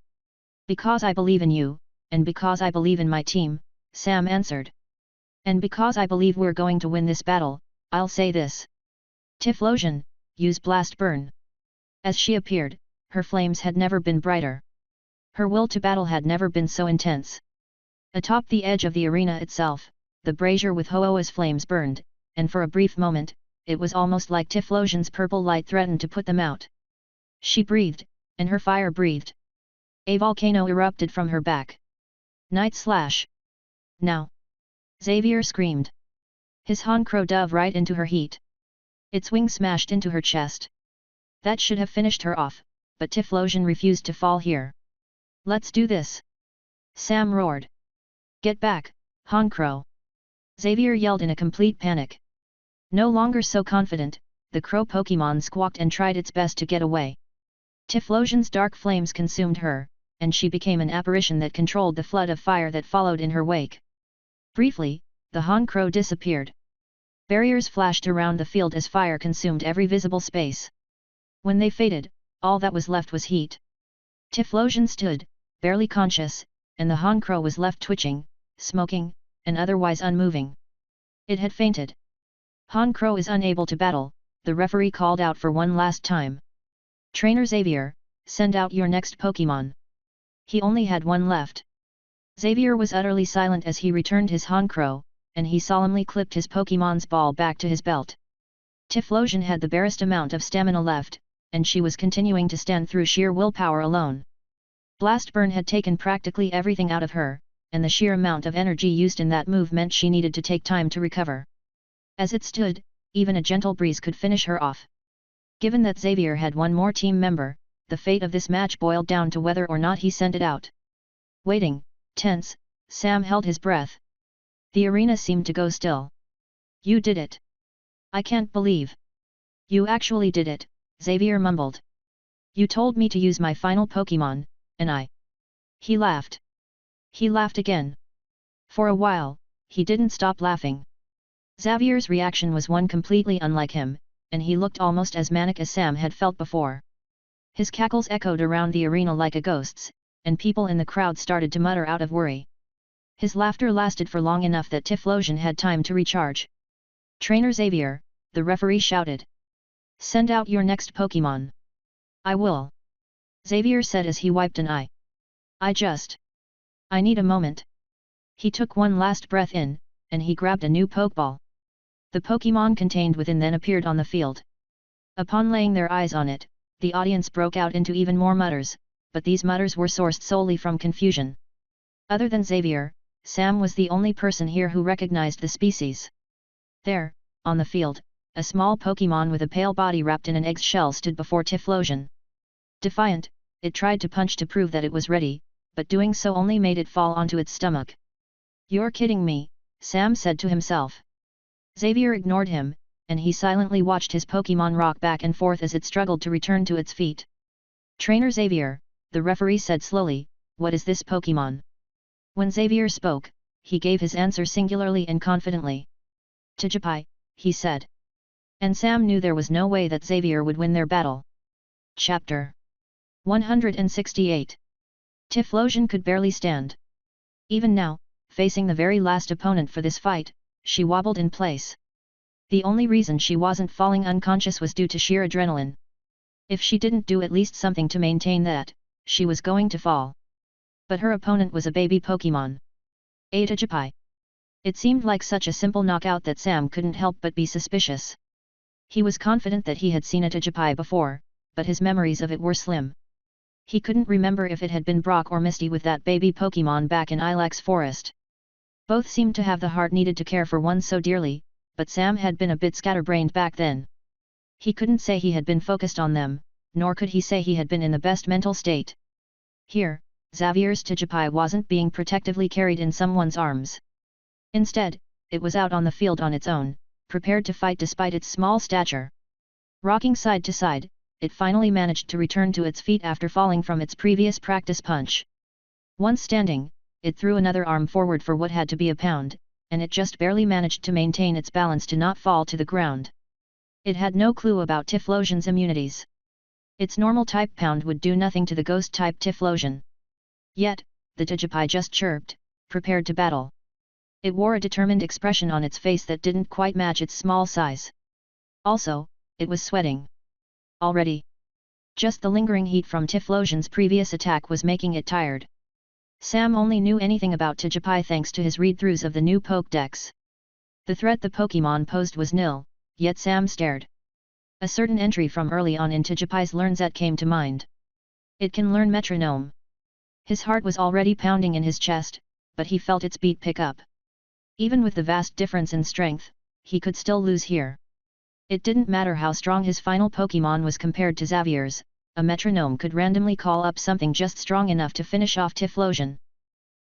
Because I believe in you, and because I believe in my team, Sam answered. And because I believe we're going to win this battle, I'll say this. Typhlosion, use Blast Burn. As she appeared, her flames had never been brighter. Her will to battle had never been so intense. Atop the edge of the arena itself, the brazier with Ho-Oh's flames burned, and for a brief moment, it was almost like Typhlosion's purple light threatened to put them out. She breathed, and her fire breathed. A volcano erupted from her back. Night Slash! Now! Xavier screamed. His Honchkrow dove right into her heat. Its wing smashed into her chest. That should have finished her off, but Typhlosion refused to fall here. Let's do this! Sam roared. Get back, Honchkrow! Xavier yelled in a complete panic. No longer so confident, the crow Pokémon squawked and tried its best to get away. Typhlosion's dark flames consumed her, and she became an apparition that controlled the flood of fire that followed in her wake. Briefly, the Honchkrow disappeared. Barriers flashed around the field as fire consumed every visible space. When they faded, all that was left was heat. Typhlosion stood, barely conscious, and the Honchkrow was left twitching, smoking, and otherwise unmoving. It had fainted. Honchkrow is unable to battle, the referee called out for one last time. Trainer Xavier, send out your next Pokémon. He only had one left. Xavier was utterly silent as he returned his Honchkrow, and he solemnly clipped his Pokémon's ball back to his belt. Typhlosion had the barest amount of stamina left, and she was continuing to stand through sheer willpower alone. Blast Burn had taken practically everything out of her, and the sheer amount of energy used in that move meant she needed to take time to recover. As it stood, even a gentle breeze could finish her off. Given that Xavier had one more team member, the fate of this match boiled down to whether or not he sent it out. Waiting, tense, Sam held his breath, The arena seemed to go still. You did it. I can't believe. You actually did it, Xavier mumbled. You told me to use my final Pokémon, and I... He laughed. He laughed again. For a while, he didn't stop laughing. Xavier's reaction was one completely unlike him, and he looked almost as manic as Sam had felt before. His cackles echoed around the arena like a ghost's, and people in the crowd started to mutter out of worry. His laughter lasted for long enough that Typhlosion had time to recharge. Trainer Xavier, the referee shouted. Send out your next Pokémon. I will. Xavier said as he wiped an eye. I need a moment. He took one last breath in, and he grabbed a new Pokeball. The Pokémon contained within then appeared on the field. Upon laying their eyes on it, the audience broke out into even more mutters, but these mutters were sourced solely from confusion. Other than Xavier, Sam was the only person here who recognized the species. There, on the field, a small Pokémon with a pale body wrapped in an egg's shell stood before Typhlosion. Defiant, it tried to punch to prove that it was ready, but doing so only made it fall onto its stomach. You're kidding me, Sam said to himself. Xavier ignored him, and he silently watched his Pokémon rock back and forth as it struggled to return to its feet. Trainer Xavier, the referee said slowly, what is this Pokémon? When Xavier spoke, he gave his answer singularly and confidently. Tijipai, he said. And Sam knew there was no way that Xavier would win their battle. Chapter 168. Typhlosion could barely stand. Even now, facing the very last opponent for this fight, she wobbled in place. The only reason she wasn't falling unconscious was due to sheer adrenaline. If she didn't do at least something to maintain that, she was going to fall. But her opponent was a baby Pokémon. A Tijipai. It seemed like such a simple knockout that Sam couldn't help but be suspicious. He was confident that he had seen a Tijipai before, but his memories of it were slim. He couldn't remember if it had been Brock or Misty with that baby Pokémon back in Ilex Forest. Both seemed to have the heart needed to care for one so dearly, but Sam had been a bit scatterbrained back then. He couldn't say he had been focused on them, nor could he say he had been in the best mental state. Here, Xavier's Tijipai wasn't being protectively carried in someone's arms. Instead, it was out on the field on its own, prepared to fight despite its small stature. Rocking side to side, it finally managed to return to its feet after falling from its previous practice punch. Once standing, it threw another arm forward for what had to be a pound, and it just barely managed to maintain its balance to not fall to the ground. It had no clue about Typhlosion's immunities. Its normal type pound would do nothing to the ghost type Typhlosion. Yet, the Tijipai just chirped, prepared to battle. It wore a determined expression on its face that didn't quite match its small size. Also, it was sweating. Already. Just the lingering heat from Typhlosion's previous attack was making it tired. Sam only knew anything about Tijipai thanks to his read-throughs of the new Pokédex. The threat the Pokémon posed was nil, yet Sam stared. A certain entry from early on in Tijipai's LearnZ came to mind. It can learn metronome. His heart was already pounding in his chest, but he felt its beat pick up. Even with the vast difference in strength, he could still lose here. It didn't matter how strong his final Pokémon was compared to Xavier's, a metronome could randomly call up something just strong enough to finish off Typhlosion.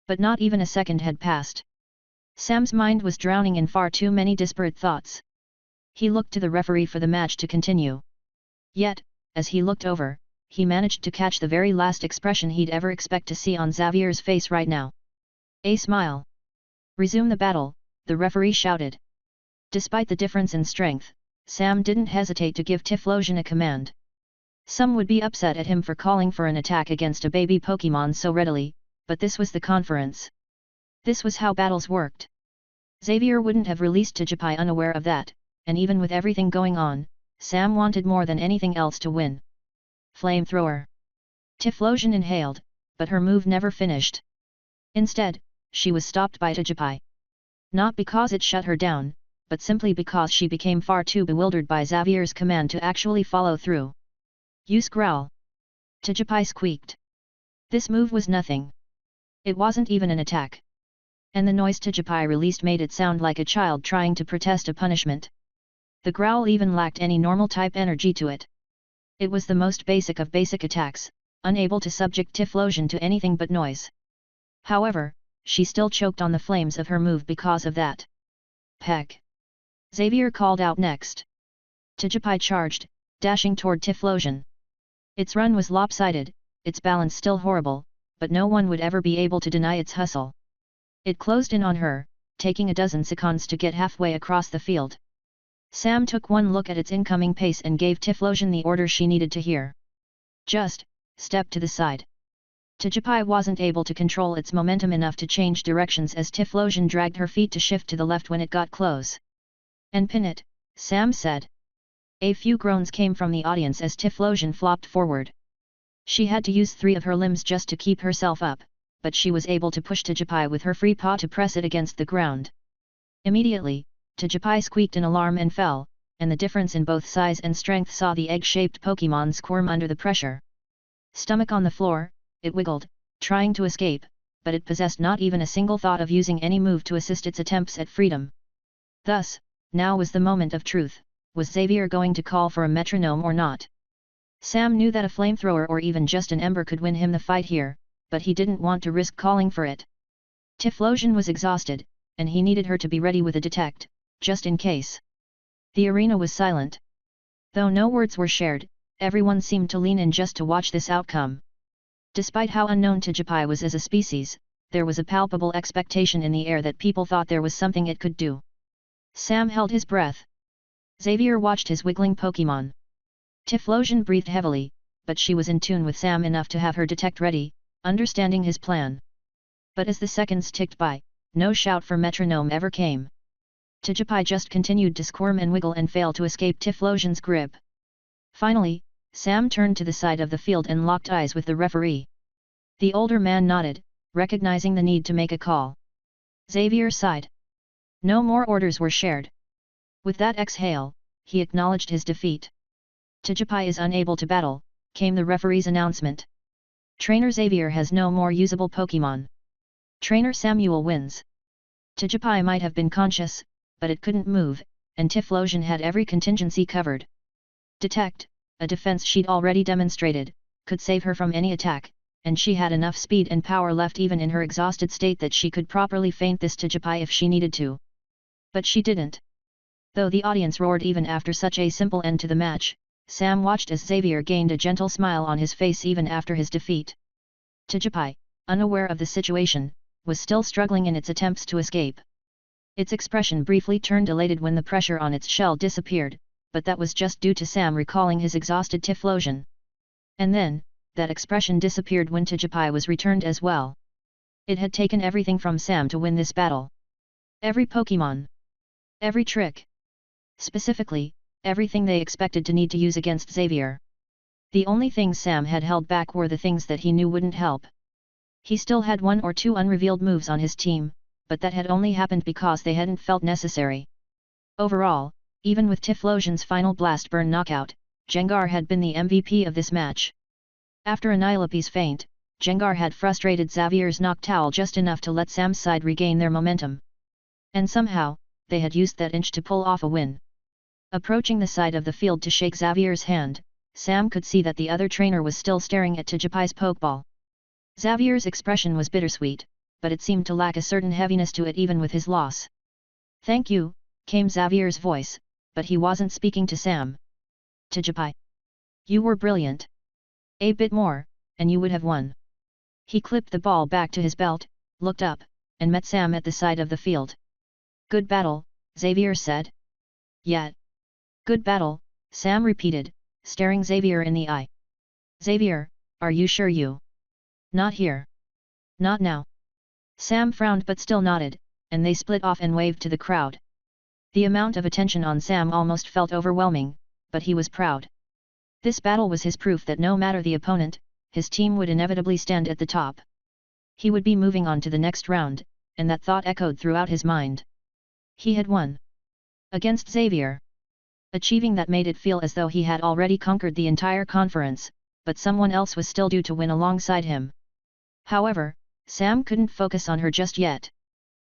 But not even a second had passed. Sam's mind was drowning in far too many disparate thoughts. He looked to the referee for the match to continue. Yet, as he looked over, he managed to catch the very last expression he'd ever expect to see on Xavier's face right now. A smile. Resume the battle, the referee shouted. Despite the difference in strength, Sam didn't hesitate to give Typhlosion a command. Some would be upset at him for calling for an attack against a baby Pokémon so readily, but this was the conference. This was how battles worked. Xavier wouldn't have released Tijipai unaware of that, and even with everything going on, Sam wanted more than anything else to win. Flamethrower. Typhlosion inhaled, but her move never finished. Instead, she was stopped by Tijipai. Not because it shut her down, but simply because she became far too bewildered by Xavier's command to actually follow through. Use Growl. Tijipai squeaked. This move was nothing. It wasn't even an attack. And the noise Tijipai released made it sound like a child trying to protest a punishment. The growl even lacked any normal type energy to it. It was the most basic of basic attacks, unable to subject Typhlosion to anything but noise. However, she still choked on the flames of her move because of that. Peck! Xavier called out next. Tijipai charged, dashing toward Typhlosion. Its run was lopsided, its balance still horrible, but no one would ever be able to deny its hustle. It closed in on her, taking a dozen seconds to get halfway across the field. Sam took one look at its incoming pace and gave Typhlosion the order she needed to hear. Just, step to the side. Tijipai wasn't able to control its momentum enough to change directions as Typhlosion dragged her feet to shift to the left when it got close. And pin it, Sam said. A few groans came from the audience as Typhlosion flopped forward. She had to use 3 of her limbs just to keep herself up, but she was able to push Tijipai with her free paw to press it against the ground. Immediately, Tijipai squeaked in alarm and fell, and the difference in both size and strength saw the egg-shaped Pokémon squirm under the pressure. Stomach on the floor, it wiggled, trying to escape, but it possessed not even a single thought of using any move to assist its attempts at freedom. Thus, now was the moment of truth. Was Xavier going to call for a metronome or not? Sam knew that a flamethrower or even just an ember could win him the fight here, but he didn't want to risk calling for it. Typhlosion was exhausted, and he needed her to be ready with a detect, just in case. The arena was silent. Though no words were shared, everyone seemed to lean in just to watch this outcome. Despite how unknown Tijipai was as a species, there was a palpable expectation in the air that people thought there was something it could do. Sam held his breath. Xavier watched his wiggling Pokémon. Typhlosion breathed heavily, but she was in tune with Sam enough to have her detect ready, understanding his plan. But as the seconds ticked by, no shout for metronome ever came. Tijipai just continued to squirm and wiggle and fail to escape Typhlosion's grip. Finally, Sam turned to the side of the field and locked eyes with the referee. The older man nodded, recognizing the need to make a call. Xavier sighed. No more orders were shared. With that exhale, he acknowledged his defeat. Tijipai is unable to battle, came the referee's announcement. Trainer Xavier has no more usable Pokémon. Trainer Samuel wins. Tijipai might have been conscious, but it couldn't move, and Typhlosion had every contingency covered. Detect, a defense she'd already demonstrated, could save her from any attack, and she had enough speed and power left even in her exhausted state that she could properly feint this Tijipai if she needed to. But she didn't. Though the audience roared even after such a simple end to the match, Sam watched as Xavier gained a gentle smile on his face even after his defeat. Tijipai, unaware of the situation, was still struggling in its attempts to escape. Its expression briefly turned elated when the pressure on its shell disappeared, but that was just due to Sam recalling his exhausted Typhlosion. And then, that expression disappeared when Tijipai was returned as well. It had taken everything from Sam to win this battle. Every Pokémon. Every trick. Specifically, everything they expected to need to use against Xavier. The only things Sam had held back were the things that he knew wouldn't help. He still had 1 or 2 unrevealed moves on his team, but that had only happened because they hadn't felt necessary. Overall, even with Typhlosion's final blast burn knockout, Gengar had been the MVP of this match. After Annihilape's feint, Gengar had frustrated Xavier's Noctowl just enough to let Sam's side regain their momentum. And somehow, they had used that inch to pull off a win. Approaching the side of the field to shake Xavier's hand, Sam could see that the other trainer was still staring at Tijipai's Pokeball. Xavier's expression was bittersweet, but it seemed to lack a certain heaviness to it even with his loss. "Thank you," came Xavier's voice, but he wasn't speaking to Sam. "Tijipai, you were brilliant. A bit more, and you would have won." He clipped the ball back to his belt, looked up, and met Sam at the side of the field. "Good battle," Xavier said. "Yeah. Good battle," Sam repeated, staring Xavier in the eye. "Xavier, are you sure you? Not here. Not now." Sam frowned but still nodded, and they split off and waved to the crowd. The amount of attention on Sam almost felt overwhelming, but he was proud. This battle was his proof that no matter the opponent, his team would inevitably stand at the top. He would be moving on to the next round, and that thought echoed throughout his mind. He had won. Against Xavier. Achieving that made it feel as though he had already conquered the entire conference, but someone else was still due to win alongside him. However, Sam couldn't focus on her just yet.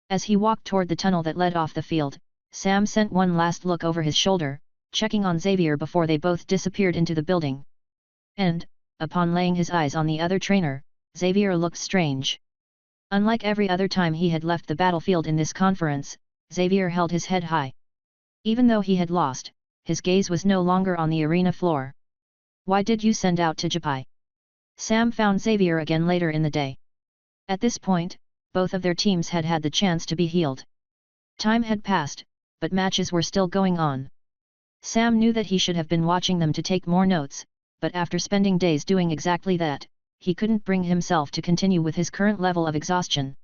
As he walked toward the tunnel that led off the field, Sam sent one last look over his shoulder, checking on Xavier before they both disappeared into the building. And, upon laying his eyes on the other trainer, Xavier looked strange. Unlike every other time he had left the battlefield in this conference, Xavier held his head high. Even though he had lost, his gaze was no longer on the arena floor. Why did you send out Tijipai? Sam found Xavier again later in the day. At this point, both of their teams had had the chance to be healed. Time had passed, but matches were still going on. Sam knew that he should have been watching them to take more notes, but after spending days doing exactly that, he couldn't bring himself to continue with his current level of exhaustion.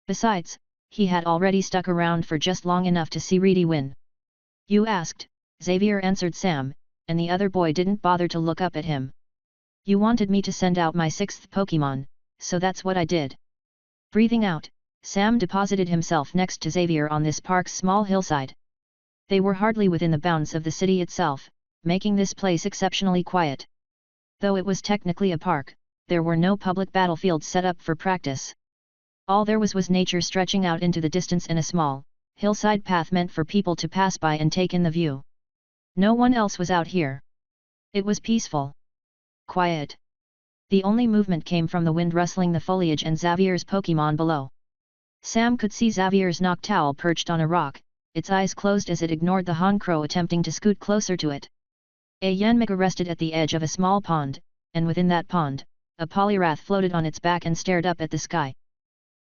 Besides, he had already stuck around for just long enough to see Reedy win. You asked, Xavier answered Sam, and the other boy didn't bother to look up at him. You wanted me to send out my 6th Pokémon, so that's what I did. Breathing out, Sam deposited himself next to Xavier on this park's small hillside. They were hardly within the bounds of the city itself, making this place exceptionally quiet. Though it was technically a park, there were no public battlefields set up for practice. All there was nature stretching out into the distance and a small, hillside path meant for people to pass by and take in the view. No one else was out here. It was peaceful. Quiet. The only movement came from the wind rustling the foliage and Xavier's Pokémon below. Sam could see Xavier's Noctowl perched on a rock, its eyes closed as it ignored the Honchkrow attempting to scoot closer to it. A Yanmega rested at the edge of a small pond, and within that pond, a Poliwrath floated on its back and stared up at the sky.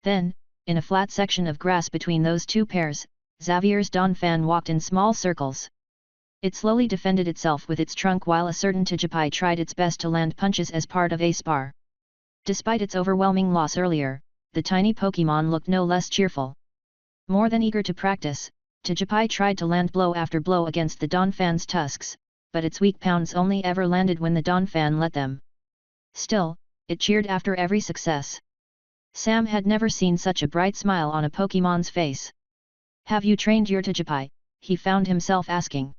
Then, in a flat section of grass between those two pairs, Xavier's Donphan walked in small circles. It slowly defended itself with its trunk while a certain Tijipai tried its best to land punches as part of a spar. Despite its overwhelming loss earlier, the tiny Pokémon looked no less cheerful. More than eager to practice, Tijipai tried to land blow after blow against the Donphan's tusks, but its weak pounds only ever landed when the Donphan let them. Still, it cheered after every success. Sam had never seen such a bright smile on a Pokémon's face. Have you trained your Tijipai? He found himself asking.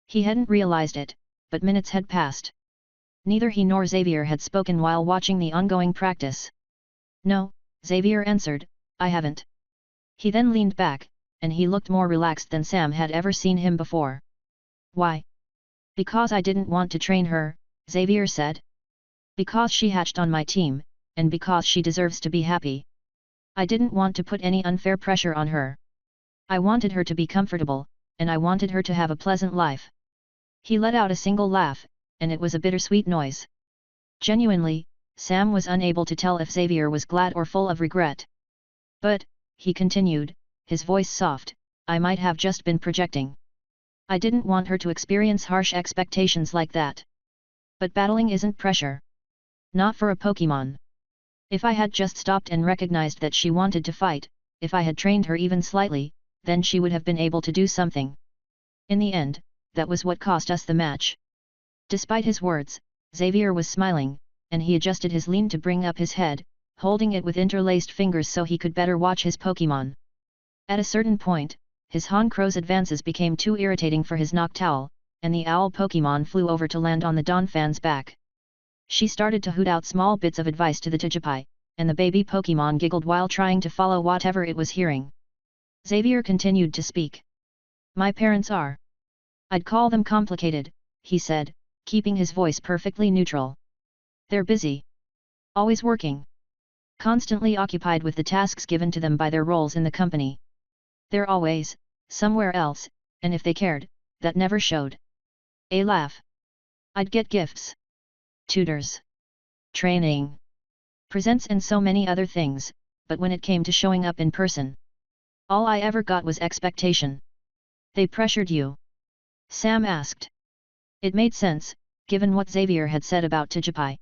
He hadn't realized it, but minutes had passed. Neither he nor Xavier had spoken while watching the ongoing practice. No, Xavier answered, I haven't. He then leaned back, and he looked more relaxed than Sam had ever seen him before. Why? Because I didn't want to train her, Xavier said. Because she hatched on my team, and because she deserves to be happy. I didn't want to put any unfair pressure on her. I wanted her to be comfortable, and I wanted her to have a pleasant life. He let out a single laugh, and it was a bittersweet noise. Genuinely, Sam was unable to tell if Xavier was glad or full of regret. But, he continued, his voice soft, I might have just been projecting. I didn't want her to experience harsh expectations like that. But battling isn't pressure. Not for a Pokémon. If I had just stopped and recognized that she wanted to fight, if I had trained her even slightly, then she would have been able to do something. In the end, that was what cost us the match. Despite his words, Xavier was smiling, and he adjusted his lean to bring up his head, holding it with interlaced fingers so he could better watch his Pokémon. At a certain point, his Honkrow's advances became too irritating for his Noctowl, and the owl Pokémon flew over to land on the Donphan's back. She started to hoot out small bits of advice to the Tijipai, and the baby Pokémon giggled while trying to follow whatever it was hearing. Xavier continued to speak. My parents are. I'd call them complicated, he said, keeping his voice perfectly neutral. They're busy. Always working. Constantly occupied with the tasks given to them by their roles in the company. They're always, somewhere else, and if they cared, that never showed. A laugh. I'd get gifts. Tutors. Training. Presents and so many other things, but when it came to showing up in person, all I ever got was expectation. They pressured you? Sam asked. It made sense, given what Xavier had said about Tijipai.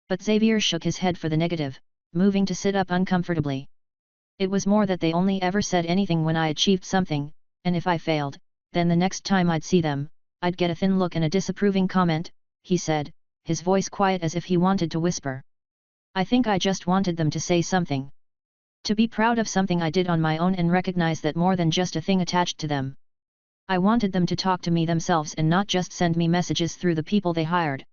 But Xavier shook his head for the negative, moving to sit up uncomfortably. It was more that they only ever said anything when I achieved something, and if I failed, then the next time I'd see them, I'd get a thin look and a disapproving comment, he said, his voice quiet as if he wanted to whisper. I think I just wanted them to say something. To be proud of something I did on my own and recognize that more than just a thing attached to them. I wanted them to talk to me themselves and not just send me messages through the people they hired.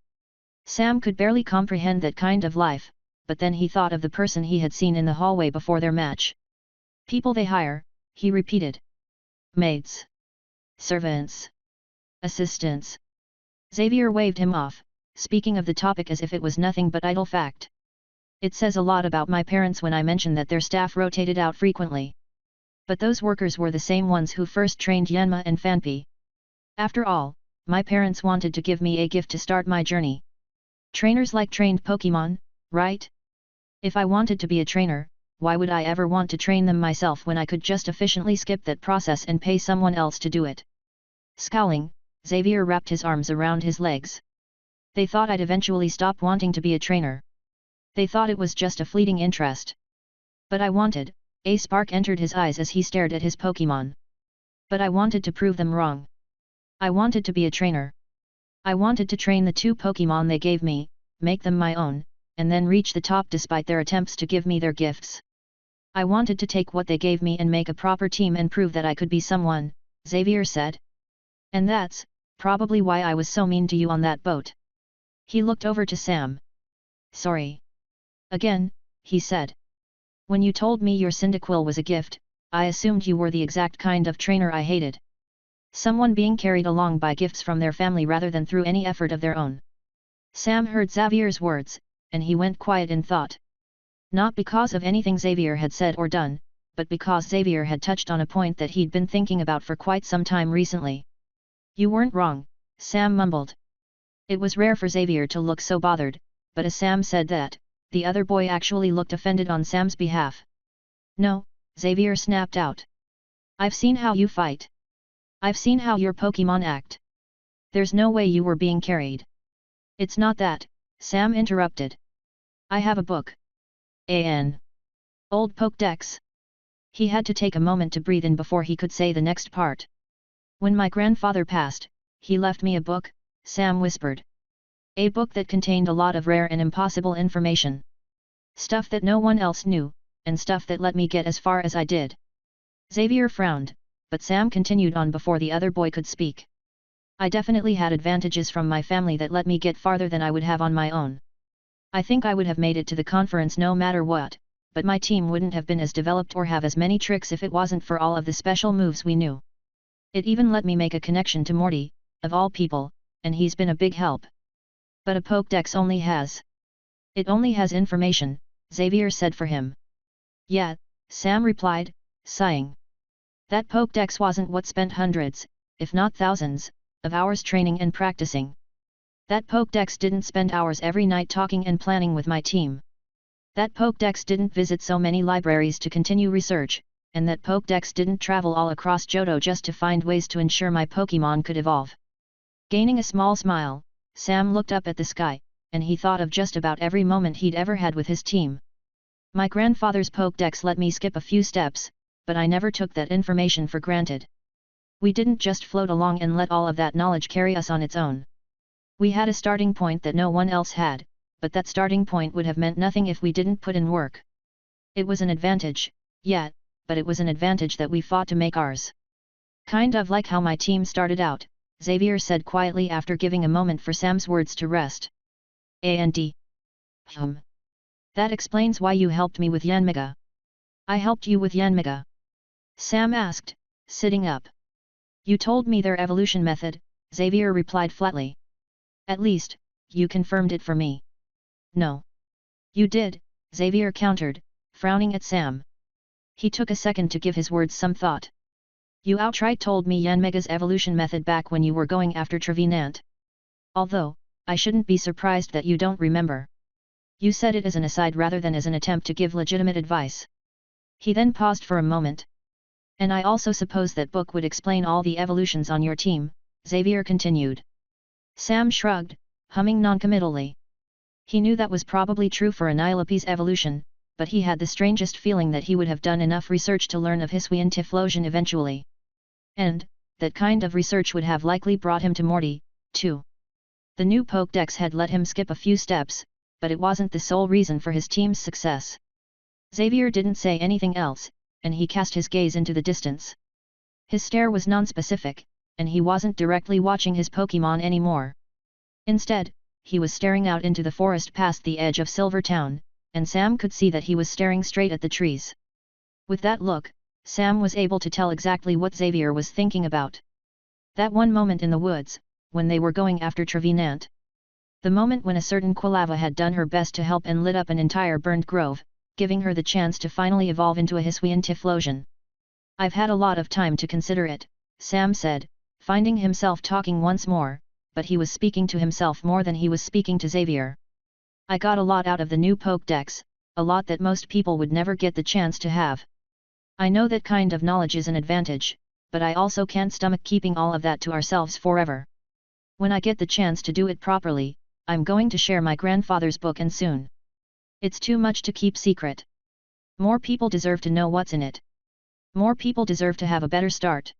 Sam could barely comprehend that kind of life, but then he thought of the person he had seen in the hallway before their match. People they hire, he repeated. Maids. Servants. Assistants. Xavier waved him off, speaking of the topic as if it was nothing but idle fact. It says a lot about my parents when I mention that their staff rotated out frequently. But those workers were the same ones who first trained Yanma and Fanpi. After all, my parents wanted to give me a gift to start my journey. Trainers like trained Pokémon, right? If I wanted to be a trainer, why would I ever want to train them myself when I could just efficiently skip that process and pay someone else to do it? Scowling, Xavier wrapped his arms around his legs. They thought I'd eventually stop wanting to be a trainer. They thought it was just a fleeting interest. But I wanted, a spark entered his eyes as he stared at his Pokémon. But I wanted to prove them wrong. I wanted to be a trainer. I wanted to train the 2 Pokémon they gave me, make them my own, and then reach the top despite their attempts to give me their gifts. I wanted to take what they gave me and make a proper team and prove that I could be someone, Xavier said. And that's, probably why I was so mean to you on that boat. He looked over to Sam. Sorry. Again, he said. When you told me your Cyndaquil was a gift, I assumed you were the exact kind of trainer I hated. Someone being carried along by gifts from their family rather than through any effort of their own. Sam heard Xavier's words, and he went quiet in thought. Not because of anything Xavier had said or done, but because Xavier had touched on a point that he'd been thinking about for quite some time recently. You weren't wrong, Sam mumbled. It was rare for Xavier to look so bothered, but as Sam said that, the other boy actually looked offended on Sam's behalf. No, Xavier snapped out. I've seen how you fight. I've seen how your Pokémon act. There's no way you were being carried. It's not that, Sam interrupted. I have a book. An old Pokédex. He had to take a moment to breathe in before he could say the next part. When my grandfather passed, he left me a book, Sam whispered. A book that contained a lot of rare and impossible information. Stuff that no one else knew, and stuff that let me get as far as I did. Xavier frowned, but Sam continued on before the other boy could speak. I definitely had advantages from my family that let me get farther than I would have on my own. I think I would have made it to the conference no matter what, but my team wouldn't have been as developed or have as many tricks if it wasn't for all of the special moves we knew. It even let me make a connection to Morty, of all people, and he's been a big help. But a Pokédex only has. It only has information, Xavier said for him. Yeah, Sam replied, sighing. That Pokédex wasn't what spent hundreds, if not thousands, of hours training and practicing. That Pokédex didn't spend hours every night talking and planning with my team. That Pokédex didn't visit so many libraries to continue research, and that Pokédex didn't travel all across Johto just to find ways to ensure my Pokémon could evolve. Gaining a small smile, Sam looked up at the sky, and he thought of just about every moment he'd ever had with his team. My grandfather's Pokédex let me skip a few steps, but I never took that information for granted. We didn't just float along and let all of that knowledge carry us on its own. We had a starting point that no one else had, but that starting point would have meant nothing if we didn't put in work. It was an advantage, yeah, but it was an advantage that we fought to make ours. Kind of like how my team started out, Xavier said quietly after giving a moment for Sam's words to rest. And that explains why you helped me with Yanmega. I helped you with Yanmega? Sam asked, sitting up. You told me their evolution method, Xavier replied flatly. At least, you confirmed it for me. No. You did, Xavier countered, frowning at Sam. He took a second to give his words some thought. You outright told me Yanmega's evolution method back when you were going after Trevenant. Although, I shouldn't be surprised that you don't remember. You said it as an aside rather than as an attempt to give legitimate advice. He then paused for a moment. And I also suppose that book would explain all the evolutions on your team, Xavier continued. Sam shrugged, humming noncommittally. He knew that was probably true for Anilope's evolution, but he had the strangest feeling that he would have done enough research to learn of Hisuian Typhlosion eventually. And, that kind of research would have likely brought him to Morty, too. The new Pokédex had let him skip a few steps, but it wasn't the sole reason for his team's success. Xavier didn't say anything else, and he cast his gaze into the distance. His stare was non-specific, and he wasn't directly watching his Pokémon anymore. Instead, he was staring out into the forest past the edge of Silver Town, and Sam could see that he was staring straight at the trees. With that look, Sam was able to tell exactly what Xavier was thinking about. That one moment in the woods, when they were going after Trevenant. The moment when a certain Quilava had done her best to help and lit up an entire burned grove, giving her the chance to finally evolve into a Hisuian Typhlosion. I've had a lot of time to consider it, Sam said, finding himself talking once more, but he was speaking to himself more than he was speaking to Xavier. I got a lot out of the new Pokédex, a lot that most people would never get the chance to have. I know that kind of knowledge is an advantage, but I also can't stomach keeping all of that to ourselves forever. When I get the chance to do it properly, I'm going to share my grandfather's book, and soon. It's too much to keep secret. More people deserve to know what's in it. More people deserve to have a better start.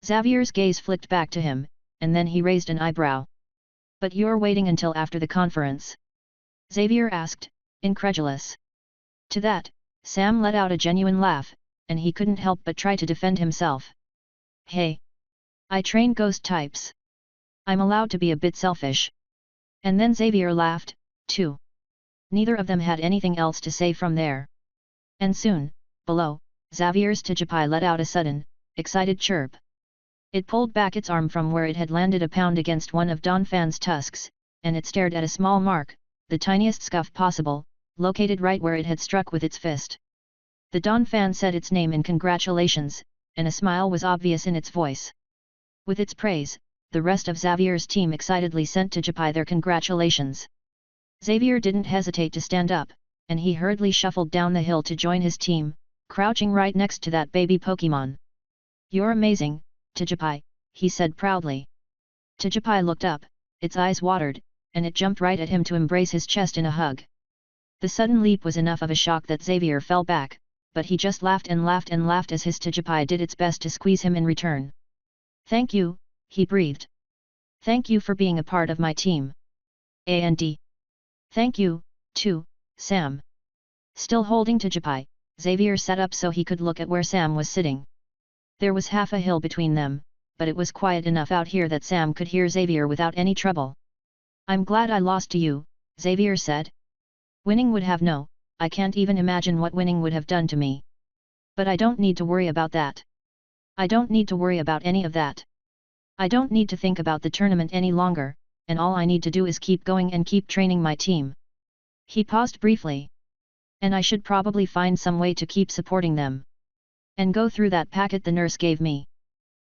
Xavier's gaze flicked back to him, and then he raised an eyebrow. But you're waiting until after the conference? Xavier asked, incredulous. To that, Sam let out a genuine laugh, and he couldn't help but try to defend himself. Hey! I train ghost types. I'm allowed to be a bit selfish. And then Xavier laughed, too. Neither of them had anything else to say from there. And soon, below, Xavier's Tijipai let out a sudden, excited chirp. It pulled back its arm from where it had landed a pound against one of Donphan's tusks, and it stared at a small mark, the tiniest scuff possible, located right where it had struck with its fist. The Donphan said its name in congratulations, and a smile was obvious in its voice. With its praise, the rest of Xavier's team excitedly sent Tijipai their congratulations. Xavier didn't hesitate to stand up, and he hurriedly shuffled down the hill to join his team, crouching right next to that baby Pokémon. You're amazing, Tijipai, he said proudly. Tijipai looked up, its eyes watered, and it jumped right at him to embrace his chest in a hug. The sudden leap was enough of a shock that Xavier fell back, but he just laughed and laughed and laughed as his Tijipai did its best to squeeze him in return. Thank you, he breathed. Thank you for being a part of my team. And thank you, too, Sam. Still holding Tijipai, Xavier sat up so he could look at where Sam was sitting. There was half a hill between them, but it was quiet enough out here that Sam could hear Xavier without any trouble. I'm glad I lost to you, Xavier said. Winning would have no, I can't even imagine what winning would have done to me. But I don't need to worry about that. I don't need to worry about any of that. I don't need to think about the tournament any longer, and all I need to do is keep going and keep training my team. He paused briefly. And I should probably find some way to keep supporting them. And go through that packet the nurse gave me.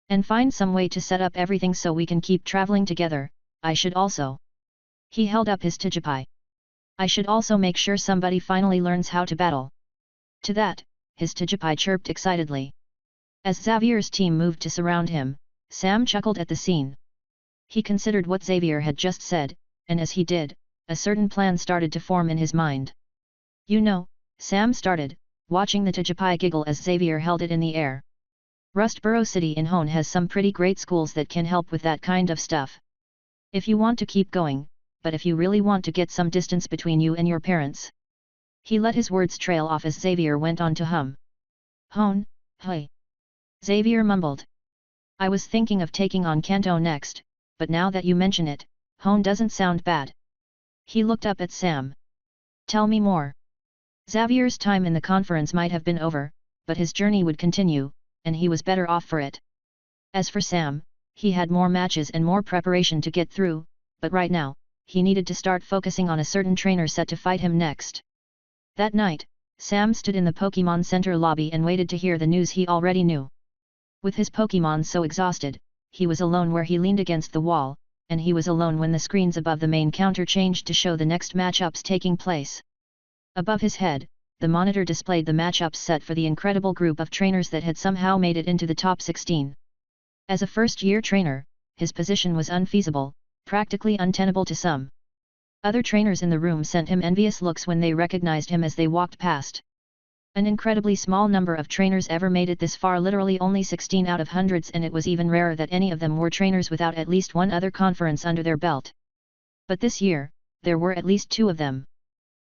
And find some way to set up everything so we can keep traveling together. I should also. He held up his Tijipai. I should also make sure somebody finally learns how to battle. To that, his Tijipai chirped excitedly. As Xavier's team moved to surround him, Sam chuckled at the scene. He considered what Xavier had just said, and as he did, a certain plan started to form in his mind. You know, Sam started, watching the Tijipai giggle as Xavier held it in the air. Rustboro City in Hone has some pretty great schools that can help with that kind of stuff. If you want to keep going, but if you really want to get some distance between you and your parents. He let his words trail off as Xavier went on to hum. Hone, hey. Xavier mumbled. I was thinking of taking on Kanto next, but now that you mention it, Hone doesn't sound bad. He looked up at Sam. Tell me more. Xavier's time in the conference might have been over, but his journey would continue, and he was better off for it. As for Sam, he had more matches and more preparation to get through, but right now, he needed to start focusing on a certain trainer set to fight him next. That night, Sam stood in the Pokémon Center lobby and waited to hear the news he already knew. With his Pokémon so exhausted, he was alone where he leaned against the wall, and he was alone when the screens above the main counter changed to show the next matchups taking place. Above his head, the monitor displayed the matchups set for the incredible group of trainers that had somehow made it into the top 16. As a first-year trainer, his position was unfeasible, practically untenable to some. Other trainers in the room sent him envious looks when they recognized him as they walked past. An incredibly small number of trainers ever made it this far, literally only 16 out of hundreds, and it was even rarer that any of them were trainers without at least one other conference under their belt. But this year, there were at least 2 of them.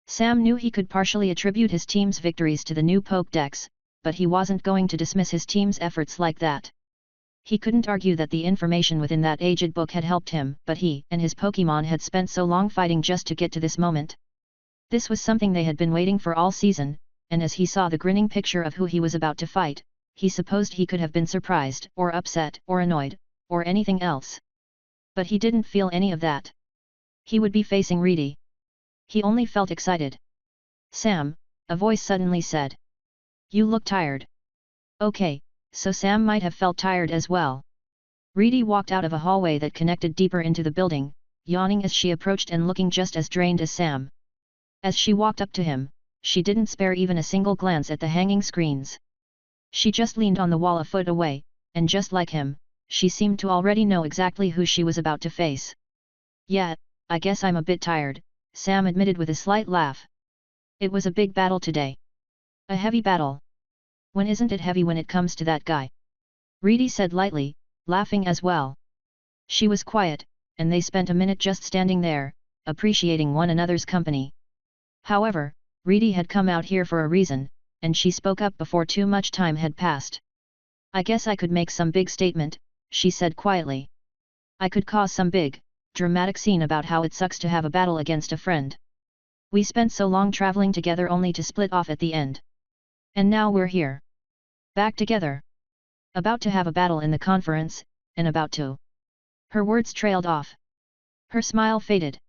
Sam knew he could partially attribute his team's victories to the new Pokédex, but he wasn't going to dismiss his team's efforts like that. He couldn't argue that the information within that aged book had helped him, but he and his Pokémon had spent so long fighting just to get to this moment. This was something they had been waiting for all season, and as he saw the grinning picture of who he was about to fight, he supposed he could have been surprised, or upset, or annoyed, or anything else. But he didn't feel any of that. He would be facing Reedy. He only felt excited. Sam, a voice suddenly said. You look tired. Okay, so Sam might have felt tired as well. Reedy walked out of a hallway that connected deeper into the building, yawning as she approached and looking just as drained as Sam. As she walked up to him, she didn't spare even a single glance at the hanging screens. She just leaned on the wall a foot away, and just like him, she seemed to already know exactly who she was about to face. Yeah, I guess I'm a bit tired, Sam admitted with a slight laugh. It was a big battle today. A heavy battle. When isn't it heavy when it comes to that guy? Reedy said lightly, laughing as well. She was quiet, and they spent a minute just standing there, appreciating one another's company. However, Reedy had come out here for a reason, and she spoke up before too much time had passed. I guess I could make some big statement, she said quietly. I could cause some big, dramatic scene about how it sucks to have a battle against a friend. We spent so long traveling together only to split off at the end. And now we're here. Back together. About to have a battle in the conference, and about to. Her words trailed off. Her smile faded.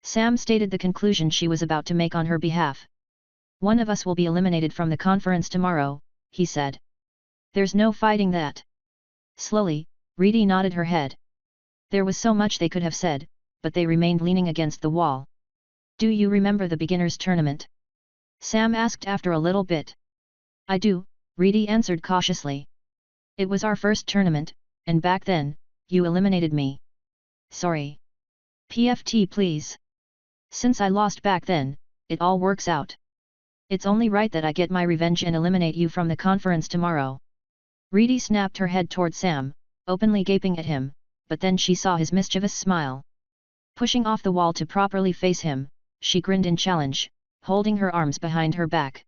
Sam stated the conclusion she was about to make on her behalf. One of us will be eliminated from the conference tomorrow, he said. There's no fighting that. Slowly, Reedy nodded her head. There was so much they could have said, but they remained leaning against the wall. Do you remember the beginners' tournament? Sam asked after a little bit. I do, Reedy answered cautiously. It was our first tournament, and back then, you eliminated me. Sorry. PFT please. Since I lost back then, it all works out. It's only right that I get my revenge and eliminate you from the conference tomorrow. Reedy snapped her head toward Sam, openly gaping at him, but then she saw his mischievous smile. Pushing off the wall to properly face him, she grinned in challenge, holding her arms behind her back.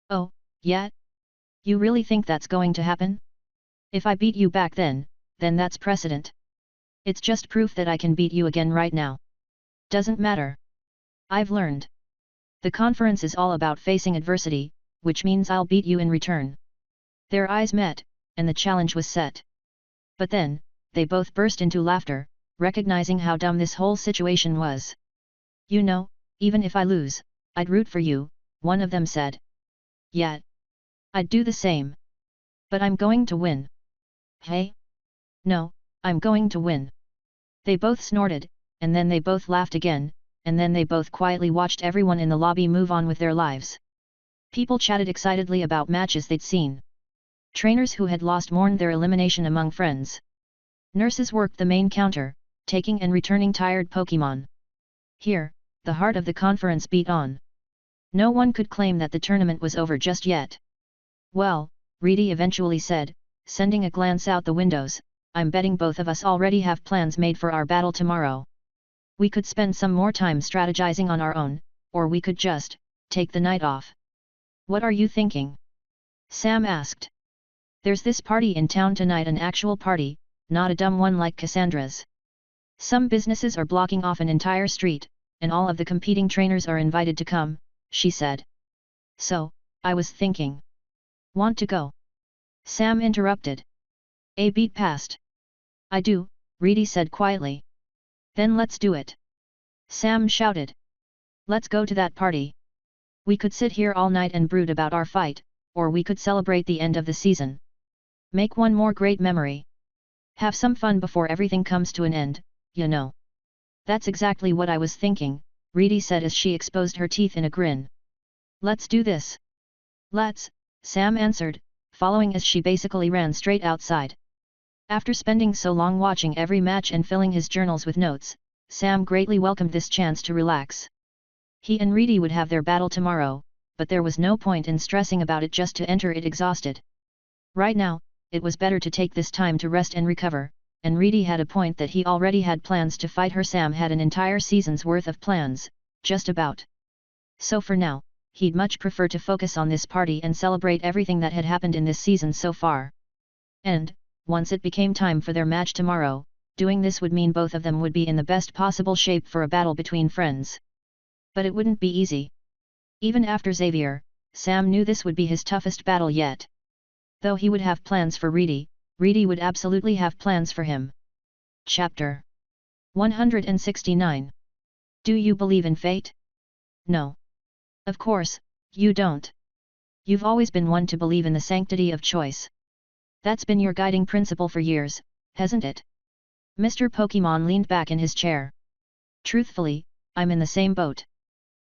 Oh, yeah? You really think that's going to happen? If I beat you back then that's precedent. It's just proof that I can beat you again right now. Doesn't matter. I've learned. The conference is all about facing adversity, which means I'll beat you in return. Their eyes met, and the challenge was set. But then, they both burst into laughter, recognizing how dumb this whole situation was. You know, even if I lose, I'd root for you, one of them said. Yeah. I'd do the same. But I'm going to win. Hey? No, I'm going to win. They both snorted, and then they both laughed again, and then they both quietly watched everyone in the lobby move on with their lives. People chatted excitedly about matches they'd seen. Trainers who had lost mourned their elimination among friends. Nurses worked the main counter, taking and returning tired Pokémon. Here, the heart of the conference beat on. No one could claim that the tournament was over just yet. Well, Reedy eventually said, sending a glance out the windows, I'm betting both of us already have plans made for our battle tomorrow. We could spend some more time strategizing on our own, or we could just take the night off. What are you thinking? Sam asked. There's this party in town tonight, an actual party, not a dumb one like Cassandra's. Some businesses are blocking off an entire street, and all of the competing trainers are invited to come, she said. So, I was thinking. Want to go? Sam interrupted. A beat passed. I do, Reedy said quietly. Then let's do it. Sam shouted. Let's go to that party. We could sit here all night and brood about our fight, or we could celebrate the end of the season. Make one more great memory. Have some fun before everything comes to an end, you know. That's exactly what I was thinking, Reedy said as she exposed her teeth in a grin. Let's do this. Let's, Sam answered, following as she basically ran straight outside. After spending so long watching every match and filling his journals with notes, Sam greatly welcomed this chance to relax. He and Reedy would have their battle tomorrow, but there was no point in stressing about it just to enter it exhausted. Right now, it was better to take this time to rest and recover, and Reedy had a point that he already had plans to fight her. Sam had an entire season's worth of plans, just about. So for now, he'd much prefer to focus on this party and celebrate everything that had happened in this season so far. And, once it became time for their match tomorrow, doing this would mean both of them would be in the best possible shape for a battle between friends. But it wouldn't be easy. Even after Xavier, Sam knew this would be his toughest battle yet. Though he would have plans for Reedy, Reedy would absolutely have plans for him. Chapter 169. Do you believe in fate? No. Of course, you don't. You've always been one to believe in the sanctity of choice. That's been your guiding principle for years, hasn't it? Mr. Pokémon leaned back in his chair. Truthfully, I'm in the same boat.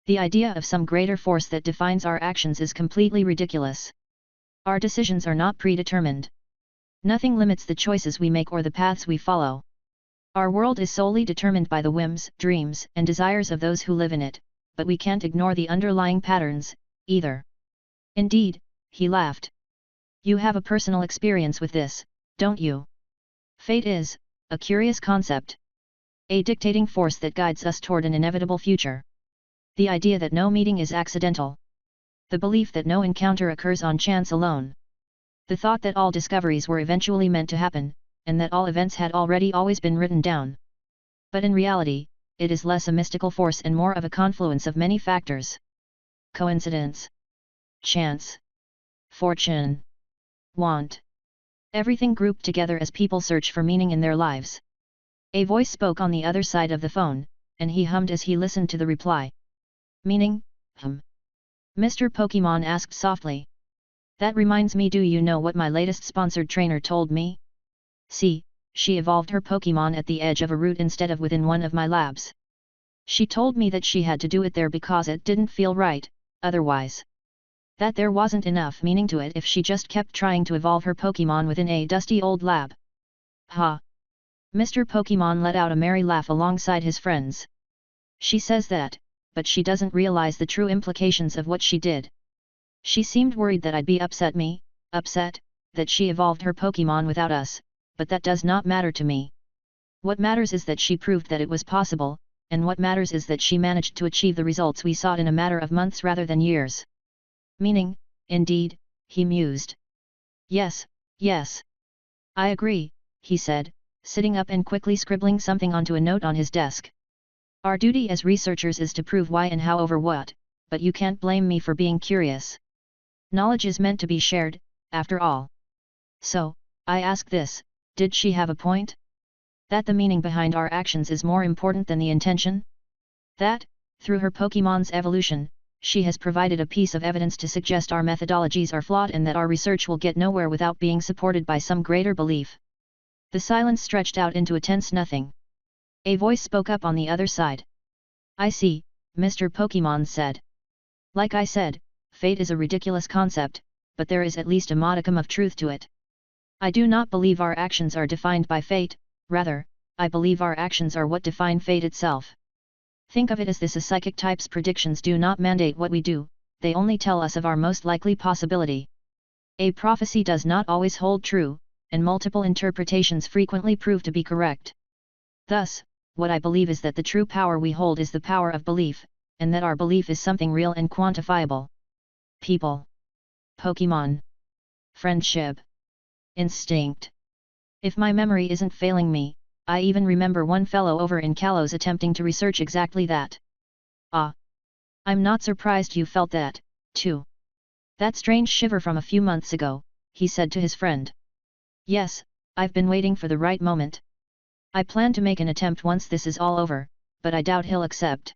The idea of some greater force that defines our actions is completely ridiculous. Our decisions are not predetermined. Nothing limits the choices we make or the paths we follow. Our world is solely determined by the whims, dreams, and desires of those who live in it, but we can't ignore the underlying patterns, either. Indeed, he laughed. You have a personal experience with this, don't you? Fate is a curious concept. A dictating force that guides us toward an inevitable future. The idea that no meeting is accidental. The belief that no encounter occurs on chance alone. The thought that all discoveries were eventually meant to happen, and that all events had already always been written down. But in reality, it is less a mystical force and more of a confluence of many factors. Coincidence. Chance. Fortune. Want. Everything grouped together as people search for meaning in their lives. A voice spoke on the other side of the phone, and he hummed as he listened to the reply. Meaning? Mr. Pokémon asked softly. That reminds me, do you know what my latest sponsored trainer told me? See, she evolved her Pokémon at the edge of a route instead of within one of my labs. She told me that she had to do it there because it didn't feel right, otherwise. That there wasn't enough meaning to it if she just kept trying to evolve her Pokémon within a dusty old lab. Ha! Mr. Pokémon let out a merry laugh alongside his friends. She says that, but she doesn't realize the true implications of what she did. She seemed worried that I'd be upset, that she evolved her Pokémon without us, but that does not matter to me. What matters is that she proved that it was possible, and what matters is that she managed to achieve the results we sought in a matter of months rather than years. Meaning, indeed, he mused. Yes, yes. I agree, he said, sitting up and quickly scribbling something onto a note on his desk. Our duty as researchers is to prove why and how over what, but you can't blame me for being curious. Knowledge is meant to be shared, after all. So, I ask this, did she have a point? That the meaning behind our actions is more important than the intention? That, through her Pokémon's evolution, she has provided a piece of evidence to suggest our methodologies are flawed and that our research will get nowhere without being supported by some greater belief. The silence stretched out into a tense nothing. A voice spoke up on the other side. I see, Mr. Pokémon said. Like I said, fate is a ridiculous concept, but there is at least a modicum of truth to it. I do not believe our actions are defined by fate, rather, I believe our actions are what define fate itself. Think of it as this: a psychic type's predictions do not mandate what we do, they only tell us of our most likely possibility. A prophecy does not always hold true, and multiple interpretations frequently prove to be correct. Thus, what I believe is that the true power we hold is the power of belief, and that our belief is something real and quantifiable. People. Pokémon. Friendship. Instinct. If my memory isn't failing me, I even remember one fellow over in Kalos attempting to research exactly that. Ah! I'm not surprised you felt that, too. That strange shiver from a few months ago, he said to his friend. Yes, I've been waiting for the right moment. I plan to make an attempt once this is all over, but I doubt he'll accept.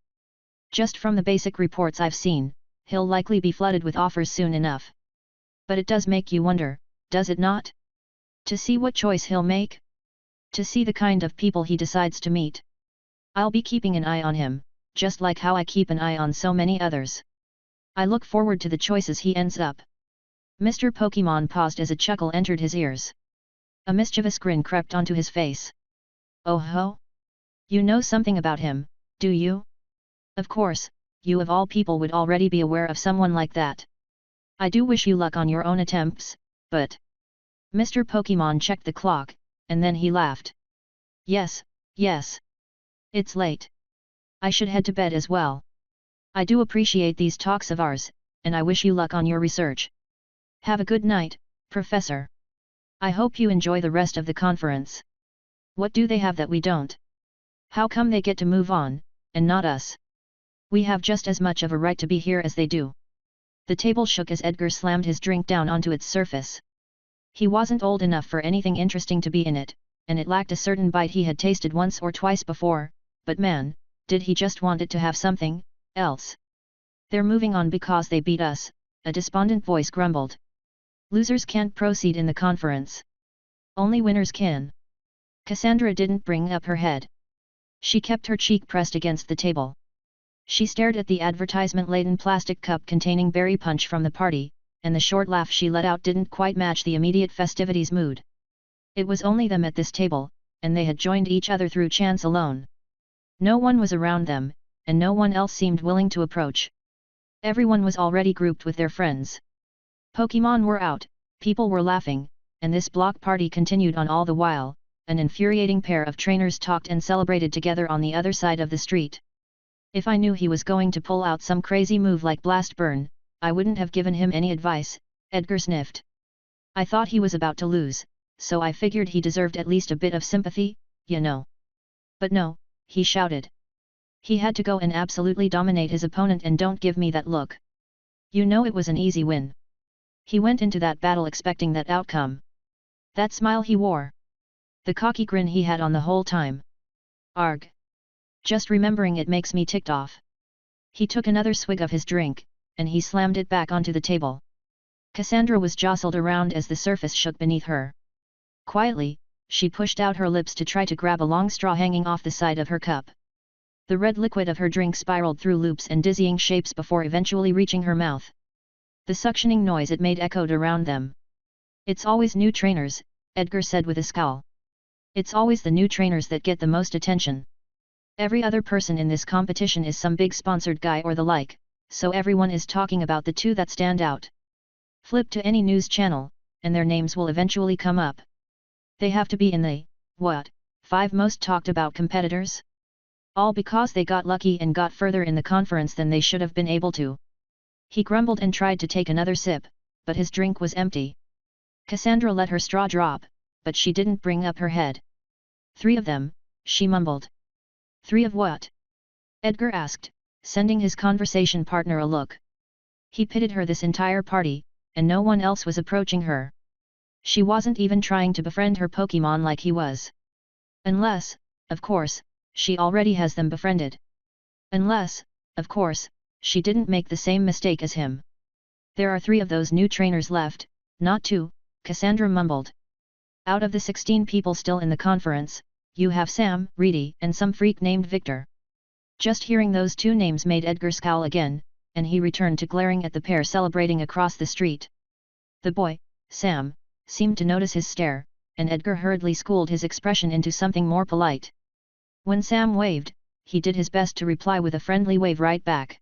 Just from the basic reports I've seen, he'll likely be flooded with offers soon enough. But it does make you wonder, does it not? To see what choice he'll make? To see the kind of people he decides to meet. I'll be keeping an eye on him, just like how I keep an eye on so many others. I look forward to the choices he ends up. Mr. Pokémon paused as a chuckle entered his ears. A mischievous grin crept onto his face. Oh ho! You know something about him, do you? Of course, you of all people would already be aware of someone like that. I do wish you luck on your own attempts, but... Mr. Pokémon checked the clock, and then he laughed. Yes, yes. It's late. I should head to bed as well. I do appreciate these talks of ours, and I wish you luck on your research. Have a good night, Professor. I hope you enjoy the rest of the conference. What do they have that we don't? How come they get to move on, and not us? We have just as much of a right to be here as they do. The table shook as Edgar slammed his drink down onto its surface. He wasn't old enough for anything interesting to be in it, and it lacked a certain bite he had tasted once or twice before, but man, did he just want it to have something else? They're moving on because they beat us, a despondent voice grumbled. Losers can't proceed in the conference. Only winners can. Cassandra didn't bring up her head. She kept her cheek pressed against the table. She stared at the advertisement-laden plastic cup containing berry punch from the party, and the short laugh she let out didn't quite match the immediate festivities mood. It was only them at this table, and they had joined each other through chance alone. No one was around them, and no one else seemed willing to approach. Everyone was already grouped with their friends. Pokémon were out, people were laughing, and this block party continued on all the while. An infuriating pair of trainers talked and celebrated together on the other side of the street. If I knew he was going to pull out some crazy move like Blast Burn, I wouldn't have given him any advice, Edgar sniffed. I thought he was about to lose, so I figured he deserved at least a bit of sympathy, you know. But no, he shouted. He had to go and absolutely dominate his opponent, and don't give me that look. You know it was an easy win. He went into that battle expecting that outcome. That smile he wore. The cocky grin he had on the whole time. Arg. Just remembering it makes me ticked off. He took another swig of his drink, and he slammed it back onto the table. Cassandra was jostled around as the surface shook beneath her. Quietly, she pushed out her lips to try to grab a long straw hanging off the side of her cup. The red liquid of her drink spiraled through loops and dizzying shapes before eventually reaching her mouth. The suctioning noise it made echoed around them. It's always new trainers, Edgar said with a scowl. It's always the new trainers that get the most attention. Every other person in this competition is some big sponsored guy or the like, so everyone is talking about the two that stand out. Flip to any news channel, and their names will eventually come up. They have to be in the, 5 most talked about competitors? All because they got lucky and got further in the conference than they should have been able to. He grumbled and tried to take another sip, but his drink was empty. Cassandra let her straw drop, but she didn't bring up her head. 3 of them, she mumbled. 3 of what? Edgar asked, sending his conversation partner a look. He pitied her this entire party, and no one else was approaching her. She wasn't even trying to befriend her Pokémon like he was. Unless, of course, she already has them befriended. Unless, of course, she didn't make the same mistake as him. There are 3 of those new trainers left, not 2, Cassandra mumbled. Out of the 16 people still in the conference, you have Sam, Reedy, and some freak named Victor. Just hearing those 2 names made Edgar scowl again, and he returned to glaring at the pair celebrating across the street. The boy, Sam, seemed to notice his stare, and Edgar hurriedly schooled his expression into something more polite. When Sam waved, he did his best to reply with a friendly wave right back.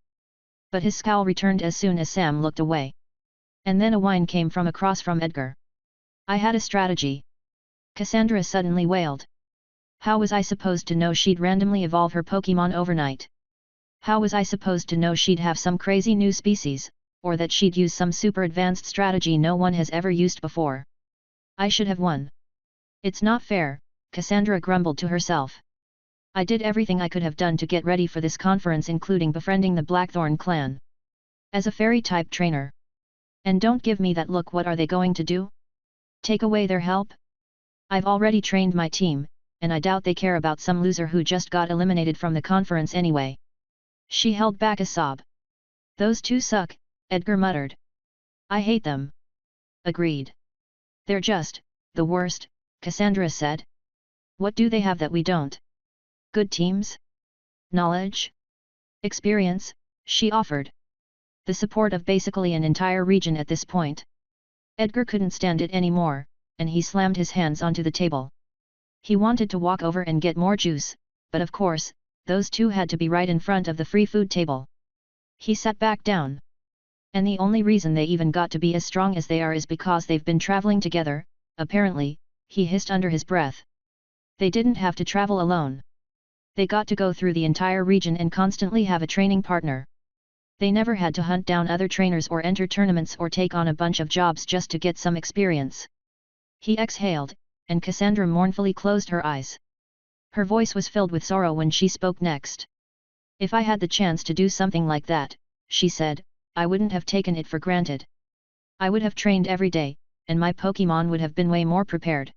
But his scowl returned as soon as Sam looked away. And then a whine came from across from Edgar. I had a strategy. Cassandra suddenly wailed. How was I supposed to know she'd randomly evolve her Pokémon overnight? How was I supposed to know she'd have some crazy new species, or that she'd use some super advanced strategy no one has ever used before? I should have won. It's not fair, Cassandra grumbled to herself. I did everything I could have done to get ready for this conference, including befriending the Blackthorn clan. As a fairy-type trainer. And don't give me that look. What are they going to do? Take away their help? I've already trained my team, and I doubt they care about some loser who just got eliminated from the conference anyway. She held back a sob. Those 2 suck, Edgar muttered. I hate them. Agreed. They're just the worst, Cassandra said. What do they have that we don't? Good teams? Knowledge? Experience, she offered. The support of basically an entire region at this point. Edgar couldn't stand it anymore, and he slammed his hands onto the table. He wanted to walk over and get more juice, but of course, those 2 had to be right in front of the free food table. He sat back down. And the only reason they even got to be as strong as they are is because they've been traveling together, apparently, he hissed under his breath. They didn't have to travel alone. They got to go through the entire region and constantly have a training partner. They never had to hunt down other trainers or enter tournaments or take on a bunch of jobs just to get some experience. He exhaled, and Cassandra mournfully closed her eyes. Her voice was filled with sorrow when she spoke next. If I had the chance to do something like that, she said, I wouldn't have taken it for granted. I would have trained every day, and my Pokémon would have been way more prepared.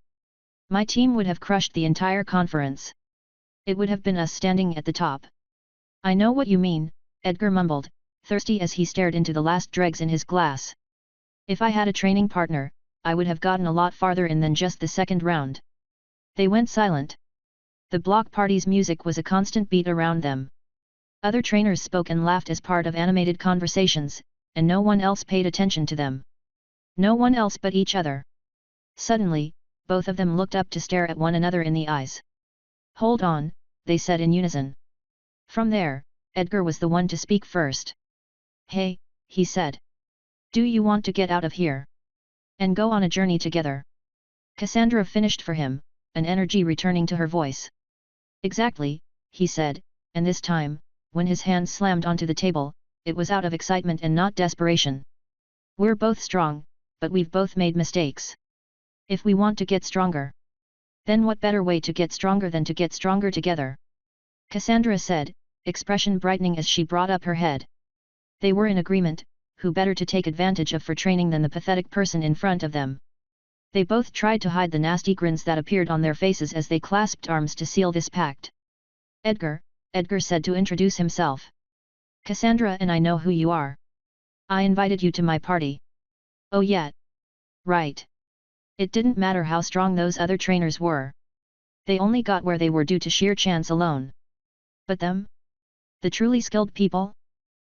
My team would have crushed the entire conference. It would have been us standing at the top. I know what you mean, Edgar mumbled, thirsty as he stared into the last dregs in his glass. If I had a training partner, I would have gotten a lot farther in than just the second round. They went silent. The block party's music was a constant beat around them. Other trainers spoke and laughed as part of animated conversations, and no one else paid attention to them. No one else but each other. Suddenly, both of them looked up to stare at one another in the eyes. Hold on, they said in unison. From there, Edgar was the one to speak first. Hey, he said. Do you want to get out of here? And go on a journey together? Cassandra finished for him, an energy returning to her voice. Exactly, he said, and this time, when his hands slammed onto the table, it was out of excitement and not desperation. We're both strong, but we've both made mistakes. If we want to get stronger, then what better way to get stronger than to get stronger together? Cassandra said, expression brightening as she brought up her head. They were in agreement, who better to take advantage of for training than the pathetic person in front of them. They both tried to hide the nasty grins that appeared on their faces as they clasped arms to seal this pact. Edgar said to introduce himself. Cassandra and I know who you are. I invited you to my party. Oh yeah. Right. It didn't matter how strong those other trainers were. They only got where they were due to sheer chance alone. But them? The truly skilled people?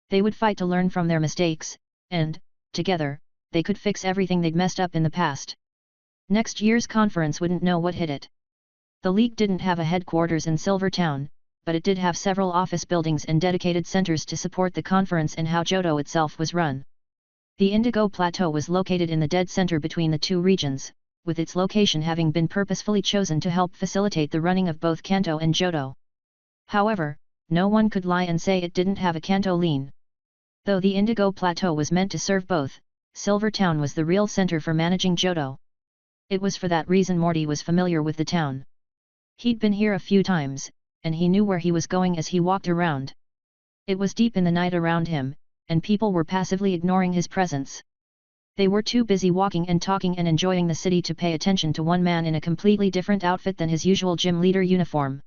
They would fight to learn from their mistakes, and, together, they could fix everything they'd messed up in the past. Next year's conference wouldn't know what hit it. The League didn't have a headquarters in Silvertown, but it did have several office buildings and dedicated centers to support the conference and how Johto itself was run. The Indigo Plateau was located in the dead center between the two regions, with its location having been purposefully chosen to help facilitate the running of both Kanto and Johto. However, no one could lie and say it didn't have a Kanto lean. Though the Indigo Plateau was meant to serve both, Silvertown was the real center for managing Johto. It was for that reason Morty was familiar with the town. He'd been here a few times, and he knew where he was going as he walked around. It was deep in the night around him, and people were passively ignoring his presence. They were too busy walking and talking and enjoying the city to pay attention to one man in a completely different outfit than his usual gym leader uniform.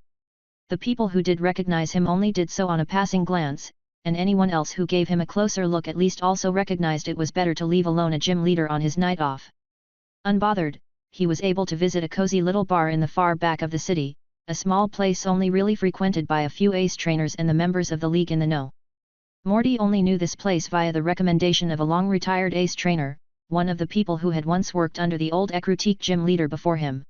The people who did recognize him only did so on a passing glance, and anyone else who gave him a closer look at least also recognized it was better to leave alone a gym leader on his night off. Unbothered, he was able to visit a cozy little bar in the far back of the city, a small place only really frequented by a few ace trainers and the members of the League in the know. Morty only knew this place via the recommendation of a long-retired ace trainer, one of the people who had once worked under the old Ekrutik gym leader before him.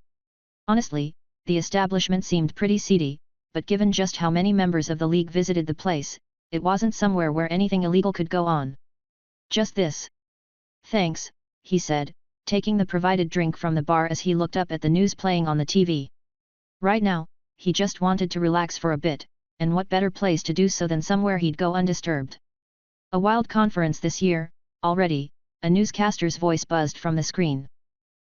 Honestly, the establishment seemed pretty seedy, but given just how many members of the League visited the place, it wasn't somewhere where anything illegal could go on. Just this. Thanks, he said, taking the provided drink from the bar as he looked up at the news playing on the TV. Right now, he just wanted to relax for a bit, and what better place to do so than somewhere he'd go undisturbed. A wild conference this year, already, a newscaster's voice buzzed from the screen.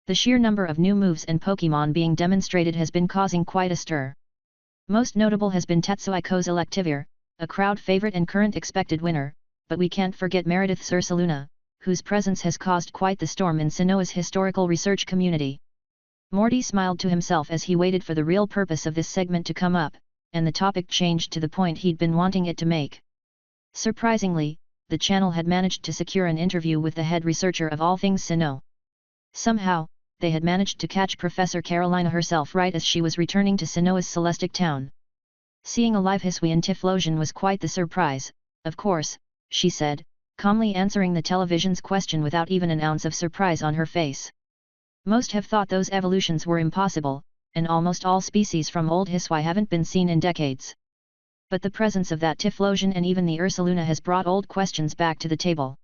The sheer number of new moves and Pokémon being demonstrated has been causing quite a stir. Most notable has been Tetsuiko's Electivire, a crowd favorite and current expected winner, but we can't forget Meredith's Ursaluna, whose presence has caused quite the storm in Sinnoh's historical research community. Morty smiled to himself as he waited for the real purpose of this segment to come up, and the topic changed to the point he'd been wanting it to make. Surprisingly, the channel had managed to secure an interview with the head researcher of all things Sinnoh. Somehow, they had managed to catch Professor Carolina herself right as she was returning to Sinnoh's Celestic town. Seeing a live Hisuian Typhlosion was quite the surprise, of course, she said, calmly answering the television's question without even an ounce of surprise on her face. Most have thought those evolutions were impossible, and almost all species from Old Hisui haven't been seen in decades. But the presence of that Typhlosion and even the Ursaluna has brought old questions back to the table.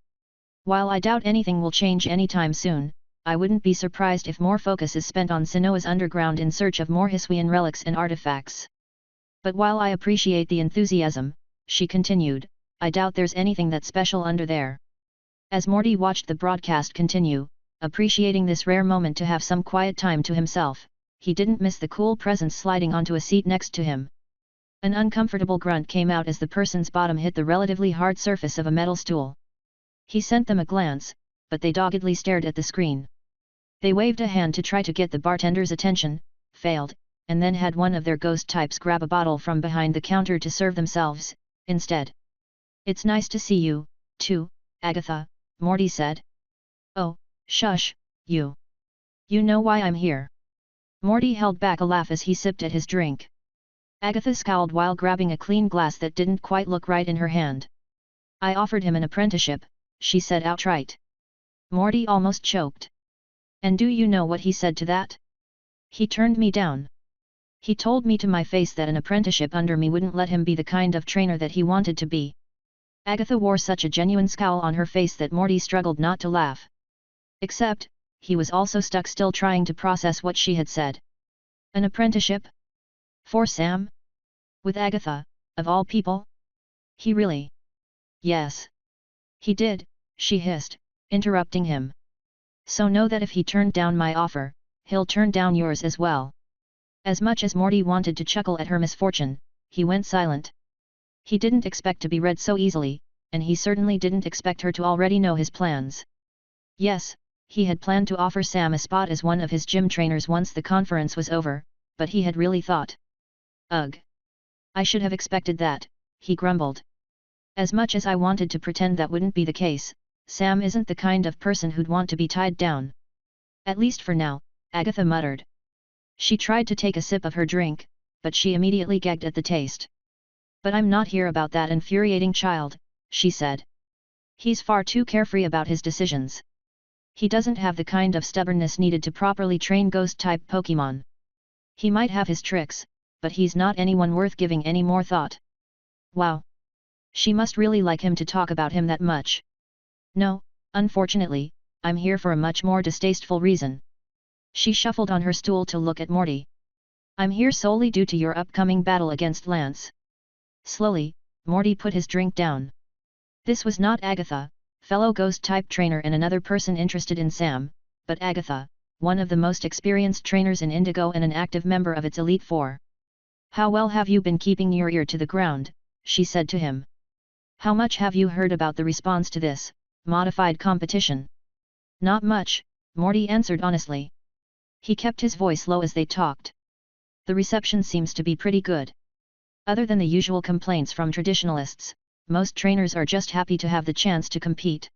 While I doubt anything will change anytime soon, I wouldn't be surprised if more focus is spent on Sinnoh's underground in search of more Hisuian relics and artifacts. But while I appreciate the enthusiasm, she continued, I doubt there's anything that special under there. As Morty watched the broadcast continue, appreciating this rare moment to have some quiet time to himself, he didn't miss the cool presence sliding onto a seat next to him. An uncomfortable grunt came out as the person's bottom hit the relatively hard surface of a metal stool. He sent them a glance, but they doggedly stared at the screen. They waved a hand to try to get the bartender's attention, failed, and then had one of their ghost types grab a bottle from behind the counter to serve themselves, instead. It's nice to see you, too, Agatha, Morty said. Oh, shush, you. You know why I'm here. Morty held back a laugh as he sipped at his drink. Agatha scowled while grabbing a clean glass that didn't quite look right in her hand. I offered him an apprenticeship, she said outright. Morty almost choked. And do you know what he said to that? He turned me down. He told me to my face that an apprenticeship under me wouldn't let him be the kind of trainer that he wanted to be. Agatha wore such a genuine scowl on her face that Morty struggled not to laugh. Except, he was also stuck still trying to process what she had said. An apprenticeship? For Sam? With Agatha, of all people? He really? Yes. He did, she hissed, interrupting him. So know that if he turned down my offer, he'll turn down yours as well. As much as Morty wanted to chuckle at her misfortune, he went silent. He didn't expect to be read so easily, and he certainly didn't expect her to already know his plans. Yes, he had planned to offer Sam a spot as one of his gym trainers once the conference was over, but he had really thought. Ugh. I should have expected that, he grumbled. As much as I wanted to pretend that wouldn't be the case, Sam isn't the kind of person who'd want to be tied down. At least for now, Agatha muttered. She tried to take a sip of her drink, but she immediately gagged at the taste. But I'm not here about that infuriating child, she said. He's far too carefree about his decisions. He doesn't have the kind of stubbornness needed to properly train ghost-type Pokémon. He might have his tricks, but he's not anyone worth giving any more thought. Wow. She must really like him to talk about him that much. No, unfortunately, I'm here for a much more distasteful reason. She shuffled on her stool to look at Morty. I'm here solely due to your upcoming battle against Lance. Slowly, Morty put his drink down. This was not Agatha, fellow ghost-type trainer and another person interested in Sam, but Agatha, one of the most experienced trainers in Indigo and an active member of its Elite Four. How well have you been keeping your ear to the ground, she said to him. How much have you heard about the response to this, modified competition? Not much, Morty answered honestly. He kept his voice low as they talked. The reception seems to be pretty good. Other than the usual complaints from traditionalists, most trainers are just happy to have the chance to compete.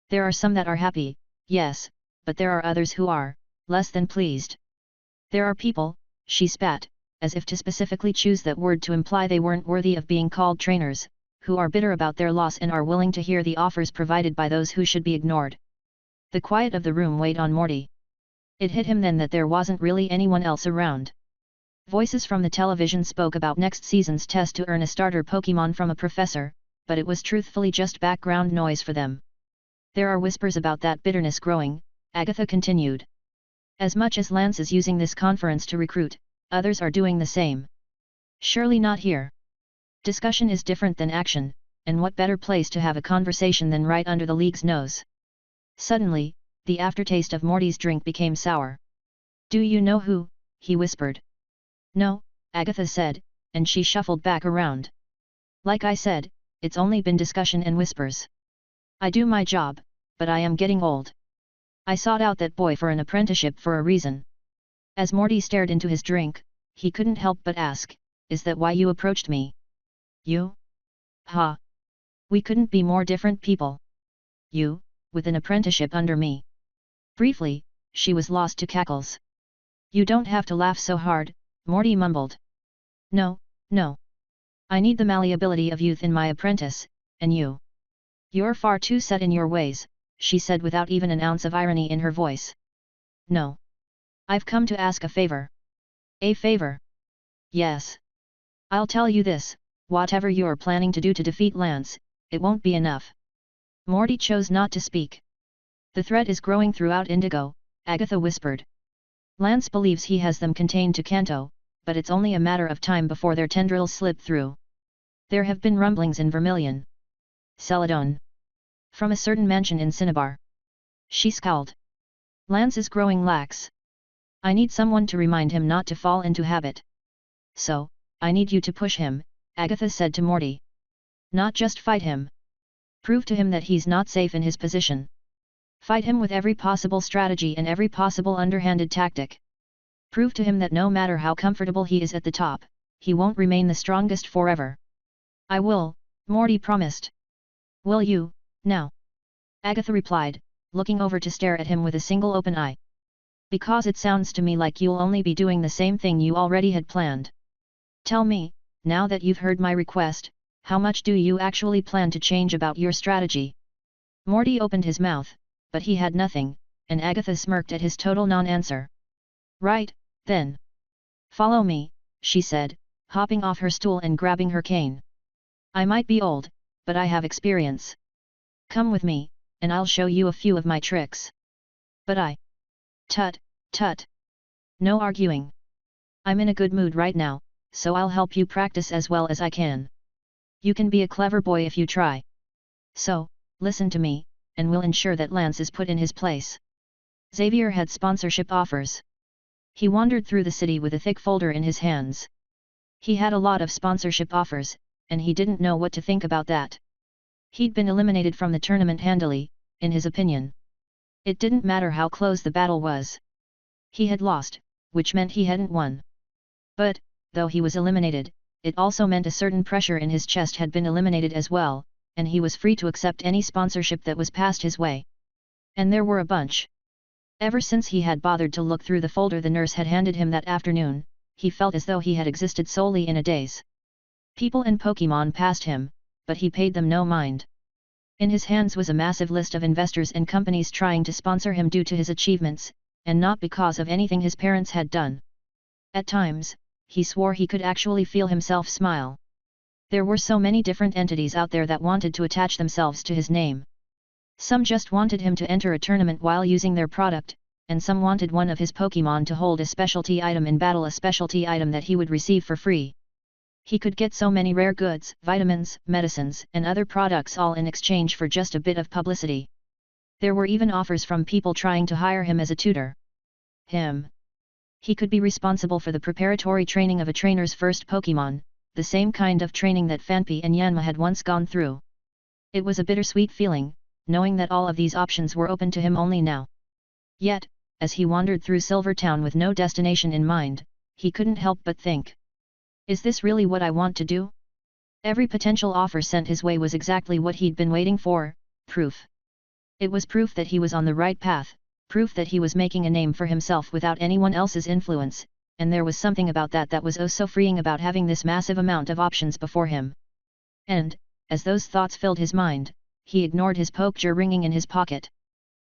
There are some that are happy, yes, but there are others who are less than pleased. There are people, she spat, as if to specifically choose that word to imply they weren't worthy of being called trainers, who are bitter about their loss and are willing to hear the offers provided by those who should be ignored. The quiet of the room weighed on Morty. It hit him then that there wasn't really anyone else around. Voices from the television spoke about next season's test to earn a starter Pokémon from a professor, but it was truthfully just background noise for them. There are whispers about that bitterness growing, Agatha continued. As much as Lance is using this conference to recruit, others are doing the same. Surely not here. Discussion is different than action, and what better place to have a conversation than right under the league's nose? Suddenly, the aftertaste of Morty's drink became sour. Do you know who? He whispered. No, Agatha said, and she shuffled back around. Like I said, it's only been discussion and whispers. I do my job, but I am getting old. I sought out that boy for an apprenticeship for a reason. As Morty stared into his drink, he couldn't help but ask, is that why you approached me? You? Ha! We couldn't be more different people. You, with an apprenticeship under me. Briefly, she was lost to cackles. You don't have to laugh so hard, Morty mumbled. No, no. I need the malleability of youth in my apprentice, and you. You're far too set in your ways, she said without even an ounce of irony in her voice. No. I've come to ask a favor. A favor? Yes. I'll tell you this, whatever you're planning to do to defeat Lance, it won't be enough. Morty chose not to speak. The threat is growing throughout Indigo, Agatha whispered. Lance believes he has them contained to Kanto, but it's only a matter of time before their tendrils slip through. There have been rumblings in Vermilion. Celadon. From a certain mansion in Cinnabar. She scowled. Lance is growing lax. I need someone to remind him not to fall into habit. So, I need you to push him, Agatha said to Morty. Not just fight him. Prove to him that he's not safe in his position. Fight him with every possible strategy and every possible underhanded tactic. Prove to him that no matter how comfortable he is at the top, he won't remain the strongest forever. I will, Morty promised. Will you, now? Agatha replied, looking over to stare at him with a single open eye. Because it sounds to me like you'll only be doing the same thing you already had planned. Tell me, now that you've heard my request, how much do you actually plan to change about your strategy? Morty opened his mouth, but he had nothing, and Agatha smirked at his total non-answer. Right, then. Follow me, she said, hopping off her stool and grabbing her cane. I might be old, but I have experience. Come with me, and I'll show you a few of my tricks. But I... Tut, tut. No arguing. I'm in a good mood right now, so I'll help you practice as well as I can. You can be a clever boy if you try. So, listen to me, and we'll ensure that Lance is put in his place. Xavier had sponsorship offers. He wandered through the city with a thick folder in his hands. He had a lot of sponsorship offers, and he didn't know what to think about that. He'd been eliminated from the tournament handily, in his opinion. It didn't matter how close the battle was. He had lost, which meant he hadn't won. But, though he was eliminated, it also meant a certain pressure in his chest had been eliminated as well, and he was free to accept any sponsorship that was passed his way. And there were a bunch. Ever since he had bothered to look through the folder the nurse had handed him that afternoon, he felt as though he had existed solely in a daze. People and Pokémon passed him, but he paid them no mind. In his hands was a massive list of investors and companies trying to sponsor him due to his achievements, and not because of anything his parents had done. At times, he swore he could actually feel himself smile. There were so many different entities out there that wanted to attach themselves to his name. Some just wanted him to enter a tournament while using their product, and some wanted one of his Pokémon to hold a specialty item in battle, a specialty item that he would receive for free. He could get so many rare goods, vitamins, medicines, and other products all in exchange for just a bit of publicity. There were even offers from people trying to hire him as a tutor. He could be responsible for the preparatory training of a trainer's first Pokémon, the same kind of training that Fanpy and Yanma had once gone through. It was a bittersweet feeling, knowing that all of these options were open to him only now. Yet, as he wandered through Silver Town with no destination in mind, he couldn't help but think. Is this really what I want to do? Every potential offer sent his way was exactly what he'd been waiting for, proof. It was proof that he was on the right path, proof that he was making a name for himself without anyone else's influence, and there was something about that was oh so freeing about having this massive amount of options before him. And, as those thoughts filled his mind, he ignored his Pokémon ringing in his pocket.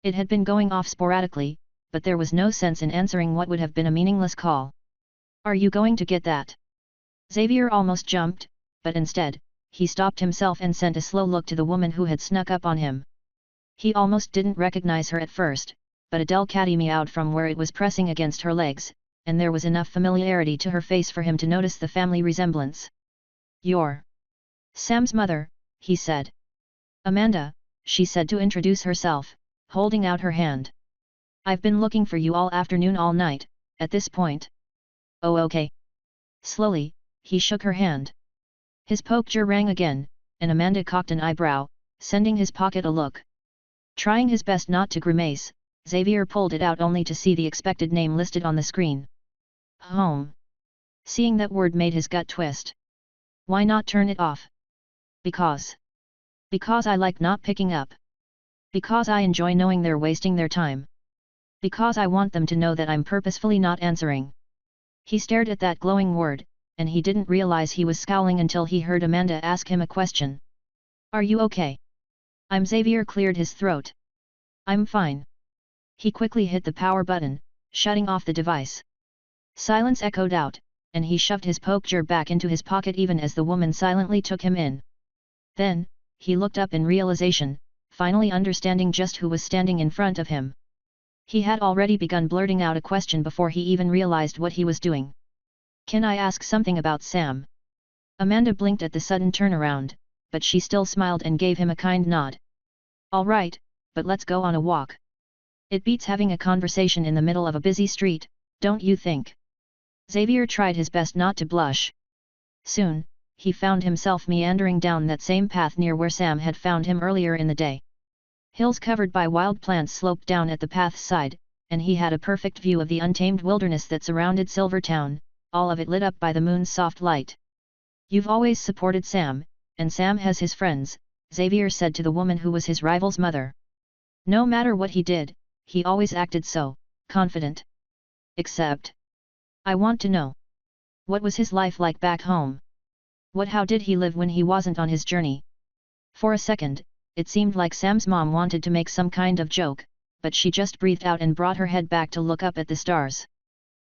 It had been going off sporadically, but there was no sense in answering what would have been a meaningless call. Are you going to get that? Xavier almost jumped, but instead, he stopped himself and sent a slow look to the woman who had snuck up on him. He almost didn't recognize her at first, but Adele catty meowed from where it was pressing against her legs, and there was enough familiarity to her face for him to notice the family resemblance. You're Sam's mother, he said. Amanda, she said to introduce herself, holding out her hand. I've been looking for you all afternoon, all night, at this point. Oh okay. Slowly, he shook her hand. His Pokémon rang again, and Amanda cocked an eyebrow, sending his pocket a look. Trying his best not to grimace, Xavier pulled it out only to see the expected name listed on the screen. Home. Seeing that word made his gut twist. Why not turn it off? Because I like not picking up. Because I enjoy knowing they're wasting their time. Because I want them to know that I'm purposefully not answering. He stared at that glowing word, and he didn't realize he was scowling until he heard Amanda ask him a question. Are you okay? Xavier cleared his throat. I'm fine. He quickly hit the power button, shutting off the device. Silence echoed out, and he shoved his Pokémon back into his pocket even as the woman silently took him in. Then, he looked up in realization, finally understanding just who was standing in front of him. He had already begun blurting out a question before he even realized what he was doing. Can I ask something about Sam? Amanda blinked at the sudden turnaround, but she still smiled and gave him a kind nod. All right, but let's go on a walk. It beats having a conversation in the middle of a busy street, don't you think? Xavier tried his best not to blush. Soon, he found himself meandering down that same path near where Sam had found him earlier in the day. Hills covered by wild plants sloped down at the path's side, and he had a perfect view of the untamed wilderness that surrounded Silver Town, all of it lit up by the moon's soft light. You've always supported Sam, and Sam has his friends, Xavier said to the woman who was his rival's mother. No matter what he did, he always acted so confident. Except, I want to know. What was his life like back home? How did he live when he wasn't on his journey? For a second, it seemed like Sam's mom wanted to make some kind of joke, but she just breathed out and brought her head back to look up at the stars.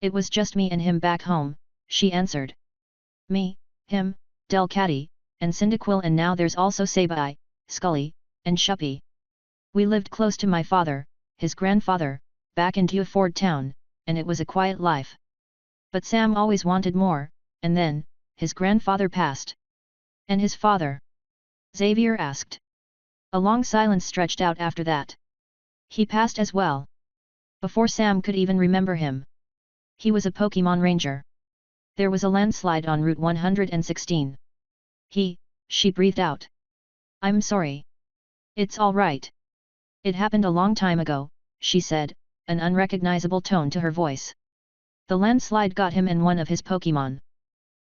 It was just me and him back home, she answered. Me, him, Delcatty, and Cyndaquil, and now there's also Sabai, Scully, and Shuppy. We lived close to my father, his grandfather, back in Dewford town, and it was a quiet life. But Sam always wanted more, and then, his grandfather passed. And his father? Xavier asked. A long silence stretched out after that. He passed as well. Before Sam could even remember him. He was a Pokémon Ranger. There was a landslide on Route 116. She breathed out. I'm sorry. It's all right. It happened a long time ago, she said, an unrecognizable tone to her voice. The landslide got him and one of his Pokémon.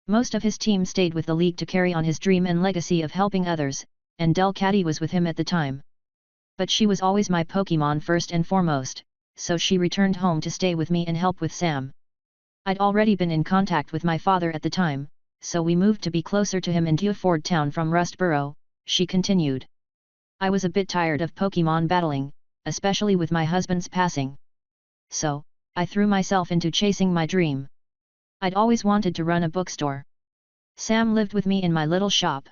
Most of his team stayed with the League to carry on his dream and legacy of helping others, and Delcatty was with him at the time. But she was always my Pokémon first and foremost, so she returned home to stay with me and help with Sam. I'd already been in contact with my father at the time, so we moved to be closer to him in Dewford town from Rustboro, she continued. I was a bit tired of Pokémon battling, especially with my husband's passing. So, I threw myself into chasing my dream. I'd always wanted to run a bookstore. Sam lived with me in my little shop.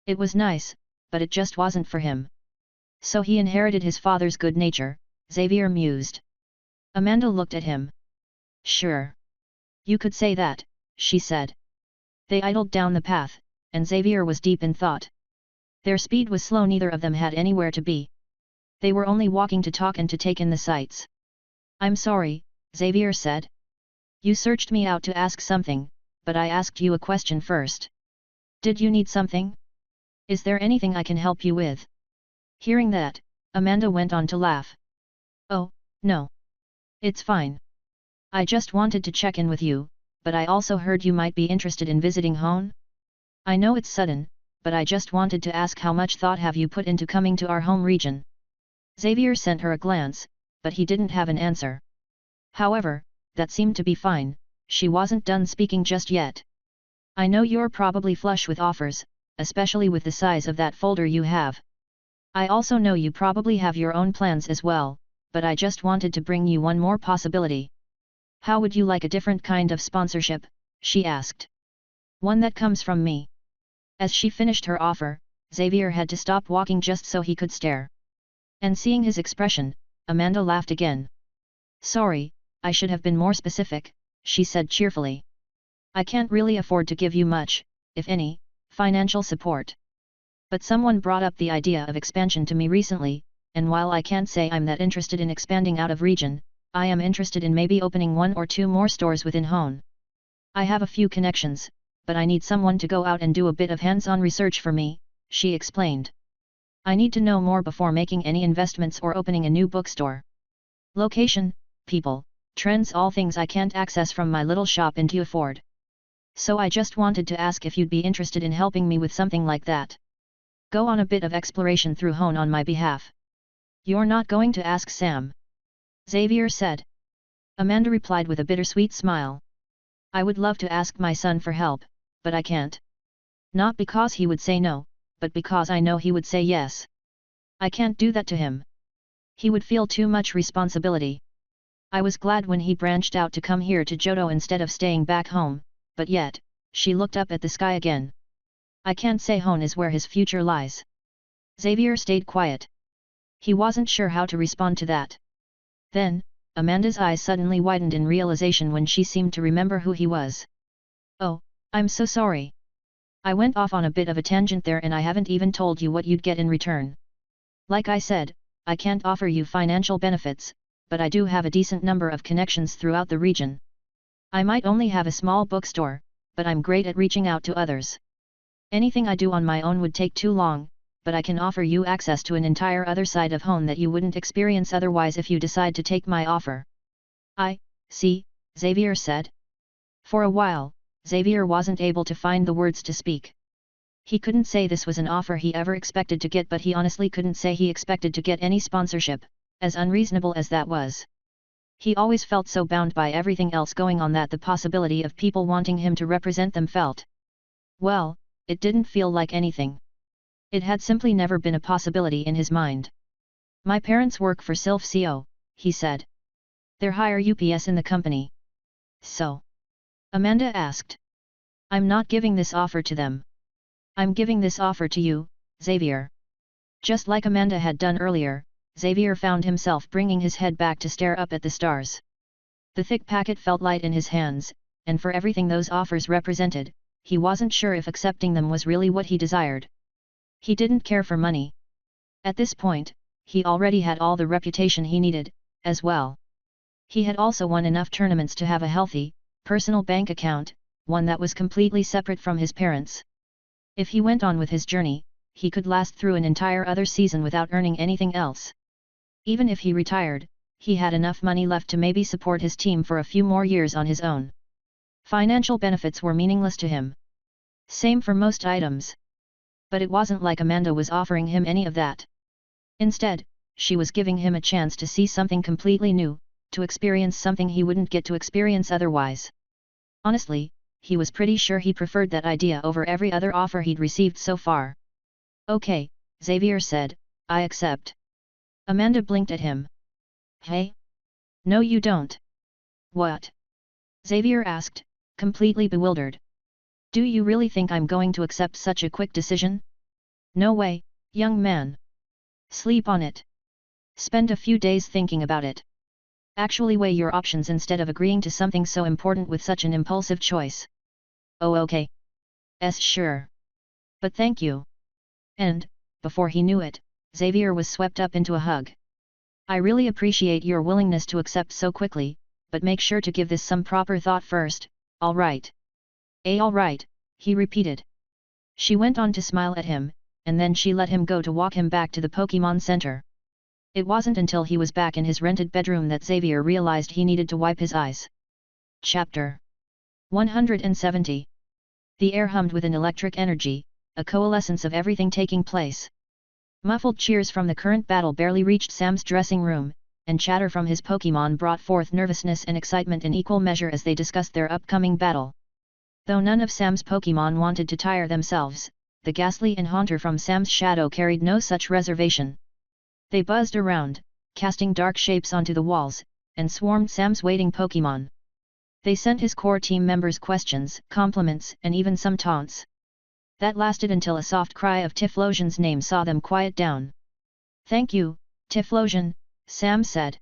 It was nice, but it just wasn't for him. So he inherited his father's good nature, Xavier mused. Amanda looked at him. Sure. You could say that, she said. They idled down the path, and Xavier was deep in thought. Their speed was slow, neither of them had anywhere to be. They were only walking to talk and to take in the sights. I'm sorry, Xavier said. You searched me out to ask something, but I asked you a question first. Did you need something? Is there anything I can help you with? Hearing that, Amanda went on to laugh. Oh, no. It's fine. I just wanted to check in with you, but I also heard you might be interested in visiting home? I know it's sudden, but I just wanted to ask how much thought have you put into coming to our home region? Xavier sent her a glance, but he didn't have an answer. However, that seemed to be fine, she wasn't done speaking just yet. I know you're probably flush with offers, especially with the size of that folder you have. I also know you probably have your own plans as well, but I just wanted to bring you one more possibility. How would you like a different kind of sponsorship? She asked. One that comes from me. As she finished her offer, Xavier had to stop walking just so he could stare. And seeing his expression, Amanda laughed again. Sorry, I should have been more specific, she said cheerfully. I can't really afford to give you much, if any, financial support. But someone brought up the idea of expansion to me recently, and while I can't say I'm that interested in expanding out of region, I am interested in maybe opening 1 or 2 more stores within Hone. I have a few connections, but I need someone to go out and do a bit of hands-on research for me, she explained. I need to know more before making any investments or opening a new bookstore. Location, people, trends, all things I can't access from my little shop in Dewford. So I just wanted to ask if you'd be interested in helping me with something like that. Go on a bit of exploration through Hone on my behalf. You're not going to ask Sam? Xavier said. Amanda replied with a bittersweet smile. I would love to ask my son for help, but I can't. Not because he would say no, but because I know he would say yes. I can't do that to him. He would feel too much responsibility. I was glad when he branched out to come here to Johto instead of staying back home, but yet, she looked up at the sky again. I can't say Hone is where his future lies. Xavier stayed quiet. He wasn't sure how to respond to that. Then, Amanda's eyes suddenly widened in realization when she seemed to remember who he was. Oh, I'm so sorry. I went off on a bit of a tangent there and I haven't even told you what you'd get in return. Like I said, I can't offer you financial benefits, but I do have a decent number of connections throughout the region. I might only have a small bookstore, but I'm great at reaching out to others. Anything I do on my own would take too long, but I can offer you access to an entire other side of Hone that you wouldn't experience otherwise if you decide to take my offer. I see, Xavier said. For a while, Xavier wasn't able to find the words to speak. He couldn't say this was an offer he ever expected to get, but he honestly couldn't say he expected to get any sponsorship, as unreasonable as that was. He always felt so bound by everything else going on that the possibility of people wanting him to represent them felt. Well, it didn't feel like anything. It had simply never been a possibility in his mind. My parents work for Sylph Co., he said. They're higher UPS in the company. So? Amanda asked. I'm not giving this offer to them. I'm giving this offer to you, Xavier. Just like Amanda had done earlier, Xavier found himself bringing his head back to stare up at the stars. The thick packet felt light in his hands, and for everything those offers represented, he wasn't sure if accepting them was really what he desired. He didn't care for money. At this point, he already had all the reputation he needed, as well. He had also won enough tournaments to have a healthy, personal bank account, one that was completely separate from his parents'. If he went on with his journey, he could last through an entire other season without earning anything else. Even if he retired, he had enough money left to maybe support his team for a few more years on his own. Financial benefits were meaningless to him. Same for most items. But it wasn't like Amanda was offering him any of that. Instead, she was giving him a chance to see something completely new, to experience something he wouldn't get to experience otherwise. Honestly, he was pretty sure he preferred that idea over every other offer he'd received so far. Okay, Xavier said, I accept. Amanda blinked at him. Hey? No you don't. What? Xavier asked, completely bewildered. Do you really think I'm going to accept such a quick decision? No way, young man. Sleep on it. Spend a few days thinking about it. Actually weigh your options instead of agreeing to something so important with such an impulsive choice. Oh okay. Sure. But thank you. And, before he knew it, Xavier was swept up into a hug. I really appreciate your willingness to accept so quickly, but make sure to give this some proper thought first, alright? Alright, he repeated. She went on to smile at him, and then she let him go to walk him back to the Pokémon Center. It wasn't until he was back in his rented bedroom that Xavier realized he needed to wipe his eyes. Chapter 170. The air hummed with an electric energy, a coalescence of everything taking place. Muffled cheers from the current battle barely reached Sam's dressing room, and chatter from his Pokémon brought forth nervousness and excitement in equal measure as they discussed their upcoming battle. Though none of Sam's Pokémon wanted to tire themselves, the Ghastly and Haunter from Sam's shadow carried no such reservation. They buzzed around, casting dark shapes onto the walls, and swarmed Sam's waiting Pokémon. They sent his core team members questions, compliments, and even some taunts. That lasted until a soft cry of Typhlosion's name saw them quiet down. Thank you, Typhlosion, Sam said.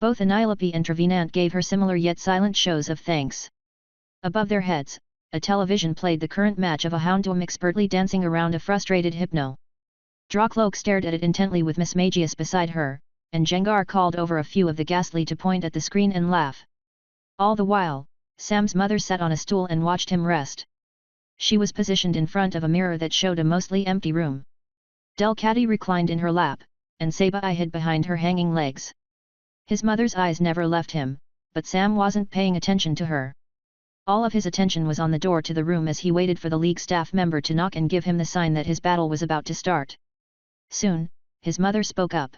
Both Annilope and Trevenant gave her similar yet silent shows of thanks. Above their heads, a television played the current match of a Houndoom expertly dancing around a frustrated Hypno. Drawcloak stared at it intently with Miss Magius beside her, and Jengar called over a few of the Ghastly to point at the screen and laugh. All the while, Sam's mother sat on a stool and watched him rest. She was positioned in front of a mirror that showed a mostly empty room. Delcatty reclined in her lap, and Sabai hid behind her hanging legs. His mother's eyes never left him, but Sam wasn't paying attention to her. All of his attention was on the door to the room as he waited for the league staff member to knock and give him the sign that his battle was about to start. Soon, his mother spoke up.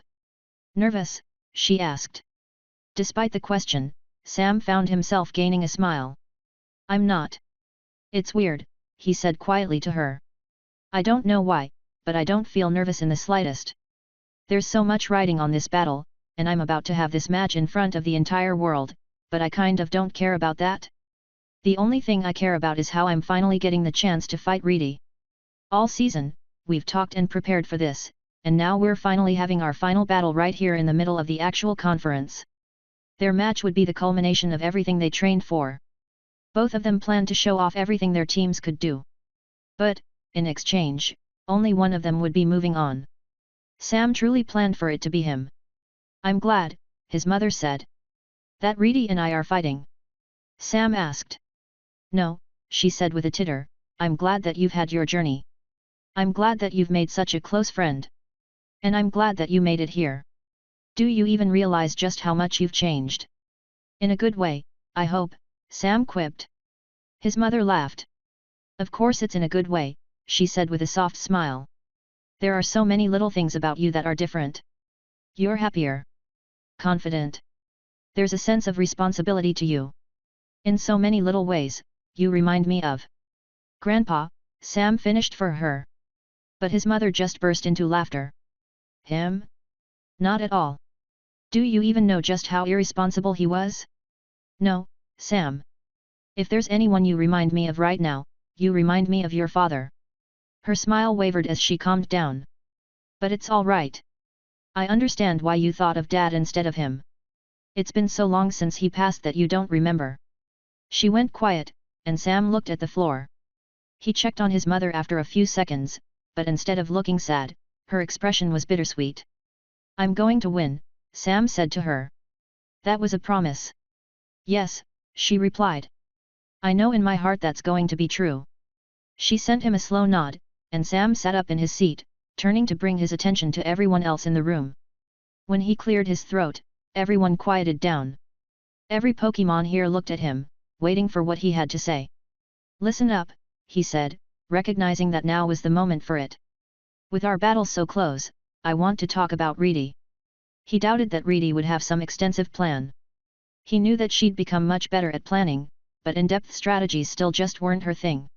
Nervous? She asked. Despite the question, Sam found himself gaining a smile. I'm not. It's weird, he said quietly to her. I don't know why, but I don't feel nervous in the slightest. There's so much riding on this battle, and I'm about to have this match in front of the entire world, but I kind of don't care about that. The only thing I care about is how I'm finally getting the chance to fight Reedy. All season, we've talked and prepared for this, and now we're finally having our final battle right here in the middle of the actual conference. Their match would be the culmination of everything they trained for. Both of them planned to show off everything their teams could do. But, in exchange, only one of them would be moving on. Sam truly planned for it to be him. I'm glad, his mother said. That Reedy and I are fighting? Sam asked. No, she said with a titter, I'm glad that you've had your journey. I'm glad that you've made such a close friend. And I'm glad that you made it here. Do you even realize just how much you've changed? In a good way, I hope, Sam quipped. His mother laughed. Of course it's in a good way, she said with a soft smile. There are so many little things about you that are different. You're happier. Confident. There's a sense of responsibility to you. In so many little ways, you remind me of Grandpa, Sam finished for her. But his mother just burst into laughter. Him? Not at all. Do you even know just how irresponsible he was? No, Sam. If there's anyone you remind me of right now, you remind me of your father. Her smile wavered as she calmed down. But it's all right. I understand why you thought of Dad instead of him. It's been so long since he passed that you don't remember. She went quiet, and Sam looked at the floor. He checked on his mother after a few seconds, but instead of looking sad, her expression was bittersweet. I'm going to win, Sam said to her. That was a promise. Yes, she replied. I know in my heart that's going to be true. She sent him a slow nod, and Sam sat up in his seat, turning to bring his attention to everyone else in the room. When he cleared his throat, everyone quieted down. Every Pokémon here looked at him, waiting for what he had to say. Listen up, he said, recognizing that now was the moment for it. With our battle so close, I want to talk about Reedy. He doubted that Reedy would have some extensive plan. He knew that she'd become much better at planning, but in-depth strategies still just weren't her thing.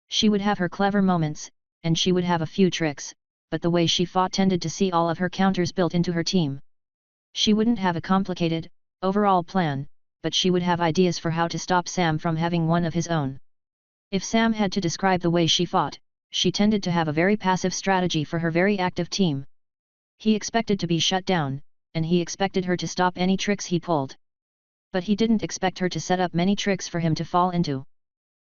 She would have her clever moments, and she would have a few tricks, but the way she fought tended to see all of her counters built into her team. She wouldn't have a complicated, overall plan, but she would have ideas for how to stop Sam from having one of his own. If Sam had to describe the way she fought, she tended to have a very passive strategy for her very active team. He expected to be shut down, and he expected her to stop any tricks he pulled. But he didn't expect her to set up many tricks for him to fall into.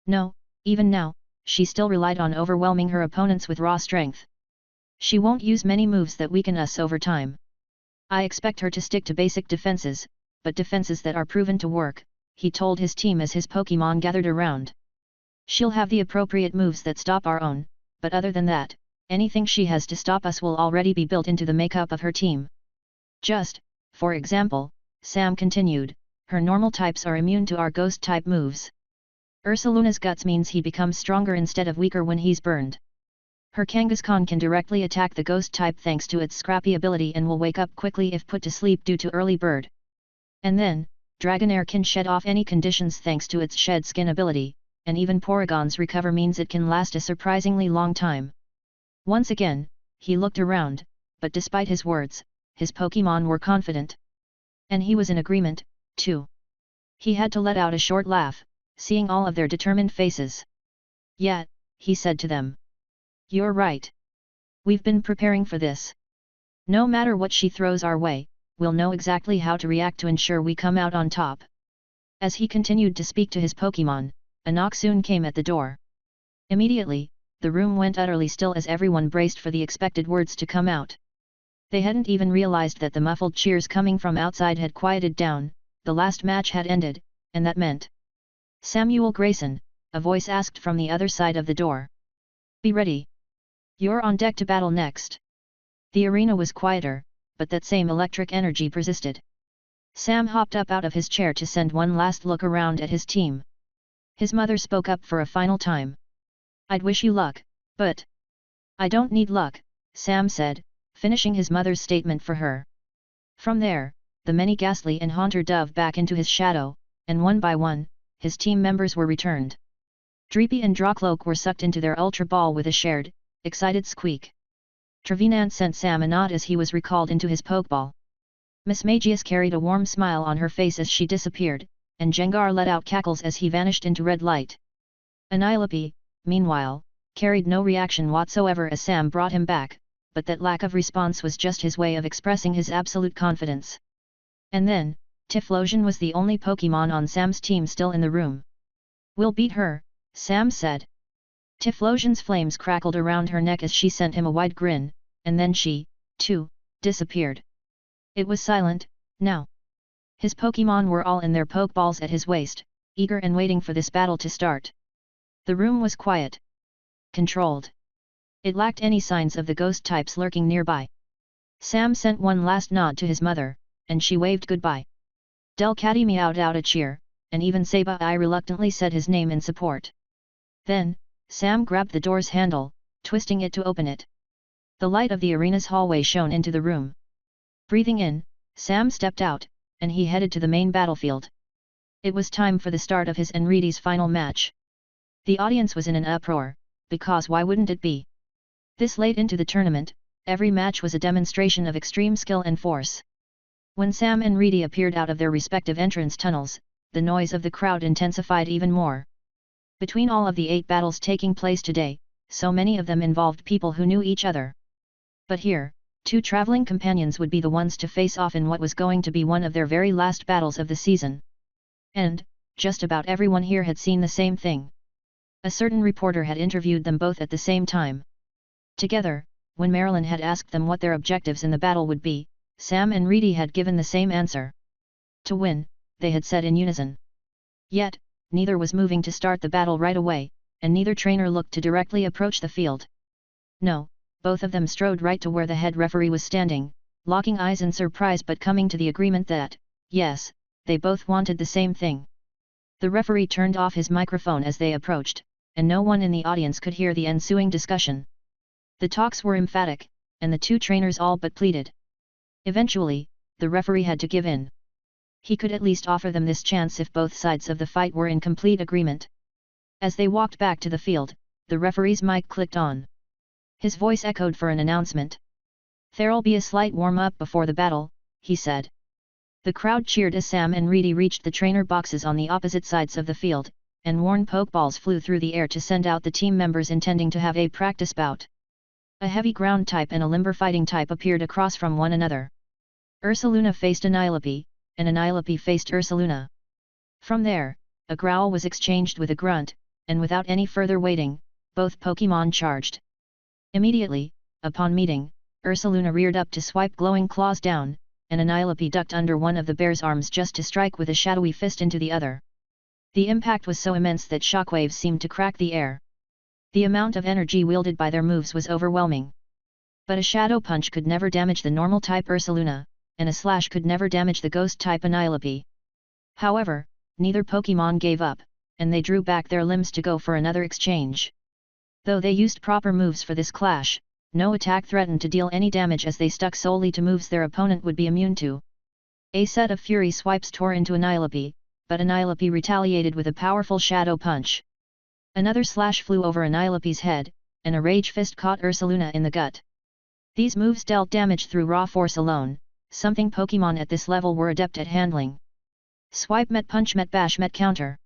No, even now, she still relied on overwhelming her opponents with raw strength. She won't use many moves that weaken us over time. I expect her to stick to basic defenses, but defenses that are proven to work, he told his team as his Pokémon gathered around. She'll have the appropriate moves that stop our own, but other than that, anything she has to stop us will already be built into the makeup of her team. Just, for example, Sam continued, her normal types are immune to our ghost-type moves. Ursaluna's guts means he becomes stronger instead of weaker when he's burned. Her Kangaskhan can directly attack the ghost type thanks to its scrappy ability and will wake up quickly if put to sleep due to early bird. And then, Dragonair can shed off any conditions thanks to its shed skin ability, and even Porygon's recover means it can last a surprisingly long time. Once again, he looked around, but despite his words, his Pokémon were confident. And he was in agreement, too. He had to let out a short laugh, seeing all of their determined faces. Yeah, he said to them. You're right. We've been preparing for this. No matter what she throws our way, we'll know exactly how to react to ensure we come out on top. As he continued to speak to his Pokémon, a knock soon came at the door. Immediately, the room went utterly still as everyone braced for the expected words to come out. They hadn't even realized that the muffled cheers coming from outside had quieted down, the last match had ended, and that meant Samuel Greyson, a voice asked from the other side of the door. Be ready. You're on deck to battle next. The arena was quieter, but that same electric energy persisted. Sam hopped up out of his chair to send one last look around at his team. His mother spoke up for a final time. I'd wish you luck, but I don't need luck, Sam said, finishing his mother's statement for her. From there, the many Ghastly and Haunter dove back into his shadow, and one by one, his team members were returned. Dreepy and Drawcloak were sucked into their Ultra Ball with a shared, excited squeak. Trevenant sent Sam a nod as he was recalled into his Pokeball. Miss Magius carried a warm smile on her face as she disappeared, and Jengar let out cackles as he vanished into red light. Anilope, meanwhile, carried no reaction whatsoever as Sam brought him back, but that lack of response was just his way of expressing his absolute confidence. And then, Typhlosion was the only Pokémon on Sam's team still in the room. We'll beat her, Sam said. Typhlosion's flames crackled around her neck as she sent him a wide grin, and then she, too, disappeared. It was silent, now. His Pokémon were all in their Pokeballs at his waist, eager and waiting for this battle to start. The room was quiet. Controlled. It lacked any signs of the ghost types lurking nearby. Sam sent one last nod to his mother, and she waved goodbye. Delcatty meowed out a cheer, and even Sabai reluctantly said his name in support. Then, Sam grabbed the door's handle, twisting it to open it. The light of the arena's hallway shone into the room. Breathing in, Sam stepped out, and he headed to the main battlefield. It was time for the start of his and Reedy's final match. The audience was in an uproar, because why wouldn't it be? This late into the tournament, every match was a demonstration of extreme skill and force. When Sam and Reedy appeared out of their respective entrance tunnels, the noise of the crowd intensified even more. Between all of the 8 battles taking place today, so many of them involved people who knew each other. But here, 2 traveling companions would be the ones to face off in what was going to be one of their very last battles of the season. And, just about everyone here had seen the same thing. A certain reporter had interviewed them both at the same time. Together, when Marilyn had asked them what their objectives in the battle would be, Sam and Reedy had given the same answer. To win, they had said in unison. Yet, neither was moving to start the battle right away, and neither trainer looked to directly approach the field. No, both of them strode right to where the head referee was standing, locking eyes in surprise but coming to the agreement that, yes, they both wanted the same thing. The referee turned off his microphone as they approached, and no one in the audience could hear the ensuing discussion. The talks were emphatic, and the 2 trainers all but pleaded. Eventually, the referee had to give in. He could at least offer them this chance if both sides of the fight were in complete agreement. As they walked back to the field, the referee's mic clicked on. His voice echoed for an announcement. "There'll be a slight warm-up before the battle," he said. The crowd cheered as Sam and Reedy reached the trainer boxes on the opposite sides of the field, and worn pokeballs flew through the air to send out the team members intending to have a practice bout. A heavy ground type and a limber fighting type appeared across from one another. Ursaluna faced Anilope, and Anilope faced Ursaluna. From there, a growl was exchanged with a grunt, and without any further waiting, both Pokémon charged. Immediately, upon meeting, Ursaluna reared up to swipe glowing claws down, and Anilope ducked under one of the bear's arms just to strike with a shadowy fist into the other. The impact was so immense that shockwaves seemed to crack the air. The amount of energy wielded by their moves was overwhelming. But a shadow punch could never damage the normal type Ursaluna, and a slash could never damage the ghost type Anilope. However, neither Pokémon gave up, and they drew back their limbs to go for another exchange. Though they used proper moves for this clash, no attack threatened to deal any damage as they stuck solely to moves their opponent would be immune to. A set of fury swipes tore into Anilope, but Anilope retaliated with a powerful shadow punch. Another slash flew over Anilope's head, and a rage fist caught Ursaluna in the gut. These moves dealt damage through raw force alone, something Pokémon at this level were adept at handling. Swipe met punch met bash met counter.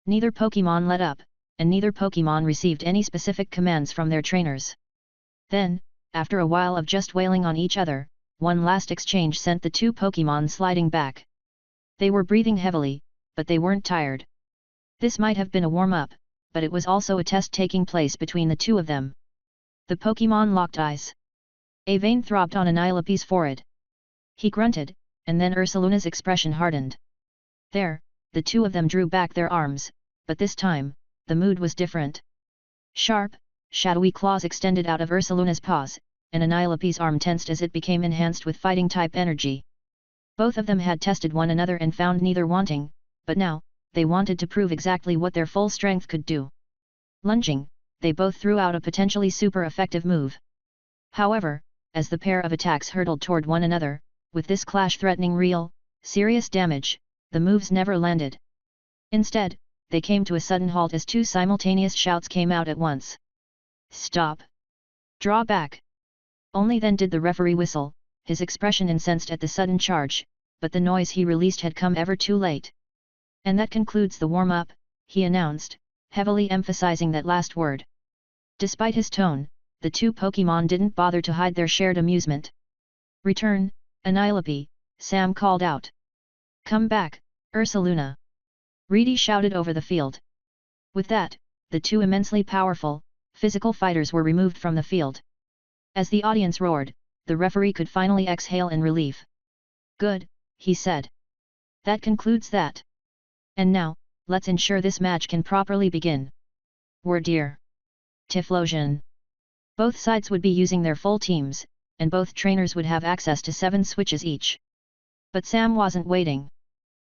Neither Pokémon let up, and neither Pokémon received any specific commands from their trainers. Then, after a while of just wailing on each other, one last exchange sent the 2 Pokémon sliding back. They were breathing heavily, but they weren't tired. This might have been a warm-up, but it was also a test taking place between the 2 of them. The Pokémon locked eyes. A vein throbbed on Anilope's forehead. He grunted, and then Ursaluna's expression hardened. There, the 2 of them drew back their arms, but this time, the mood was different. Sharp, shadowy claws extended out of Ursaluna's paws, and Anilope's arm tensed as it became enhanced with fighting-type energy. Both of them had tested one another and found neither wanting, but now, they wanted to prove exactly what their full strength could do. Lunging, they both threw out a potentially super effective move. However, as the pair of attacks hurtled toward one another, with this clash threatening real, serious damage, the moves never landed. Instead, they came to a sudden halt as 2 simultaneous shouts came out at once. "Stop! Draw back!" Only then did the referee whistle, his expression incensed at the sudden charge, but the noise he released had come ever too late. "And that concludes the warm-up," he announced, heavily emphasizing that last word. Despite his tone, the 2 Pokémon didn't bother to hide their shared amusement. "Return, Anilope," Sam called out. "Come back, Ursaluna!" Reedy shouted over the field. With that, the 2 immensely powerful, physical fighters were removed from the field. As the audience roared, the referee could finally exhale in relief. "Good," he said. "That concludes that. And now, let's ensure this match can properly begin. Dear Tiflosion." Both sides would be using their full teams, and both trainers would have access to 7 switches each. But Sam wasn't waiting.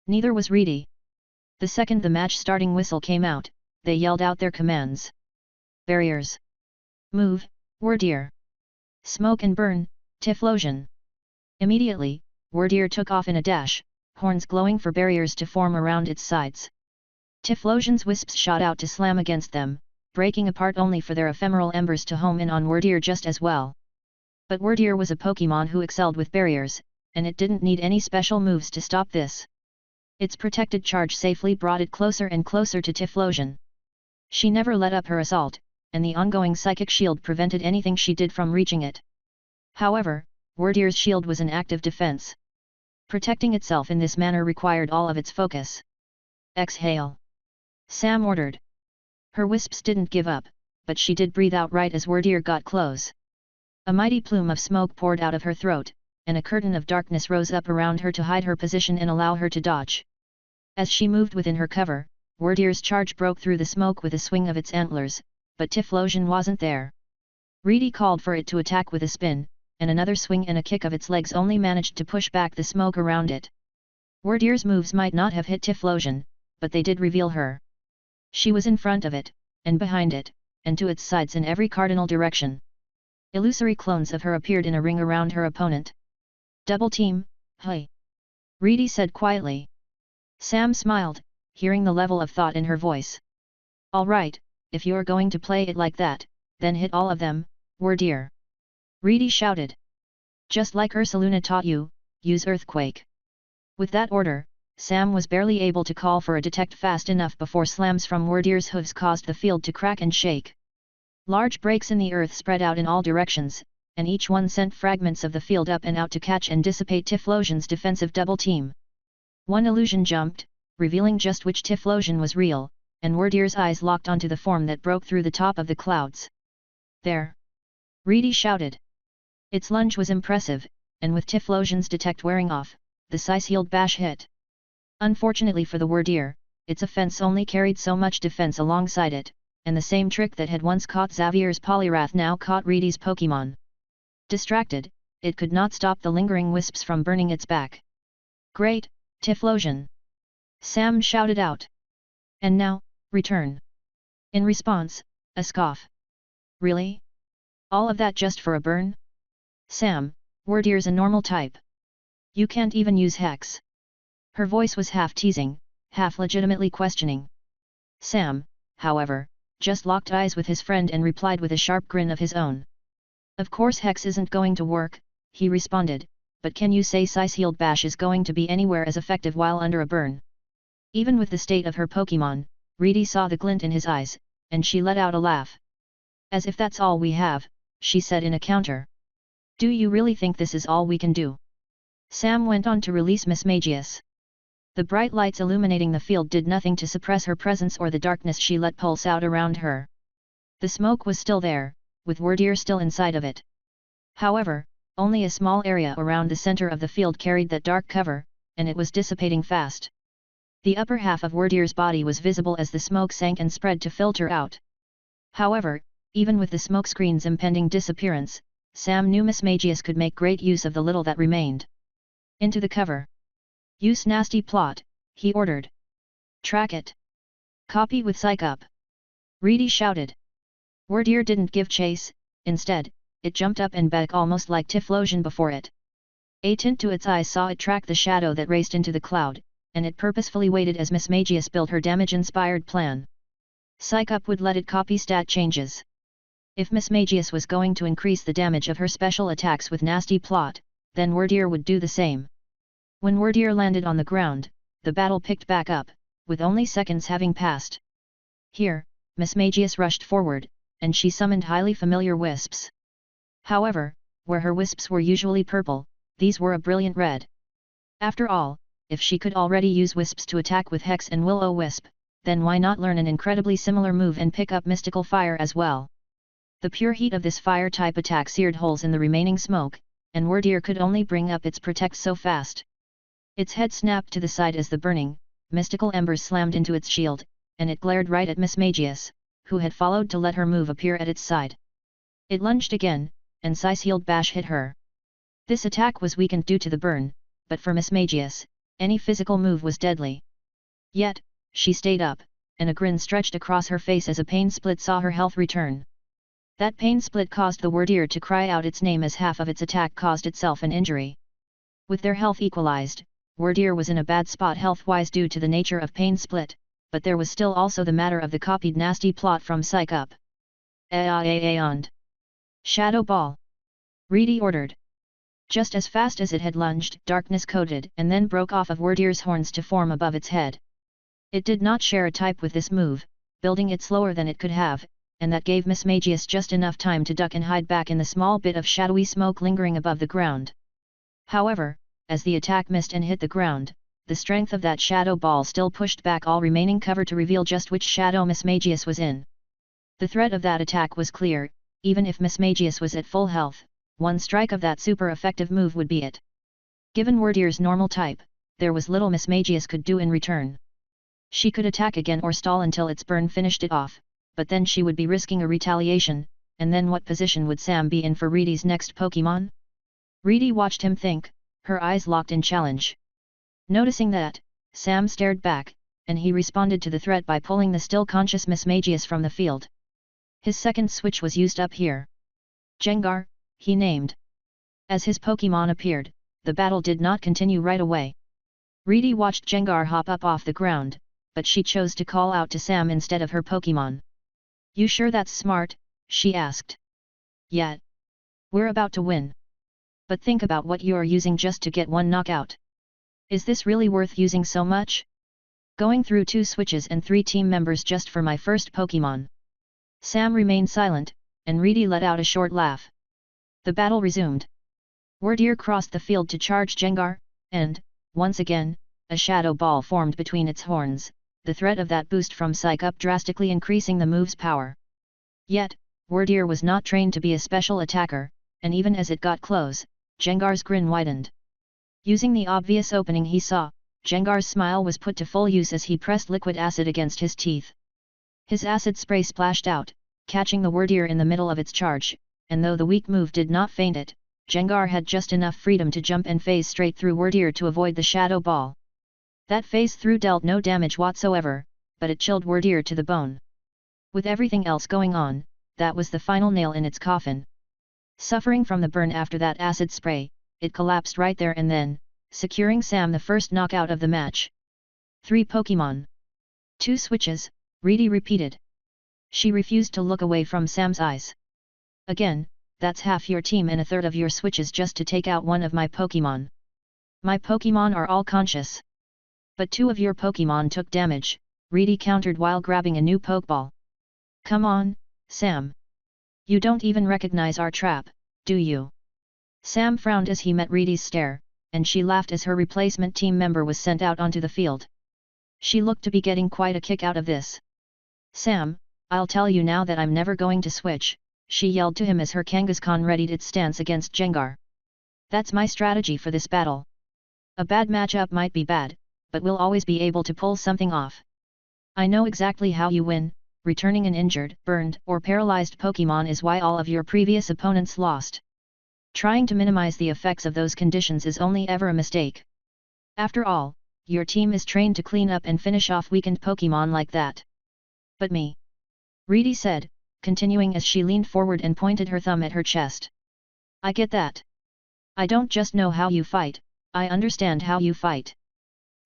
Neither was Reedy. The second the match starting whistle came out, they yelled out their commands. "Barriers! Move, Wardeer. Smoke and burn, Typhlosion. Immediately, Wardeer took off in a dash, horns glowing for barriers to form around its sides. Typhlosion's wisps shot out to slam against them, breaking apart only for their ephemeral embers to home in on Wardeer just as well. But Wardeer was a Pokémon who excelled with barriers, and it didn't need any special moves to stop this. Its protected charge safely brought it closer and closer to Typhlosion. She never let up her assault, and the ongoing psychic shield prevented anything she did from reaching it. However, Wardeer's shield was an active defense. Protecting itself in this manner required all of its focus. Exhale. Sam ordered. Her wisps didn't give up, but she did breathe out right as Wardeer got close. A mighty plume of smoke poured out of her throat, and a curtain of darkness rose up around her to hide her position and allow her to dodge. As she moved within her cover, Wardeer's charge broke through the smoke with a swing of its antlers, but Typhlosion wasn't there. Reedy called for it to attack with a spin, and another swing and a kick of its legs only managed to push back the smoke around it. Wardeer's moves might not have hit Typhlosion, but they did reveal her. She was in front of it, and behind it, and to its sides in every cardinal direction. Illusory clones of her appeared in a ring around her opponent. Double team, hey! Reedy said quietly. Sam smiled, hearing the level of thought in her voice. All right, if you're going to play it like that, then hit all of them, Wardeer. Reedy shouted. Just like Ursaluna taught you, use Earthquake. With that order, Sam was barely able to call for a detect fast enough before slams from Wardeer's hooves caused the field to crack and shake. Large breaks in the earth spread out in all directions, and each one sent fragments of the field up and out to catch and dissipate Typhlosion's defensive double team. One illusion jumped, revealing just which Typhlosion was real, and Wardeer's eyes locked onto the form that broke through the top of the clouds. There! Reedy shouted. Its lunge was impressive, and with Typhlosion's detect wearing off, the size-healed bash hit. Unfortunately for the Wardeer, its offense only carried so much defense alongside it, and the same trick that had once caught Xavier's Poliwrath now caught Reedy's Pokémon. Distracted, it could not stop the lingering wisps from burning its back. Great, Typhlosion! Sam shouted out. And now, return. In response, a scoff. Really? All of that just for a burn? Sam, Wardeer's a normal type. You can't even use Hex. Her voice was half teasing, half legitimately questioning. Sam, however, just locked eyes with his friend and replied with a sharp grin of his own. Of course Hex isn't going to work, he responded, but can you say Size-Healed Bash is going to be anywhere as effective while under a burn? Even with the state of her Pokémon, Reedy saw the glint in his eyes, and she let out a laugh. As if that's all we have, she said in a counter. Do you really think this is all we can do? Sam went on to release Mismagius. The bright lights illuminating the field did nothing to suppress her presence or the darkness she let pulse out around her. The smoke was still there, with Wardeer still inside of it. However, only a small area around the center of the field carried that dark cover, and it was dissipating fast. The upper half of Wardeer's body was visible as the smoke sank and spread to filter out. However, even with the smokescreen's impending disappearance, Sam knew Mismagius could make great use of the little that remained. Into the cover. Use Nasty Plot, he ordered. Track it. Copy with Psych Up. Reedy shouted. Wardeer didn't give chase, instead, it jumped up and back almost like Typhlosion before it. A tint to its eyes saw it track the shadow that raced into the cloud, and it purposefully waited as Mismagius built her damage-inspired plan. Psych Up would let it copy stat changes. If Mismagius was going to increase the damage of her special attacks with Nasty Plot, then Wardeer would do the same. When Wardeer landed on the ground, the battle picked back up, with only seconds having passed. Here, Mismagius rushed forward, and she summoned highly familiar wisps. However, where her wisps were usually purple, these were a brilliant red. After all, if she could already use wisps to attack with Hex and Will-O-Wisp, then why not learn an incredibly similar move and pick up Mystical Fire as well? The pure heat of this fire-type attack seared holes in the remaining smoke, and Wardeer could only bring up its Protect so fast. Its head snapped to the side as the burning, mystical embers slammed into its shield, and it glared right at Mismagius, who had followed to let her move appear at its side. It lunged again, and Size-Healed Bash hit her. This attack was weakened due to the burn, but for Mismagius, any physical move was deadly. Yet, she stayed up, and a grin stretched across her face as a pain split saw her health return. That pain split caused the warrior to cry out its name as half of its attack caused itself an injury. With their health equalized, warrior was in a bad spot health-wise due to the nature of pain split, but there was still also the matter of the copied nasty plot from Psych Up. And Shadow Ball. Reedy ordered. Just as fast as it had lunged, darkness coated and then broke off of warrior's horns to form above its head. It did not share a type with this move, building it slower than it could have, and that gave Miss Magius just enough time to duck and hide back in the small bit of shadowy smoke lingering above the ground. However, as the attack missed and hit the ground, the strength of that shadow ball still pushed back all remaining cover to reveal just which shadow Miss Magius was in. The threat of that attack was clear, even if Miss Magius was at full health, one strike of that super effective move would be it. Given warrior's normal type, there was little Miss Magius could do in return. She could attack again or stall until its burn finished it off, but then she would be risking a retaliation, and then what position would Sam be in for Reedy's next Pokémon? Reedy watched him think, her eyes locked in challenge. Noticing that, Sam stared back, and he responded to the threat by pulling the still conscious Miss Magius from the field. His second switch was used up here. Gengar, he named. As his Pokémon appeared, the battle did not continue right away. Reedy watched Gengar hop up off the ground, but she chose to call out to Sam instead of her Pokémon. You sure that's smart? She asked. Yeah. We're about to win. But think about what you are using just to get one knockout. Is this really worth using so much? Going through 2 switches and 3 team members just for my first Pokémon. Sam remained silent, and Reedy let out a short laugh. The battle resumed. Warrior crossed the field to charge Gengar, and, once again, a shadow ball formed between its horns, the threat of that boost from Psych Up drastically increasing the move's power. Yet, Warrior was not trained to be a special attacker, and even as it got close, Gengar's grin widened. Using the obvious opening he saw, Gengar's smile was put to full use as he pressed liquid acid against his teeth. His acid spray splashed out, catching the warrior in the middle of its charge, and though the weak move did not faint it, Gengar had just enough freedom to jump and phase straight through warrior to avoid the shadow ball. That phase through dealt no damage whatsoever, but it chilled warrior to the bone. With everything else going on, that was the final nail in its coffin. Suffering from the burn after that acid spray, it collapsed right there and then, securing Sam the first knockout of the match. 3 Pokémon. 2 switches, Reedy repeated. She refused to look away from Sam's eyes. Again, that's half your team and a third of your switches just to take out one of my Pokémon. My Pokémon are all conscious. But 2 of your Pokémon took damage, Reedy countered while grabbing a new Pokeball. Come on, Sam. You don't even recognize our trap, do you? Sam frowned as he met Reedy's stare, and she laughed as her replacement team member was sent out onto the field. She looked to be getting quite a kick out of this. Sam, I'll tell you now that I'm never going to switch, she yelled to him as her Kangaskhan readied its stance against Gengar. That's my strategy for this battle. A bad matchup might be bad, but we'll always be able to pull something off. I know exactly how you win. Returning an injured, burned, or paralyzed Pokémon is why all of your previous opponents lost. Trying to minimize the effects of those conditions is only ever a mistake. After all, your team is trained to clean up and finish off weakened Pokémon like that. But me. Reedy said, continuing as she leaned forward and pointed her thumb at her chest. I get that. I don't just know how you fight, I understand how you fight.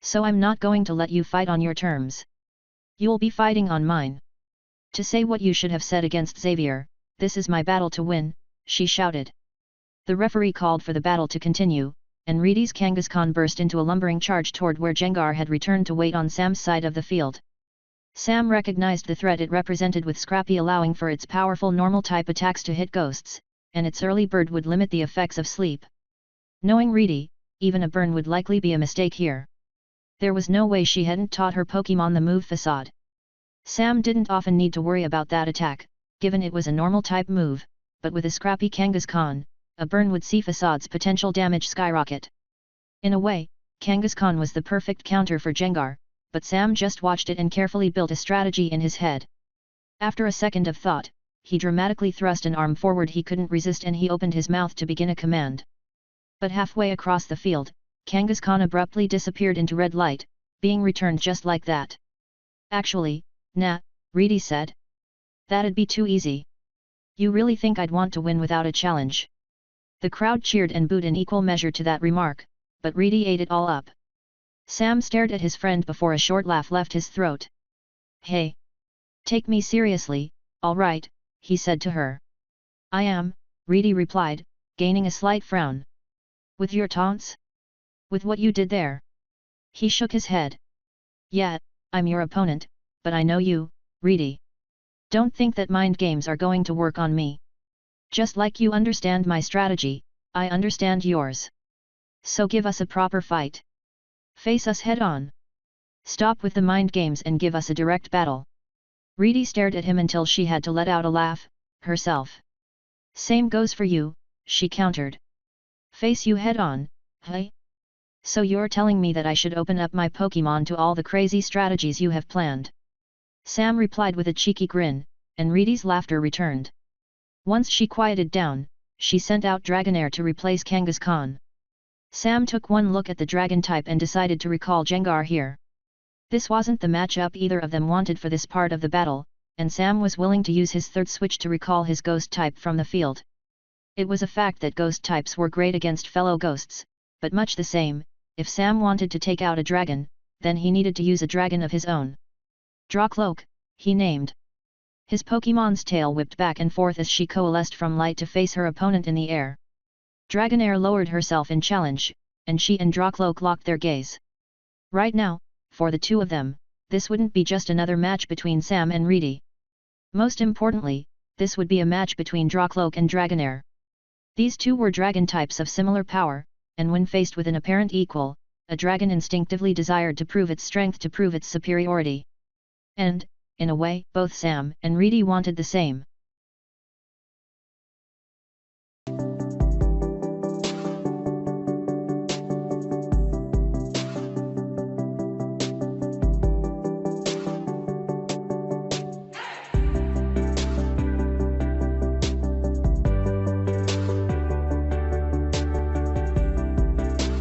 So I'm not going to let you fight on your terms. You'll be fighting on mine. To say what you should have said against Xavier, this is my battle to win, she shouted. The referee called for the battle to continue, and Reedy's Kangaskhan burst into a lumbering charge toward where Gengar had returned to wait on Sam's side of the field. Sam recognized the threat it represented with Scrappy allowing for its powerful normal-type attacks to hit ghosts, and its early bird would limit the effects of sleep. Knowing Reedy, even a burn would likely be a mistake here. There was no way she hadn't taught her Pokémon the move Facade. Sam didn't often need to worry about that attack, given it was a normal-type move, but with a scrappy Kangaskhan, a burn would see Facade's potential damage skyrocket. In a way, Kangaskhan was the perfect counter for Gengar, but Sam just watched it and carefully built a strategy in his head. After a second of thought, he dramatically thrust an arm forward he couldn't resist and he opened his mouth to begin a command. But halfway across the field, Kangaskhan abruptly disappeared into red light, being returned just like that. Actually, nah, Reedy said. That'd be too easy. You really think I'd want to win without a challenge? The crowd cheered and booed in equal measure to that remark, but Reedy ate it all up. Sam stared at his friend before a short laugh left his throat. Hey! Take me seriously, all right, he said to her. I am, Reedy replied, gaining a slight frown. With your taunts? With what you did there? He shook his head. Yeah, I'm your opponent, but I know you, Reedy. Don't think that mind games are going to work on me. Just like you understand my strategy, I understand yours. So give us a proper fight. Face us head on. Stop with the mind games and give us a direct battle. Reedy stared at him until she had to let out a laugh, herself. Same goes for you, she countered. Face you head on, hey? So you're telling me that I should open up my Pokémon to all the crazy strategies you have planned? Sam replied with a cheeky grin, and Reedy's laughter returned. Once she quieted down, she sent out Dragonair to replace Kangaskhan. Sam took one look at the dragon type and decided to recall Gengar here. This wasn't the matchup either of them wanted for this part of the battle, and Sam was willing to use his third switch to recall his ghost type from the field. It was a fact that ghost types were great against fellow ghosts, but much the same, if Sam wanted to take out a dragon, then he needed to use a dragon of his own. Drawcloak, he named. His Pokémon's tail whipped back and forth as she coalesced from light to face her opponent in the air. Dragonair lowered herself in challenge, and she and Drawcloak locked their gaze. Right now, for the two of them, this wouldn't be just another match between Sam and Reedy. Most importantly, this would be a match between Drawcloak and Dragonair. These two were dragon types of similar power, and when faced with an apparent equal, a dragon instinctively desired to prove its strength, to prove its superiority. And, in a way, both Sam and Reedy wanted the same.